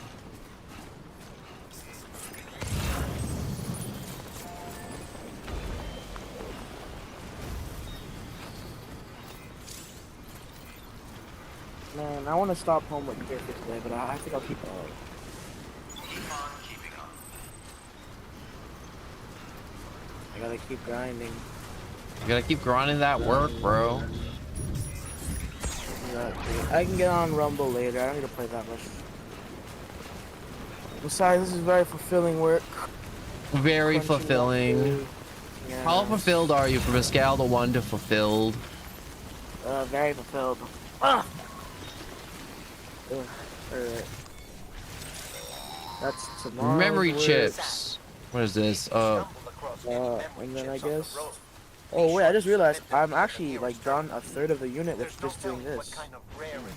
[SPEAKER 14] Man, I want to stop home with gear for today, but I think I'll keep going.
[SPEAKER 16] Keep on keeping on.
[SPEAKER 14] I gotta keep grinding.
[SPEAKER 1] You gotta keep grinding that work, bro.
[SPEAKER 14] I can get on Rumble later. I don't need to play that much. Besides, this is very fulfilling work.
[SPEAKER 1] Very fulfilling.
[SPEAKER 14] Yeah.
[SPEAKER 1] How fulfilled are you from a scale of 1 to fulfilled?
[SPEAKER 14] Very fulfilled. Ah! Alright. That's tomorrow.
[SPEAKER 1] Memory chips. What is this?
[SPEAKER 14] And then I guess. Oh wait, I just realized I'm actually like done a third of the unit with just doing this.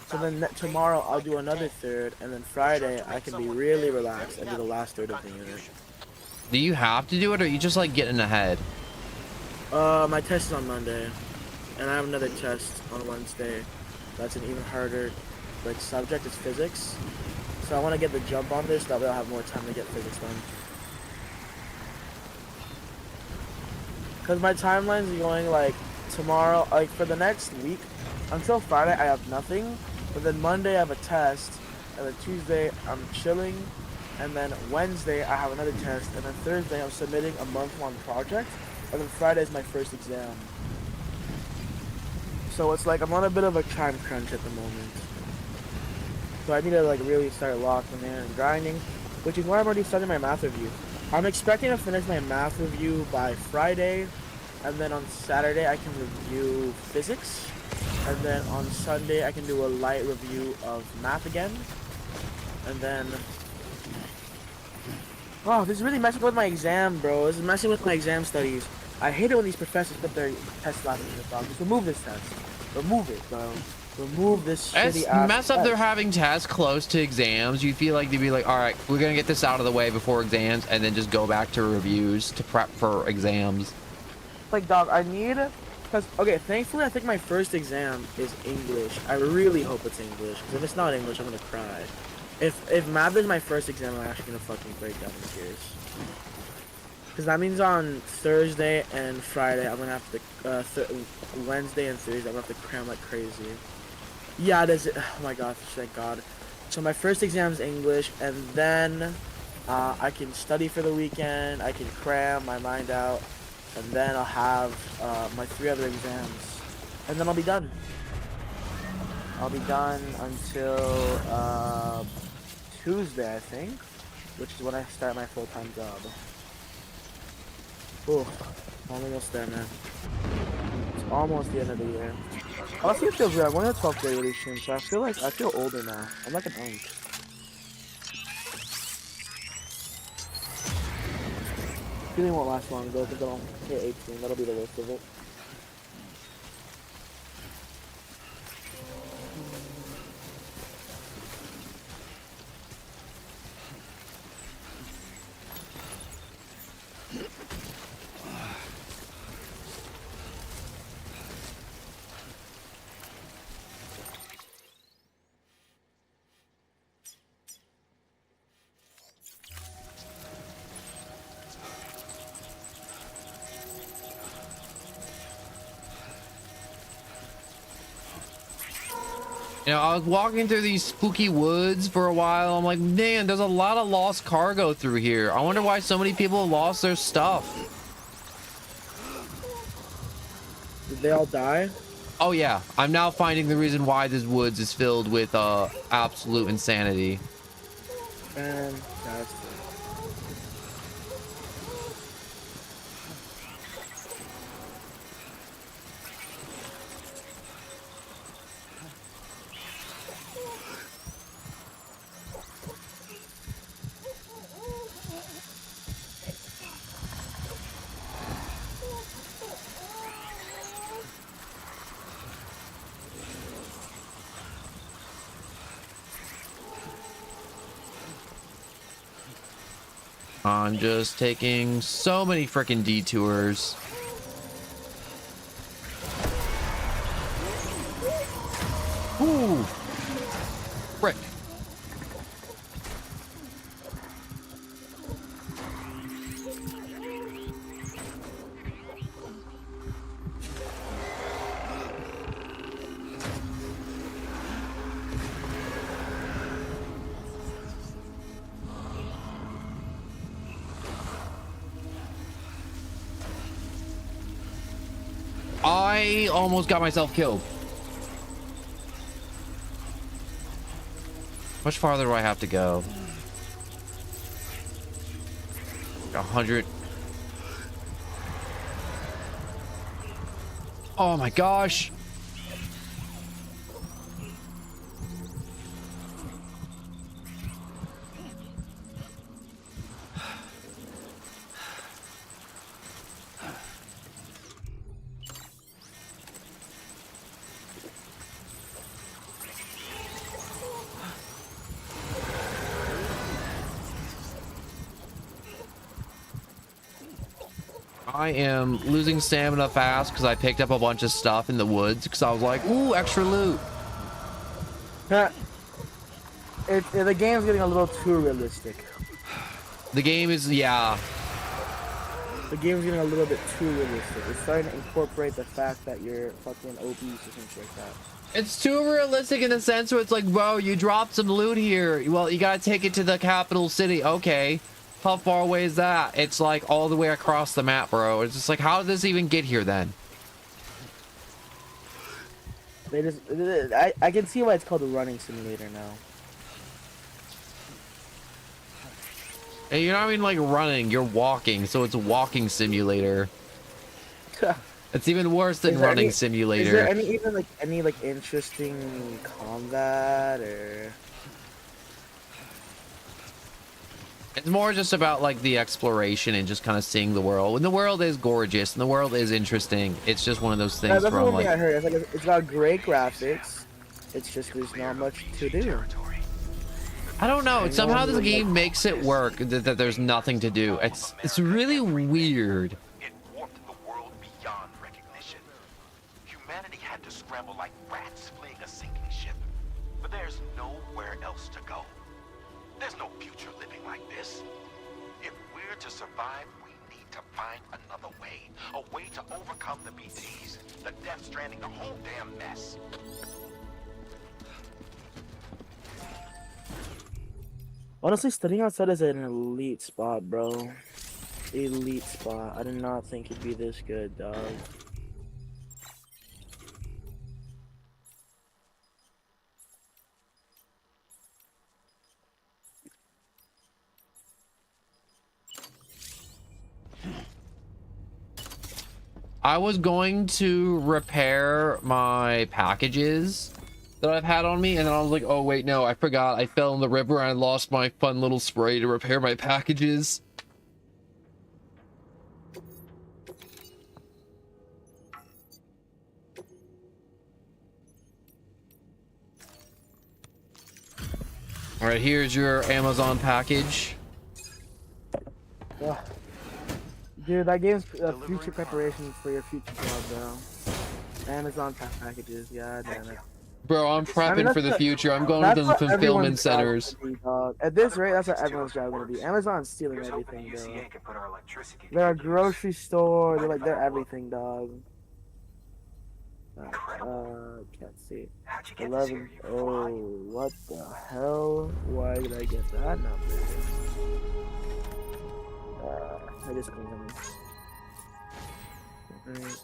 [SPEAKER 14] So then tomorrow I'll do another third, and then Friday I can be really relaxed and do the last third of the unit.
[SPEAKER 1] Do you have to do it, or are you just like getting ahead?
[SPEAKER 14] My test is on Monday, and I have another test on Wednesday. That's an even harder like subject. It's physics, so I want to get the jump on this. That way I'll have more time to get physics done. Cause my timeline's going like tomorrow, like for the next week until Friday I have nothing, but then Monday I have a test, and then Tuesday I'm chilling, and then Wednesday I have another test, and then Thursday I'm submitting a month-long project, and then Friday is my first exam. So it's like I'm on a bit of a time crunch at the moment. So I need to like really start locking in and grinding, which is why I'm already starting my math review. I'm expecting to finish my math review by Friday, and then on Saturday I can review physics, and then on Sunday I can do a light review of math again, and then... Oh, this is really messing with my exam, bro. This is messing with my exam studies. I hate it when these professors put their test last in the box. Just remove this test. Remove it, bro. Remove this shitty ass
[SPEAKER 1] mess up.
[SPEAKER 14] test.
[SPEAKER 1] They're having tests close to exams. You feel like they'd be like, all right, we're gonna get this out of the way before exams, and then just go back to reviews to prep for exams.
[SPEAKER 14] Like, dog, I need... Because, okay, thankfully I think my first exam is English. I really hope it's English, because if it's not English, I'm gonna cry. If math is my first exam, I'm actually gonna fucking break down in tears. Because that means on Thursday and Friday, I'm gonna have to, Wednesday and Thursday, I'm gonna have to cram like crazy. Yeah, it is. Oh my god, thank God. So my first exam is English, and then I can study for the weekend, I can cram my mind out, and then I'll have my 3 other exams, and then I'll be done. I'll be done until Tuesday, I think, which is when I start my full-time job. Oh, almost there, man. It's almost the end of the year. Honestly, it feels weird. I'm going to 12th grade really soon, so I feel older now. I'm like an unk. Feeling won't last long though, because I'll hit 18. That'll be the worst of it.
[SPEAKER 1] You know, I was walking through these spooky woods for a while. I'm like, man, there's a lot of lost cargo through here. I wonder why so many people lost their stuff.
[SPEAKER 14] Did they all die?
[SPEAKER 1] Oh yeah, I'm now finding the reason why this woods is filled with absolute insanity.
[SPEAKER 14] Fantastic.
[SPEAKER 1] I'm just taking so many freaking detours. Ooh, frick. I almost got myself killed. How much farther do I have to go? 100. Oh my gosh. I am losing stamina fast because I picked up a bunch of stuff in the woods because I was like, ooh, extra loot.
[SPEAKER 14] The game's getting a little too realistic.
[SPEAKER 1] The game is, yeah.
[SPEAKER 14] the game's getting a little bit too realistic. It's starting to incorporate the fact that you're fucking obese or something like that.
[SPEAKER 1] It's too realistic in a sense where it's like, bro, you dropped some loot here. Well, you gotta take it to the capital city. Okay. How far away is that? It's like all the way across the map, bro. It's just like, how did this even get here then?
[SPEAKER 14] They just, I can see why it's called a running simulator now.
[SPEAKER 1] And you're not even like running, you're walking, so it's a walking simulator. It's even worse than running simulator.
[SPEAKER 14] Is there any interesting combat or?
[SPEAKER 1] It's more just about like the exploration and just kind of seeing the world. And the world is gorgeous and the world is interesting. It's just one of those things
[SPEAKER 14] That's
[SPEAKER 1] where I'm
[SPEAKER 14] one thing
[SPEAKER 1] like,
[SPEAKER 14] I heard. It's got great graphics. It's just there's not much to do.
[SPEAKER 1] I don't know. Somehow this game makes it work that there's nothing to do. It's really weird.
[SPEAKER 18] It warped the world beyond recognition. Humanity had to scramble like rats fleeing a sinking ship. But there's nowhere else to go. There's no future living like this. If we're to survive, we need to find another way. A way to overcome the BTs, the Death Stranding, the whole damn mess.
[SPEAKER 14] Honestly, studying outside is an elite spot, bro. Elite spot. I did not think it'd be this good, dog.
[SPEAKER 1] I was going to repair my packages that I've had on me, and then I was like, oh wait, no, I forgot. I fell in the river and I lost my fun little spray to repair my packages. All right, here's your Amazon package.
[SPEAKER 14] Ugh. Dude, that game's future preparation for your future job, bro. Amazon packages, god damn it.
[SPEAKER 1] Bro, I'm prepping for the future. I'm going to the fulfillment centers.
[SPEAKER 14] At this rate, that's what everyone's job gonna be. Amazon's stealing everything, bro. They're a grocery store. They're everything, dog. Can't see. 11. Oh, what the hell? Why did I get that number? I just cleaned them. Alright.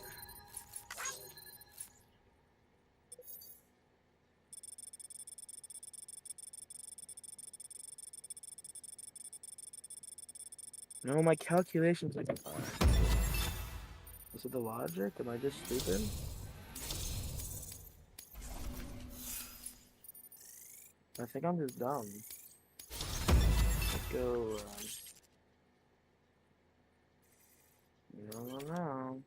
[SPEAKER 14] No, my calculations are Is it the logic? Am I just stupid? I think I'm just dumb. Let's go. No.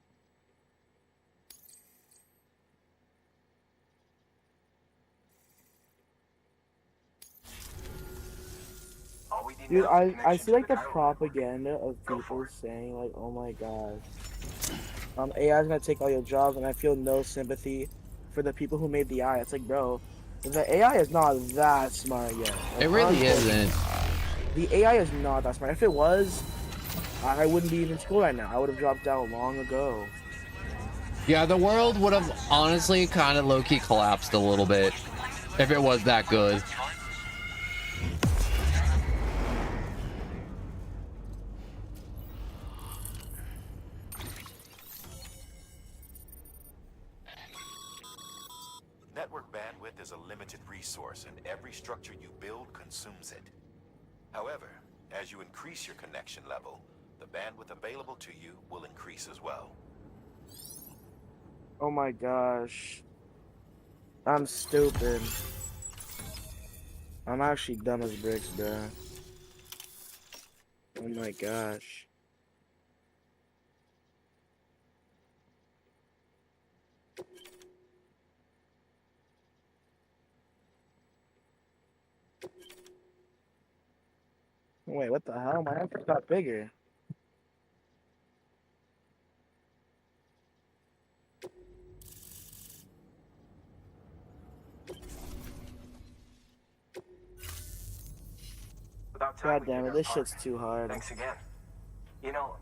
[SPEAKER 14] Dude, I see like the propaganda of people saying like, oh my god, AI's gonna take all your jobs, and I feel no sympathy for the people who made the AI. It's like, bro, the AI is not that smart yet. Like,
[SPEAKER 1] It really isn't.
[SPEAKER 14] The AI is not that smart. If it was, I wouldn't be in school right now. I would have dropped out long ago.
[SPEAKER 1] Yeah, the world would have honestly kind of low-key collapsed a little bit if it was that good.
[SPEAKER 18] Network bandwidth is a limited resource, and every structure you build consumes it. However, as you increase your connection level, the bandwidth available to you will increase as well.
[SPEAKER 14] Oh my gosh. I'm stupid. I'm actually dumb as bricks, bro. Oh my gosh. Wait, what the hell? My effort got bigger. God damn it, this shit's too hard.
[SPEAKER 19] Thanks again.
[SPEAKER 3] You know,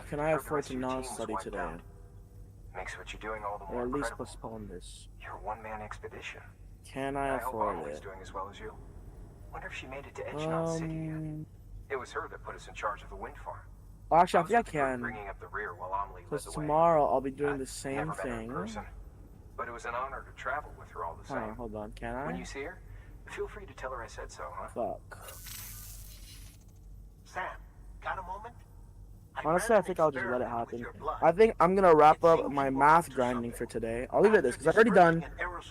[SPEAKER 14] can I afford to not study today?
[SPEAKER 19] Makes what you're doing all the
[SPEAKER 14] Or
[SPEAKER 19] more
[SPEAKER 14] at least
[SPEAKER 19] incredible.
[SPEAKER 14] postpone this.
[SPEAKER 19] You're a one-man expedition.
[SPEAKER 14] Can I
[SPEAKER 19] hope
[SPEAKER 14] afford
[SPEAKER 19] Arnold is
[SPEAKER 14] it?
[SPEAKER 19] doing as well as you. Wonder if she made it to Edgemont City yet. It was her that put us in charge of the wind farm.
[SPEAKER 14] Well, actually, I think I can.
[SPEAKER 19] Bringing up the rear while Amelie led
[SPEAKER 14] Because
[SPEAKER 19] the way.
[SPEAKER 14] tomorrow I'll be doing the same
[SPEAKER 19] Never met her in
[SPEAKER 14] thing.
[SPEAKER 19] person, but it was an honor to travel with her all the same.
[SPEAKER 14] Hold on, can I?
[SPEAKER 19] When you see her, feel free to tell her I said so, huh?
[SPEAKER 14] Fuck.
[SPEAKER 15] Sam, got a moment?
[SPEAKER 14] Honestly, I think I'll just let it happen. I think I'm gonna wrap up my math grinding for today. I'll leave it at this because I've already done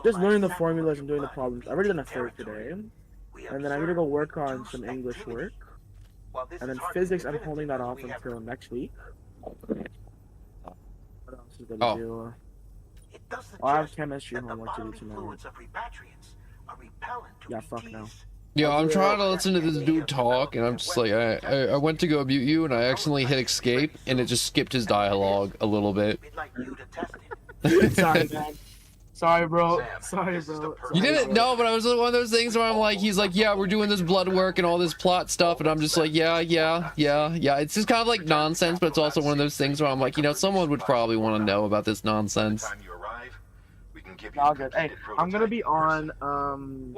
[SPEAKER 14] just learning the formulas and doing the problems. I've already done a third today, and then I need to go work on some English work, and then physics. I'm holding that off until next week. What else is gonna do? I have chemistry homework to do tonight. Yeah, fuck no.
[SPEAKER 1] Yeah, I'm trying to listen to this dude talk, and I'm just like, I went to go mute you, and I accidentally hit escape, and it just skipped his dialogue a little bit.
[SPEAKER 14] Sorry, man. Sorry, bro. Sorry, bro.
[SPEAKER 1] You didn't know, but I was one of those things where I'm like, he's like, yeah, we're doing this blood work and all this plot stuff, and I'm just like, yeah. It's just kind of like nonsense, but it's also one of those things where I'm like, you know, someone would probably want to know about this nonsense.
[SPEAKER 14] All good. Hey, I'm gonna be on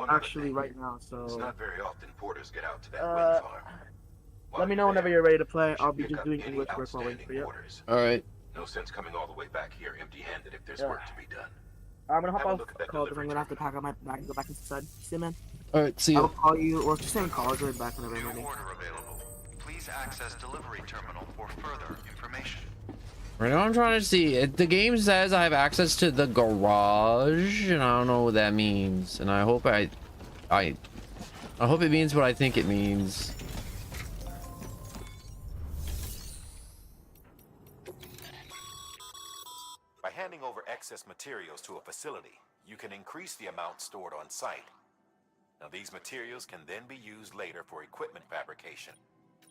[SPEAKER 14] actually right now, so
[SPEAKER 2] It's not very often porters get out to that wind farm.
[SPEAKER 14] let me know whenever you're ready to play. I'll be just doing English work while waiting for you.
[SPEAKER 1] Alright.
[SPEAKER 2] No sense coming all the way back here empty-handed if there's work to be done.
[SPEAKER 14] I'm gonna hop off the call because I'm gonna have to pack up my bag and go back inside. See you, man.
[SPEAKER 1] Alright, see you.
[SPEAKER 14] I'll call you, or just send calls right back whenever I'm ready.
[SPEAKER 5] Please access delivery terminal for further information.
[SPEAKER 1] Right now I'm trying to see. The game says I have access to the garage, and I don't know what that means. And I hope I hope it means what I think it means.
[SPEAKER 18] By handing over excess materials to a facility, you can increase the amount stored on site. Now, these materials can then be used later for equipment fabrication.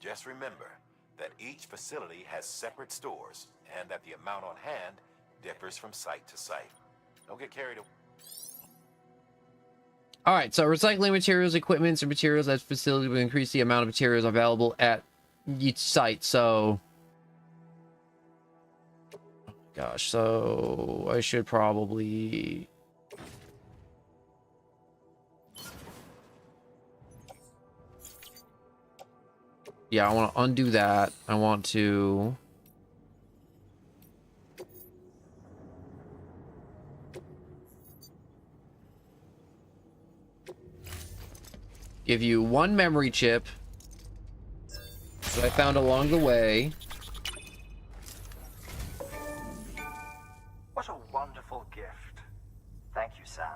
[SPEAKER 18] Just remember that each facility has separate stores, and that the amount on hand differs from site to site. Don't get carried away.
[SPEAKER 1] All right, so recycling materials, equipments, and materials at facility will increase the amount of materials available at each site. So, gosh, so I should probably. Yeah, I want to undo that. I want to. Give you one memory chip that I found along the way.
[SPEAKER 3] What a wonderful gift. Thank you, Sam.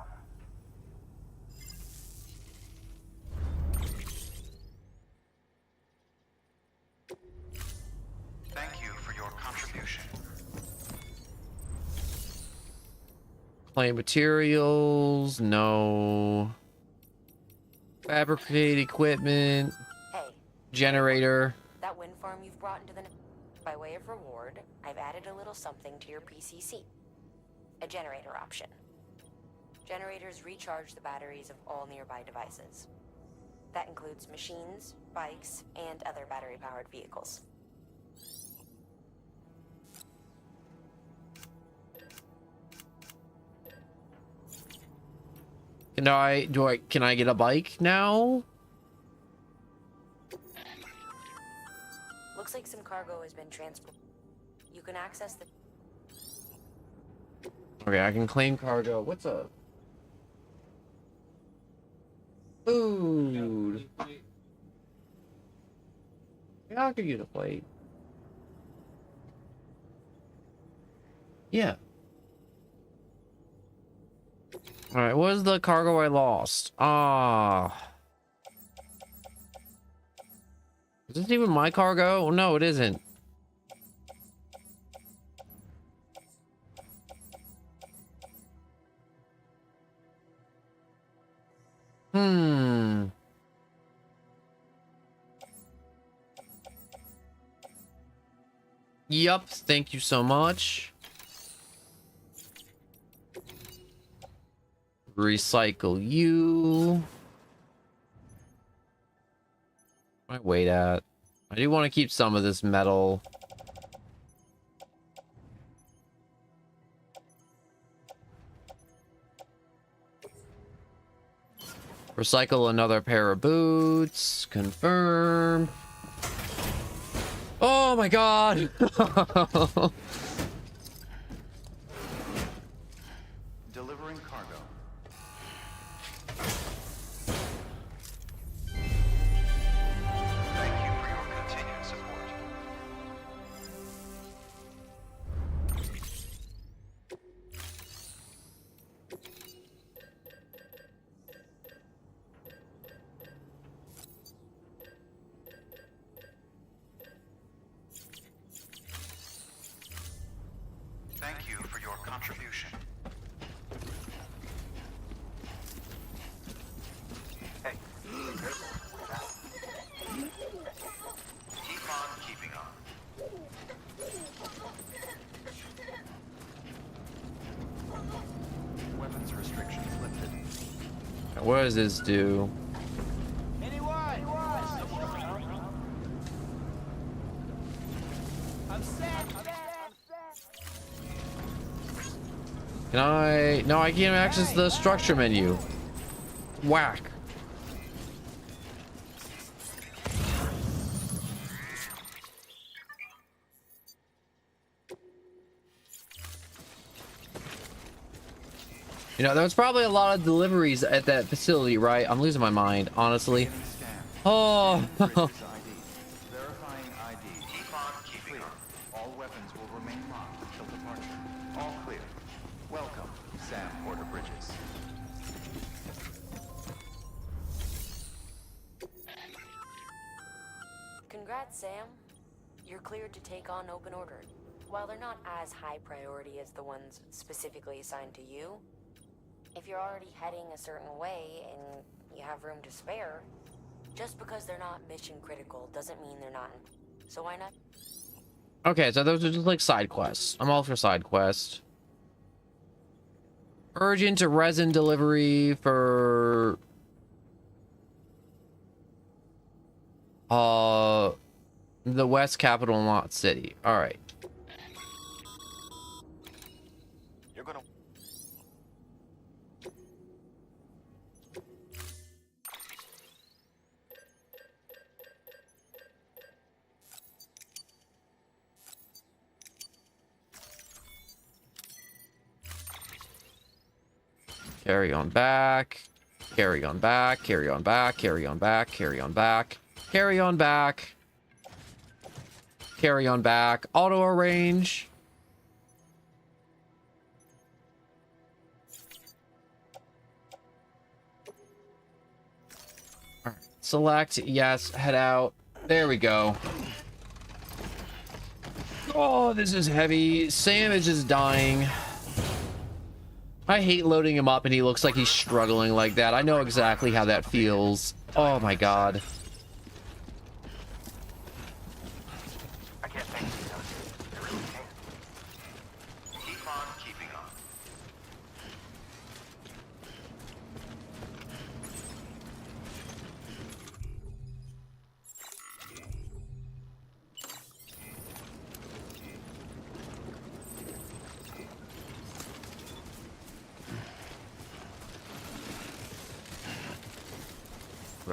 [SPEAKER 5] Thank you for your contribution.
[SPEAKER 1] Claim materials, no. Fabricate equipment.
[SPEAKER 17] Hey.
[SPEAKER 1] Generator.
[SPEAKER 17] That wind farm you've brought into the... By way of reward, I've added a little something to your PCC. A generator option. Generators recharge the batteries of all nearby devices. That includes machines, bikes, and other battery-powered vehicles.
[SPEAKER 1] Can I get a bike now?
[SPEAKER 17] Looks like some cargo has been transported. You can access the...
[SPEAKER 1] Okay, I can claim cargo. What's up? Food. Yeah, I could use a plate. Yeah. Alright, what is the cargo I lost? Ah. Is this even my cargo? No, it isn't. Yup, thank you so much. Recycle you. What do I wait at? I do want to keep some of this metal. Recycle another pair of boots. Confirm. Oh my god!
[SPEAKER 5] Delivering cargo.
[SPEAKER 19] Thank you for your continued support. Thank you for your contribution. Hey, be careful with that. Keep on keeping on.
[SPEAKER 5] Weapons restrictions lifted.
[SPEAKER 1] What does this do? Can I? No, I can't access the structure menu. Whack. You know, there was probably a lot of deliveries at that facility, right? I'm losing my mind, honestly. Oh.
[SPEAKER 5] Verifying ID. Keep on keeping on. All weapons will remain locked until departure. All clear. Welcome, Sam Porter Bridges.
[SPEAKER 4] Congrats, Sam. You're cleared to take on Open Order. While they're not as high priority as the ones specifically assigned to you, if you're already heading a certain way and you have room to spare, just because they're not mission critical doesn't mean they're not. So why not?
[SPEAKER 1] Okay, so those are just like side quests. I'm all for side quests. Urgent resin delivery for the West Capital Knot City. All right.
[SPEAKER 19] You're gonna...
[SPEAKER 1] Carry on back. Carry on back. Carry on back. Carry on back. Carry on back. Carry on back. Carry on back. Auto arrange. All right. Select. Yes. Head out. There we go. Oh, this is heavy. Sam is just dying. I hate loading him up and he looks like he's struggling like that. I know exactly how that feels. Oh my god.
[SPEAKER 19] I can't thank you enough. I really can't. Keep on keeping on.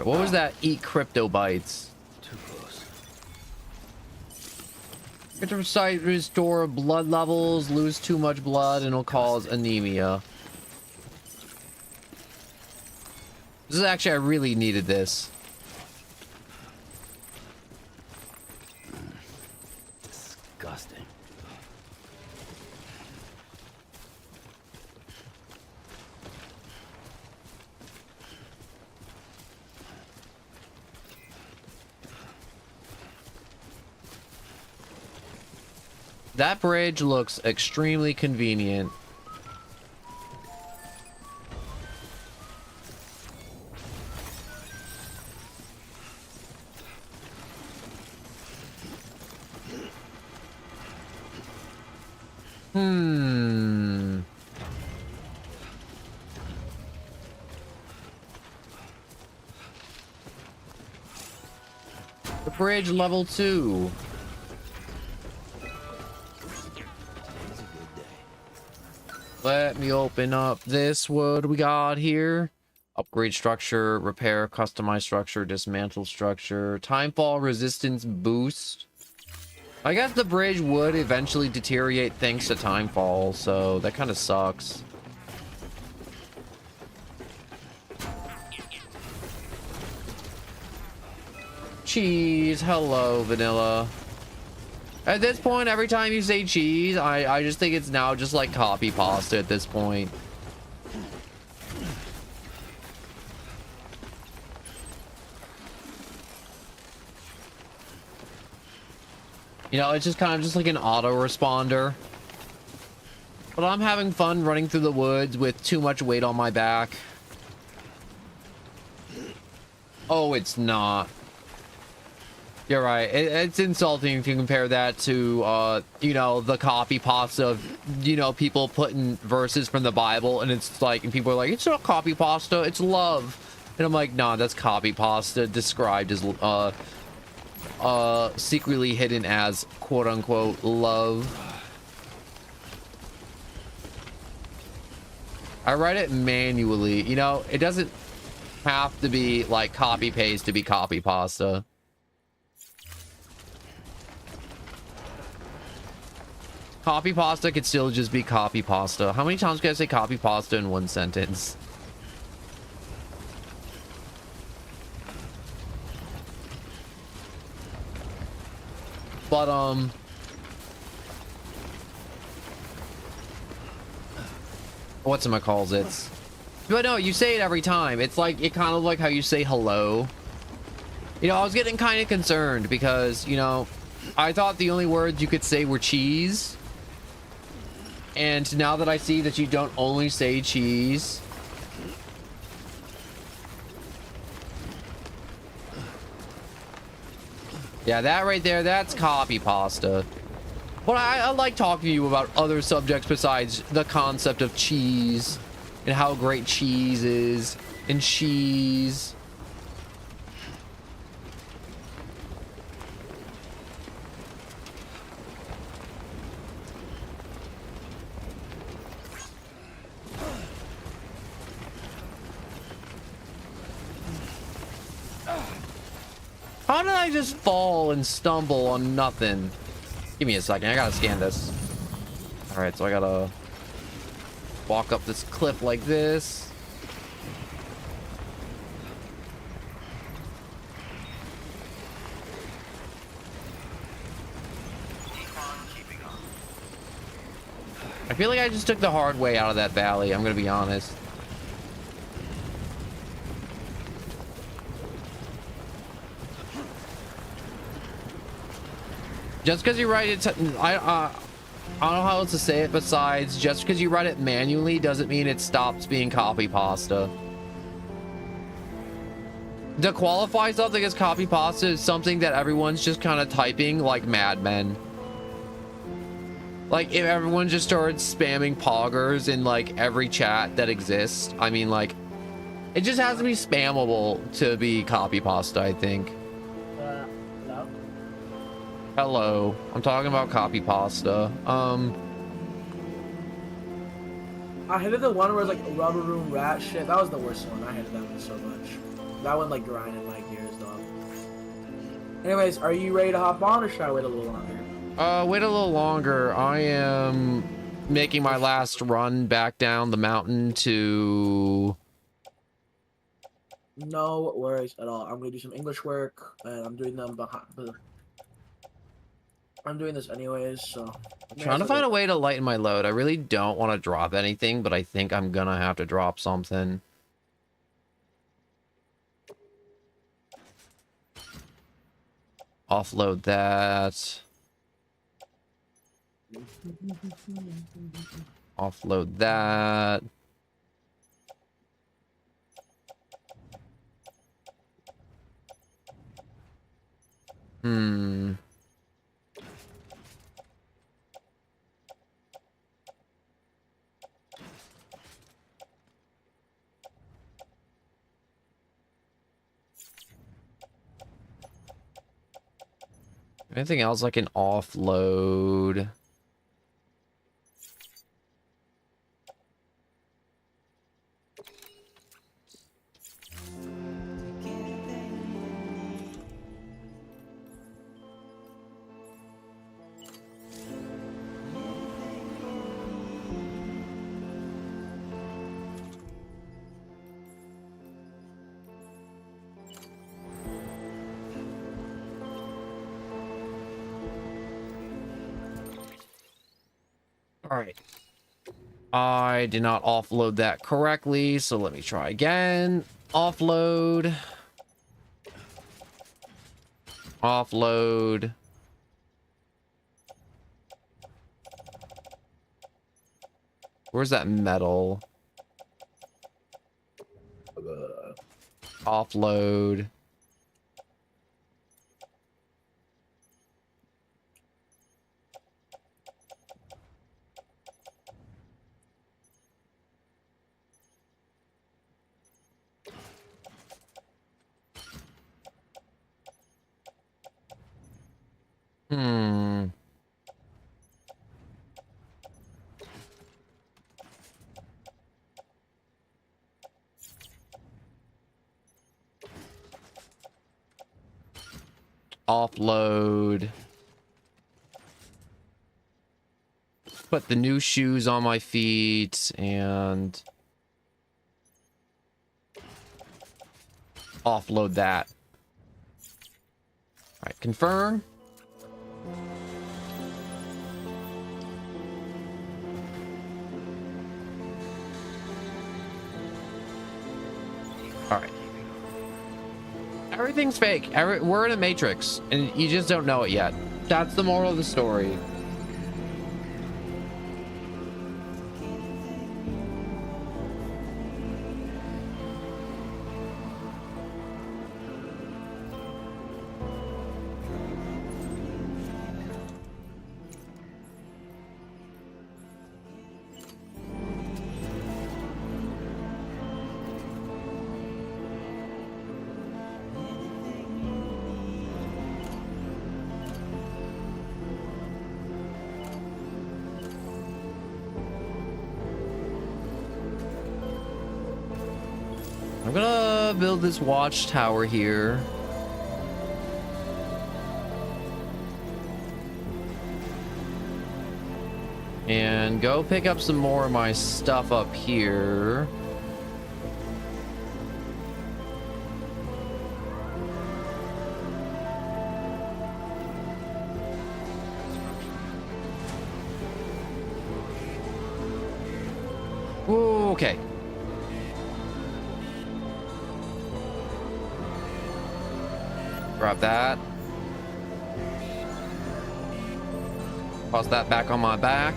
[SPEAKER 1] What was that? Eat crypto bites.
[SPEAKER 12] Too close.
[SPEAKER 1] Get to restore blood levels, lose too much blood, and it'll cause anemia. This is actually, I really needed this.
[SPEAKER 12] Disgusting.
[SPEAKER 1] That bridge looks extremely convenient. The bridge level 2. Let me open up this. What do we got here? Upgrade structure, repair, customize structure, dismantle structure, timefall resistance boost. I guess the bridge would eventually deteriorate thanks to timefall, so that kind of sucks. Cheese, hello, vanilla. At this point, every time you say cheese, I just think it's now just like copy pasta at this point. You know, it's just kind of just like an autoresponder. But I'm having fun running through the woods with too much weight on my back. Oh, it's not. You're right. It's insulting if you compare that to, you know, the copy pasta of, you know, people putting verses from the Bible, and it's like, and people are like, it's not copy pasta, it's love. And I'm like, nah, that's copy pasta described as, secretly hidden as quote unquote love. I write it manually. You know, it doesn't have to be like copy paste to be copy pasta. Copy pasta could still just be copy pasta. How many times can I say copy pasta in one sentence? But whatchamacalls it? But no, you say it every time. It's like, it kind of like how you say hello. You know, I was getting kind of concerned because, you know, I thought the only words you could say were cheese. And now that I see that you don't only say cheese. Yeah, that right there, that's copy pasta. But I like talking to you about other subjects besides the concept of cheese and how great cheese is and cheese. How did I just fall and stumble on nothing? Give me a second. I gotta scan this. All right, so I gotta walk up this cliff like this. I feel like I just took the hard way out of that valley. I'm gonna be honest. Just because you write it, I don't know how else to say it besides just because you write it manually doesn't mean it stops being copy pasta. To qualify something as copy pasta is something that everyone's just kind of typing like madmen. Like if everyone just started spamming poggers in like every chat that exists, I mean, like, it just has to be spammable to be copy pasta, I think.
[SPEAKER 14] No.
[SPEAKER 1] Hello, I'm talking about copy pasta.
[SPEAKER 14] I hated the one where it's like rubber room rat shit. That was the worst one. I hated that one so much. That one like grinded my gears, dog. Anyways, are you ready to hop on, or should I wait a little longer?
[SPEAKER 1] Wait a little longer. I am making my last run back down the mountain to...
[SPEAKER 14] No worries at all. I'm gonna do some English work, and I'm doing them behind. I'm doing this anyways, so.
[SPEAKER 1] Trying to find a way to lighten my load. I really don't want to drop anything, but I think I'm gonna have to drop something. Offload that. Offload that. Anything else I can offload? All right. I did not offload that correctly, so let me try again. Offload. Offload. Where's that metal? Offload. Hmm. Offload. Put the new shoes on my feet and offload that. All right, confirm. All right. Everything's fake. We're in a matrix, and you just don't know it yet. That's the moral of the story. I'm gonna build this watchtower here. And go pick up some more of my stuff up here. Ooh, okay. Grab that. Toss that back on my back.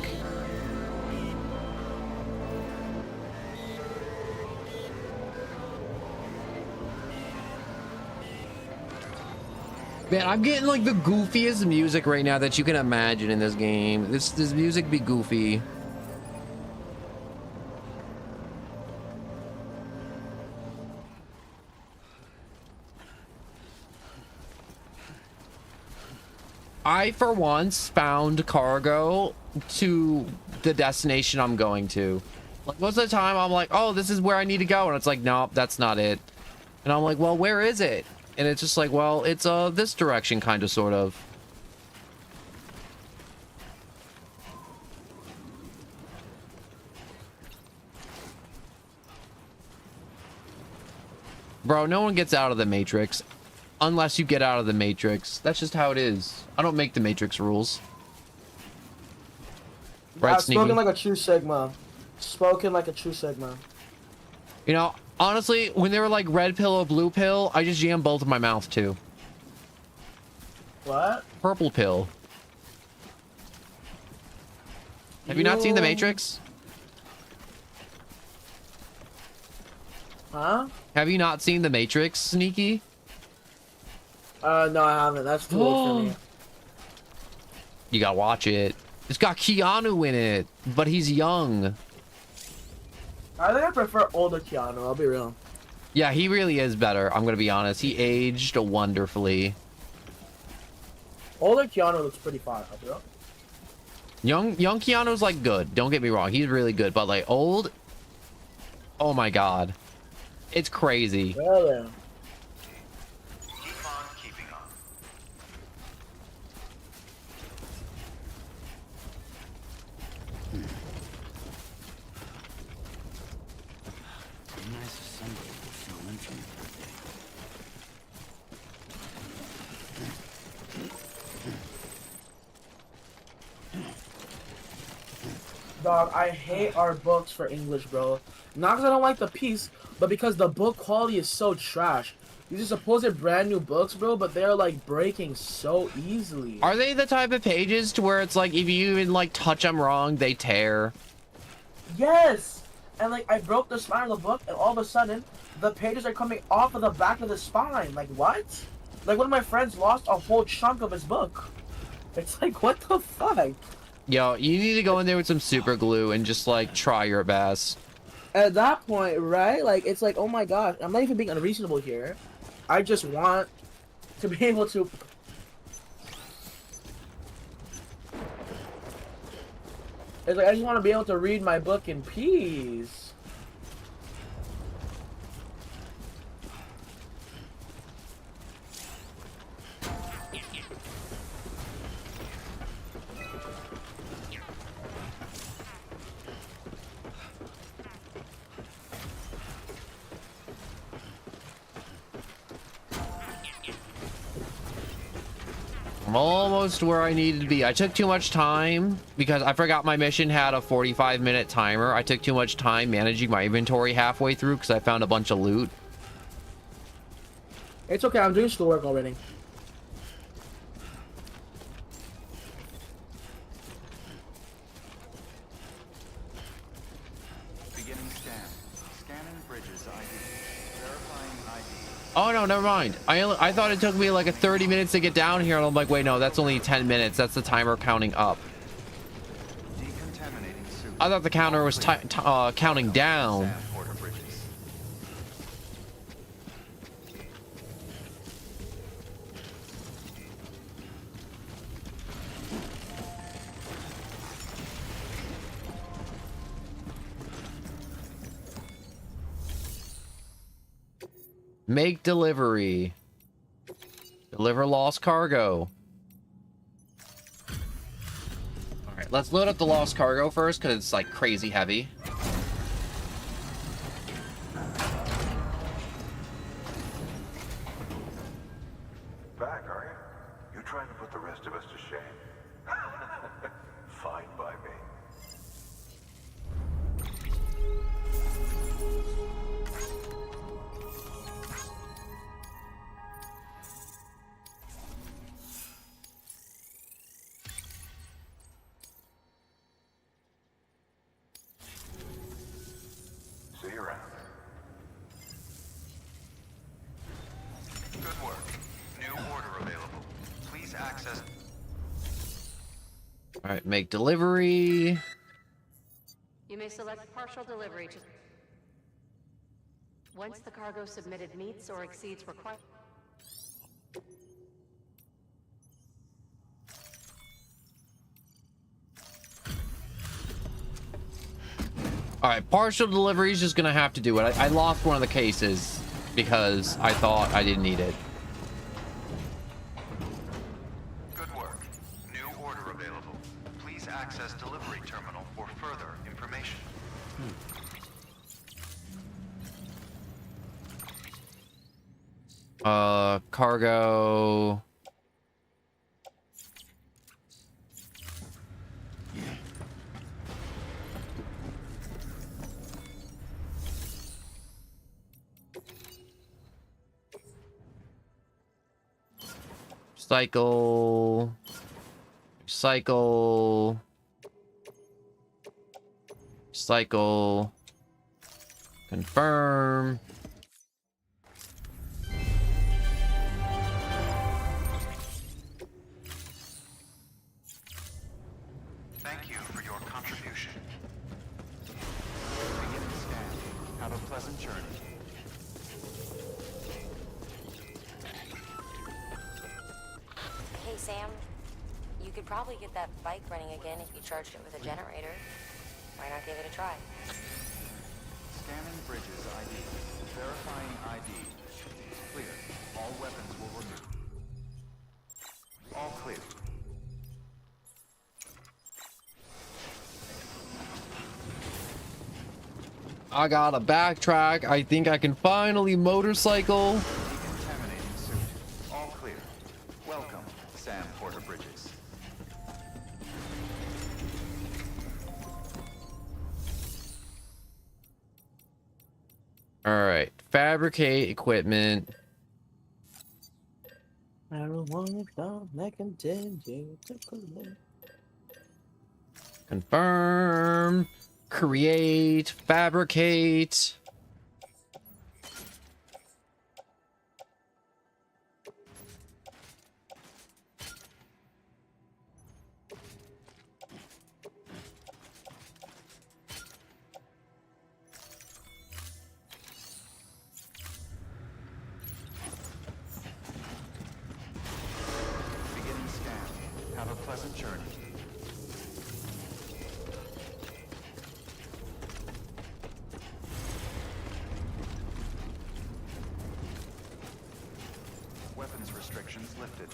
[SPEAKER 1] Man, I'm getting like the goofiest music right now that you can imagine in this game. This music be goofy. I, for once, found cargo to the destination I'm going to. Like, most of the time, I'm like, oh, this is where I need to go. And it's like, no, that's not it. And I'm like, well, where is it? And it's just like, well, it's this direction, kind of, sort of. Bro, no one gets out of the Matrix. Unless you get out of the Matrix. That's just how it is. I don't make the Matrix rules. Right,
[SPEAKER 14] I've
[SPEAKER 1] Sneaky?
[SPEAKER 14] spoken like a true Sigma. Spoken like a true Sigma.
[SPEAKER 1] You know, honestly, when they were like red pill or blue pill, I just jammed both of my mouth too.
[SPEAKER 14] What?
[SPEAKER 1] Purple pill. Have you not seen the Matrix?
[SPEAKER 14] Huh?
[SPEAKER 1] Have you not seen the Matrix, Sneaky?
[SPEAKER 14] No, I haven't. That's too old for me.
[SPEAKER 1] You gotta watch it. It's got Keanu in it, but he's young.
[SPEAKER 14] I think I prefer older Keanu, I'll be real.
[SPEAKER 1] Yeah, he really is better. I'm gonna be honest. He aged wonderfully.
[SPEAKER 14] Older Keanu looks pretty fine, I'll be real.
[SPEAKER 1] Young Keanu's like good. Don't get me wrong. He's really good, but like old, oh my god. It's crazy.
[SPEAKER 14] Really?
[SPEAKER 5] Keep on keeping on.
[SPEAKER 12] Nice if somebody will fill in for me birthday.
[SPEAKER 14] Dog, I hate our books for English, bro. Not because I don't like the piece, but because the book quality is so trash. These are supposed brand new books, bro, but they're like breaking so easily.
[SPEAKER 1] Are they the type of pages to where it's like if you even like touch them wrong, they tear?
[SPEAKER 14] Yes! And like I broke the spine of the book, and all of a sudden, the pages are coming off of the back of the spine. Like, what? Like, one of my friends lost a whole chunk of his book. It's like, what the fuck?
[SPEAKER 1] Yo, you need to go in there with some super glue and just like try your best.
[SPEAKER 14] At that point, right? Like, it's like, oh my gosh, I'm not even being unreasonable here. I just want to be able to... It's like, I just want to be able to read my book in peace.
[SPEAKER 1] I'm almost where I needed to be. I took too much time because I forgot my mission had a 45-minute timer. I took too much time managing my inventory halfway through because I found a bunch of loot.
[SPEAKER 14] It's okay, I'm doing schoolwork already.
[SPEAKER 5] Beginning scan. Scanning bridges ID. Verifying ID.
[SPEAKER 1] Oh no, never mind. I thought it took me like a 30 minutes to get down here, and I'm like, wait, no, that's only 10 minutes. That's the timer counting up.
[SPEAKER 5] Decontaminating suit.
[SPEAKER 1] I thought the counter was counting down. Make delivery. Deliver lost cargo. All right, let's load up the lost cargo first because it's like crazy heavy.
[SPEAKER 20] Back, are you? You trying to put the rest of us to shame? Fine by me. See you around.
[SPEAKER 5] Good work. New order available. Please access.
[SPEAKER 1] All right, make delivery.
[SPEAKER 10] You may select partial delivery to... Once the cargo submitted meets or exceeds required...
[SPEAKER 1] All right, partial delivery is just gonna have to do it. I lost one of the cases because I thought I didn't need it.
[SPEAKER 5] Good work. New order available. Please access delivery terminal for further information.
[SPEAKER 1] Cargo. Cycle. Cycle. Cycle. Confirm.
[SPEAKER 5] Thank you for your contribution. Beginning scan. Have a pleasant journey.
[SPEAKER 4] Hey, Sam. You could probably get that bike running again if you charged it with a generator. Why not give it a try?
[SPEAKER 5] Scanning bridges ID. Verifying ID. Clear. All weapons will remove. All clear.
[SPEAKER 1] I gotta backtrack. I think I can finally motorcycle.
[SPEAKER 5] Decontaminating suit. All clear. Welcome, Sam Porter Bridges.
[SPEAKER 1] Alright. Fabricate equipment.
[SPEAKER 14] I don't want to continue to collect.
[SPEAKER 1] Confirm. Create. Fabricate.
[SPEAKER 5] Beginning scan. Have a pleasant journey. Weapons restrictions lifted.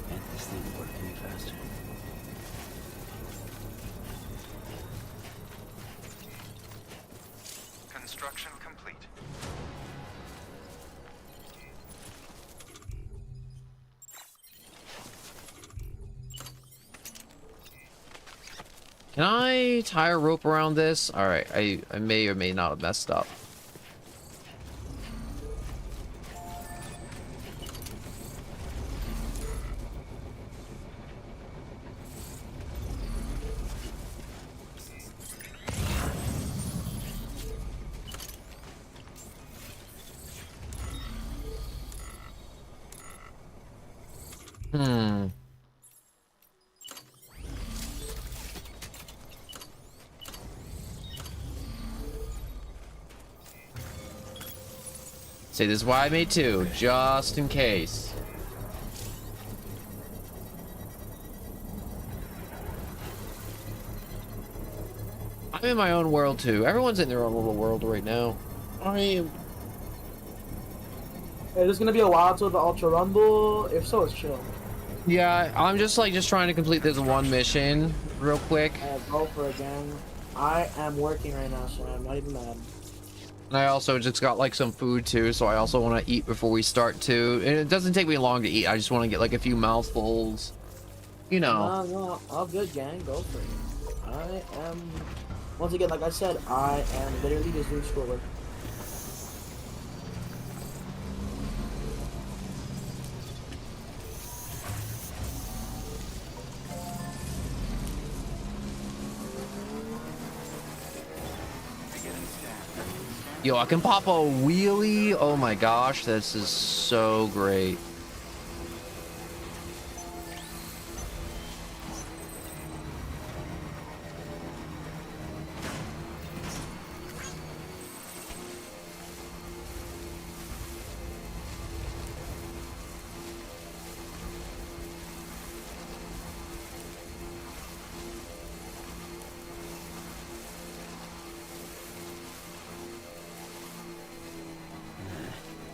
[SPEAKER 12] Man, this thing work any faster.
[SPEAKER 5] Construction complete.
[SPEAKER 1] Can I tie a rope around this? Alright, I may or may not have messed up. Hmm. See, this is why I made two, just in case. I'm in my own world too. Everyone's in their own little world right now. I am.
[SPEAKER 14] Hey, there's gonna be a while till the Ultra Rumble. If so, it's chill.
[SPEAKER 1] Yeah, I'm just trying to complete this one mission real quick.
[SPEAKER 14] Go for it, gang. I am working right now, so I'm not even mad.
[SPEAKER 1] And I also just got like some food too, so I also want to eat before we start too. And it doesn't take me long to eat. I just want to get like a few mouthfuls. You know.
[SPEAKER 14] No, all good, gang. Go for it. I am. Once again, like I said, I am literally just doing schoolwork.
[SPEAKER 1] Yo, I can pop a wheelie. Oh my gosh, this is so great.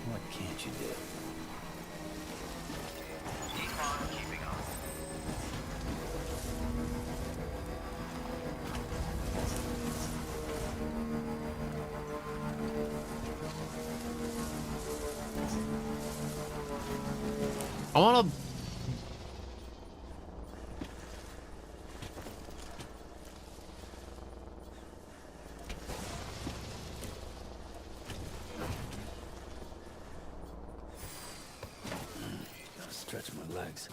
[SPEAKER 12] What can't you do?
[SPEAKER 1] I want to.
[SPEAKER 12] Gotta stretch my legs.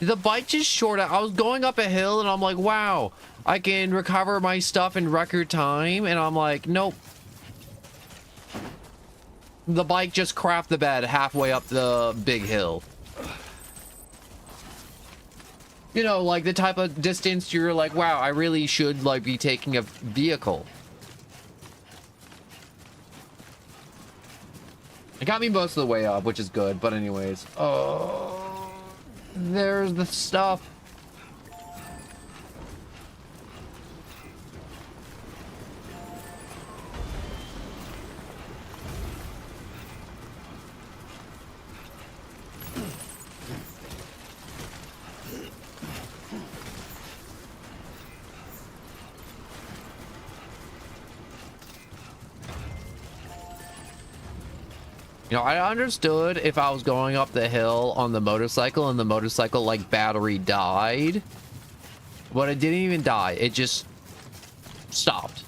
[SPEAKER 1] The bike just short. I was going up a hill and I'm like, wow, I can recover my stuff in record time. And I'm like, nope. The bike just crapped the bed halfway up the big hill. You know, like the type of distance you're like, wow, I really should like be taking a vehicle. It got me most of the way up, which is good. But anyways, oh, there's the stuff. You know, I understood if I was going up the hill on the motorcycle and the motorcycle, like, battery died. But it didn't even die. It just stopped.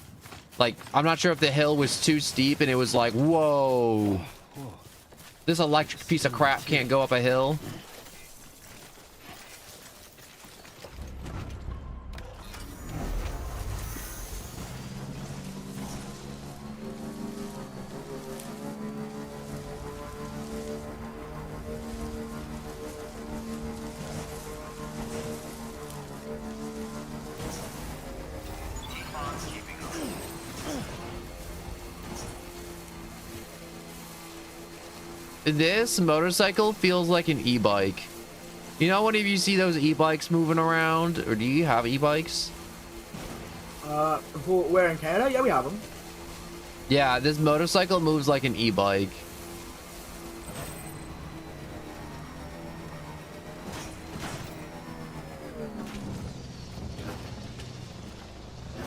[SPEAKER 1] Like, I'm not sure if the hill was too steep and it was like, whoa. This electric piece of crap can't go up a hill. This motorcycle feels like an e-bike. You know, whenever you see those e-bikes moving around, or do you have e-bikes?
[SPEAKER 14] Where in Canada? Yeah, we have them.
[SPEAKER 1] Yeah, this motorcycle moves like an e-bike.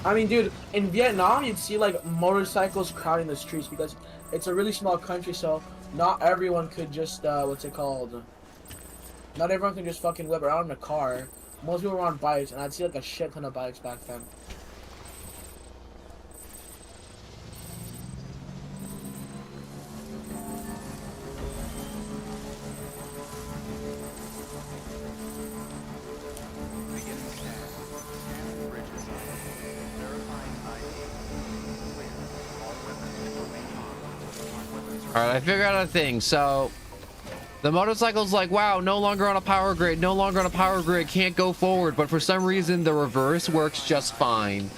[SPEAKER 14] I mean, dude, in Vietnam, you'd see like motorcycles crowding the streets because it's a really small country, so not everyone could just, what's it called? Not everyone can just fucking whip around in a car. Most people were on bikes, and I'd see like a shit ton of bikes back then.
[SPEAKER 1] All right, I figured out a thing. So the motorcycle's like, wow, no longer on a power grid, no longer on a power grid, can't go forward. But for some reason, the reverse works just fine.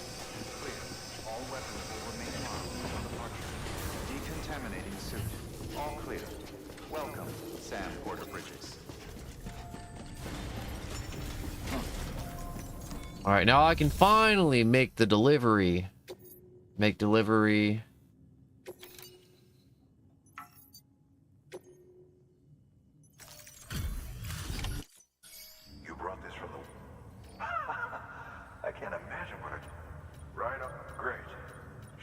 [SPEAKER 5] All weapons will remain locked until departure. Decontaminating suit. All clear. Welcome, Sam Porter Bridges.
[SPEAKER 1] All right, now I can finally make the delivery. Make delivery.
[SPEAKER 20] You brought this from the... I can't imagine what it... Right up. Great.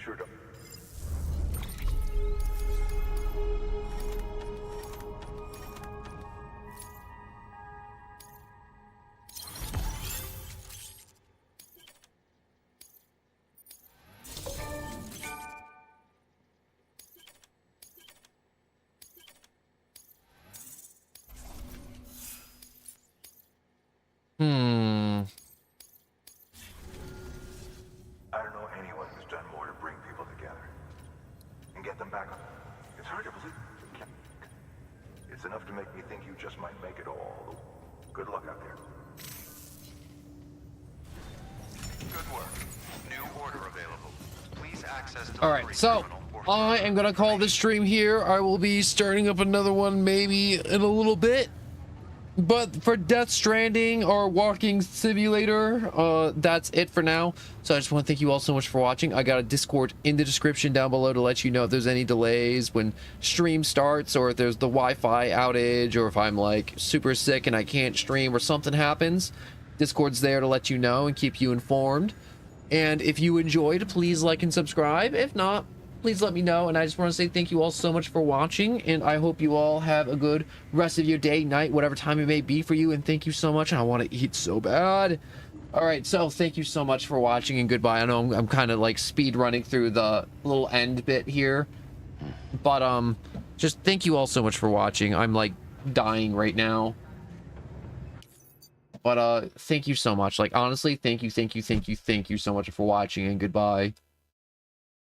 [SPEAKER 20] Sure do. I don't know anyone who's done more to bring people together and get them back on. It's hard to believe. It's enough to make me think you just might make it all. Good luck out there.
[SPEAKER 5] Good work. New order available. Please access
[SPEAKER 1] All right, so I am gonna call this stream here. I will be starting up another one maybe in a little bit. But for Death Stranding or Walking Simulator, that's it for now. So I just want to thank you all so much for watching. I got a Discord in the description down below to let you know if there's any delays when stream starts, or if there's the Wi-Fi outage, or if I'm like super sick and I can't stream or something happens. Discord's there to let you know and keep you informed. And if you enjoyed, please like and subscribe. If not, please let me know. And I just want to say thank you all so much for watching, and I hope you all have a good rest of your day, night, whatever time it may be for you. And thank you so much. And I want to eat so bad. All right, so thank you so much for watching, and goodbye. I know I'm kind of like speed running through the little end bit here, but just thank you all so much for watching. I'm like dying right now, but thank you so much. Like, honestly, thank you so much for watching, and goodbye.